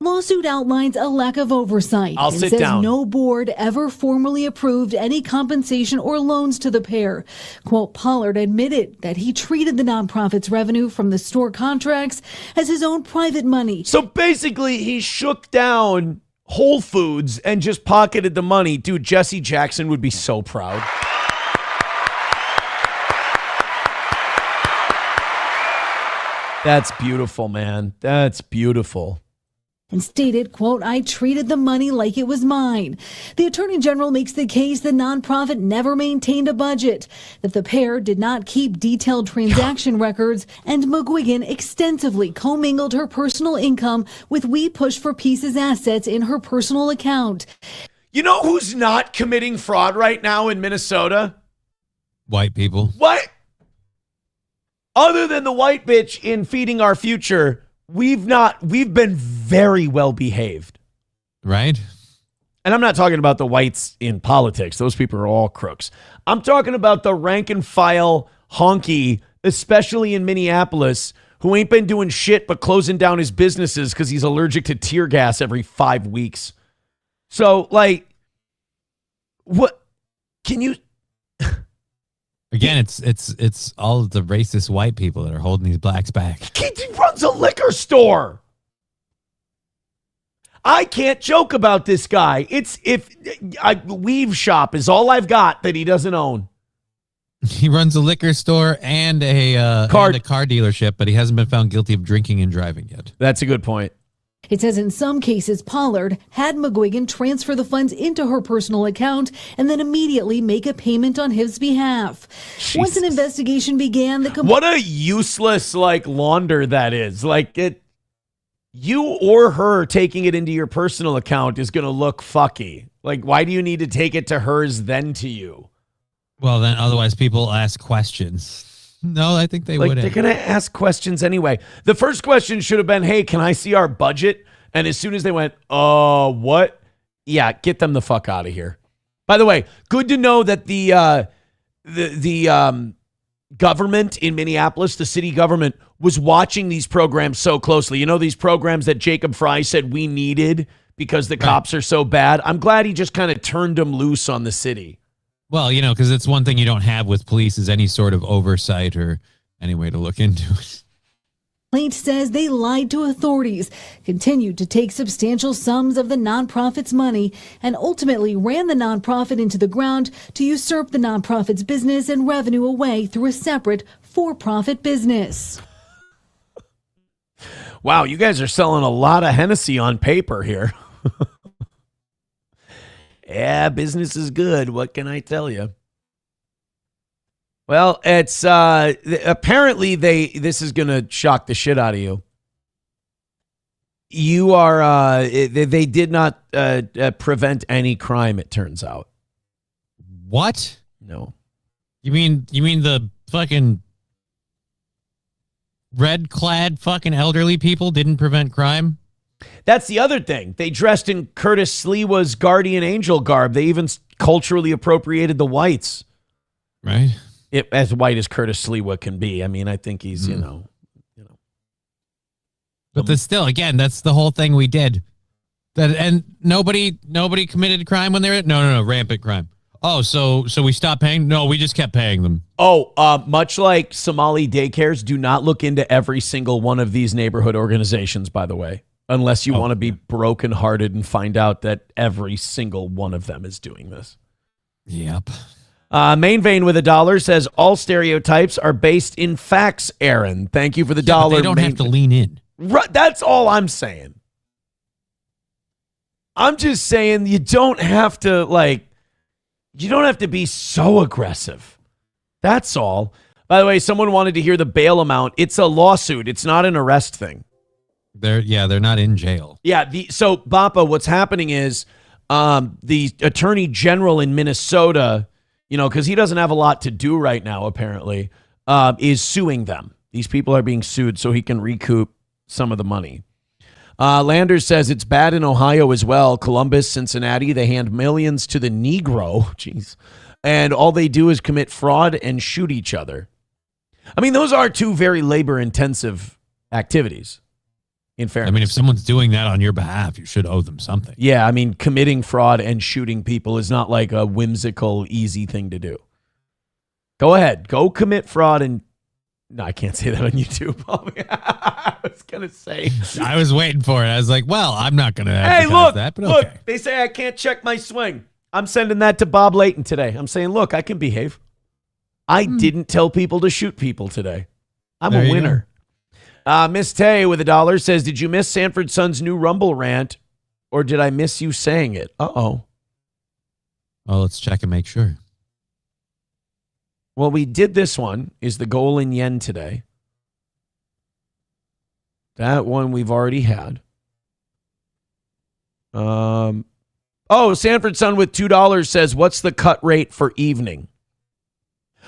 Lawsuit outlines a lack of oversight. I'll sit down. No board ever formally approved any compensation or loans to the pair. Quote, Pollard admitted that he treated the nonprofit's revenue from the store contracts as his own private money. So basically, he shook down Whole Foods and just pocketed the money. Dude, Jesse Jackson would be so proud. That's beautiful, man. That's beautiful. And stated, quote, I treated the money like it was mine. The Attorney General makes the case the nonprofit never maintained a budget, that the pair did not keep detailed transaction records, and McGuigan extensively commingled her personal income with We Push for Peace's assets in her personal account. You know who's not committing fraud right now in Minnesota? White people. What? Other than the white bitch in Feeding Our Future, we've been very well behaved. Right? And I'm not talking about the whites in politics. Those people are all crooks. I'm talking about the rank and file honky, especially in Minneapolis, who ain't been doing shit but closing down his businesses because he's allergic to tear gas every 5 weeks. So, like, what can you... Again, it's all of the racist white people that are holding these blacks back. He runs a liquor store. I can't joke about this guy. Weave Shop is all I've got that he doesn't own. He runs a liquor store and a car dealership, but he hasn't been found guilty of drinking and driving yet. That's a good point. It says in some cases, Pollard had McGuigan transfer the funds into her personal account and then immediately make a payment on his behalf. Once an investigation began, what a useless launder that is. You or her taking it into your personal account is going to look fucky. Why do you need to take it to hers then to you? Well, then otherwise people ask questions. No, I think they wouldn't. They're going to ask questions anyway. The first question should have been, hey, can I see our budget? And as soon as they went, what? Yeah, get them the fuck out of here. By the way, good to know that the government in Minneapolis, the city government, was watching these programs so closely. You know, these programs that Jacob Fry said we needed because the cops are so bad. I'm glad he just kind of turned them loose on the city. Well, because it's one thing you don't have with police is any sort of oversight or any way to look into it. Complaint says they lied to authorities, continued to take substantial sums of the nonprofit's money, and ultimately ran the nonprofit into the ground to usurp the nonprofit's business and revenue away through a separate for-profit business. Wow, you guys are selling a lot of Hennessy on paper here. Yeah, business is good. What can I tell you? Well, it's apparently this is going to shock the shit out of you. You are they did not prevent any crime, it turns out. What? No. You mean the fucking red-clad fucking elderly people didn't prevent crime? That's the other thing. They dressed in Curtis Sliwa's guardian angel garb. They even culturally appropriated the whites. Right. As white as Curtis Sliwa can be. I mean, I think he's, But still, again, that's the whole thing we did. And nobody committed crime when they were no, rampant crime. Oh, so we stopped paying? No, we just kept paying them. Oh, much like Somali daycares, do not look into every single one of these neighborhood organizations, by the way. Unless you want to be brokenhearted and find out that every single one of them is doing this. Yep. Main Vein with $1 says all stereotypes are based in facts, Aaron. Thank you for the dollar. They don't have to lean in. Right, that's all I'm saying. I'm just saying you don't have to be so aggressive. That's all. By the way, someone wanted to hear the bail amount. It's a lawsuit. It's not an arrest thing. They're not in jail. Yeah. So Bappa, what's happening is the attorney general in Minnesota, because he doesn't have a lot to do right now, apparently, is suing them. These people are being sued so he can recoup some of the money. Landers says it's bad in Ohio as well. Columbus, Cincinnati, they hand millions to the Negro. Jeez. And all they do is commit fraud and shoot each other. I mean, those are two very labor-intensive activities. In fairness. I mean, if someone's doing that on your behalf, you should owe them something. Yeah, I mean, committing fraud and shooting people is not like a whimsical, easy thing to do. Go ahead. Go commit fraud and... No, I can't say that on YouTube. I was going to say... I was waiting for it. I was like, well, I'm not going to advertise that, but look, okay. They say I can't check my swing. I'm sending that to Bob Layton today. I'm saying, look, I can behave. I didn't tell people to shoot people today. I'm a winner. Miss Tay with $1 says, did you miss Sanford Son's new Rumble rant, or did I miss you saying it? Uh-oh. Well, let's check and make sure. Well, we did this one, is the goal in yen today. That one we've already had. Sanford Son with $2 says, what's the cut rate for evening?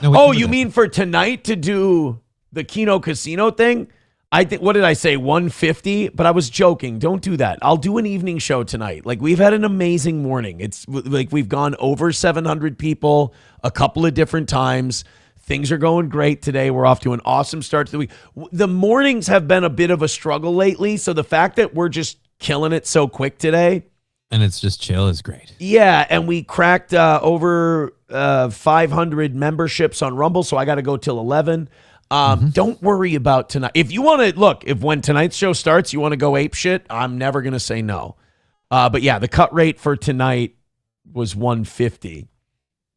No, you mean for tonight to do the Keno Casino thing? I think, what did I say, 150? But I was joking. Don't do that. I'll do an evening show tonight. We've had an amazing morning. It's we've gone over 700 people a couple of different times. Things are going great today. We're off to an awesome start to the week. The mornings have been a bit of a struggle lately. So the fact that we're just killing it so quick today. And it's just chill is great. Yeah. And we cracked over 500 memberships on Rumble. So I got to go till 11. Don't worry about tonight. If you want to look, if when tonight's show starts, you want to go ape shit, I'm never going to say no. But yeah, the cut rate for tonight was 150.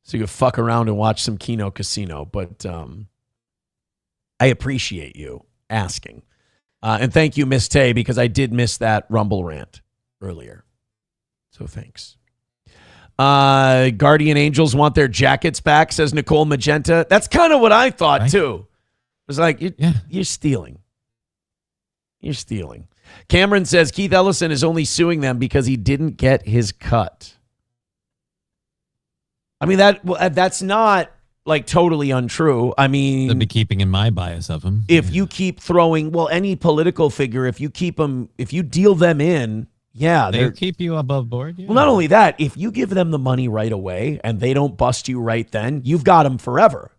so you can fuck around and watch some Kino Casino. But I appreciate you asking. And thank you, Miss Tay, because I did miss that Rumble rant earlier. So thanks. Guardian Angels want their jackets back, says Nicole Magenta. That's kind of what I thought, too. It was like, you're stealing. You're stealing. Cameron says Keith Ellison is only suing them because he didn't get his cut. I mean, that's not like totally untrue. I mean, I'd be keeping in my bias of him. If you keep throwing, any political figure, if you deal them in, they'll keep you above board. Yeah. Well, not only that, if you give them the money right away and they don't bust you right then, you've got them forever.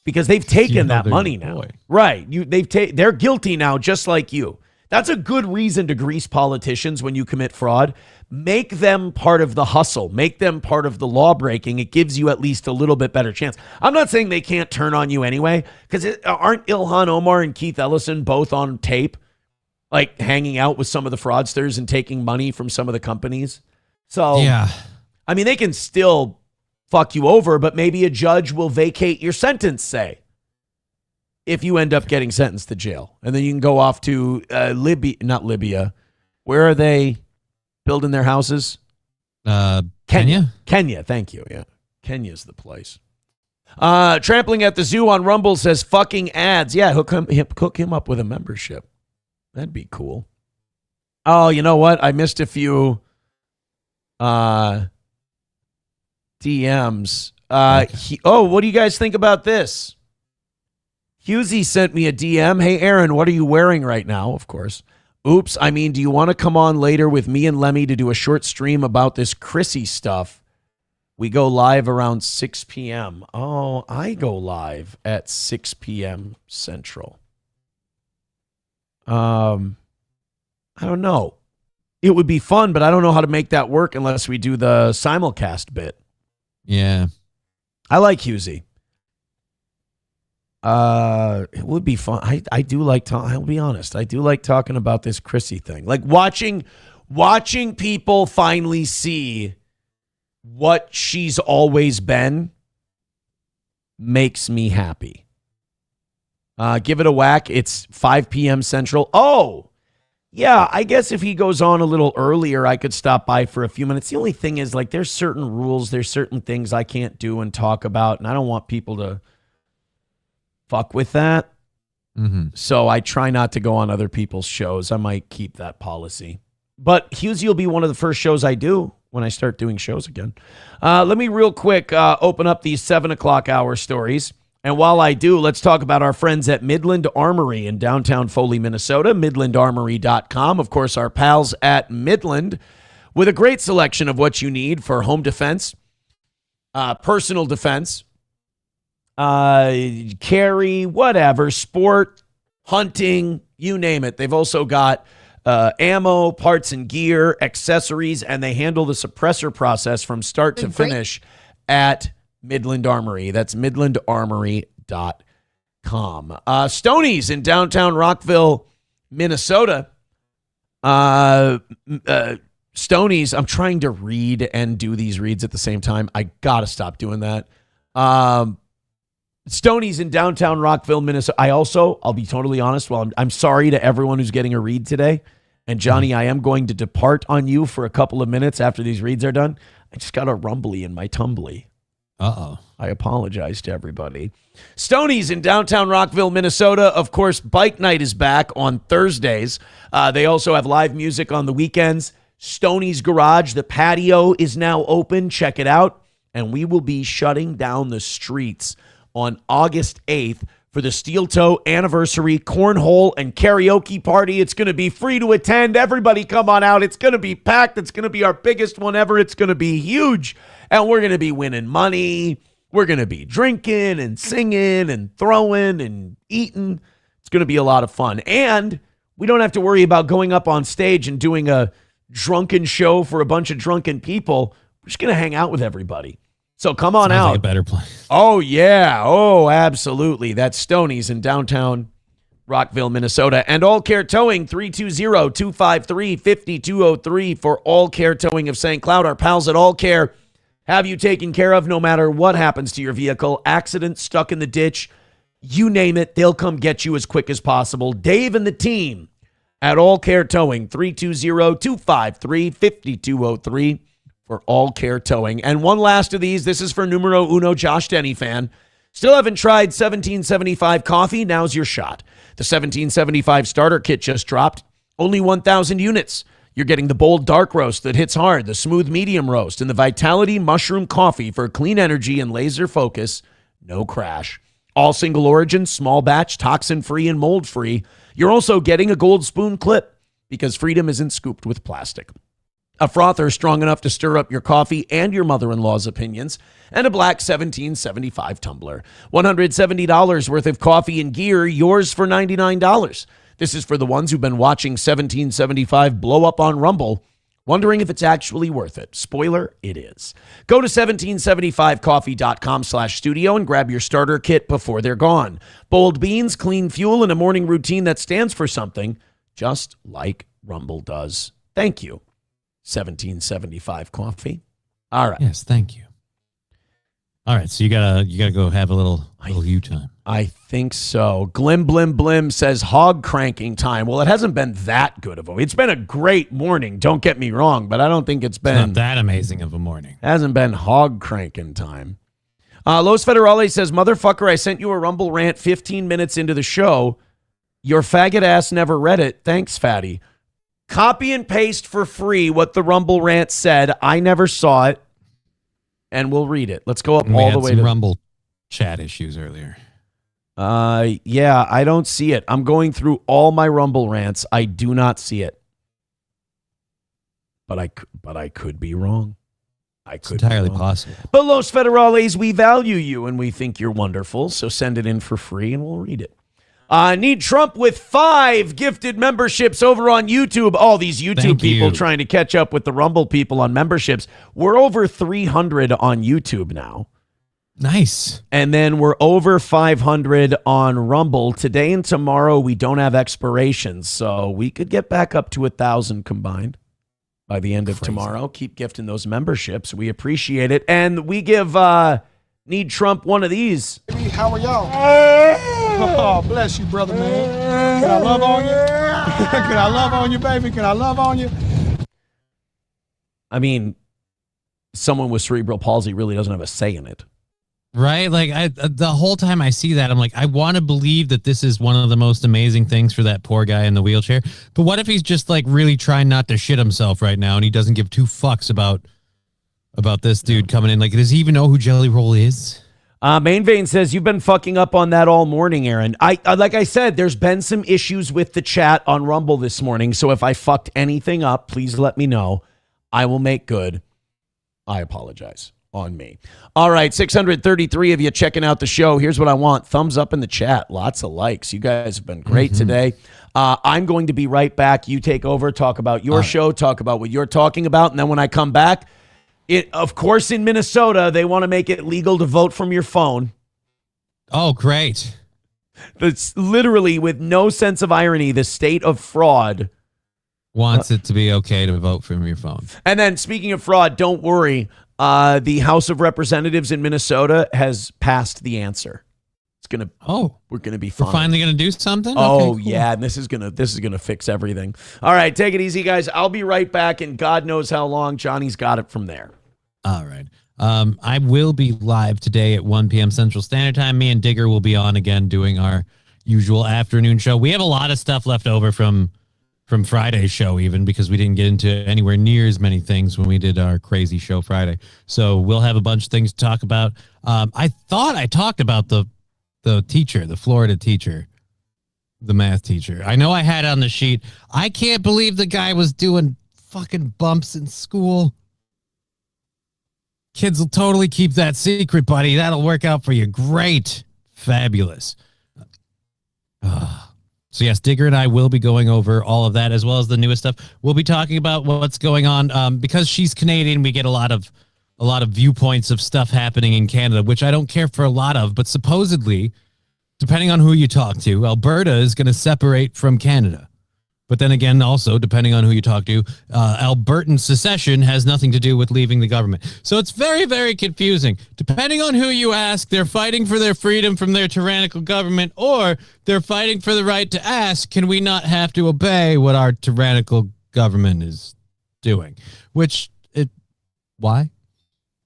Because they've taken that money now. Right. They're guilty now, just like you. That's a good reason to grease politicians when you commit fraud. Make them part of the hustle. Make them part of the law breaking. It gives you at least a little bit better chance. I'm not saying they can't turn on you anyway, because aren't Ilhan Omar and Keith Ellison both on tape, like hanging out with some of the fraudsters and taking money from some of the companies? So, I mean, they can still fuck you over, but maybe a judge will vacate your sentence, say, if you end up getting sentenced to jail. And then you can go off to not Libya. Where are they building their houses? Kenya? Kenya, thank you. Yeah. Kenya's the place. Trampling at the Zoo on Rumble says fucking ads. Yeah, hook him up with a membership. That'd be cool. Oh, you know what? I missed a few DMs. What do you guys think about this? Husey sent me a DM. Hey, Aaron, what are you wearing right now? Of course. Oops. I mean, do you want to come on later with me and Lemmy to do a short stream about this Chrissy stuff? We go live around 6 p.m. Oh, I go live at 6 p.m. Central. I don't know. It would be fun, but I don't know how to make that work unless we do the simulcast bit. Yeah. I like Husey. It would be fun. I do like I'll be honest. I do like talking about this Chrissy thing. Like watching people finally see what she's always been makes me happy. Give it a whack. It's 5 p.m. Central. Oh, yeah. I guess if he goes on a little earlier, I could stop by for a few minutes. The only thing is, like, there's certain rules. There's certain things I can't do and talk about, and I don't want people to fuck with that. Mm-hmm. So I try not to go on other people's shows. I might keep that policy. But Husey will be one of the first shows I do when I start doing shows again. Let me real quick open up these 7 o'clock hour stories. And while I do, let's talk about our friends at Midland Armory in downtown Foley, Minnesota, midlandarmory.com. Of course, our pals at Midland with a great selection of what you need for home defense, personal defense, carry, whatever, sport, hunting, you name it. They've also got ammo, parts and gear, accessories, and they handle the suppressor process from start to finish at Midland Armory. That's midlandarmory.com. Stoney's in downtown Rockville, Minnesota. Stoney's, I'm trying to read and do these reads at the same time. I got to stop doing that. Stoney's in downtown Rockville, Minnesota. I'll be totally honest. Well, I'm sorry to everyone who's getting a read today. And Johnny, I am going to depart on you for a couple of minutes after these reads are done. I just got a rumbly in my tumbly. Uh-oh. I apologize to everybody. Stoney's in downtown Rockville, Minnesota. Of course, Bike Night is back on Thursdays. They also have live music on the weekends. Stoney's Garage, the patio is now open. Check it out. And we will be shutting down the streets on August 8th for the Steel Toe Anniversary Cornhole and Karaoke Party. It's going to be free to attend. Everybody come on out. It's going to be packed. It's going to be our biggest one ever. It's going to be huge. And we're going to be winning money. We're going to be drinking and singing and throwing and eating. It's going to be a lot of fun. And we don't have to worry about going up on stage and doing a drunken show for a bunch of drunken people. We're just going to hang out with everybody. So come on out. Like a better place. Oh, yeah. Oh, absolutely. That's Stoney's in downtown Rockville, Minnesota. And All Care Towing, 320-253-5203 for All Care Towing of St. Cloud. Our pals at All Care have you taken care of no matter what happens to your vehicle, accident, stuck in the ditch, you name it, they'll come get you as quick as possible. Dave and the team at All Care Towing, 320-253-5203 for All Care Towing. And one last of these, this is for numero uno Josh Denny fan. Still haven't tried 1775 coffee? Now's your shot. The 1775 starter kit just dropped. Only 1,000 units. You're getting the bold dark roast that hits hard, the smooth medium roast, and the Vitality mushroom coffee for clean energy and laser focus. No crash. All single origin, small batch, toxin-free, and mold-free. You're also getting a gold spoon clip because freedom isn't scooped with plastic. A frother strong enough to stir up your coffee and your mother-in-law's opinions, and a black 1775 tumbler. $170 worth of coffee and gear, yours for $99. This is for the ones who've been watching 1775 blow up on Rumble, wondering if it's actually worth it. Spoiler, it is. Go to 1775coffee.com/studio and grab your starter kit before they're gone. Bold beans, clean fuel, and a morning routine that stands for something, just like Rumble does. Thank you, 1775 Coffee. All right. Yes, thank you. All right, so you gotta go have a little you time. I think so. Glim Blim Blim says hog cranking time. Well, it hasn't been that good of a. It's been a great morning. Don't get me wrong, but I don't think it's been not that amazing of a morning. Hasn't been hog cranking time. Los Federales says, motherfucker, I sent you a Rumble rant 15 minutes into the show. Your faggot ass never read it. Thanks, fatty. Copy and paste for free what the Rumble rant said. I never saw it. And we'll read it. Let's go up all the way to Rumble chat issues earlier. Yeah, I don't see it. I'm going through all my Rumble rants. I do not see it. But I could be wrong. It's entirely possible. But Los Federales, we value you and we think you're wonderful. So send it in for free and we'll read it. Need Trump with 5 gifted memberships over on YouTube. All these YouTube people trying to catch up with the Rumble people on memberships. We're over 300 on YouTube now. Nice. And then we're over 500 on Rumble. Today and tomorrow, we don't have expirations. So we could get back up to 1,000 combined by the end of tomorrow. Keep gifting those memberships. We appreciate it. And we give Need Trump one of these. How are y'all? Oh, bless you, brother, man. Can I love on you? Can I love on you, baby? Can I love on you? I mean, someone with cerebral palsy really doesn't have a say in it. Right? Like, the whole time I see that, I'm like, I want to believe that this is one of the most amazing things for that poor guy in the wheelchair. But what if he's just, like, really trying not to shit himself right now and he doesn't give 2 fucks about this dude coming in? Like, does he even know who Jelly Roll is? Main Vein says, you've been fucking up on that all morning, Aaron. I like I said, there's been some issues with the chat on Rumble this morning. So if I fucked anything up, please let me know. I will make good. I apologize. On me. All right, 633 of you checking out the show. Here's what I want. Thumbs up in the chat. Lots of likes. You guys have been great today. I'm going to be right back. You take over, talk about your show, talk about what you're talking about. And then when I come back, of course, in Minnesota, they want to make it legal to vote from your phone. Oh, great. That's literally, with no sense of irony, the state of fraud wants it to be okay to vote from your phone. And then, speaking of fraud, don't worry. The House of Representatives in Minnesota has passed the answer. It's gonna. We're gonna be fine. We're finally gonna do something. Oh, okay, cool. Yeah, and this is gonna fix everything. All right, take it easy, guys. I'll be right back, and God knows how long. Johnny's got it from there. All right. I will be live today at 1 p.m. Central Standard Time. Me and Digger will be on again doing our usual afternoon show. We have a lot of stuff left over from Friday's show, even because we didn't get into anywhere near as many things when we did our crazy show Friday. So we'll have a bunch of things to talk about. I thought I talked about the teacher, the Florida teacher, the math teacher. I know I had it on the sheet. I can't believe the guy was doing fucking bumps in school. Kids will totally keep that secret, buddy. That'll work out for you. Great. Fabulous. So yes, Digger and I will be going over all of that as well as the newest stuff. We'll be talking about what's going on. Because she's Canadian, we get a lot of viewpoints of stuff happening in Canada, which I don't care for a lot of. But supposedly, depending on who you talk to, Alberta is going to separate from Canada. But then again, also, depending on who you talk to, Albertan secession has nothing to do with leaving the government. So it's very, very confusing. Depending on who you ask, they're fighting for their freedom from their tyrannical government, or they're fighting for the right to ask, can we not have to obey what our tyrannical government is doing? Why?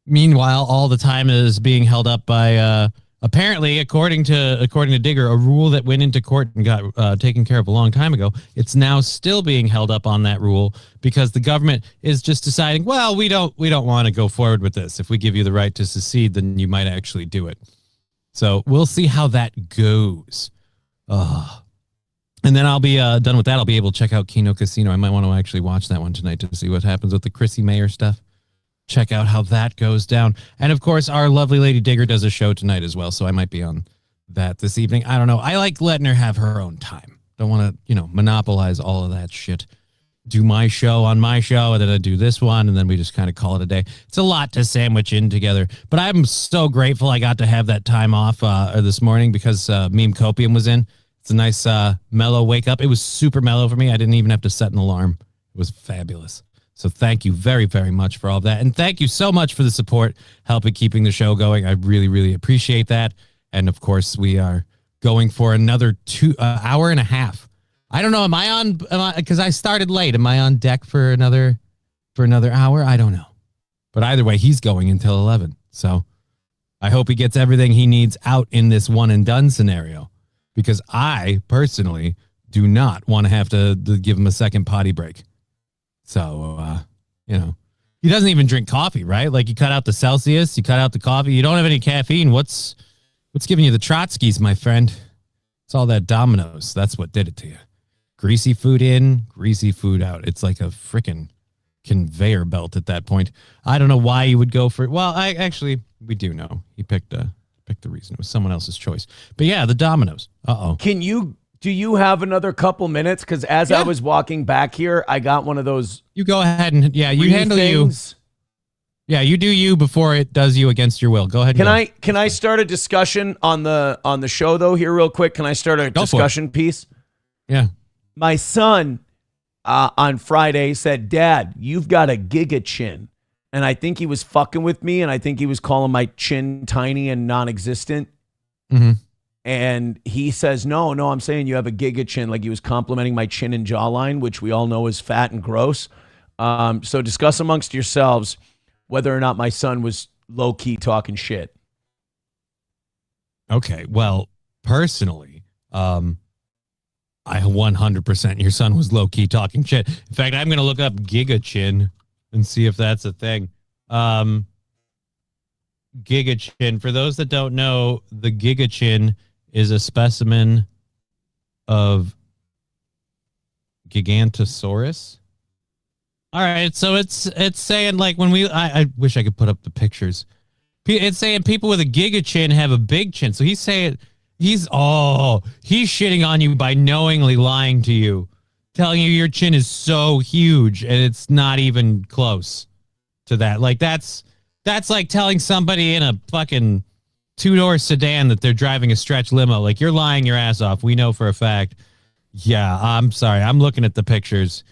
Meanwhile, all the time is being held up by... apparently, according to Digger, a rule that went into court and got taken care of a long time ago, it's now still being held up on that rule because the government is just deciding, well, we don't want to go forward with this. If we give you the right to secede, then you might actually do it. So we'll see how that goes. And then I'll be done with that. I'll be able to check out Kino Casino. I might want to actually watch that one tonight to see what happens with the Chrissy Mayer stuff. Check out how that goes down. And of course, our lovely lady Digger does a show tonight as well, so I might be on that this evening. I don't know. I like letting her have her own time. Don't want to, monopolize all of that shit. Do my show on my show, and then I do this one, and then we just kind of call it a day. It's a lot to sandwich in together. But I'm so grateful I got to have that time off this morning because Meme Copium was in. It's a nice mellow wake up. It was super mellow for me. I didn't even have to set an alarm. It was fabulous. So thank you very, very much for all of that. And thank you so much for the support, helping keeping the show going. I really, really appreciate that. And of course, we are going for another hour and a half. I don't know. Am I on? Because I started late. Am I on deck for another hour? I don't know. But either way, he's going until 11. So I hope he gets everything he needs out in this one and done scenario. Because I personally do not want to have to give him a second potty break. So, he doesn't even drink coffee, right? Like you cut out the Celsius, you cut out the coffee. You don't have any caffeine. What's giving you the Trotskys, my friend? It's all that Domino's. That's what did it to you. Greasy food in, greasy food out. It's like a freaking conveyor belt at that point. I don't know why you would go for it. Well, we do know. He picked the reason. It was someone else's choice. But yeah, the Domino's. Uh-oh. Do you have another couple minutes? Because as I was walking back here, I got one of those. You go ahead and you handle things. You. Yeah, you do you before it does you against your will. Go ahead. Can I start a discussion on the show though here real quick? Can I start a discussion piece? Yeah. My son on Friday said, "Dad, you've got a giga chin," and I think he was fucking with me, and I think he was calling my chin tiny and non-existent. Mm-hmm. And he says, no, I'm saying you have a giga chin, like he was complimenting my chin and jawline, which we all know is fat and gross. So discuss amongst yourselves whether or not my son was low-key talking shit. Okay, well, personally, I 100% your son was low-key talking shit. In fact, I'm going to look up giga chin and see if that's a thing. Giga chin, for those that don't know, the giga chin is a specimen of Gigantosaurus. All right, so it's saying like when I wish I could put up the pictures. It's saying people with a giga chin have a big chin. So he's saying he's shitting on you by knowingly lying to you, telling you your chin is so huge and it's not even close to that. Like that's like telling somebody in a fucking two-door sedan that they're driving a stretch limo. Like, you're lying your ass off. We know for a fact. Yeah, I'm sorry. I'm looking at the pictures.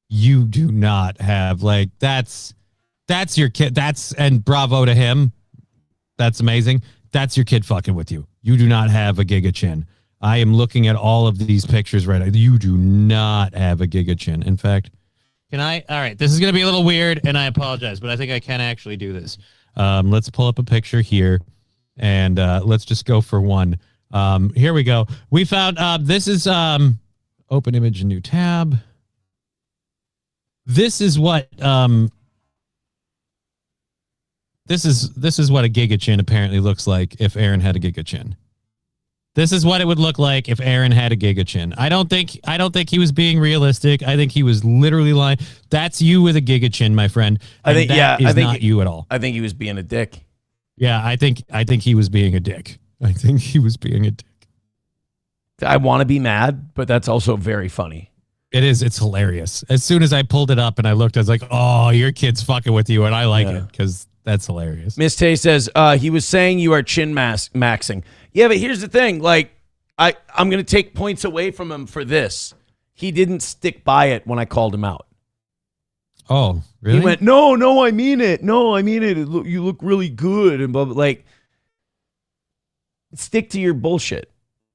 You do not have, like, that's your kid. And bravo to him. That's amazing. That's your kid fucking with you. You do not have a giga chin. I am looking at all of these pictures right now. You do not have a giga chin. In fact, all right, this is going to be a little weird, and I apologize, but I think I can actually do this. Let's pull up a picture here. And let's just go for one. Here we go. We found this is open image, new tab. This is what this is what a giga chin apparently looks like if Aaron had a giga chin. This is what it would look like if Aaron had a giga chin. I don't think he was being realistic. I think he was literally lying. That's you with a giga chin, my friend. I think not you at all. I think he was being a dick. Yeah, I think he was being a dick. I think he was being a dick. I want to be mad, but that's also very funny. It is. It's hilarious. As soon as I pulled it up and I looked, I was like, "Oh, your kid's fucking with you," and I like it because that's hilarious. Miss Tay says he was saying you are chin maxing. Yeah, but here's the thing. Like, I'm going to take points away from him for this. he didn't stick by it when I called him out. Oh, really? He went, no, I mean it. No, I mean it. You look really good. And blah, blah, like, stick to your bullshit.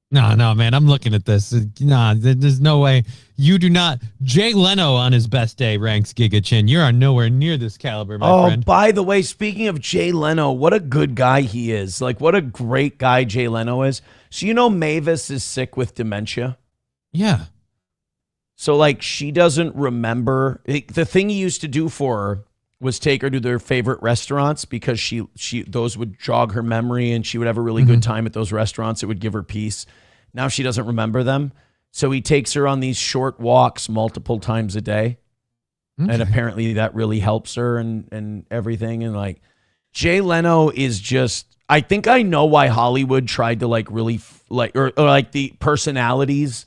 No, man. I'm looking at this. Nah, there's no way. You do not. Jay Leno on his best day ranks Giga Chin. You are nowhere near this caliber, my friend. Oh, by the way, speaking of Jay Leno, what a good guy he is. Like, what a great guy Jay Leno is. So, you know, Mavis is sick with dementia? Yeah. So, like, she doesn't remember. The thing he used to do for her was take her to their favorite restaurants because she those would jog her memory and she would have a really good time at those restaurants. It would give her peace. Now she doesn't remember them. So he takes her on these short walks multiple times a day. Okay. And apparently that really helps her and everything. And like Jay Leno is just, I think I know why Hollywood tried to like really or like the personalities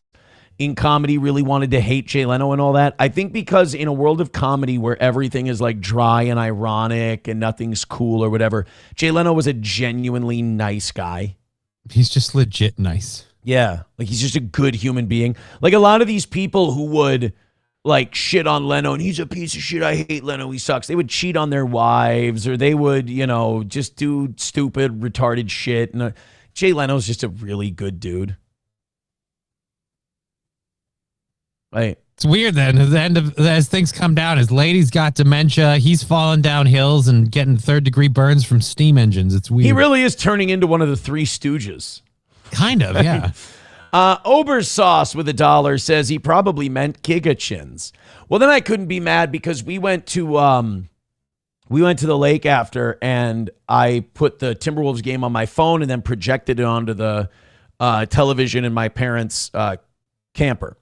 in comedy really wanted to hate Jay Leno and all that. I think because in a world of comedy where everything is like dry and ironic and nothing's cool or whatever, Jay Leno was a genuinely nice guy. He's just legit nice. Yeah, like he's just a good human being. Like a lot of these people who would like shit on Leno and he's a piece of shit. I hate Leno. He sucks. They would cheat on their wives or they would, you know, just do stupid, retarded shit. And Jay Leno's just a really good dude. Right. It's weird then. At the end of as things come down, his lady's got dementia. He's falling down hills and getting 3rd-degree burns from steam engines. It's weird. He really is turning into one of the Three Stooges. Kind of, yeah. Obersauce with $1 says he probably meant Giga Chins. Well, then I couldn't be mad because we went to the lake after, and I put the Timberwolves game on my phone and then projected it onto the television in my parents' camper.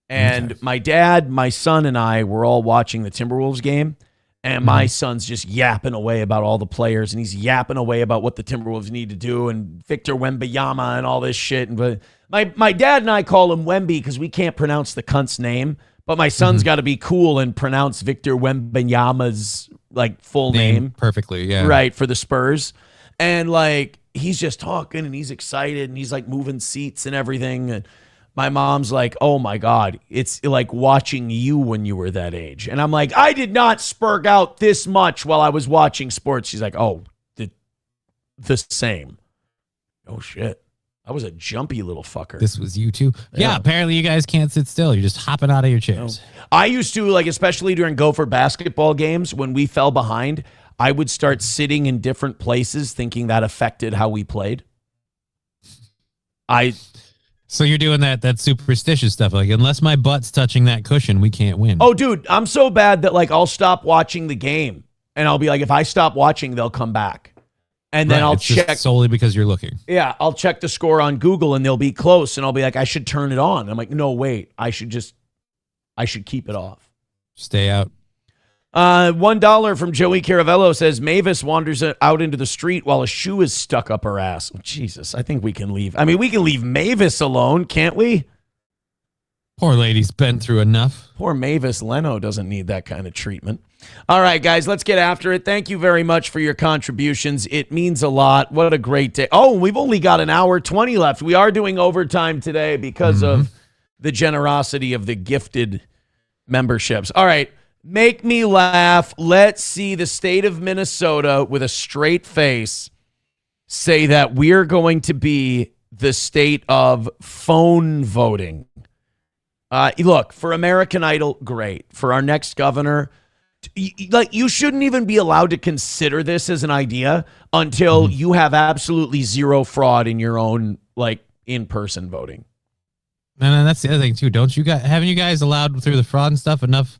And my dad, my son, and I were all watching the Timberwolves game. And my son's just yapping away about all the players, and he's yapping away about what the Timberwolves need to do, and Victor Wembanyama and all this shit. And my dad and I call him Wemby because we can't pronounce the cunt's name, but my son's got to be cool and pronounce Victor Wembanyama's like full name perfectly, yeah, right, for the Spurs. And like he's just talking, and he's excited, and he's like moving seats and everything. And my mom's like, oh my God, it's like watching you when you were that age. And I'm like, I did not spurg out this much while I was watching sports. She's like, oh, the same. Oh shit. I was a jumpy little fucker. This was you too. Yeah, apparently you guys can't sit still. You're just hopping out of your chairs. I used to, like, especially during Gopher basketball games, when we fell behind, I would start sitting in different places thinking that affected how we played. So you're doing that superstitious stuff, like unless my butt's touching that cushion, we can't win. Oh, dude, I'm so bad that like I'll stop watching the game, and I'll be like, if I stop watching, they'll come back, and then I'll check solely because you're looking. Yeah, I'll check the score on Google, and they'll be close, and I'll be like, I should turn it on. I'm like, no, wait, I should keep it off. Stay out. $1 from Joey Caravello says Mavis wanders out into the street while a shoe is stuck up her ass. Oh, Jesus, I think we can leave. I mean, we can leave Mavis alone, can't we? Poor lady's been through enough. Poor Mavis Leno doesn't need that kind of treatment. All right, guys, let's get after it. Thank you very much for your contributions. It means a lot. What a great day. Oh, we've only got an hour 20 left. We are doing overtime today because of the generosity of the gifted memberships. All right. Make me laugh. Let's see the state of Minnesota with a straight face say that we're going to be the state of phone voting. Look, for American Idol, great. For our next governor, like you shouldn't even be allowed to consider this as an idea until you have absolutely zero fraud in your own like in-person voting. And that's the other thing too. Haven't you guys allowed through the fraud and stuff enough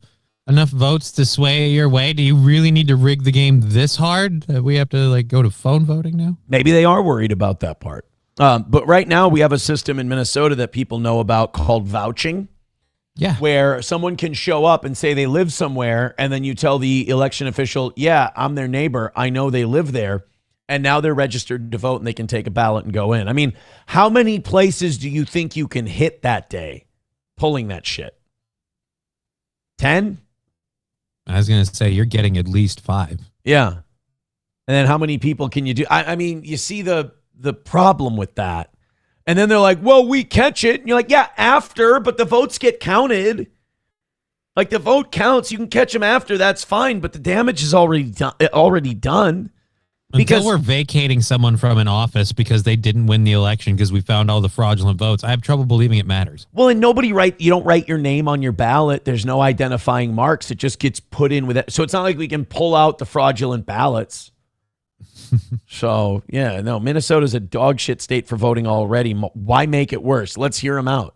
votes to sway your way? Do you really need to rig the game this hard that we have to like go to phone voting now? Maybe they are worried about that part. But right now we have a system in Minnesota that people know about called vouching. Yeah. Where someone can show up and say they live somewhere, and then you tell the election official, yeah, I'm their neighbor. I know they live there. And now they're registered to vote and they can take a ballot and go in. I mean, how many places do you think you can hit that day pulling that shit? 10? I was going to say you're getting at least 5. Yeah. And then how many people can you do? I mean, you see the problem with that. And then they're like, well, we catch it. And you're like, yeah, after, but the votes get counted. Like the vote counts. You can catch them after. That's fine. But the damage is already done. Because we're vacating someone from an office because they didn't win the election because we found all the fraudulent votes, I have trouble believing it matters. Well, and you don't write your name on your ballot. There's no identifying marks. It just gets put in with it. So it's not like we can pull out the fraudulent ballots. So, yeah, no, Minnesota's a dog shit state for voting already. Why make it worse? Let's hear them out.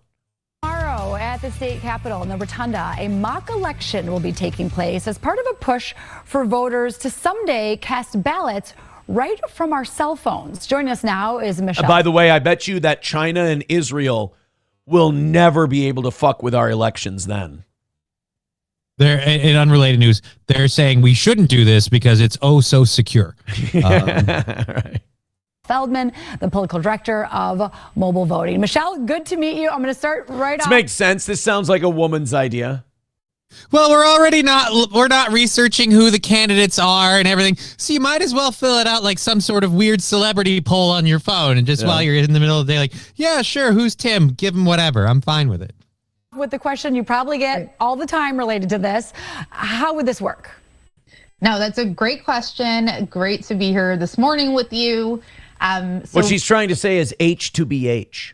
Tomorrow at the state capitol in the Rotunda, a mock election will be taking place as part of a push for voters to someday cast ballots right from our cell phones. Joining us now is Michelle. By the way, I bet you that China and Israel will never be able to fuck with our elections then. They're, in unrelated news, they're saying we shouldn't do this because it's oh so secure. Right. Feldman, the political director of mobile voting. Michelle, good to meet you. I'm going to start right off. This makes sense. This sounds like a woman's idea. Well, we're not researching who the candidates are and everything. So you might as well fill it out like some sort of weird celebrity poll on your phone. And just while you're in the middle of the day, like, yeah, sure. Who's Tim? Give him whatever. I'm fine with it. With the question you probably get all the time related to this, how would this work? No, that's a great question. Great to be here this morning with you. What she's trying to say is H to be H,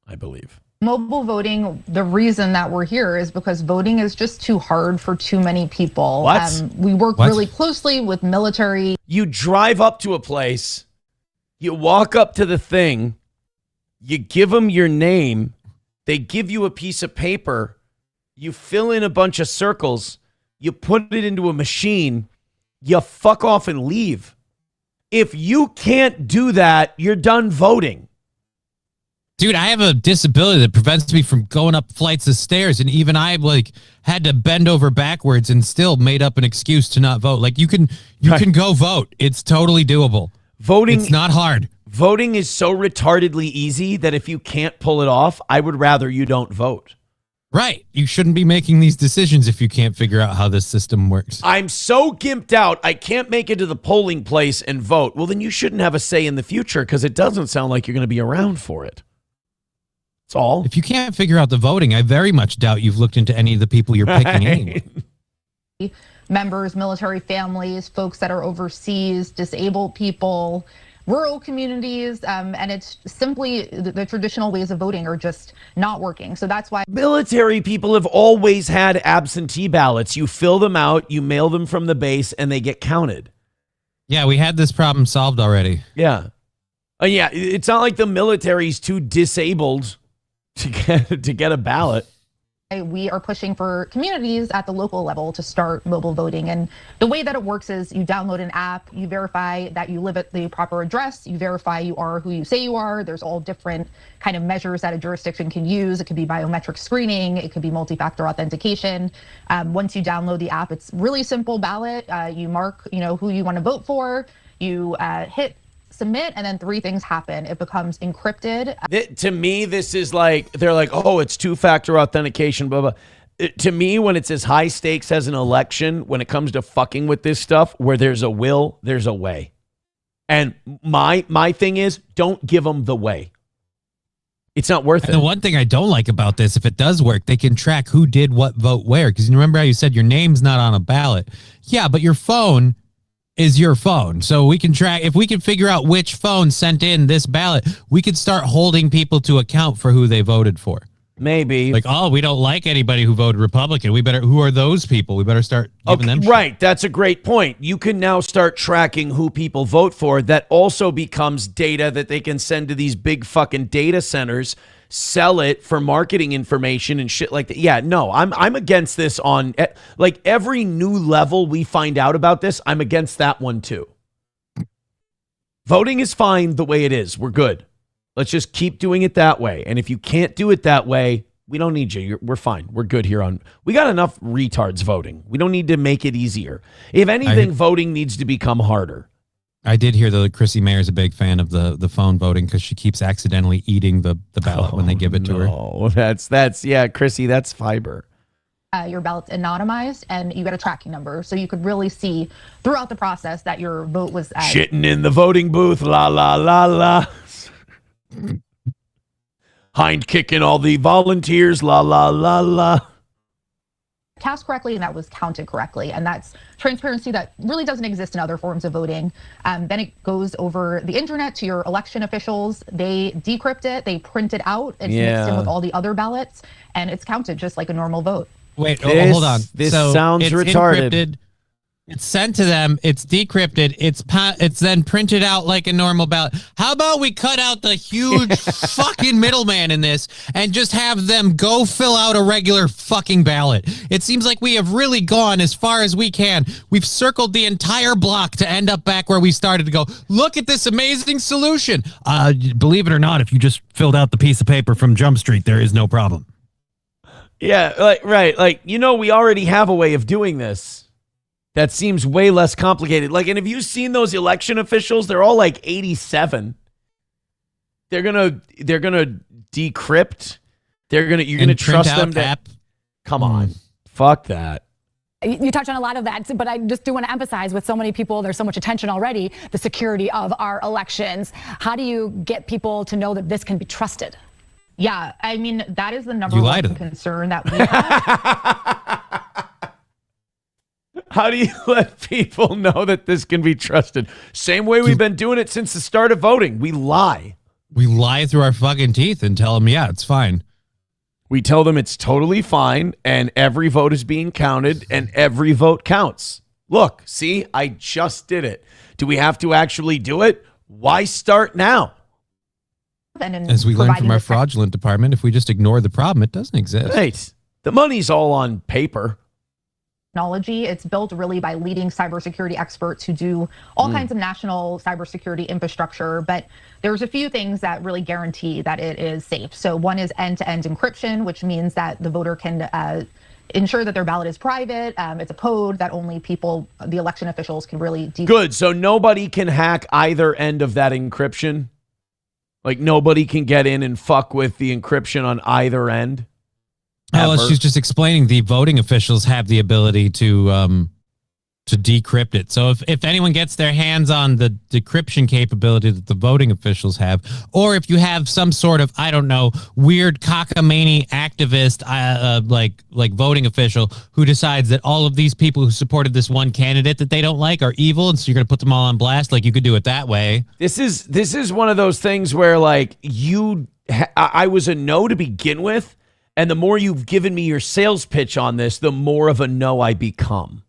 I believe. Mobile voting, the reason that we're here is because voting is just too hard for too many people. What? We work really closely with military. You drive up to a place, you walk up to the thing, you give them your name, they give you a piece of paper, you fill in a bunch of circles, you put it into a machine, you fuck off and leave. If you can't do that, you're done voting. Dude, I have a disability that prevents me from going up flights of stairs, and even I had to bend over backwards and still made up an excuse to not vote. Like you can go vote. It's totally doable. Voting, it's not hard. Voting is so retardedly easy that if you can't pull it off, I would rather you don't vote. Right. You shouldn't be making these decisions if you can't figure out how this system works. I'm so gimped out, I can't make it to the polling place and vote. Well, then you shouldn't have a say in the future because it doesn't sound like you're going to be around for it. That's all. If you can't figure out the voting, I very much doubt you've looked into any of the people you're picking anyway. Members, military families, folks that are overseas, disabled people, rural communities, and it's simply the traditional ways of voting are just not working. So that's why military people have always had absentee ballots. You fill them out, you mail them from the base, and they get counted. Yeah, we had this problem solved already. Yeah. Yeah, it's not like the military's too disabled to get a ballot. We are pushing for communities at the local level to start mobile voting. And the way that it works is you download an app, you verify that you live at the proper address, you verify you are who you say you are. There's all different kind of measures that a jurisdiction can use. It could be biometric screening, it could be multi-factor authentication. Once you download the app, it's really simple ballot. You mark, who you want to vote for, you hit submit, and then three things happen. It becomes encrypted. To me, this is like, they're like, oh, it's two-factor authentication, blah, blah. To me, when it's as high stakes as an election, when it comes to fucking with this stuff, where there's a will, there's a way. And my thing is, don't give them the way. It's not worth it. The one thing I don't like about this, if it does work, they can track who did what vote where. Because you remember how you said your name's not on a ballot? Yeah, but your phone is your phone. So we can track, if we can figure out which phone sent in this ballot, we could start holding people to account for who they voted for. Maybe. Like, oh, we don't like anybody who voted Republican. Who are those people? We better start giving them shit. Right. That's a great point. You can now start tracking who people vote for. That also becomes data that they can send to these big fucking data centers, sell it for marketing information and shit like that. Yeah, no, I'm against this on like every new level we find out about this. I'm against that one too. Voting is fine the way it is. We're good. Let's just keep doing it that way. And if you can't do it that way, we don't need you. We're fine. We're good here we got enough retards voting. We don't need to make it easier. If anything, voting needs to become harder. I did hear that Chrissy Mayer's a big fan of the phone voting because she keeps accidentally eating the ballot when they give it to her. Oh, that's yeah, Chrissy, that's fiber. Your ballot's anonymized and you get a tracking number. So you could really see throughout the process that your vote was shitting in the voting booth, la, la, la, la. hind kicking all the volunteers, la, la, la, la. Cast correctly, and that was counted correctly. And that's transparency that really doesn't exist in other forms of voting. Then it goes over the internet to your election officials. They decrypt it, they print it out, it's mixed in with all the other ballots, and it's counted just like a normal vote. Wait, hold on. This sounds it's retarded. Encrypted, it's sent to them. It's decrypted. It's then printed out like a normal ballot. How about we cut out the huge fucking middleman in this and just have them go fill out a regular fucking ballot? It seems like we have really gone as far as we can. We've circled the entire block to end up back where we started to go. Look at this amazing solution. Believe it or not, if you just filled out the piece of paper from Jump Street, there is no problem. Yeah, right. We already have a way of doing this. That seems way less complicated. And have you seen those election officials? They're all like 87. They're gonna decrypt. You're gonna trust them to. Come on, fuck that. You touch on a lot of that, but I just do want to emphasize, with so many people, there's so much attention already, the security of our elections. How do you get people to know that this can be trusted? Yeah, I mean, that is the number one concern that we have. How do you let people know that this can be trusted? Same way we've been doing it since the start of voting. We lie. We lie through our fucking teeth and tell them, yeah, it's fine. We tell them it's totally fine, and every vote is being counted, and every vote counts. Look, see, I just did it. Do we have to actually do it? Why start now? As we learned from our fraudulent department, if we just ignore the problem, it doesn't exist. Right. The money's all on paper. Technology. It's built really by leading cybersecurity experts who do all kinds of national cybersecurity infrastructure, but there's a few things that really guarantee that it is safe. So one is end-to-end encryption, which means that the voter can ensure that their ballot is private. It's a code that only the election officials can really decrypt. Good. So nobody can hack either end of that encryption? Nobody can get in and fuck with the encryption on either end? Well, she's just explaining the voting officials have the ability to decrypt it. So if anyone gets their hands on the decryption capability that the voting officials have, or if you have some sort of, I don't know, weird cockamamie activist, like voting official who decides that all of these people who supported this one candidate that they don't like are evil, and so you're going to put them all on blast, you could do it that way. This is one of those things where I was a no to begin with. And the more you've given me your sales pitch on this, the more of a no I become.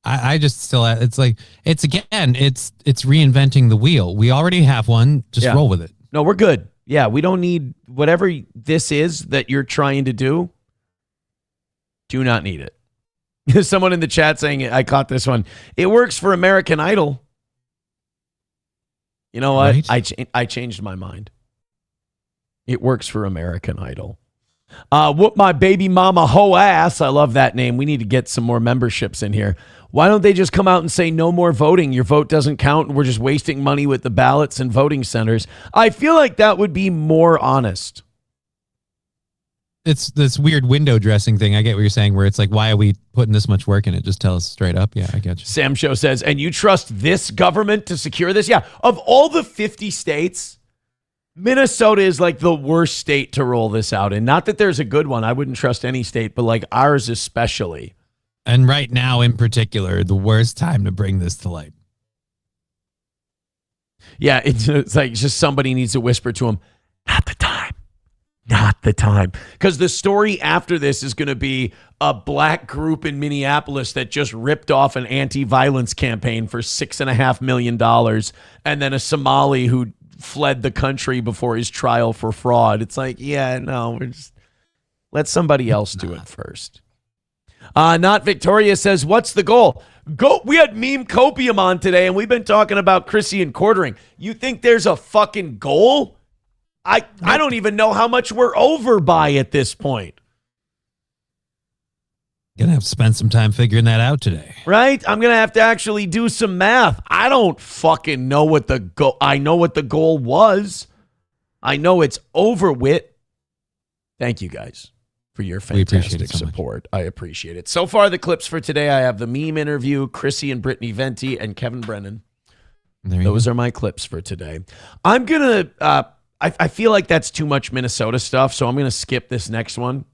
I just still, it's reinventing the wheel. We already have one. Just roll with it. No, we're good. Yeah, we don't need whatever this is that you're trying to do. Do not need it. There's someone in the chat saying, I caught this one. It works for American Idol. You know what? Right? I changed my mind. It works for American Idol. Whoop my baby mama hoe ass. I love that name. We need to get some more memberships in here. Why don't they just come out and say no more voting? Your vote doesn't count, and we're just wasting money with the ballots and voting centers. I feel like that would be more honest. It's this weird window dressing thing. I get what you're saying, where it's why are we putting this much work in it? Just tell us straight up. Yeah, I get you. Sam Show says, and you trust this government to secure this? Yeah. Of all the 50 states, Minnesota is the worst state to roll this out in. Not that there's a good one. I wouldn't trust any state, but ours especially. And right now in particular, the worst time to bring this to light. Yeah, it's just somebody needs to whisper to him, not the time. Not the time. Because the story after this is going to be a black group in Minneapolis that just ripped off an anti-violence campaign for $6.5 million. And then a Somali who fled the country before his trial for fraud. It's we're just let somebody else do it first. Not Victoria says, what's the goal? We had Meme Copium on today, and we've been talking about Chrissy and quartering. You think there's a fucking goal? I don't even know how much we're over by at this point. Gonna have to spend some time figuring that out today. Right? I'm gonna have to actually do some math. I don't fucking know what the goal. I know what the goal was. I know it's over with. Thank you guys for your fantastic support. I appreciate it. So far, the clips for today, I have the meme interview, Chrissy and Brittany Venti, and Kevin Brennan. Those are my clips for today. I'm gonna I feel like that's too much Minnesota stuff, so I'm going to skip this next one.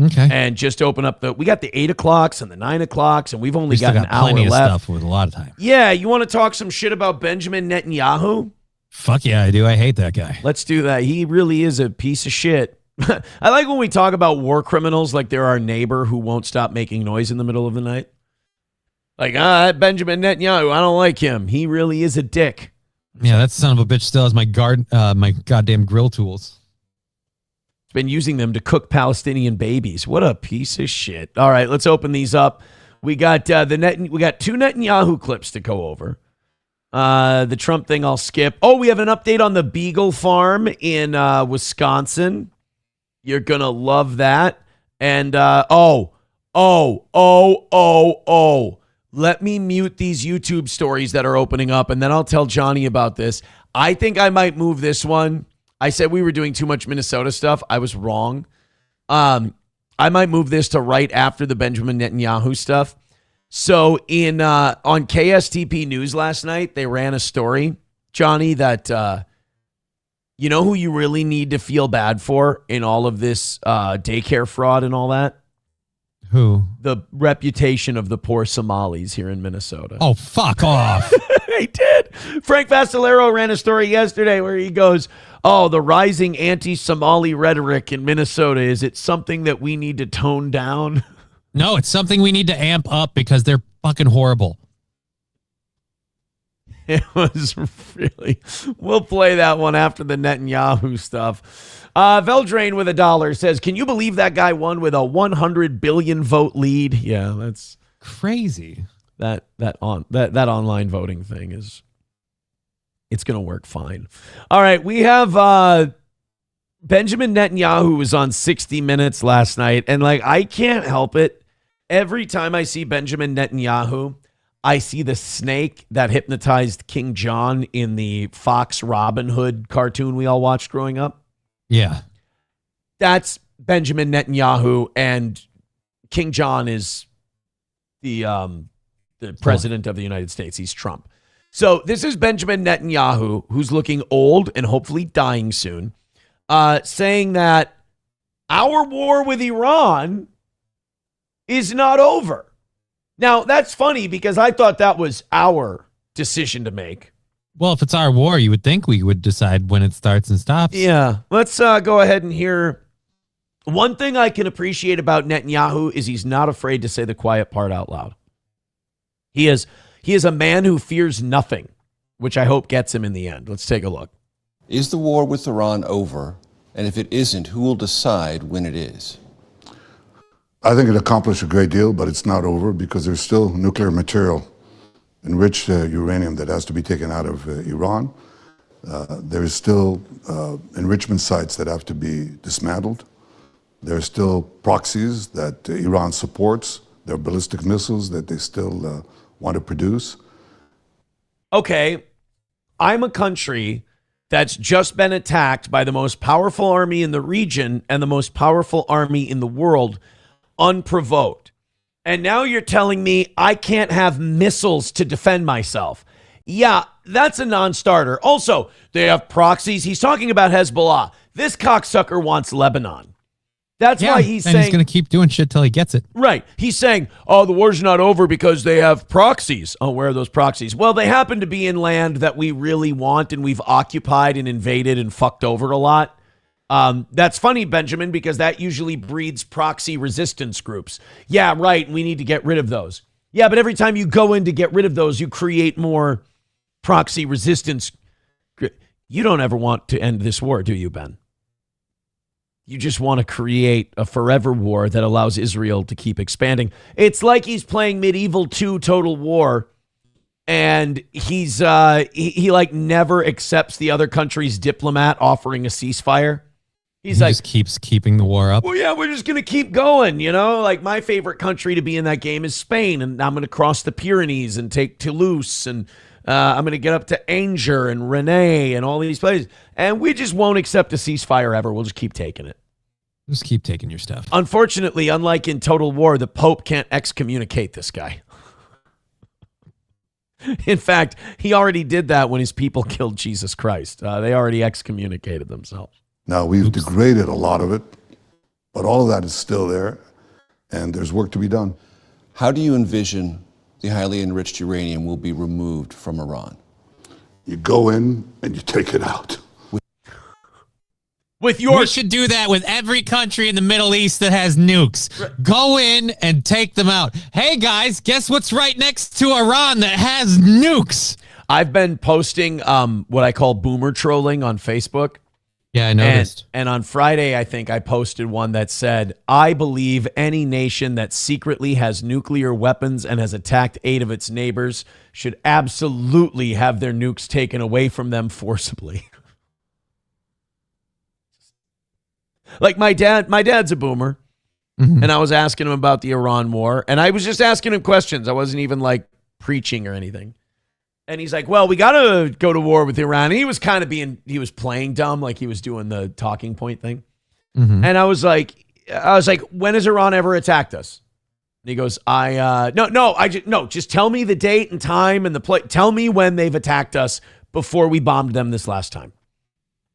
Okay. And just open up we got the 8 o'clocks and the 9 o'clocks, and we've only got an hour plenty of left. stuff with a lot of time. Yeah, you want to talk some shit about Benjamin Netanyahu? Fuck yeah, I do. I hate that guy. Let's do that. He really is a piece of shit. I like when we talk about war criminals like they're our neighbor who won't stop making noise in the middle of the night. Like, Benjamin Netanyahu, I don't like him. He really is a dick. Yeah, that son of a bitch still has my goddamn grill tools. Been using them to cook Palestinian babies. What a piece of shit. All right, let's open these up. We got we got 2 Netanyahu clips to go over. The Trump thing I'll skip. Oh, we have an update on the Beagle farm in Wisconsin. You're gonna love that. And let me mute these YouTube stories that are opening up, and then I'll tell Johnny about this. I think I might move this one. I said we were doing too much Minnesota stuff. I was wrong. I might move this to right after the Benjamin Netanyahu stuff. So on KSTP News last night, they ran a story, Johnny, that you know who you really need to feel bad for in all of this daycare fraud and all that? Who? The reputation of the poor Somalis here in Minnesota. Oh, fuck off. He did. Frank Vassalero ran a story yesterday where he goes, the rising anti-Somali rhetoric in Minnesota, is it something that we need to tone down? No, it's something we need to amp up because they're fucking horrible. It was really... We'll play that one after the Netanyahu stuff. Veldrain with $1 says, can you believe that guy won with a 100 billion vote lead? Yeah, that's crazy. That online voting thing is... It's going to work fine. All right, we have Benjamin Netanyahu was on 60 Minutes last night, and I can't help it. Every time I see Benjamin Netanyahu, I see the snake that hypnotized King John in the Fox Robin Hood cartoon we all watched growing up. Yeah. That's Benjamin Netanyahu, and King John is the president of the United States. He's Trump. So this is Benjamin Netanyahu, who's looking old and hopefully dying soon, saying that our war with Iran is not over. Now, that's funny because I thought that was our decision to make. Well, if it's our war, you would think we would decide when it starts and stops. Yeah. Let's go ahead and hear. One thing I can appreciate about Netanyahu is he's not afraid to say the quiet part out loud. He is a man who fears nothing, which I hope gets him in the end. Let's take a look. Is the war with Iran over? And if it isn't, who will decide when it is? I think it accomplished a great deal, but it's not over because there's still nuclear material, enriched uranium that has to be taken out of Iran. There's still enrichment sites that have to be dismantled. There's still proxies that Iran supports. There are ballistic missiles that they still want to produce. Okay, I'm a country that's just been attacked by the most powerful army in the region and the most powerful army in the world unprovoked. And now you're telling me I can't have missiles to defend myself. Yeah, that's a non-starter. Also, they have proxies. He's talking about Hezbollah. This cocksucker wants Lebanon. That's why he's saying... he's going to keep doing shit till he gets it. Right. He's saying, the war's not over because they have proxies. Oh, where are those proxies? Well, they happen to be in land that we really want and we've occupied and invaded and fucked over a lot. That's funny, Benjamin, because that usually breeds proxy resistance groups. Yeah, right. We need to get rid of those. Yeah, but every time you go in to get rid of those, you create more proxy resistance. You don't ever want to end this war, do you, Ben? You just want to create a forever war that allows Israel to keep expanding. It's like he's playing Medieval 2 Total War, and he's he never accepts the other country's diplomat offering a ceasefire. He just keeps keeping the war up. Well, yeah, we're just going to keep going, my favorite country to be in that game is Spain, and I'm going to cross the Pyrenees and take Toulouse, and I'm going to get up to Angers and Rennes and all these places. And we just won't accept a ceasefire ever. We'll just keep taking it. Just keep taking your stuff. Unfortunately, unlike in Total War, the Pope can't excommunicate this guy. In fact, he already did that when his people killed Jesus Christ. They already excommunicated themselves. Now, we've degraded a lot of it, but all of that is still there, and there's work to be done. How do you envision the highly enriched uranium will be removed from Iran? You go in and you take it out. With your... We should do that with every country in the Middle East that has nukes. Go in and take them out. Hey, guys, guess what's right next to Iran that has nukes? I've been posting what I call boomer trolling on Facebook. Yeah, I noticed. And on Friday, I think I posted one that said, I believe any nation that secretly has nuclear weapons and has attacked 8 of its neighbors should absolutely have their nukes taken away from them forcibly. Like my dad's a boomer, and I was asking him about the Iran war, and I was just asking him questions. I wasn't even like preaching or anything. And he's like, well, we got to go to war with Iran. And he was kind of he was playing dumb, like he was doing the talking point thing. And I was like, when has Iran ever attacked us? And he goes, just tell me the date and time and the place. Tell me when they've attacked us before we bombed them this last time.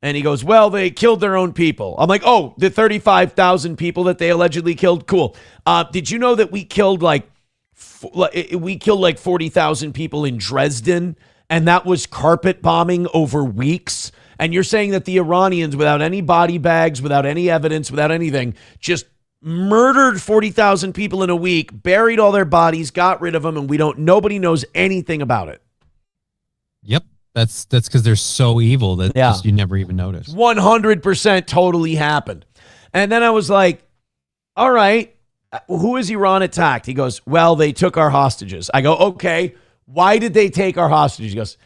And he goes, well, they killed their own people. I'm like, oh, the 35,000 people that they allegedly killed? Cool. Did you know that we killed like 40,000 people in Dresden? And that was carpet bombing over weeks. And you're saying that the Iranians, without any body bags, without any evidence, without anything, just murdered 40,000 people in a week, buried all their bodies, got rid of them, and nobody knows anything about it. Yep. That's because they're so evil that just, you never even notice. 100% totally happened. And then I was like, all right, who has Iran attacked? He goes, well, they took our hostages. I go, okay, why did they take our hostages? He goes,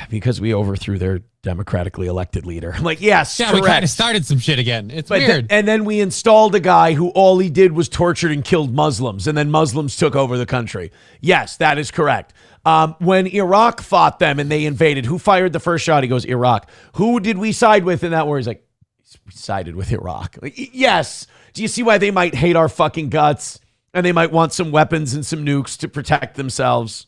because we overthrew their democratically elected leader. I'm like, yes, yeah, correct. We kind of started some shit again. It's weird. And then we installed a guy who all he did was tortured and killed Muslims, and then Muslims took over the country. Yes, that is correct. When Iraq fought them and they invaded, who fired the first shot? He goes, Iraq. Who did we side with in that war? He's like, we sided with Iraq. Like, yes. Do you see why they might hate our fucking guts? And they might want some weapons and some nukes to protect themselves.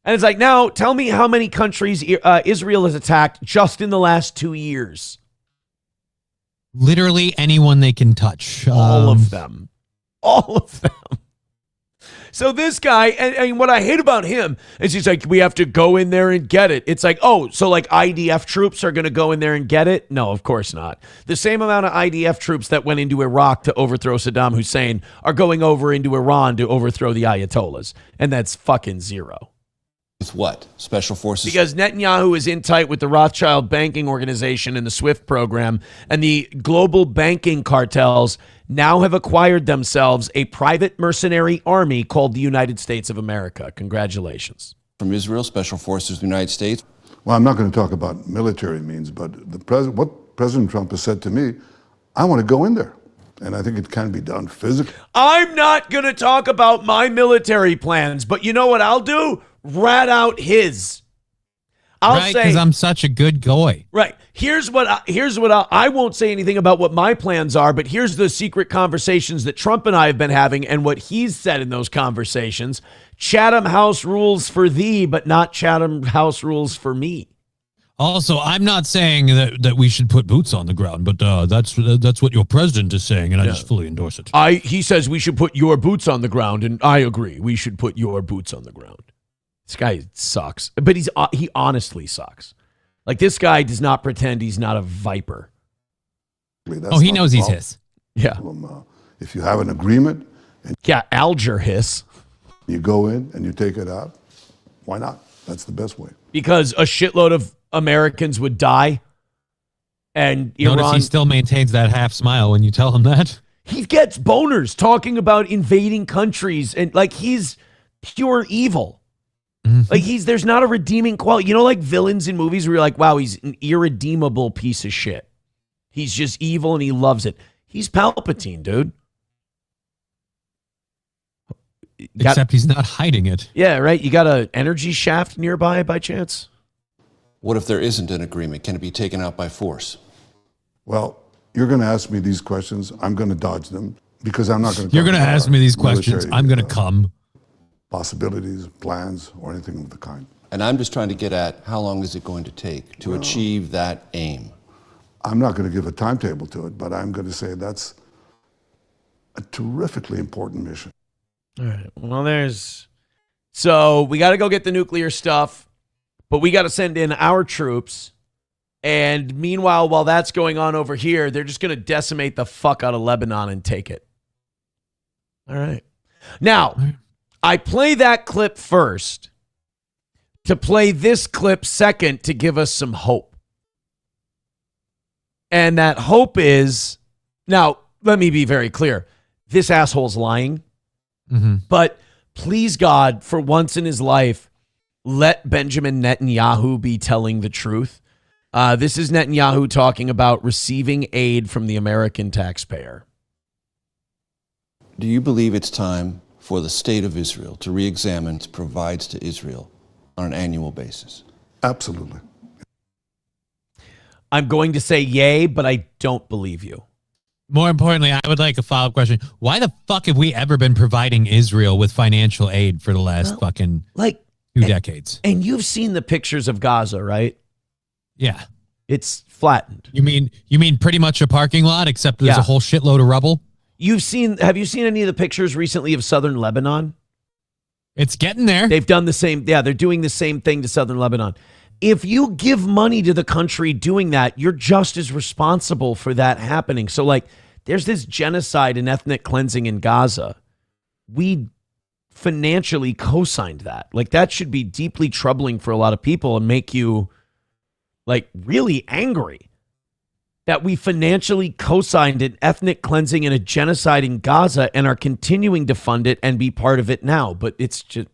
And it's like, now tell me how many countries Israel has attacked just in the last 2 years. Literally anyone they can touch. All of them. All of them. So this guy, and what I hate about him is he's like, we have to go in there and get it. It's like, oh, so like IDF troops are going to go in there and get it? No, of course not. The same amount of IDF troops that went into Iraq to overthrow Saddam Hussein are going over into Iran to overthrow the Ayatollahs. And that's fucking zero. With what? Special forces? Because Netanyahu is in tight with the Rothschild banking organization and the SWIFT program, and the global banking cartels now have acquired themselves a private mercenary army called the United States of America. Congratulations. From Israel, special forces of the United States. Well, I'm not going to talk about military means, but what President Trump has said to me, I want to go in there. And I think it can be done physically. I'm not going to talk about my military plans, but you know what I'll do? Rat out his. I'll say, because I'm such a good guy. Right. Here's what I won't say anything about what my plans are, but here's the secret conversations that Trump and I have been having and what he's said in those conversations. Chatham House rules for thee, but not Chatham House rules for me. Also, I'm not saying that we should put boots on the ground, but that's what your president is saying, and I just fully endorse it. He says we should put your boots on the ground, and I agree. We should put your boots on the ground. This guy sucks, but he honestly sucks. Like, this guy does not pretend he's not a viper. He knows he's his. Yeah. If you have an agreement. Alger hiss. You go in and you take it out. Why not? That's the best way. Because a shitload of Americans would die. And Iran. Notice he still maintains that half smile when you tell him that. He gets boners talking about invading countries, and like, he's pure evil. Like, there's not a redeeming quality. You know, like villains in movies where you're like, wow, he's an irredeemable piece of shit. He's just evil and he loves it. He's Palpatine, dude. Except he's not hiding it. Yeah, right. You got an energy shaft nearby by chance? What if there isn't an agreement? Can it be taken out by force? Well, you're going to ask me these questions. I'm going to dodge them because I'm not going to. You're going to ask me these questions. I'm going to come. possibilities, plans, or anything of the kind. And I'm just trying to get at how long is it going to take to achieve that aim? I'm not going to give a timetable to it, but I'm going to say that's a terrifically important mission. All right. Well, so we got to go get the nuclear stuff, but we got to send in our troops. And meanwhile, while that's going on over here, they're just going to decimate the fuck out of Lebanon and take it. All right. Now, I play that clip first to play this clip second to give us some hope. And that hope is, now, let me be very clear. This asshole's lying. Mm-hmm. But please, God, for once in his life, let Benjamin Netanyahu be telling the truth. This is Netanyahu talking about receiving aid from the American taxpayer. Do you believe it's time for the state of Israel to re-examine its provides to Israel on an annual basis? Absolutely. I'm going to say yay, but I don't believe you. More importantly, I would like a follow-up question. Why the fuck have we ever been providing Israel with financial aid for the last fucking 2 decades? And you've seen the pictures of Gaza, right? Yeah. It's flattened. You mean pretty much a parking lot, except there's a whole shitload of rubble? Have you seen any of the pictures recently of southern Lebanon? It's getting there. They've done the same. Yeah, they're doing the same thing to southern Lebanon. If you give money to the country doing that, you're just as responsible for that happening. So, like, there's this genocide and ethnic cleansing in Gaza. We financially co-signed that. Like, that should be deeply troubling for a lot of people and make you, like, really angry that we financially co-signed an ethnic cleansing and a genocide in Gaza and are continuing to fund it and be part of it now. But it's just...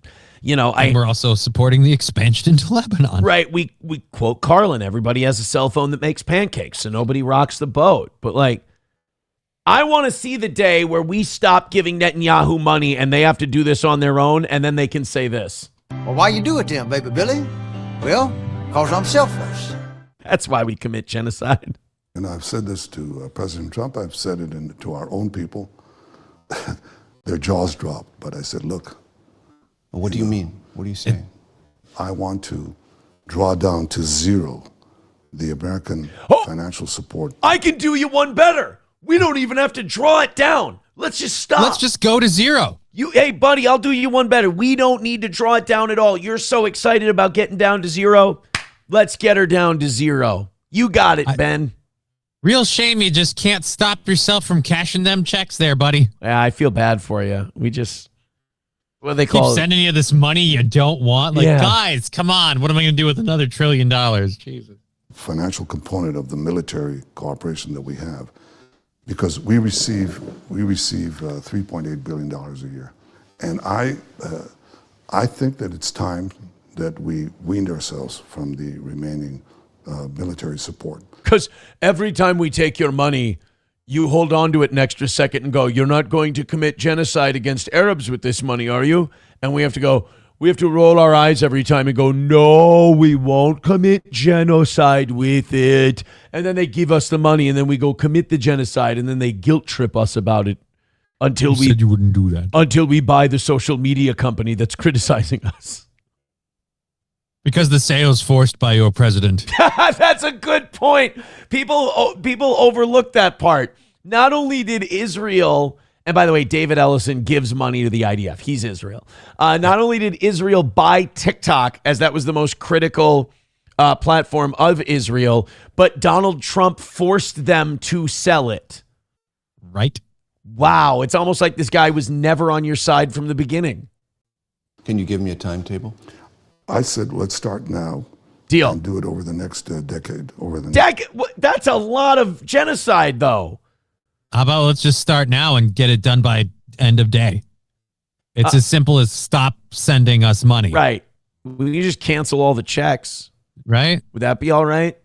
and we're also supporting the expansion into Lebanon. Right. We quote Carlin, everybody has a cell phone that makes pancakes, so nobody rocks the boat. But, like, I want to see the day where we stop giving Netanyahu money and they have to do this on their own, and then they can say this. Well, why you do it then, baby Billy? Well, because I'm selfless. That's why we commit genocide. And I've said this to President Trump. I've said it to our own people. Their jaws dropped. But I said, look. What do you mean? What are you saying? I want to draw down to zero the American financial support. I can do you one better. We don't even have to draw it down. Let's just stop. Let's just go to zero. Hey, buddy, I'll do you one better. We don't need to draw it down at all. You're so excited about getting down to zero. Let's get her down to zero. You got it, Ben. Real shame you just can't stop yourself from cashing them checks there, buddy. Yeah, I feel bad for you. We just... What do they call it? Keep sending you this money you don't want. Like, guys, come on. What am I going to do with another $1 trillion? Jesus. Financial component of the military cooperation that we have, because we receive $3.8 billion a year, and I think that it's time that we weaned ourselves from the remaining military support. Because every time we take your money, you hold on to it an extra second and go, you're not going to commit genocide against Arabs with this money, are you? And we have to roll our eyes every time and go, no, we won't commit genocide with it. And then they give us the money and then we go commit the genocide and then they guilt trip us about it until you said you wouldn't do that. Until we buy the social media company that's criticizing us. Because the sale is forced by your president. That's a good point. People overlook that part. Not only did Israel, and by the way, David Ellison gives money to the IDF. He's Israel. Not only did Israel buy TikTok, as that was the most critical platform of Israel, but Donald Trump forced them to sell it. Right. Wow. It's almost like this guy was never on your side from the beginning. Can you give me a timetable? I said, let's start now. Deal. And do it over the next decade. That's a lot of genocide, though. How about let's just start now and get it done by end of day? It's as simple as stop sending us money. Right. We can just cancel all the checks. Right. Would that be all right?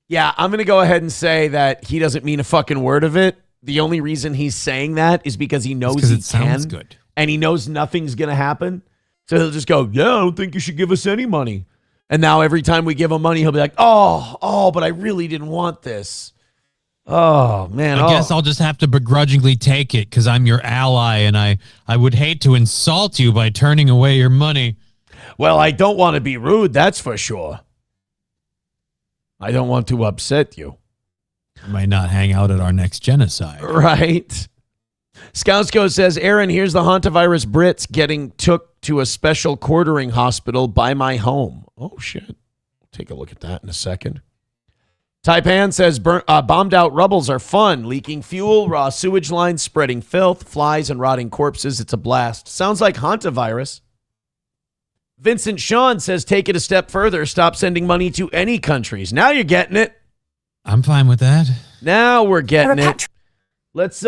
Yeah, I'm going to go ahead and say that he doesn't mean a fucking word of it. The only reason he's saying that is because he knows he sounds good. And he knows nothing's going to happen. So he'll just go, yeah, I don't think you should give us any money. And now every time we give him money, he'll be like, oh, but I really didn't want this. Oh, man. I guess I'll just have to begrudgingly take it because I'm your ally, and I would hate to insult you by turning away your money. Well, I don't want to be rude, that's for sure. I don't want to upset you. I might not hang out at our next genocide. Right. Scoutsko says, Aaron, here's the hantavirus Brits getting took to a special quartering hospital by my home. Oh, shit. Take a look at that in a second. Taipan says, bombed out rubbles are fun. Leaking fuel, raw sewage lines, spreading filth, flies, and rotting corpses. It's a blast. Sounds like hantavirus. Vincent Sean says, take it a step further. Stop sending money to any countries. Now you're getting it. I'm fine with that. Now we're getting it. Let's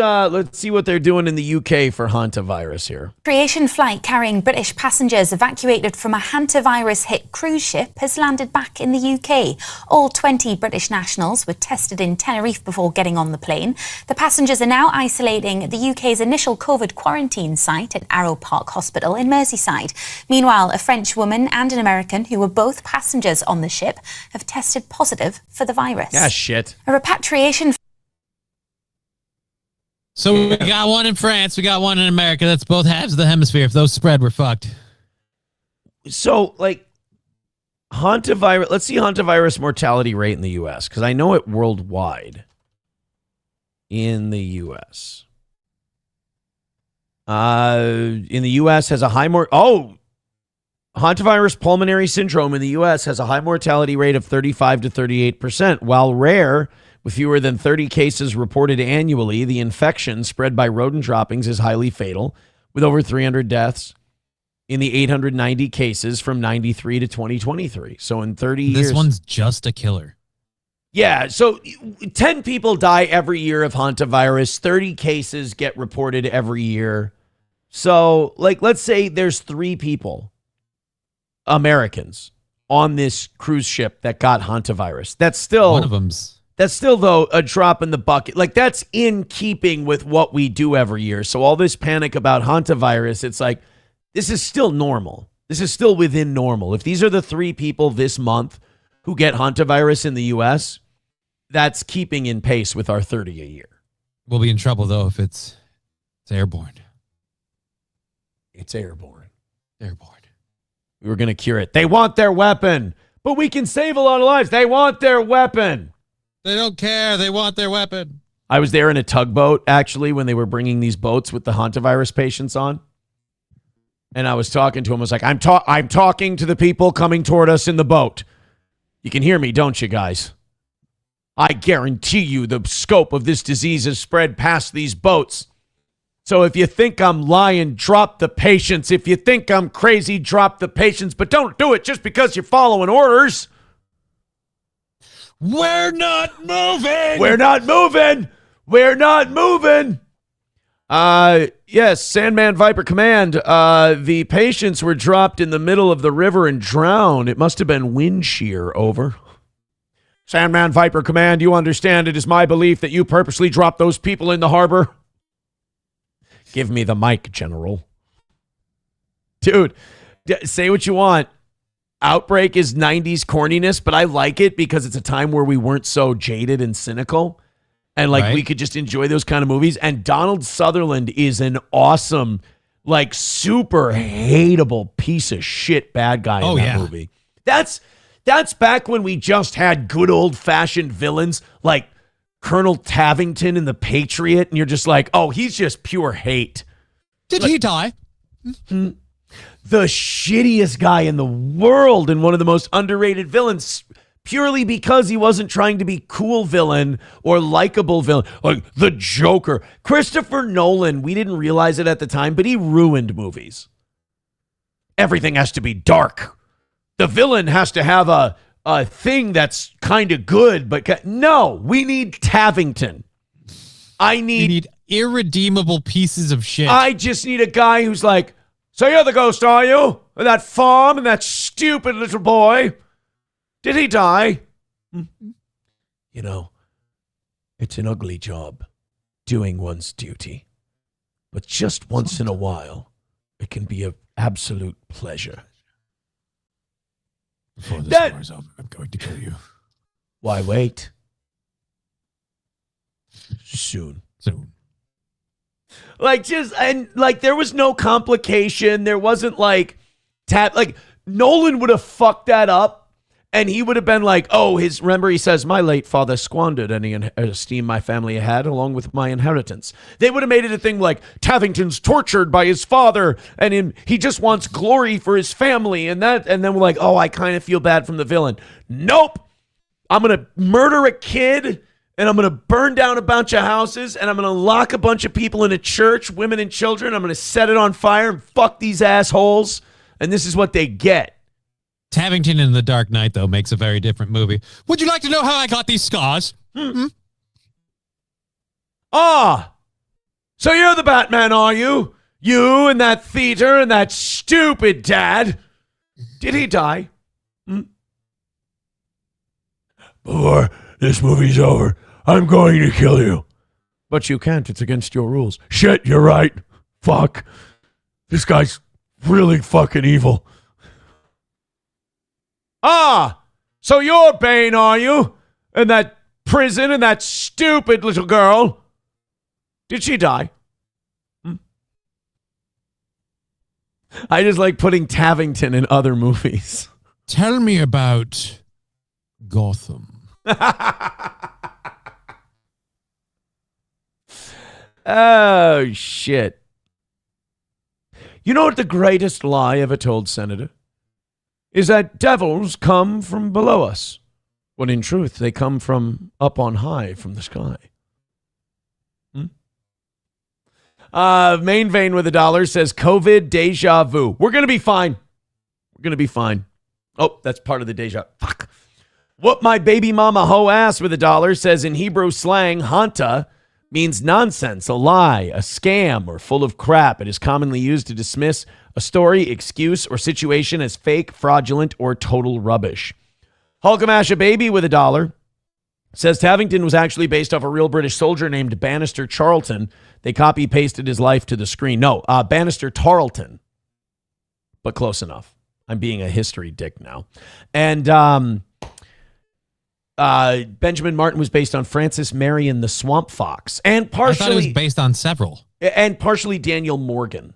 see what they're doing in the UK for hantavirus here. Repatriation flight carrying British passengers evacuated from a hantavirus-hit cruise ship has landed back in the UK. All 20 British nationals were tested in Tenerife before getting on the plane. The passengers are now isolating at the UK's initial COVID quarantine site at Arrow Park Hospital in Merseyside. Meanwhile, a French woman and an American, who were both passengers on the ship, have tested positive for the virus. Ah, shit. A repatriation... So we got one in France, we got one in America. That's both halves of the hemisphere. If those spread, we're fucked. So, like, hantavirus, let's see hantavirus mortality rate in the U.S., because I know it worldwide. In the U.S. In the U.S. has a high hantavirus pulmonary syndrome in the U.S. has a high mortality rate of 35 to 38%, while rare, with fewer than 30 cases reported annually, the infection spread by rodent droppings is highly fatal, with over 300 deaths in the 890 cases from 93 to 2023. So in 30 years... This one's just a killer. Yeah, so 10 people die every year of hantavirus. 30 cases get reported every year. So, like, let's say there's 3 people, Americans, on this cruise ship that got hantavirus. That's still... One of them's... That's still, though, a drop in the bucket. Like, that's in keeping with what we do every year. So all this panic about hantavirus, it's like, this is still normal. This is still within normal. If these are the 3 people this month who get hantavirus in the U.S., that's keeping in pace with our 30 a year. We'll be in trouble, though, if it's airborne. It's airborne. Airborne. We were going to cure it. They want their weapon, but we can save a lot of lives. They want their weapon. They don't care. They want their weapon. I was there in a tugboat, actually, when they were bringing these boats with the hantavirus patients on. And I was talking to him. I was like, I'm talking to the people coming toward us in the boat. You can hear me, don't you, guys? I guarantee you the scope of this disease has spread past these boats. So if you think I'm lying, drop the patients. If you think I'm crazy, drop the patients. But don't do it just because you're following orders. We're not moving. We're not moving. We're not moving. Yes, Sandman Viper Command. The patients were dropped in the middle of the river and drowned. It must have been wind shear. Over. Sandman Viper Command, you understand it is my belief that you purposely dropped those people in the harbor. Give me the mic, General. Dude, say what you want. Outbreak is 90s corniness, but I like it because it's a time where we weren't so jaded and cynical. And like we could just enjoy those kind of movies. And Donald Sutherland is an awesome, like super hateable piece of shit bad guy in that movie. That's back when we just had good old fashioned villains like Colonel Tavington in The Patriot. And you're just like, oh, he's just pure hate. Did he die? The shittiest guy in the world and one of the most underrated villains purely because he wasn't trying to be cool villain or likable villain. Like the Joker. Christopher Nolan, we didn't realize it at the time, but he ruined movies. Everything has to be dark. The villain has to have a thing that's kind of good, but no, we need Tavington. We need irredeemable pieces of shit. I just need a guy who's like, so you're the ghost, are you? Of that farm and that stupid little boy? Did he die? You know, it's an ugly job, doing one's duty. But just once in a while, it can be an absolute pleasure. Before this war is over, I'm going to kill you. Why wait? Soon. Like, there was no complication. There wasn't like Nolan would have fucked that up. And he would have been like, remember he says, my late father squandered any esteem my family had along with my inheritance. They would have made it a thing like Tavington's tortured by his father and he just wants glory for his family and then we're like, I kind of feel bad from the villain. Nope. I'm going to murder a kid and I'm going to burn down a bunch of houses and I'm going to lock a bunch of people in a church, women and children. I'm going to set it on fire and fuck these assholes. And this is what they get. Tavington in The Dark Knight, though, makes a very different movie. Would you like to know how I got these scars? So you're the Batman, are you? You and that theater and that stupid dad. Did he die? Before this movie's over, I'm going to kill you. But you can't. It's against your rules. Shit, you're right. Fuck. This guy's really fucking evil. So you're Bane, are you? And that prison and that stupid little girl. Did she die? I just like putting Tavington in other movies. Tell me about Gotham. Oh, shit. You know what the greatest lie ever told, Senator? Is that devils come from below us, when in truth they come from up on high from the sky. Main Vein with $1 says COVID deja vu. We're going to be fine. We're going to be fine. Oh, that's part of the deja. Fuck. What my baby mama hoe ass with $1 says in Hebrew slang, hanta means nonsense, a lie, a scam, or full of crap. It is commonly used to dismiss a story, excuse, or situation as fake, fraudulent, or total rubbish. Hulkamasha Baby with $1 says Tavington was actually based off a real British soldier named Bannister Charlton. They copy-pasted his life to the screen. No, Bannister Tarleton. But close enough. I'm being a history dick now. And Benjamin Martin was based on Francis Marion the Swamp Fox. And partially... I thought it was based on several. And partially Daniel Morgan.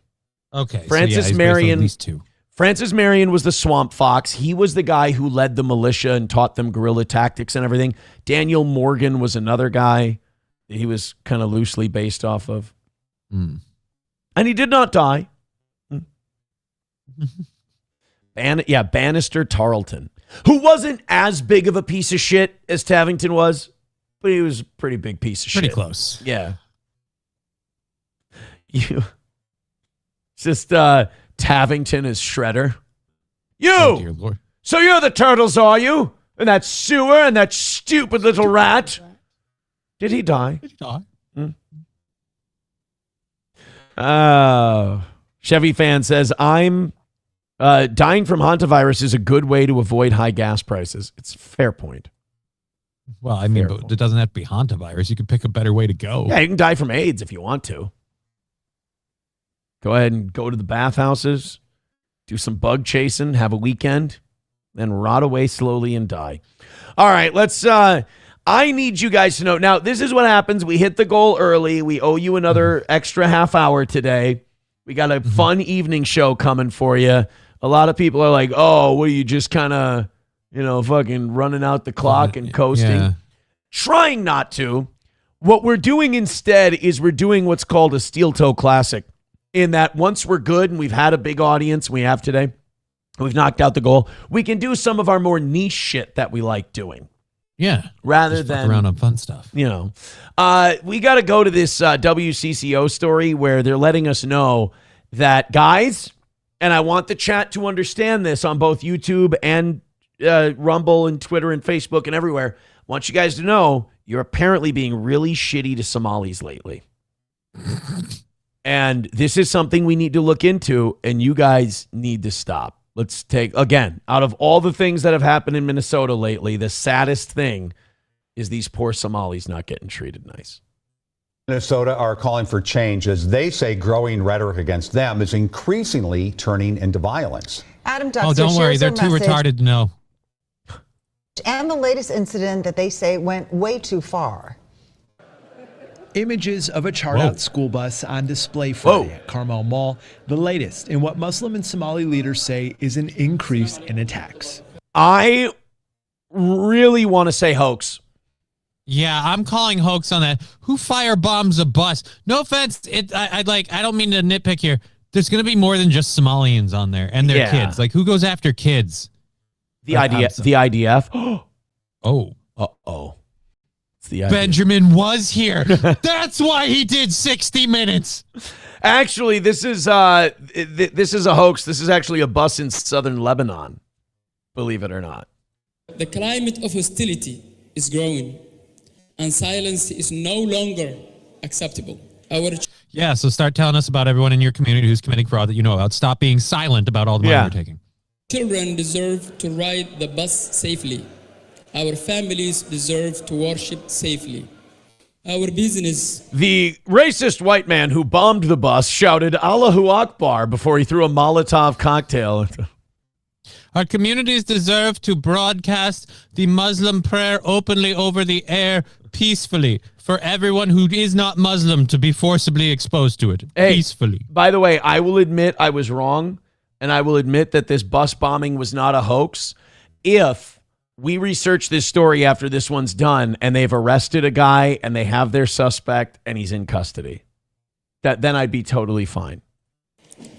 Okay. Francis Marion. At least two. Francis Marion was the Swamp Fox. He was the guy who led the militia and taught them guerrilla tactics and everything. Daniel Morgan was another guy that he was kind of loosely based off of. And he did not die. Bannister Tarleton, who wasn't as big of a piece of shit as Tavington was, but he was a pretty big piece of shit. Pretty close. Yeah. Just Tavington as Shredder. You! Oh, dear Lord. So you're the Turtles, are you? And that sewer and that stupid little rat. Did he die? Did he die? Chevy fan says, I'm dying from hantavirus is a good way to avoid high gas prices. It's a fair point. Well, I mean, but it doesn't have to be hantavirus. You could pick a better way to go. Yeah, you can die from AIDS if you want to. Go ahead and go to the bathhouses, do some bug chasing, have a weekend, then rot away slowly and die. All right, let's... I need you guys to know. Now, this is what happens. We hit the goal early. We owe you another extra half hour today. We got a fun evening show coming for you. A lot of people are like, oh, what are you just kind of, fucking running out the clock and coasting? Yeah. Trying not to. What we're doing instead is we're doing what's called a Steel Toe Classic. In that once we're good and we've had a big audience, we have today, we've knocked out the goal, we can do some of our more niche shit that we like doing. Yeah. Rather just than fuck around on fun stuff. We got to go to this WCCO story where they're letting us know that, guys, and I want the chat to understand this on both YouTube and Rumble and Twitter and Facebook and everywhere. I want you guys to know you're apparently being really shitty to Somalis lately. And this is something we need to look into, and you guys need to stop. Let's take, again, out of all the things that have happened in Minnesota lately, the saddest thing is these poor Somalis not getting treated nice. Minnesota are calling for change as they say growing rhetoric against them is increasingly turning into violence. Adam Duxter don't worry, shares they're their too message retarded to know. And the latest incident that they say went way too far. Images of a charred-out school bus on display Friday at Carmel Mall, the latest in what Muslim and Somali leaders say is an increase in attacks. I really want to say hoax. Yeah, I'm calling hoax on that. Who firebombs a bus? No offense, I don't mean to nitpick here. There's going to be more than just Somalians on there and their kids. Like, who goes after kids? The IDF. Oh. Uh-oh. Benjamin was here. That's why he did 60 Minutes. Actually, this is a hoax. This is actually a bus in southern Lebanon. Believe it or not. The climate of hostility is growing, and silence is no longer acceptable. Yeah, so start telling us about everyone in your community who's committing fraud that you know about. Stop being silent about all the money we're taking. Children deserve to ride the bus safely. Our families deserve to worship safely. Our business. The racist white man who bombed the bus shouted Allahu Akbar before he threw a Molotov cocktail. Our communities deserve to broadcast the Muslim prayer openly over the air peacefully for everyone who is not Muslim to be forcibly exposed to it peacefully. By the way, I will admit I was wrong, and I will admit that this bus bombing was not a hoax. If we research this story after this one's done and they've arrested a guy and they have their suspect and he's in custody, then I'd be totally fine.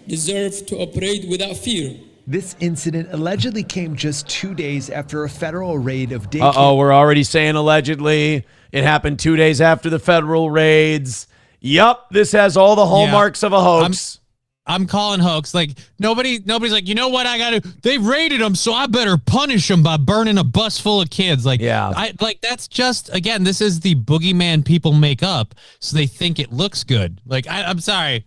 Deserve to operate without fear. This incident allegedly came just 2 days after a federal raid of daycare. Uh-oh, we're already saying allegedly. It happened 2 days after the federal raids. Yup, this has all the hallmarks of a hoax. I'm calling hoax. Like, nobody's like, you know what I got to do? They raided them, so I better punish them by burning a bus full of kids. Like, that's just, again, this is the boogeyman people make up so they think it looks good. Like, I'm sorry.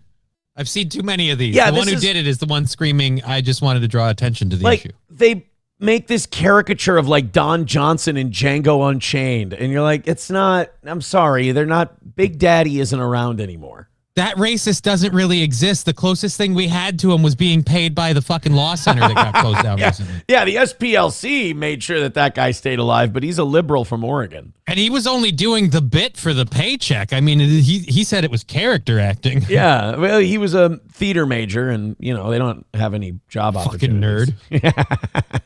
I've seen too many of these. Yeah, the one who did it is the one screaming, I just wanted to draw attention to the issue. They make this caricature of like Don Johnson in Django Unchained. And you're like, it's not, I'm sorry. They're not, Big Daddy isn't around anymore. That racist doesn't really exist. The closest thing we had to him was being paid by the fucking law center that got closed down recently. Yeah, the SPLC made sure that guy stayed alive, but he's a liberal from Oregon. And he was only doing the bit for the paycheck. I mean, he said it was character acting. Yeah, well, he was a theater major, and, you know, they don't have any job opportunities. Fucking nerd.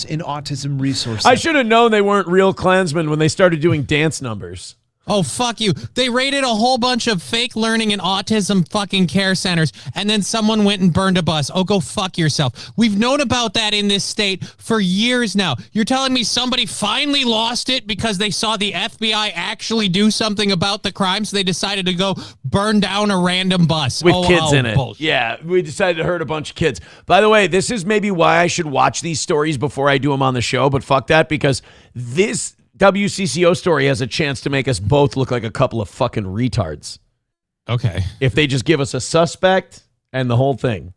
In autism resources. I should have known they weren't real Klansmen when they started doing dance numbers. Oh, fuck you. They raided a whole bunch of fake learning and autism fucking care centers, and then someone went and burned a bus. Oh, go fuck yourself. We've known about that in this state for years now. You're telling me somebody finally lost it because they saw the FBI actually do something about the crime, so they decided to go burn down a random bus. With kids in it. Bullshit. Yeah, we decided to hurt a bunch of kids. By the way, this is maybe why I should watch these stories before I do them on the show, but fuck that, because this WCCO story has a chance to make us both look like a couple of fucking retards. Okay. If they just give us a suspect and the whole thing.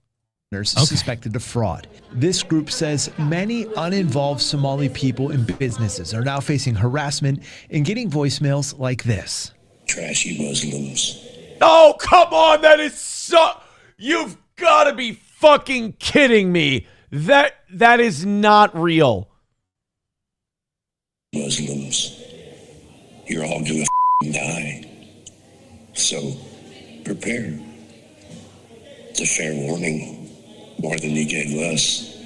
Suspected of fraud. This group says many uninvolved Somali people and businesses are now facing harassment and getting voicemails like this. Trashy Muslims. Oh, come on. That is so... You've got to be fucking kidding me. That is not real. Muslims, you're all gonna die. So, prepare. It's a fair warning. More than you gave us.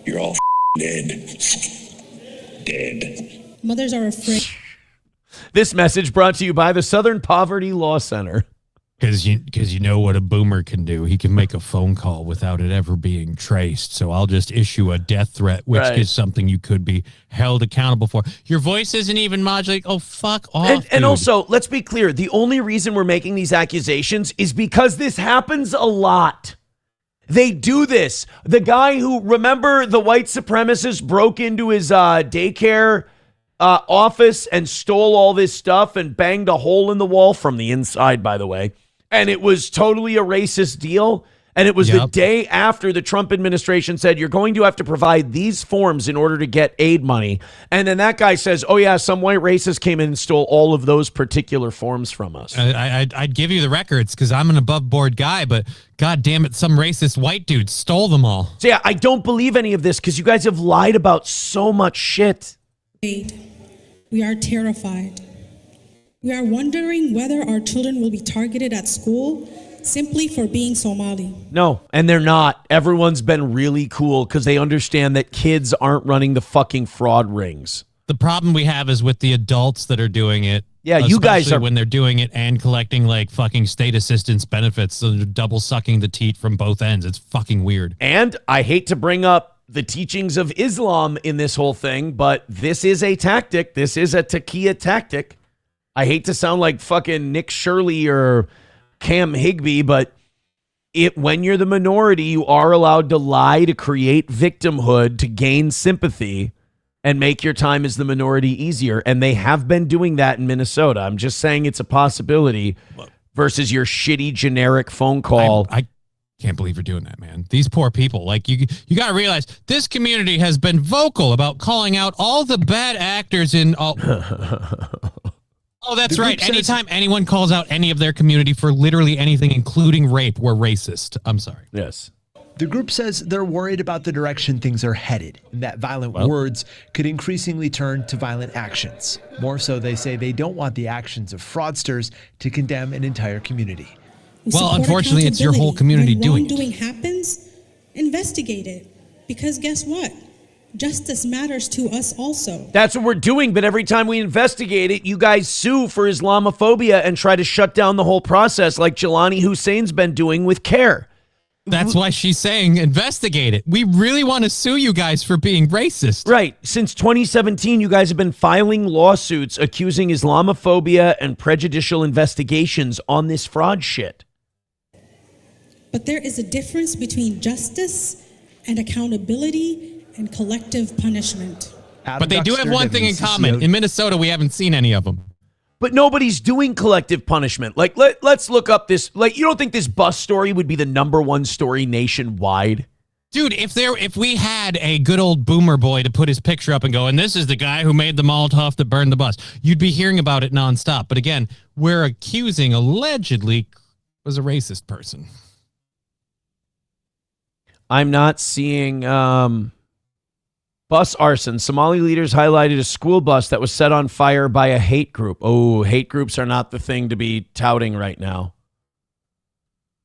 You're all dead. Dead. Mothers are afraid. This message brought to you by the Southern Poverty Law Center. Because you know what a boomer can do. He can make a phone call without it ever being traced. So I'll just issue a death threat, which is something you could be held accountable for. Your voice isn't even modulated. Oh, fuck off. And also, let's be clear. The only reason we're making these accusations is because this happens a lot. They do this. The guy who, remember the white supremacist broke into his daycare office and stole all this stuff and banged a hole in the wall from the inside, by the way. And it was totally a racist deal. And it was the day after the Trump administration said, you're going to have to provide these forms in order to get aid money. And then that guy says, oh, yeah, some white racist came in and stole all of those particular forms from us. I'd give you the records because I'm an above board guy, but God damn it, some racist white dude stole them all. So, yeah, I don't believe any of this because you guys have lied about so much shit. We are terrified. We are wondering whether our children will be targeted at school simply for being Somali. No, and they're not. Everyone's been really cool because they understand that kids aren't running the fucking fraud rings. The problem we have is with the adults that are doing it. Yeah, you guys especially are when they're doing it and collecting like fucking state assistance benefits, so they're double sucking the teat from both ends. It's fucking weird. And I hate to bring up the teachings of Islam in this whole thing, but this is a tactic. This is a taqiyya tactic. I hate to sound like fucking Nick Shirley or Cam Higbee, but when you're the minority, you are allowed to lie to create victimhood to gain sympathy and make your time as the minority easier. And they have been doing that in Minnesota. I'm just saying it's a possibility versus your shitty generic phone call. I can't believe you're doing that, man. These poor people. Like you got to realize this community has been vocal about calling out all the bad actors in all. Oh, that's right. Anytime anyone calls out any of their community for literally anything, including rape, we're racist. I'm sorry. Yes. The group says they're worried about the direction things are headed and that violent words could increasingly turn to violent actions. More so, they say they don't want the actions of fraudsters to condemn an entire community. Well, unfortunately, it's your whole community doing it. When wrongdoing happens, investigate it. Because guess what? Justice matters to us also. That's what we're doing, but every time we investigate it, you guys sue for Islamophobia and try to shut down the whole process like Jelani Hussein's been doing with CARE. That's why she's saying investigate it. We really want to sue you guys for being racist. Right. Since 2017, you guys have been filing lawsuits accusing Islamophobia and prejudicial investigations on this fraud shit. But there is a difference between justice and accountability and collective punishment. But they do have one thing in common. In Minnesota, we haven't seen any of them. But nobody's doing collective punishment. Like, let's look up this. Like, you don't think this bus story would be the #1 story nationwide? Dude, if we had a good old boomer boy to put his picture up and go, and this is the guy who made the Molotov that burned the bus, you'd be hearing about it nonstop. But again, we're accusing allegedly was a racist person. I'm not seeing bus arson. Somali leaders highlighted a school bus that was set on fire by a hate group. Oh, hate groups are not the thing to be touting right now.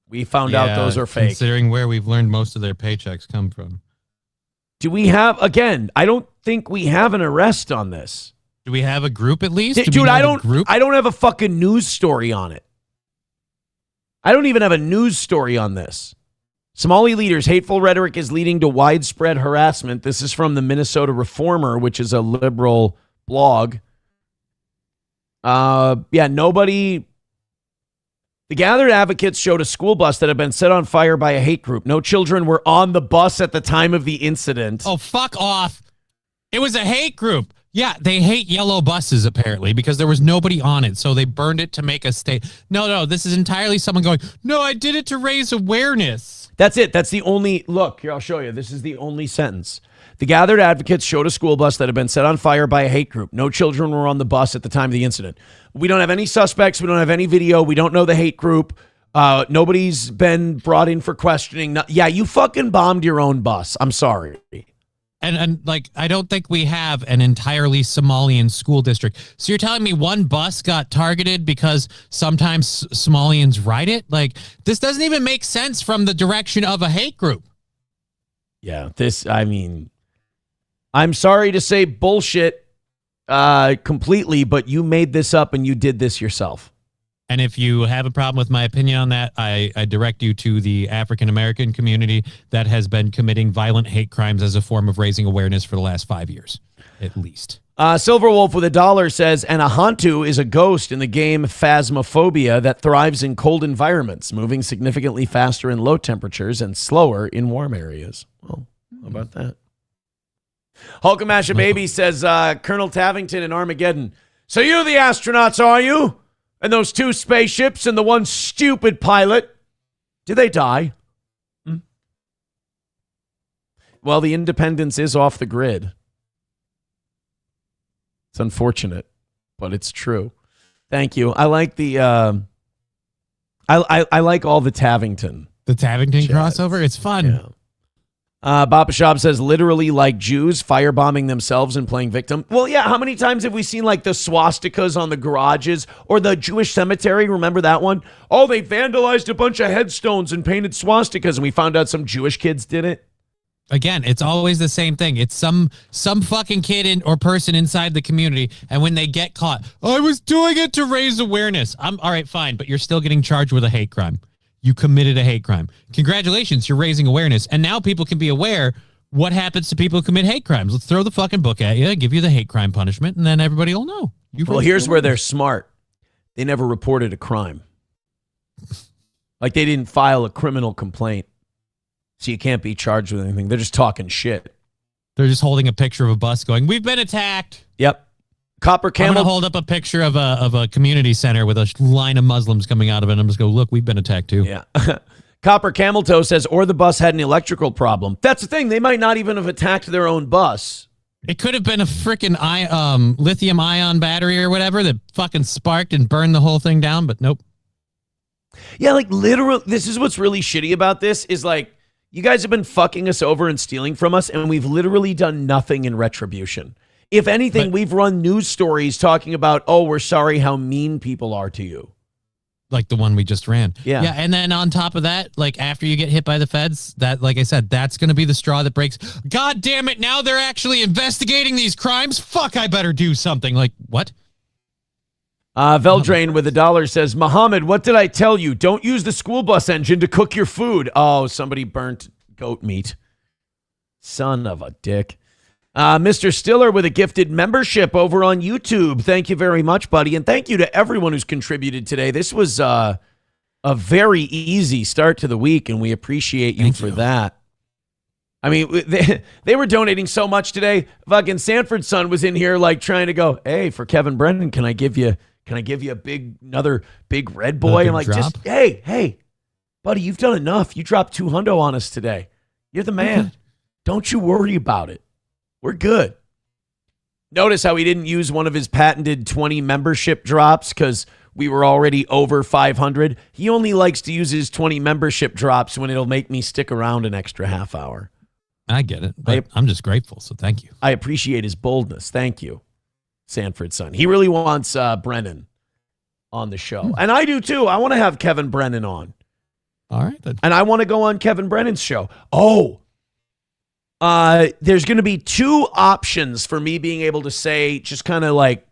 We found out those are fake. Considering where we've learned most of their paychecks come from. Do we have, again, I don't think we have an arrest on this. Do we have a group at least? Dude, I don't have a fucking news story on it. I don't even have a news story on this. Somali leaders, hateful rhetoric is leading to widespread harassment. This is from the Minnesota Reformer, which is a liberal blog. Nobody. The gathered advocates showed a school bus that had been set on fire by a hate group. No children were on the bus at the time of the incident. Oh, fuck off. It was a hate group. Yeah, they hate yellow buses, apparently, because there was nobody on it, so they burned it to make a state. No, this is entirely someone going, no, I did it to raise awareness. That's it. That's the only, look, here, I'll show you. This is the only sentence. The gathered advocates showed a school bus that had been set on fire by a hate group. No children were on the bus at the time of the incident. We don't have any suspects. We don't have any video. We don't know the hate group. Nobody's been brought in for questioning. Yeah, you fucking bombed your own bus. I'm sorry. And like, I don't think we have an entirely Somalian school district. So you're telling me one bus got targeted because sometimes Somalians ride it? Like, this doesn't even make sense from the direction of a hate group. Yeah, I'm sorry to say bullshit completely, but you made this up and you did this yourself. And if you have a problem with my opinion on that, I direct you to the African-American community that has been committing violent hate crimes as a form of raising awareness for the last 5 years, at least. Silver Wolf with $1 says, and a Hantu is a ghost in the game Phasmophobia that thrives in cold environments, moving significantly faster in low temperatures and slower in warm areas. Well, how about that? Hulkamasha Baby says, Colonel Tavington in Armageddon. So you the astronauts, are you? And those 2 spaceships and the one stupid pilot, did they die? Well, the Independence is off the grid. It's unfortunate, but it's true. Thank you. I like the I like all the Tavington. The Tavington crossover? It's fun. Bapa Shab says, literally like Jews, firebombing themselves and playing victim. Well, yeah, how many times have we seen like the swastikas on the garages or the Jewish cemetery? Remember that one? Oh, they vandalized a bunch of headstones and painted swastikas, and we found out some Jewish kids did it. Again, it's always the same thing. It's some fucking kid or person inside the community, and when they get caught, I was doing it to raise awareness. I'm all right, fine, but you're still getting charged with a hate crime. You committed a hate crime. Congratulations, you're raising awareness, and now people can be aware what happens to people who commit hate crimes. Let's throw the fucking book at you, give you the hate crime punishment, and then everybody will know. Well, here's where they're smart. They never reported a crime. Like they didn't file a criminal complaint. So you can't be charged with anything. They're just talking shit. They're just holding a picture of a bus going, we've been attacked. Yep. Copper Camel. I'm going to hold up a picture of a community center with a line of Muslims coming out of it. And I'm just going, look, we've been attacked too. Yeah. Copper Camel Toe says, or the bus had an electrical problem. That's the thing. They might not even have attacked their own bus. It could have been a freaking lithium ion battery or whatever that fucking sparked and burned the whole thing down, but nope. Yeah, like literally, this is what's really shitty about this is like, you guys have been fucking us over and stealing from us, and we've literally done nothing in retribution. If anything, we've run news stories talking about, oh, we're sorry how mean people are to you. Like the one we just ran. Yeah. Yeah, and then on top of that, like after you get hit by the feds, that, like I said, that's going to be the straw that breaks. God damn it, now they're actually investigating these crimes? Fuck, I better do something. Like, what? Veldrain with $1 says, Muhammad, what did I tell you? Don't use the school bus engine to cook your food. Oh, somebody burnt goat meat. Son of a dick. Mr. Stiller with a gifted membership over on YouTube. Thank you very much, buddy. And thank you to everyone who's contributed today. This was a very easy start to the week, and we appreciate you for that. I mean, they were donating so much today. Fucking Sanford's son was in here like trying to go, hey, for Kevin Brennan, can I give you another big red boy? I'm like, drop? just, hey, buddy, you've done enough. You dropped $200 on us today. You're the man. Don't you worry about it. We're good. Notice how he didn't use one of his patented 20 membership drops because we were already over 500. He only likes to use his 20 membership drops when it'll make me stick around an extra half hour. I get it, but I'm just grateful, so thank you. I appreciate his boldness. Thank you, Sanford's son. He really wants Brennan on the show. And I do too. I want to have Kevin Brennan on. All right. Then. And I want to go on Kevin Brennan's show. Oh, there's going to be two options for me being able to say just kind of like,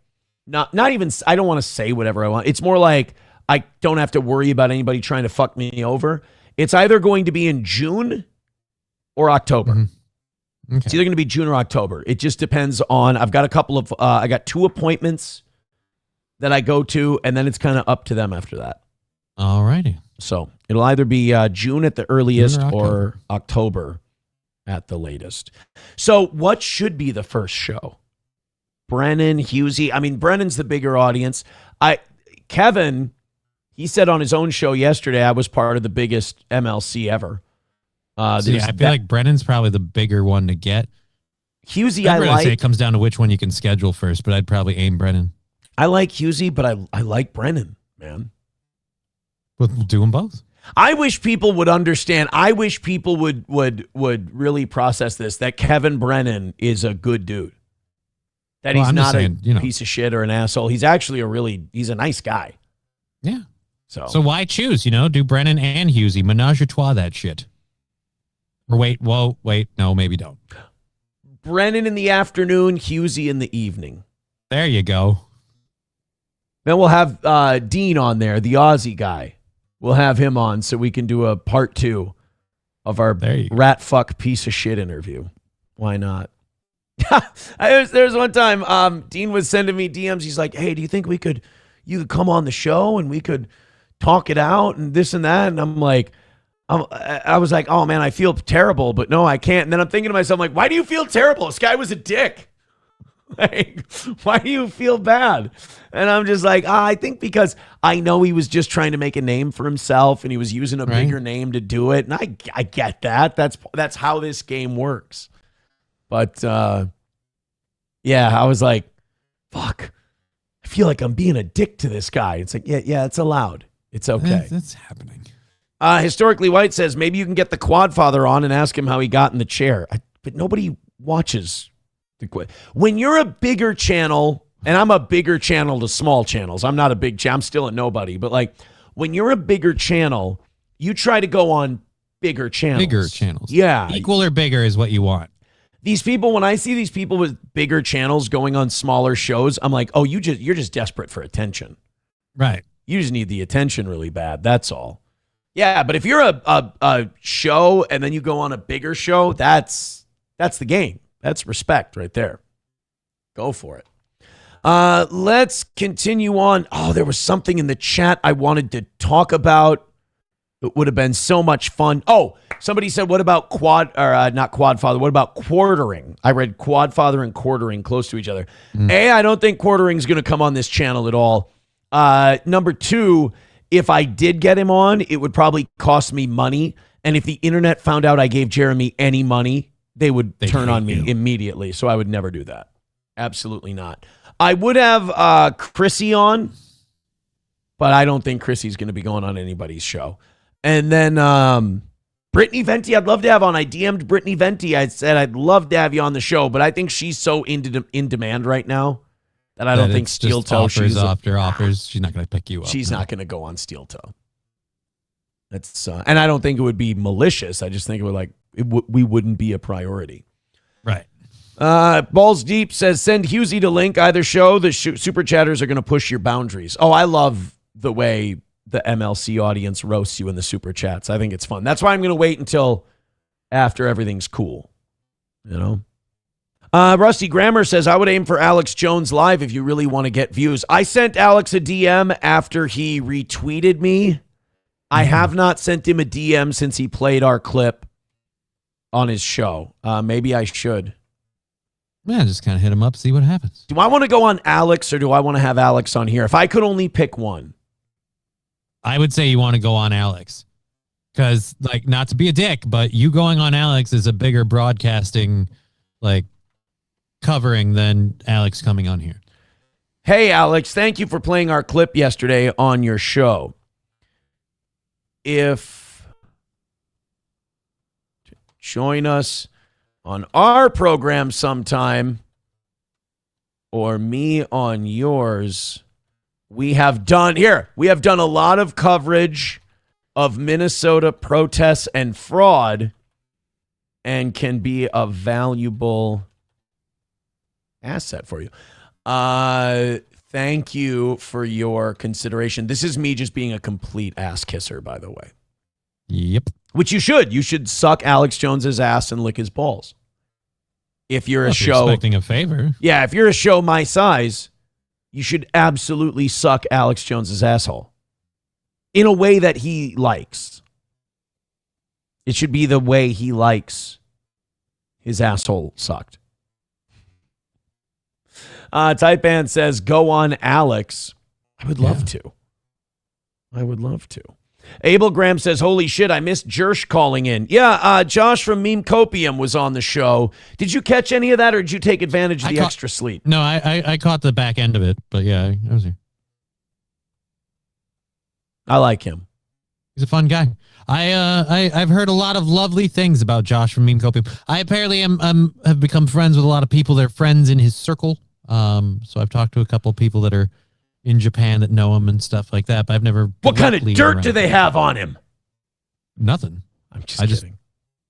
not even, I don't want to say whatever I want. It's more like I don't have to worry about anybody trying to fuck me over. It's either going to be in June or October. Mm-hmm. Okay. It's either going to be June or October. It just depends on, I've got a couple of, I got 2 appointments that I go to, and then it's kind of up to them after that. All righty. So it'll either be June at the earliest or October at the latest. So what should be the first show? Brennan, Husey. I mean, Brennan's the bigger audience. Kevin, he said on his own show yesterday, I was part of the biggest MLC ever. I feel like Brennan's probably the bigger one to get. Husey, I like. Say it comes down to which one you can schedule first, but I'd probably aim Brennan. I like Husey, but I like Brennan, man. We'll do them both. I wish people would understand. I wish people would really process this, that Kevin Brennan is a good dude. That he's not a piece of shit or an asshole. He's actually he's a nice guy. Yeah. So why choose, do Brennan and Husey, menage a trois that shit. Or wait, no, maybe don't. Brennan in the afternoon, Husey in the evening. There you go. Then we'll have Dean on there, the Aussie guy. We'll have him on so we can do a part 2 of our rat fuck piece of shit interview. Why not? There's one time Dean was sending me DMs. He's like, hey, do you think you could come on the show and we could talk it out and this and that? And I'm like, I was like, oh man, I feel terrible, but no, I can't. And then I'm thinking to myself, like, why do you feel terrible? This guy was a dick. Like, why do you feel bad? And I'm just like, I think because I know he was just trying to make a name for himself and he was using a bigger name to do it. And I get that. That's how this game works. But yeah, I was like, fuck, I feel like I'm being a dick to this guy. It's like, yeah, it's allowed. It's okay. That's happening. Historically White says, maybe you can get the Quadfather on and ask him how he got in the chair. But nobody watches the Quad. When you're a bigger channel, and I'm a bigger channel to small channels. I'm not a big channel. I'm still a nobody. But like when you're a bigger channel, you try to go on bigger channels. Bigger channels. Yeah. Equal or bigger is what you want. These people, when I see these people with bigger channels going on smaller shows, I'm like, oh, you're just desperate for attention. Right. You just need the attention really bad. That's all. Yeah, but if you're a show and then you go on a bigger show, that's the game. That's respect right there. Go for it. Let's continue on. Oh, there was something in the chat I wanted to talk about. It would have been so much fun. Oh, somebody said, what about not Quadfather? What about quartering? I read Quadfather and quartering close to each other. I don't think quartering is going to come on this channel at all. Number two, if I did get him on, it would probably cost me money. And if the internet found out I gave Jeremy any money, they would turn on me immediately. So I would never do that. Absolutely not. I would have Chrissy on, but I don't think Chrissy's going to be going on anybody's show. And then Brittany Venti, I'd love to have on. I DM'd Brittany Venti. I said I'd love to have you on the show, but I think she's so in demand right now that I don't think Steel Toe. Offers after offers. She's not going to pick you up. She's not going to go on Steel Toe. That's and I don't think it would be malicious. I just think it would we wouldn't be a priority. Right. Balls Deep says, send Husey to link either show. The super chatters are going to push your boundaries. Oh, I love the way the MLC audience roasts you in the super chats. I think it's fun. That's why I'm going to wait until after everything's cool. You know? Rusty Grammer says, I would aim for Alex Jones live if you really want to get views. I sent Alex a DM after he retweeted me. I have not sent him a DM since he played our clip on his show. Maybe I should. Yeah, just kind of hit him up, see what happens. Do I want to go on Alex or do I want to have Alex on here? If I could only pick one. I would say you want to go on Alex. Because, like, not to be a dick, but you going on Alex is a bigger broadcasting, like, covering than Alex coming on here. Hey, Alex, thank you for playing our clip yesterday on your show. If join us on our program sometime or me on yours, we have done a lot of coverage of Minnesota protests and fraud and can be a valuable asset for you. Thank you for your consideration. This is me just being a complete ass kisser, by the way. Yep. Which you should. You should suck Alex Jones's ass and lick his balls. If you're if you're expecting a favor. Yeah, if you're a show my size, you should absolutely suck Alex Jones's asshole. In a way that he likes. It should be the way he likes his asshole sucked. Tight Band says, go on Alex. I would love to. I would love to. Abel Graham says, holy shit, I missed Jersh calling in. Yeah, Josh from Meme Copium was on the show. Did you catch any of that or did you take advantage of the extra sleep? No, I caught the back end of it, but yeah, I was here. I like him. He's a fun guy. I've heard a lot of lovely things about Josh from Meme Copium. I apparently have become friends with a lot of people. They're friends in his circle. So I've talked to a couple of people that are in Japan that know him and stuff like that, but I've never. What kind of dirt do they have on him? Nothing. I'm just kidding.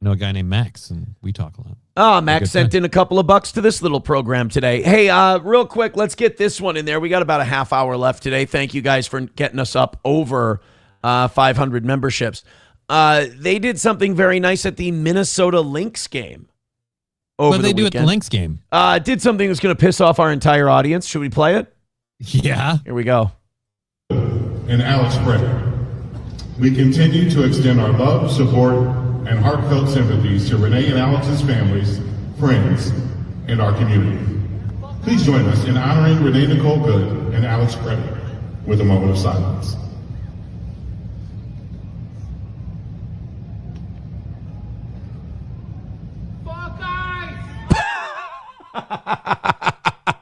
Know a guy named Max, and we talk a lot. Oh, Max sent in a couple of bucks to this little program today. Hey, real quick, let's get this one in there. We got about a half hour left today. Thank you guys for getting us up over 500 memberships. They did something very nice at the Minnesota Lynx game. What did they do at the Lynx game? Did something that's going to piss off our entire audience. Should we play it? Yeah. Here we go. And Alex Brennan. We continue to extend our love, support, and heartfelt sympathies to Renee and Alex's families, friends, and our community. Please join us in honoring Renee Nicole Good and Alex Brennan with a moment of silence.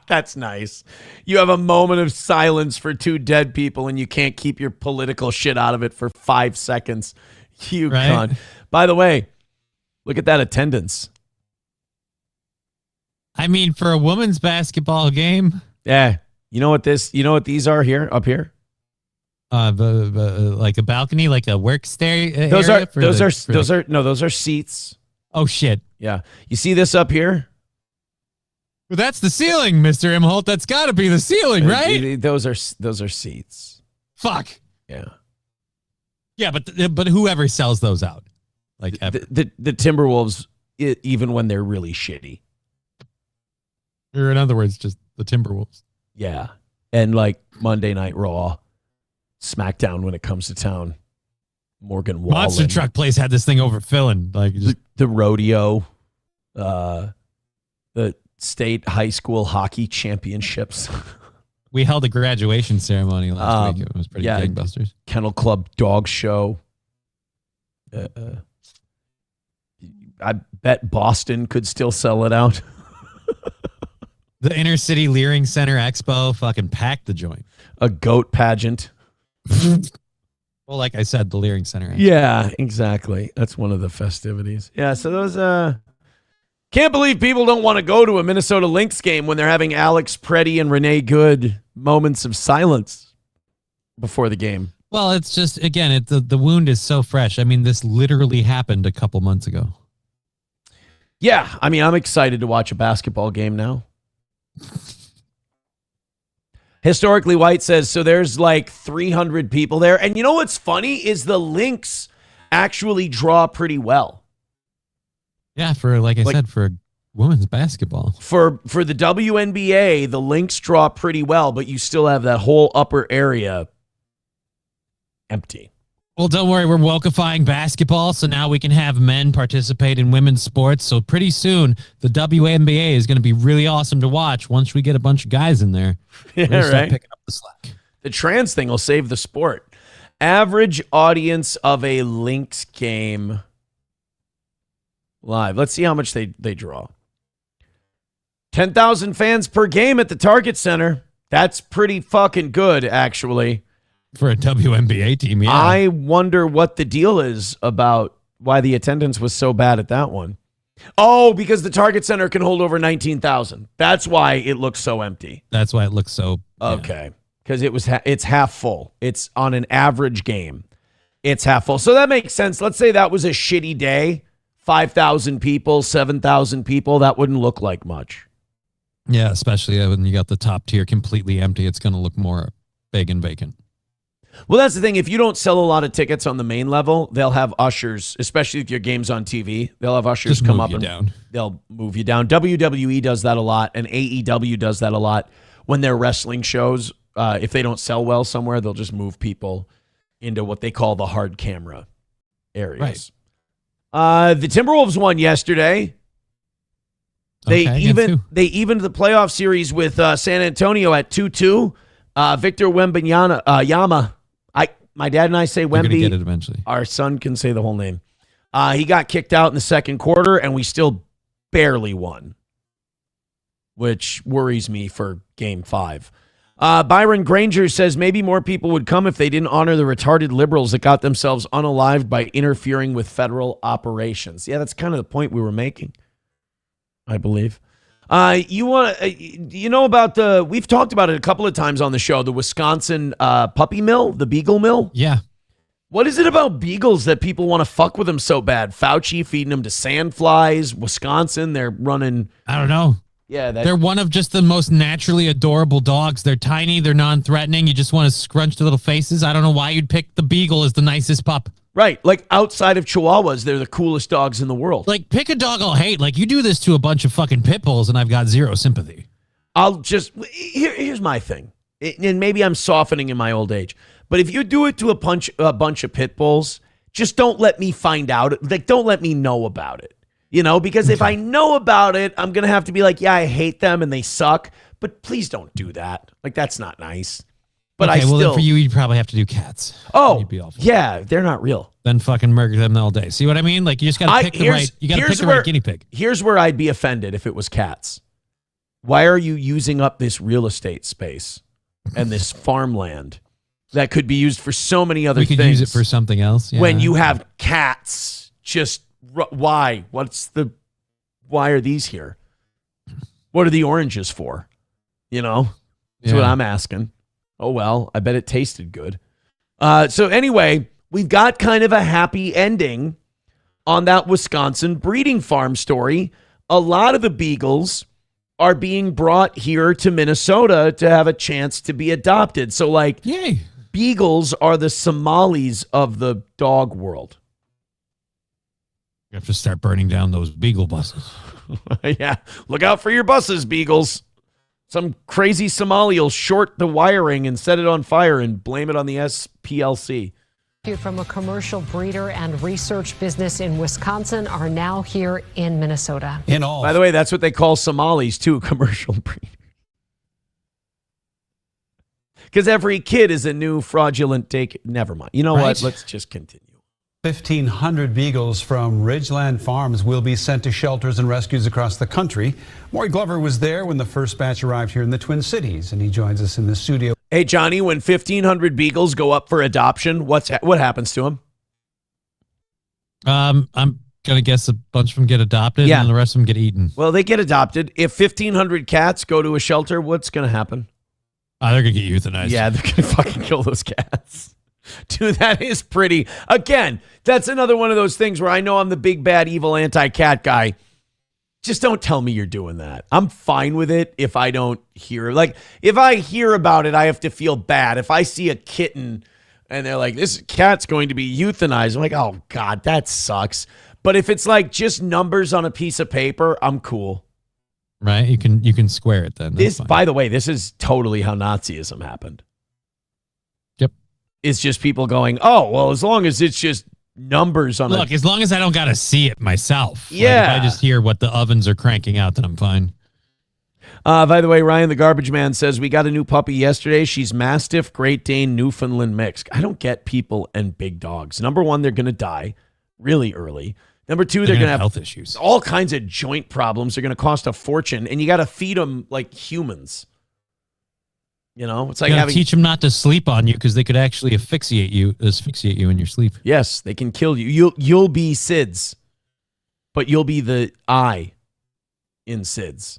That's nice. You have a moment of silence for two dead people and you can't keep your political shit out of it for 5 seconds. You Right? cunt. By the way, look at that attendance. I mean, for a women's basketball game, Yeah. You know what these are here, up here? like a balcony, like a work area. Those are for seats. Oh shit! Yeah. You see this up here? Well, that's the ceiling, Mr. Imholt. That's got to be the ceiling, right? Those are seats. Fuck. Yeah. Yeah, but whoever sells those out, like ever. The Timberwolves, even when they're really shitty. Or in other words, just the Timberwolves. Yeah. And like Monday Night Raw, SmackDown when it comes to town. Morgan Wallen. Monster Truck Place had this thing overfilling. Like just the rodeo, the state high school hockey championships. We held a graduation ceremony last week. It was pretty gangbusters. Kennel Club dog show. I bet Boston could still sell it out. The Inner City Leering Center Expo fucking packed the joint. A goat pageant. Well, like I said, the Leering Center Expo. Yeah, exactly. That's one of the festivities. Yeah, so those can't believe people don't want to go to a Minnesota Lynx game when they're having Alex Preddy and Renee Good moments of silence before the game. Well, it's just, again, the wound is so fresh. I mean, this literally happened a couple months ago. Yeah, I mean, I'm excited to watch a basketball game now. Historically White says, so there's like 300 people there. And you know what's funny is the Lynx actually draw pretty well. Yeah, for like I said, for women's basketball. For the WNBA, the Lynx draw pretty well, but you still have that whole upper area empty. Well, don't worry, we're wokeifying basketball, so now we can have men participate in women's sports. So pretty soon, the WNBA is going to be really awesome to watch once we get a bunch of guys in there. Yeah, right. Picking up the slack. The trans thing will save the sport. Average audience of a Lynx game live. Let's see how much they draw. 10,000 fans per game at the Target Center. That's pretty fucking good, actually. For a WNBA team, yeah. I wonder what the deal is about why the attendance was so bad at that one. Oh, because the Target Center can hold over 19,000. That's why it looks so empty. That's why it looks so... Okay. Because it's half full. It's on an average game. It's half full. So that makes sense. Let's say that was a shitty day. 5,000 people, 7,000 people. That wouldn't look like much. Yeah, especially when you got the top tier completely empty. It's going to look more big and vacant. Well, that's the thing. If you don't sell a lot of tickets on the main level, they'll have ushers, especially if your game's on TV. They'll have ushers Just come move up you and down. They'll move you down. WWE does that a lot, and AEW does that a lot. When they're wrestling shows, if they don't sell well somewhere, they'll just move people into what they call the hard camera areas. Right. The Timberwolves won yesterday. They evened the playoff series with San Antonio at 2-2. Victor Wembanyama. My dad and I say We're Wemby. gonna get it eventually. Our son can say the whole name. He got kicked out in the second quarter, and we still barely won, which worries me for Game 5. Byron Granger says maybe more people would come if they didn't honor the retarded liberals that got themselves unalived by interfering with federal operations. Yeah, that's kind of the point we were making, I believe. You know about we've talked about it a couple of times on the show, the Wisconsin puppy mill, the Beagle Mill. Yeah. What is it about beagles that people want to fuck with them so bad? Fauci feeding them to sandflies. Wisconsin, they're running. I don't know. Yeah, they're one of just the most naturally adorable dogs. They're tiny. They're non-threatening. You just want to scrunch their little faces. I don't know why you'd pick the beagle as the nicest pup. Right. Like outside of Chihuahuas, they're the coolest dogs in the world. Like pick a dog I'll hate. Like you do this to a bunch of fucking pit bulls and I've got zero sympathy. Here's my thing. And maybe I'm softening in my old age. But if you do it to a bunch of pit bulls, just don't let me find out. Like don't let me know about it. You know, because if I know about it, I'm going to have to be like, yeah, I hate them and they suck. But please don't do that. Like that's not nice. But okay, then for you'd probably have to do cats. Oh, you'd be awful. Yeah, they're not real. Then fucking murder them all day. See what I mean? Like you just got to pick the right. You got to pick the right guinea pig. Here's where I'd be offended if it was cats. Why are you using up this real estate space and this farmland that could be used for so many other We things. could use it for something else. Yeah. When you have cats, just why? Why are these here? What are the oranges for? You know, that's what I'm asking. Oh, well, I bet it tasted good. So anyway, we've got kind of a happy ending on that Wisconsin breeding farm story. A lot of the beagles are being brought here to Minnesota to have a chance to be adopted. So like, yay. Beagles are the Somalis of the dog world. You have to start burning down those beagle buses. Yeah, look out for your buses, beagles. Some crazy Somali will short the wiring and set it on fire and blame it on the SPLC. From a commercial breeder and research business in Wisconsin are now here in Minnesota. By the way, that's what they call Somalis too, commercial breeder. Because every kid is a new fraudulent take. Never mind. You know what? Let's just continue. 1,500 beagles from Ridgeland Farms will be sent to shelters and rescues across the country. Maury Glover was there when the first batch arrived here in the Twin Cities, and he joins us in the studio. Hey, Johnny, when 1,500 beagles go up for adoption, what happens to them? I'm going to guess a bunch of them get adopted and the rest of them get eaten. Well, they get adopted. If 1,500 cats go to a shelter, what's going to happen? They're going to get euthanized. Yeah, they're going to fucking kill those cats. Dude, that is pretty. Again, that's another one of those things where I know I'm the big, bad, evil anti-cat guy. Just don't tell me you're doing that. I'm fine with it if I don't hear. Like, if I hear about it, I have to feel bad. If I see a kitten and they're like, this cat's going to be euthanized, I'm like, oh, God, that sucks. But if it's like just numbers on a piece of paper, I'm cool. Right? You can square it then. This, by the way, this is totally how Nazism happened. Yep. It's just people going, oh, well, as long as it's just numbers on Look, as long as I don't got to see it myself. Yeah. Like, if I just hear what the ovens are cranking out, then I'm fine. By the way, Ryan the Garbage Man says, we got a new puppy yesterday. She's Mastiff, Great Dane, Newfoundland mixed. I don't get people and big dogs. Number one, they're going to die really early. Number two, they're going to have health issues. All kinds of joint problems. They're going to cost a fortune, and you got to feed them like humans. You know, it's like You gotta having teach them not to sleep on you because they could actually asphyxiate you in your sleep. Yes, they can kill you. You'll be SIDS, but you'll be the I in SIDS.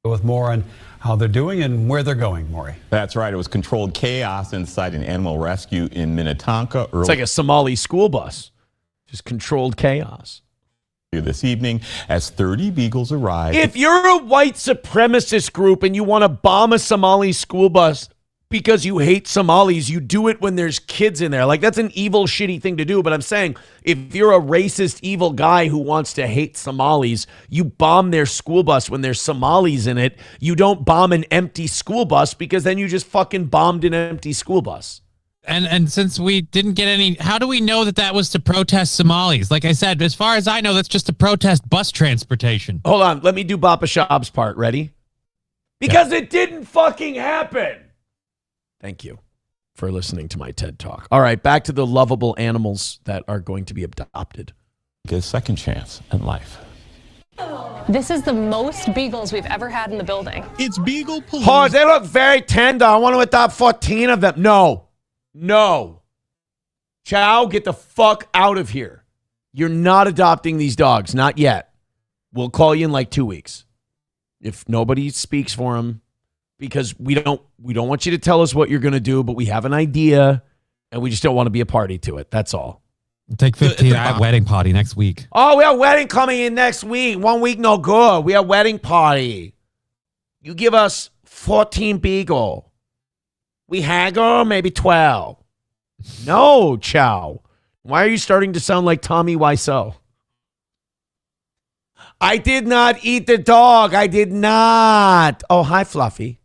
With more on how they're doing and where they're going, Maury. That's right. It was controlled chaos inside an animal rescue in Minnetonka early. It's like a Somali school bus, just controlled chaos. This evening as 30 beagles arrived. If you're a white supremacist group and you want to bomb a Somali school bus because you hate Somalis, you do it when there's kids in there. Like, that's an evil, shitty thing to do. But I'm saying, if you're a racist, evil guy who wants to hate Somalis, you bomb their school bus when there's Somalis in it. You don't bomb an empty school bus because then you just fucking bombed an empty school bus. And since we didn't get any, how do we know that was to protest Somalis? Like I said, as far as I know, that's just to protest bus transportation. Hold on. Let me do Bapa Shab's part. Ready? Because it didn't fucking happen. Thank you for listening to my TED Talk. All right, back to the lovable animals that are going to be adopted. Get a second chance in life. This is the most beagles we've ever had in the building. It's Beagle Police. Oh, they look very tender. I want to adopt 14 of them. No. Chow, get the fuck out of here. You're not adopting these dogs. Not yet. We'll call you in like 2 weeks. If nobody speaks for them, because we don't want you to tell us what you're going to do, but we have an idea and we just don't want to be a party to it. That's all. Take 15. I have wedding party next week. Oh, we have wedding coming in next week. 1 week, no good. We have wedding party. You give us 14 beagle. We haggle, maybe 12. No, Chow. Why are you starting to sound like Tommy Wiseau? I did not eat the dog. I did not. Oh, hi, Fluffy.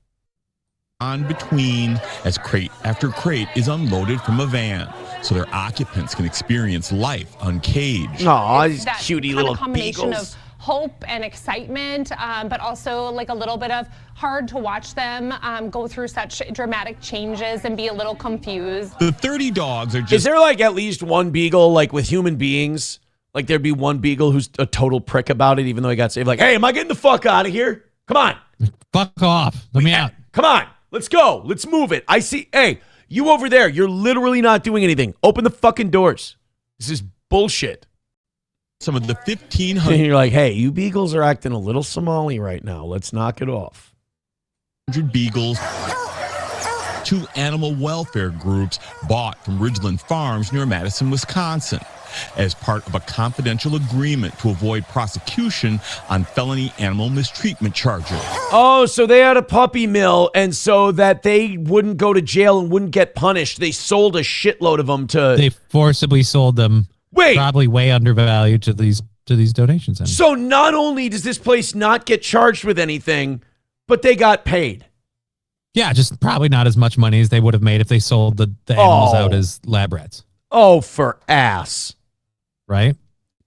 On between as crate after crate is unloaded from a van so their occupants can experience life uncaged. Aw, these That cutie kind little of combination beagles. of hope and excitement, but also like a little bit of hard to watch them go through such dramatic changes and be a little confused. The 30 dogs are just... Is there like at least one beagle, like with human beings? Like there'd be one beagle who's a total prick about it, even though he got saved. Like, hey, am I getting the fuck out of here? Come on. Fuck off. Let me out. Come on. Let's go. Let's move it. I see. Hey, You over there, you're literally not doing anything. Open the fucking doors. This is bullshit. Some of the 1,500. And you're like, hey, you beagles are acting a little Somali right now. Let's knock it off. 100 beagles. 2 animal welfare groups bought from Ridgeland Farms near Madison, Wisconsin, as part of a confidential agreement to avoid prosecution on felony animal mistreatment charges. Oh, so they had a puppy mill, and so that they wouldn't go to jail and wouldn't get punished, they sold a shitload of them to... They forcibly sold them. Wait! Probably way undervalued to these donation centers. So not only does this place not get charged with anything, but they got paid. Yeah, just probably not as much money as they would have made if they sold the animals out as lab rats. Oh, for ass. Right?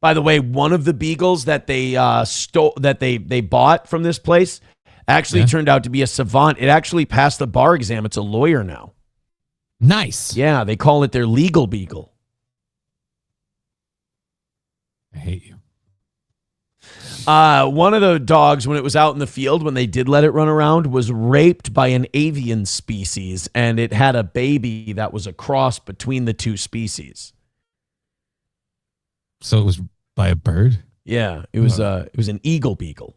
By the way, one of the beagles that they they bought from this place actually turned out to be a savant. It actually passed the bar exam. It's a lawyer now. Nice. Yeah, they call it their legal beagle. I hate you. One of the dogs, when it was out in the field, when they did let it run around, was raped by an avian species, and it had a baby that was a cross between the two species. So it was by a bird? Yeah, it was an eagle beagle.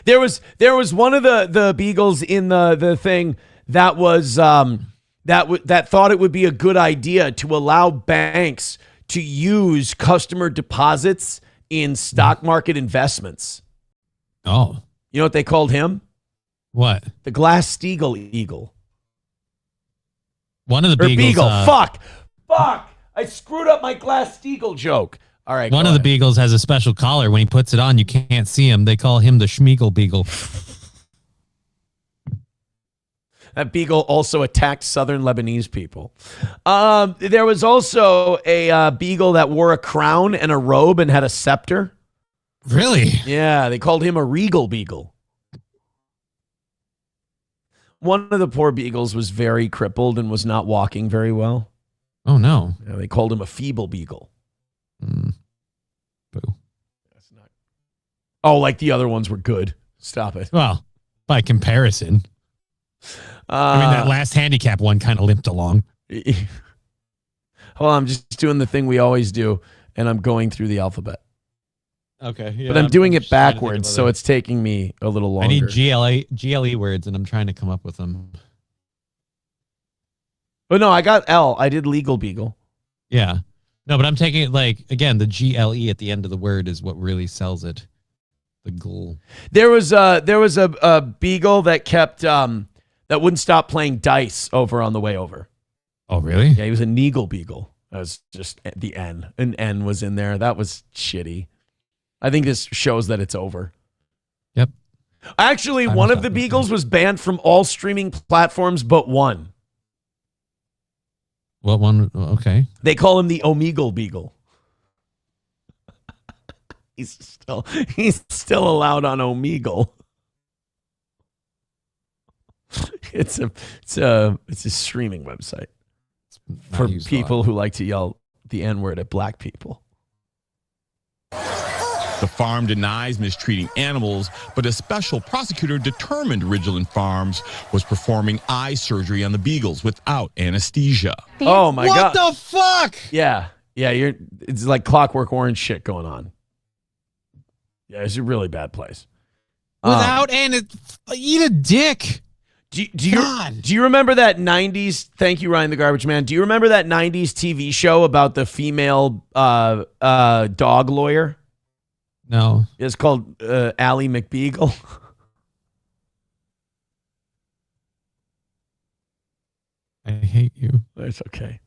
There was one of the beagles in the thing that was that thought it would be a good idea to allow banks to use customer deposits in stock market investments. Oh. You know what they called him? What? The Glass-Steagall eagle. One of the beagles. Fuck. I screwed up my Glass-Steagall joke. All right. One of the beagles has a special collar. When he puts it on, you can't see him. They call him the Schmeagle Beagle. That beagle also attacked southern Lebanese people. There was also a beagle that wore a crown and a robe and had a scepter. Really? Yeah, they called him a regal beagle. One of the poor beagles was very crippled and was not walking very well. Oh, no. Yeah, they called him a feeble beagle. Boo. That's not. Oh, like the other ones were good. Stop it. Well, by comparison. I mean, that last handicap one kind of limped along. Well, I'm just doing the thing we always do, and I'm going through the alphabet. Okay. Yeah, but I'm doing it just trying to think of backwards, so other- it's taking me a little longer. I need GLE words, and I'm trying to come up with them. Oh, no, I got L. I did legal beagle. Yeah. No, but I'm taking it like, again, the GLE at the end of the word is what really sells it. The ghoul. There was a beagle that kept that wouldn't stop playing dice over on the way over. Oh, really? Yeah, he was a Neagle beagle. That was just the N. An N was in there. That was shitty. I think this shows that it's over. Yep. Actually, one of the beagles was banned from all streaming platforms but one. What one? Okay. They call him the Omegle beagle. He's still allowed on Omegle. It's a streaming website for people who like to yell the N-word at black people. The farm denies mistreating animals, but a special prosecutor determined Ridgeland Farms was performing eye surgery on the beagles without anesthesia. Oh my God. What the fuck? Yeah. It's like Clockwork Orange shit going on. Yeah, it's a really bad place. Without eat a dick. Do you remember that 90s, thank you, Ryan the Garbage Man, do you remember that 90s TV show about the female dog lawyer? No. It's called Ally McBeagle. I hate you. It's okay.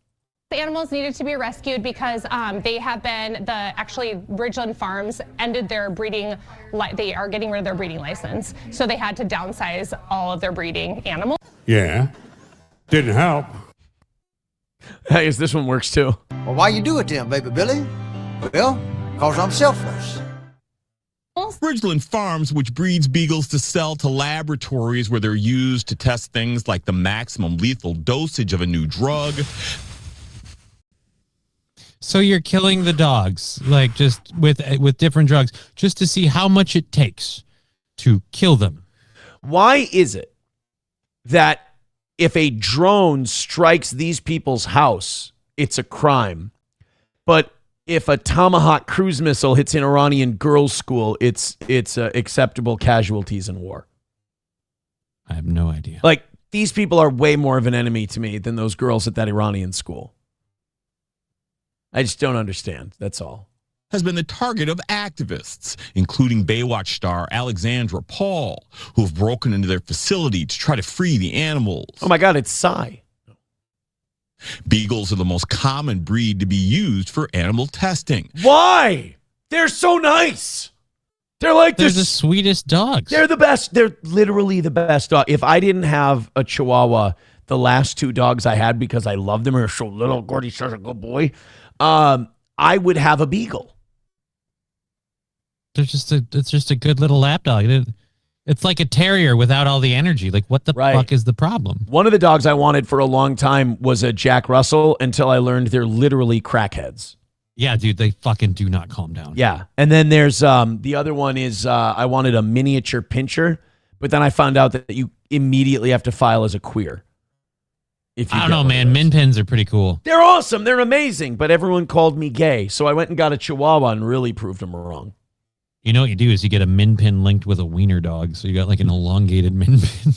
The animals needed to be rescued because they have been, actually Ridgeland Farms ended their breeding, they are getting rid of their breeding license. So they had to downsize all of their breeding animals. Yeah, didn't help. I guess this one works too. Well, why you do it then, baby Billy? Well, because I'm selfless. Ridgeland Farms, which breeds beagles to sell to laboratories where they're used to test things like the maximum lethal dosage of a new drug. So you're killing the dogs, like just with different drugs, just to see how much it takes to kill them. Why is it that if a drone strikes these people's house, it's a crime. But if a Tomahawk cruise missile hits an Iranian girls' school, it's acceptable casualties in war. I have no idea. Like, these people are way more of an enemy to me than those girls at that Iranian school. I just don't understand. That's all. Has been the target of activists, including Baywatch star Alexandra Paul, who have broken into their facility to try to free the animals. Oh my God, it's Psy. Beagles are the most common breed to be used for animal testing. Why? They're so nice. They're the sweetest dogs. They're the best. They're literally the best dog. If I didn't have a Chihuahua, the last 2 dogs I had, because I love them, are so little, Gordy's such a good boy, I would have a Beagle. It's just a good little lap dog. It's like a terrier without all the energy. Like, what the fuck is the problem? One of the dogs I wanted for a long time was a Jack Russell until I learned they're literally crackheads. Yeah, dude, they fucking do not calm down. Yeah. And then there's the other one is I wanted a miniature pincher, but then I found out that you immediately have to file as a queer. I don't know, man. Min pins are pretty cool. They're awesome. They're amazing. But everyone called me gay. So I went and got a Chihuahua and really proved them wrong. You know what you do is you get a min pin linked with a wiener dog. So you got like an elongated min pin.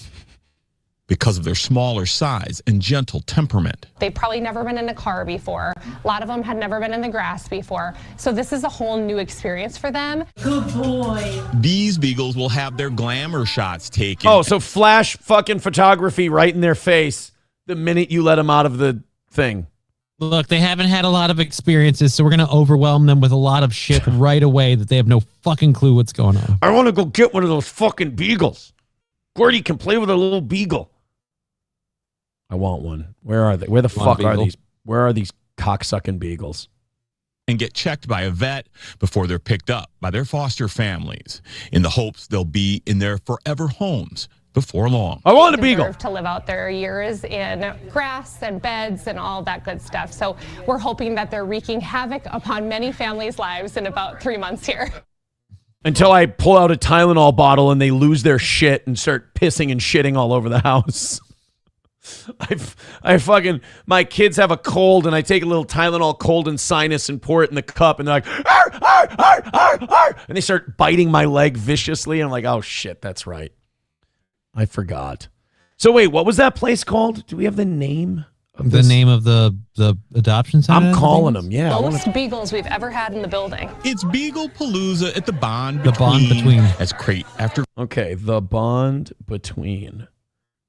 Because of their smaller size and gentle temperament. They've probably never been in a car before. A lot of them had never been in the grass before. So this is a whole new experience for them. Good boy. These beagles will have their glamour shots taken. Oh, so flash fucking photography right in their face the minute you let them out of the thing. Look, they haven't had a lot of experiences, so we're going to overwhelm them with a lot of shit right away that they have no fucking clue what's going on. I want to go get one of those fucking beagles. Gordy can play with a little beagle. I want one. Where are they? Where the fuck are these? Where are these cocksucking beagles? And get checked by a vet before they're picked up by their foster families in the hopes they'll be in their forever homes before long. I want a beagle. Deserve to live out their years in grass and beds and all that good stuff. So we're hoping that they're wreaking havoc upon many families' lives in about 3 months here. Until I pull out a Tylenol bottle and they lose their shit and start pissing and shitting all over the house. I fucking, my kids have a cold and I take a little Tylenol cold and sinus and pour it in the cup and they're like, arr, arr, arr, arr, arr, and they start biting my leg viciously. And I'm like, oh shit, that's right. I forgot. So wait, what was that place called? Do we have the name? The name of the adoption center? I'm calling them, yeah. Most beagles we've ever had in the building. It's Beagle Palooza at the Bond Between. The Bond Between. As crate after. Okay, the Bond Between.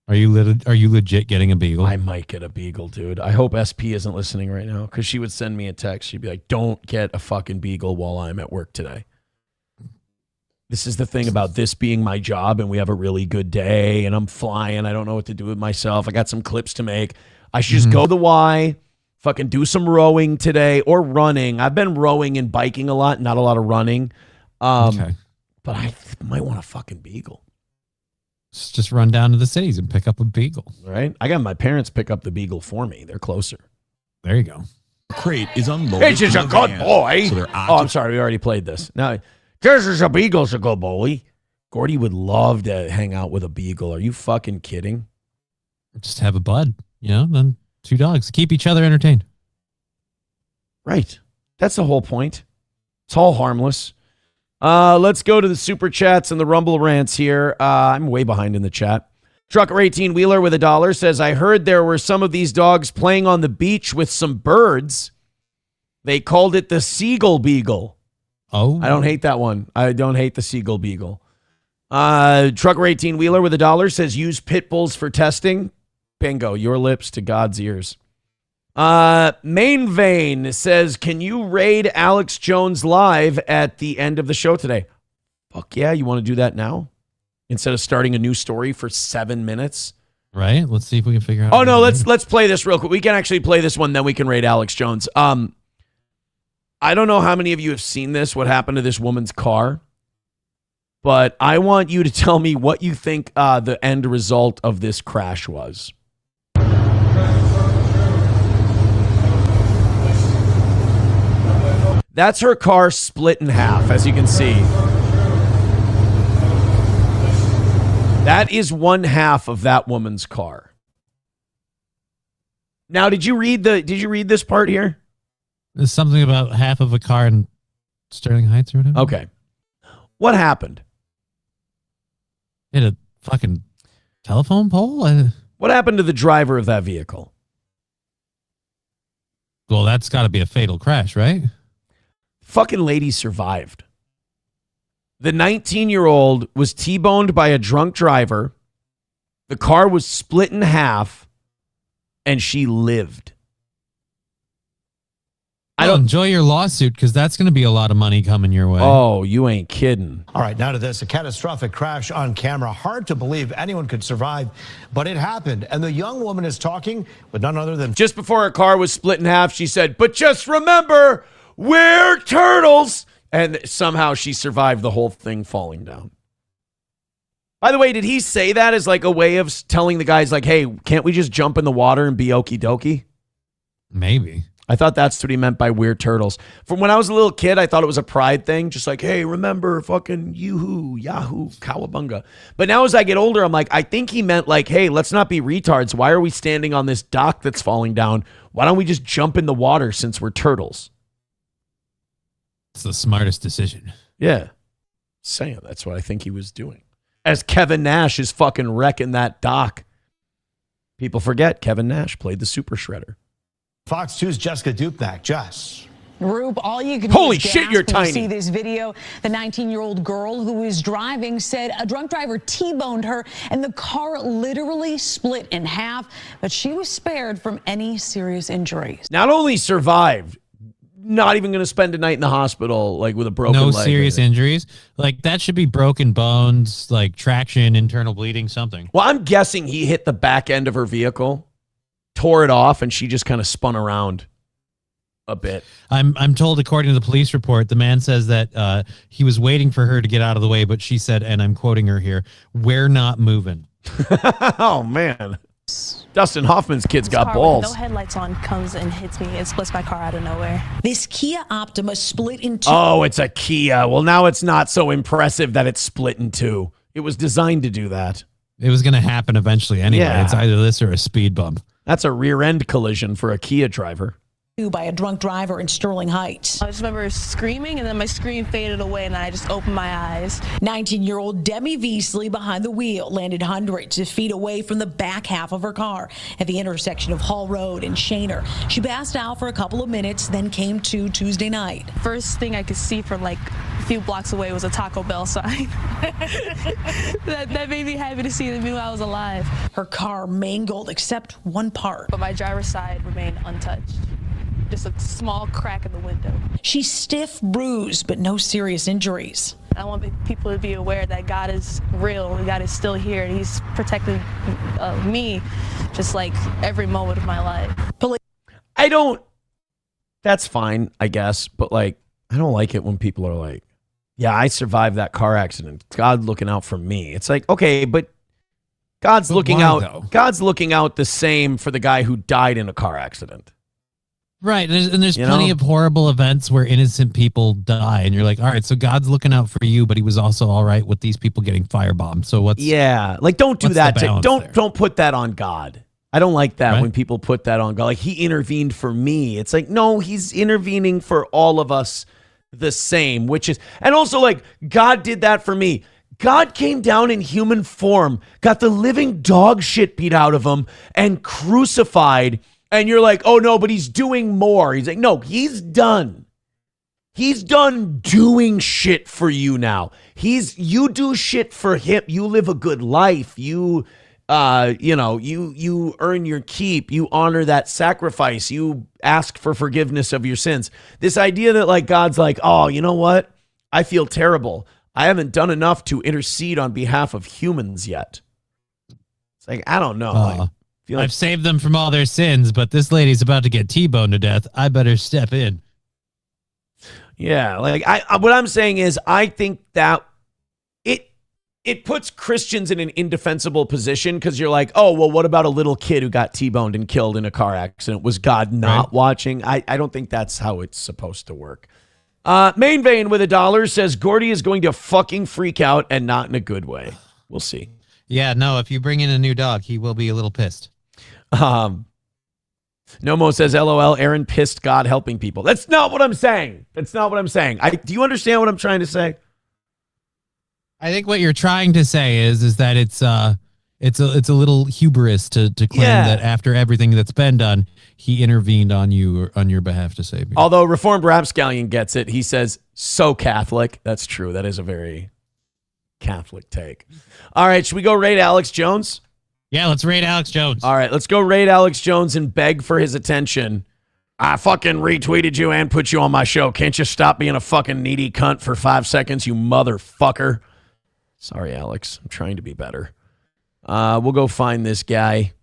Are you legit getting a beagle? I might get a beagle, dude. I hope SP isn't listening right now because she would send me a text. She'd be like, don't get a fucking beagle while I'm at work today. This is the thing about this being my job and we have a really good day and I'm flying. I don't know what to do with myself. I got some clips to make. I should just go to the Y, fucking do some rowing today or running. I've been rowing and biking a lot, not a lot of running. Okay. But I might want a fucking beagle. Just run down to the cities and pick up a beagle. Right? I got my parents pick up the beagle for me. They're closer. There you go. Crate is unloaded. It's just a good boy. So I'm sorry. We already played this. Now, this is a beagle's a good boy. Gordy would love to hang out with a beagle. Are you fucking kidding? Just have a bud, then 2 dogs. Keep each other entertained. Right. That's the whole point. It's all harmless. Let's go to the super chats and the Rumble rants here. I'm way behind in the chat. Trucker 18-wheeler with $1 says, I heard there were some of these dogs playing on the beach with some birds. They called it the Seagull Beagle. Oh. I don't hate that one. I don't hate the Seagull Beagle. Trucker 18-wheeler with $1 says, use pit bulls for testing. Bingo. Your lips to God's ears. Main Vein says, can you raid Alex Jones live at the end of the show today? Fuck yeah. You want to do that now? Instead of starting a new story for 7 minutes? Right. Let's see if we can figure out. Oh no, let's play this real quick. We can actually play this one, then we can raid Alex Jones. I don't know how many of you have seen this, what happened to this woman's car, but I want you to tell me what you think the end result of this crash was. That's her car split in half, as you can see. That is one half of that woman's car. Now, did you read this part here? There's something about half of a car in Sterling Heights or whatever. Okay. What happened? Hit a fucking telephone pole? What happened to the driver of that vehicle? Well, that's got to be a fatal crash, right? Fucking lady survived. The 19-year-old was T-boned by a drunk driver. The car was split in half, and she lived. Enjoy your lawsuit, because that's going to be a lot of money coming your way. Oh, you ain't kidding. All right, now to this, a catastrophic crash on camera. Hard to believe anyone could survive, but it happened. And the young woman is talking with none other than... Just before her car was split in half, she said, "But just remember, we're turtles." And somehow she survived the whole thing falling down. By the way, did he say that as like a way of telling the guys like, "Hey, can't we just jump in the water and be okie dokie?" Maybe. I thought that's what he meant by we're turtles. From when I was a little kid, I thought it was a pride thing. Just like, hey, remember fucking yoo-hoo, yahoo, cowabunga. But now as I get older, I'm like, I think he meant like, hey, let's not be retards. Why are we standing on this dock that's falling down? Why don't we just jump in the water since we're turtles? It's the smartest decision. Yeah. Saying that's what I think he was doing. As Kevin Nash is fucking wrecking that dock. People forget Kevin Nash played the Super Shredder. Fox 2's Jessica Dupnack. Jess. Rube, all you can Holy do is shit, gasp you're when you tiny. see this video. The 19-year-old girl who was driving said a drunk driver T-boned her and the car literally split in half, but she was spared from any serious injuries. Not only survived, not even going to spend a night in the hospital like with a broken leg. No serious injuries. Like, that should be broken bones, like traction, internal bleeding, something. Well, I'm guessing he hit the back end of her vehicle, tore it off, and she just kind of spun around a bit. I'm told, according to the police report, the man says that he was waiting for her to get out of the way, but she said, and I'm quoting her here, "We're not moving." Oh, man. Dustin Hoffman's kid's got car balls. with no headlights on comes and hits me. It splits my car out of nowhere. This Kia Optima split in two. Oh, it's a Kia. Well, now it's not so impressive that it's split in two. It was designed to do that. It was going to happen eventually anyway. Yeah. It's either this or a speed bump. That's a rear end collision for a Kia driver. By a drunk driver in Sterling Heights. I just remember screaming, and then my scream faded away, and I just opened my eyes. 19-year-old Demi Veasley behind the wheel landed hundreds of feet away from the back half of her car at the intersection of Hall Road and Shaner. She passed out for a couple of minutes, then came to Tuesday night. First thing I could see from like a few blocks away was a Taco Bell sign. that made me happy to see that knew I was alive. Her car mangled except one part. But my driver's side remained untouched. Just a small crack in the window. She's stiff, bruised, but no serious injuries. I want people to be aware that God is real and God is still here, and He's protected me just like every moment of my life. That's fine, I guess, but like, I don't like it when people are like, yeah, I survived that car accident. God's looking out for me. It's like, okay, but God's looking out. though? God's looking out the same for the guy who died in a car accident. Right. And there's You plenty know? of horrible events where innocent people die. And you're like, all right, so God's looking out for you, but he was also all right with these people getting firebombed. So what's... Yeah, like don't do what's the that. balance there? Don't put that on God. I don't like that Right. when people put that on God. Like he intervened for me. It's like, no, he's intervening for all of us the same, which is, and also like God did that for me. God came down in human form, got the living dog shit beat out of him and crucified. And you're like, oh no, but he's doing more. He's like, no, he's done. He's done doing shit for you now. You do shit for him. You live a good life. You earn your keep. You honor that sacrifice. You ask for forgiveness of your sins. This idea that like God's like, oh, you know what? I feel terrible. I haven't done enough to intercede on behalf of humans yet. It's like, I don't know. I've saved them from all their sins, but this lady's about to get T-boned to death. I better step in. Yeah, like what I'm saying is I think that it puts Christians in an indefensible position because you're like, oh, well, what about a little kid who got T-boned and killed in a car accident? Was God not watching? I don't think that's how it's supposed to work. Main Vein with $1 says Gordy is going to fucking freak out and not in a good way. We'll see. Yeah, no, if you bring in a new dog, he will be a little pissed. Nomo says, LOL, Aaron pissed God helping people. That's not what I'm saying. That's not what I'm saying. Do you understand what I'm trying to say? I think what you're trying to say is that it's a little hubris to claim that after everything that's been done, he intervened on you or on your behalf to save you. Although Reformed Rapscallion gets it. He says, so Catholic. That's true. That is a very Catholic take. All right, should we go raid Alex Jones? Yeah, let's raid Alex Jones. All right, let's go raid Alex Jones and beg for his attention. I fucking retweeted you and put you on my show. Can't you stop being a fucking needy cunt for 5 seconds, you motherfucker? Sorry, Alex. I'm trying to be better. We'll go find this guy.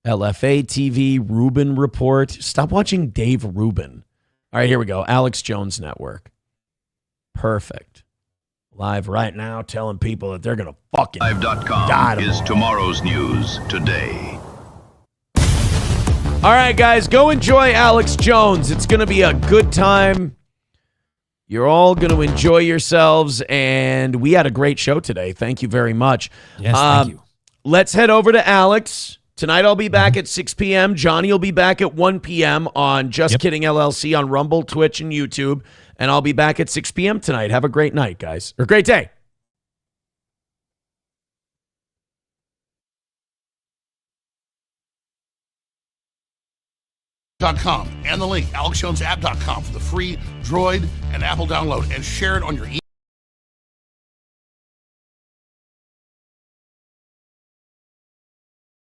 LFA TV, Rubin Report. Stop watching Dave Rubin. All right, here we go. Alex Jones Network. Perfect. Live right now telling people that they're going to fucking die Live.com is tomorrow's news today. All right, guys, go enjoy Alex Jones. It's going to be a good time. You're all going to enjoy yourselves, and we had a great show today. Thank you very much. Yes, thank you. Let's head over to Alex. Tonight I'll be back at 6 p.m. Johnny will be back at 1 p.m. on Just Kidding LLC on Rumble, Twitch, and YouTube. And I'll be back at 6 p.m. tonight. Have a great night, guys. Or great day. .com and the link, alexjonesapp.com for the free Droid and Apple download, and share it on your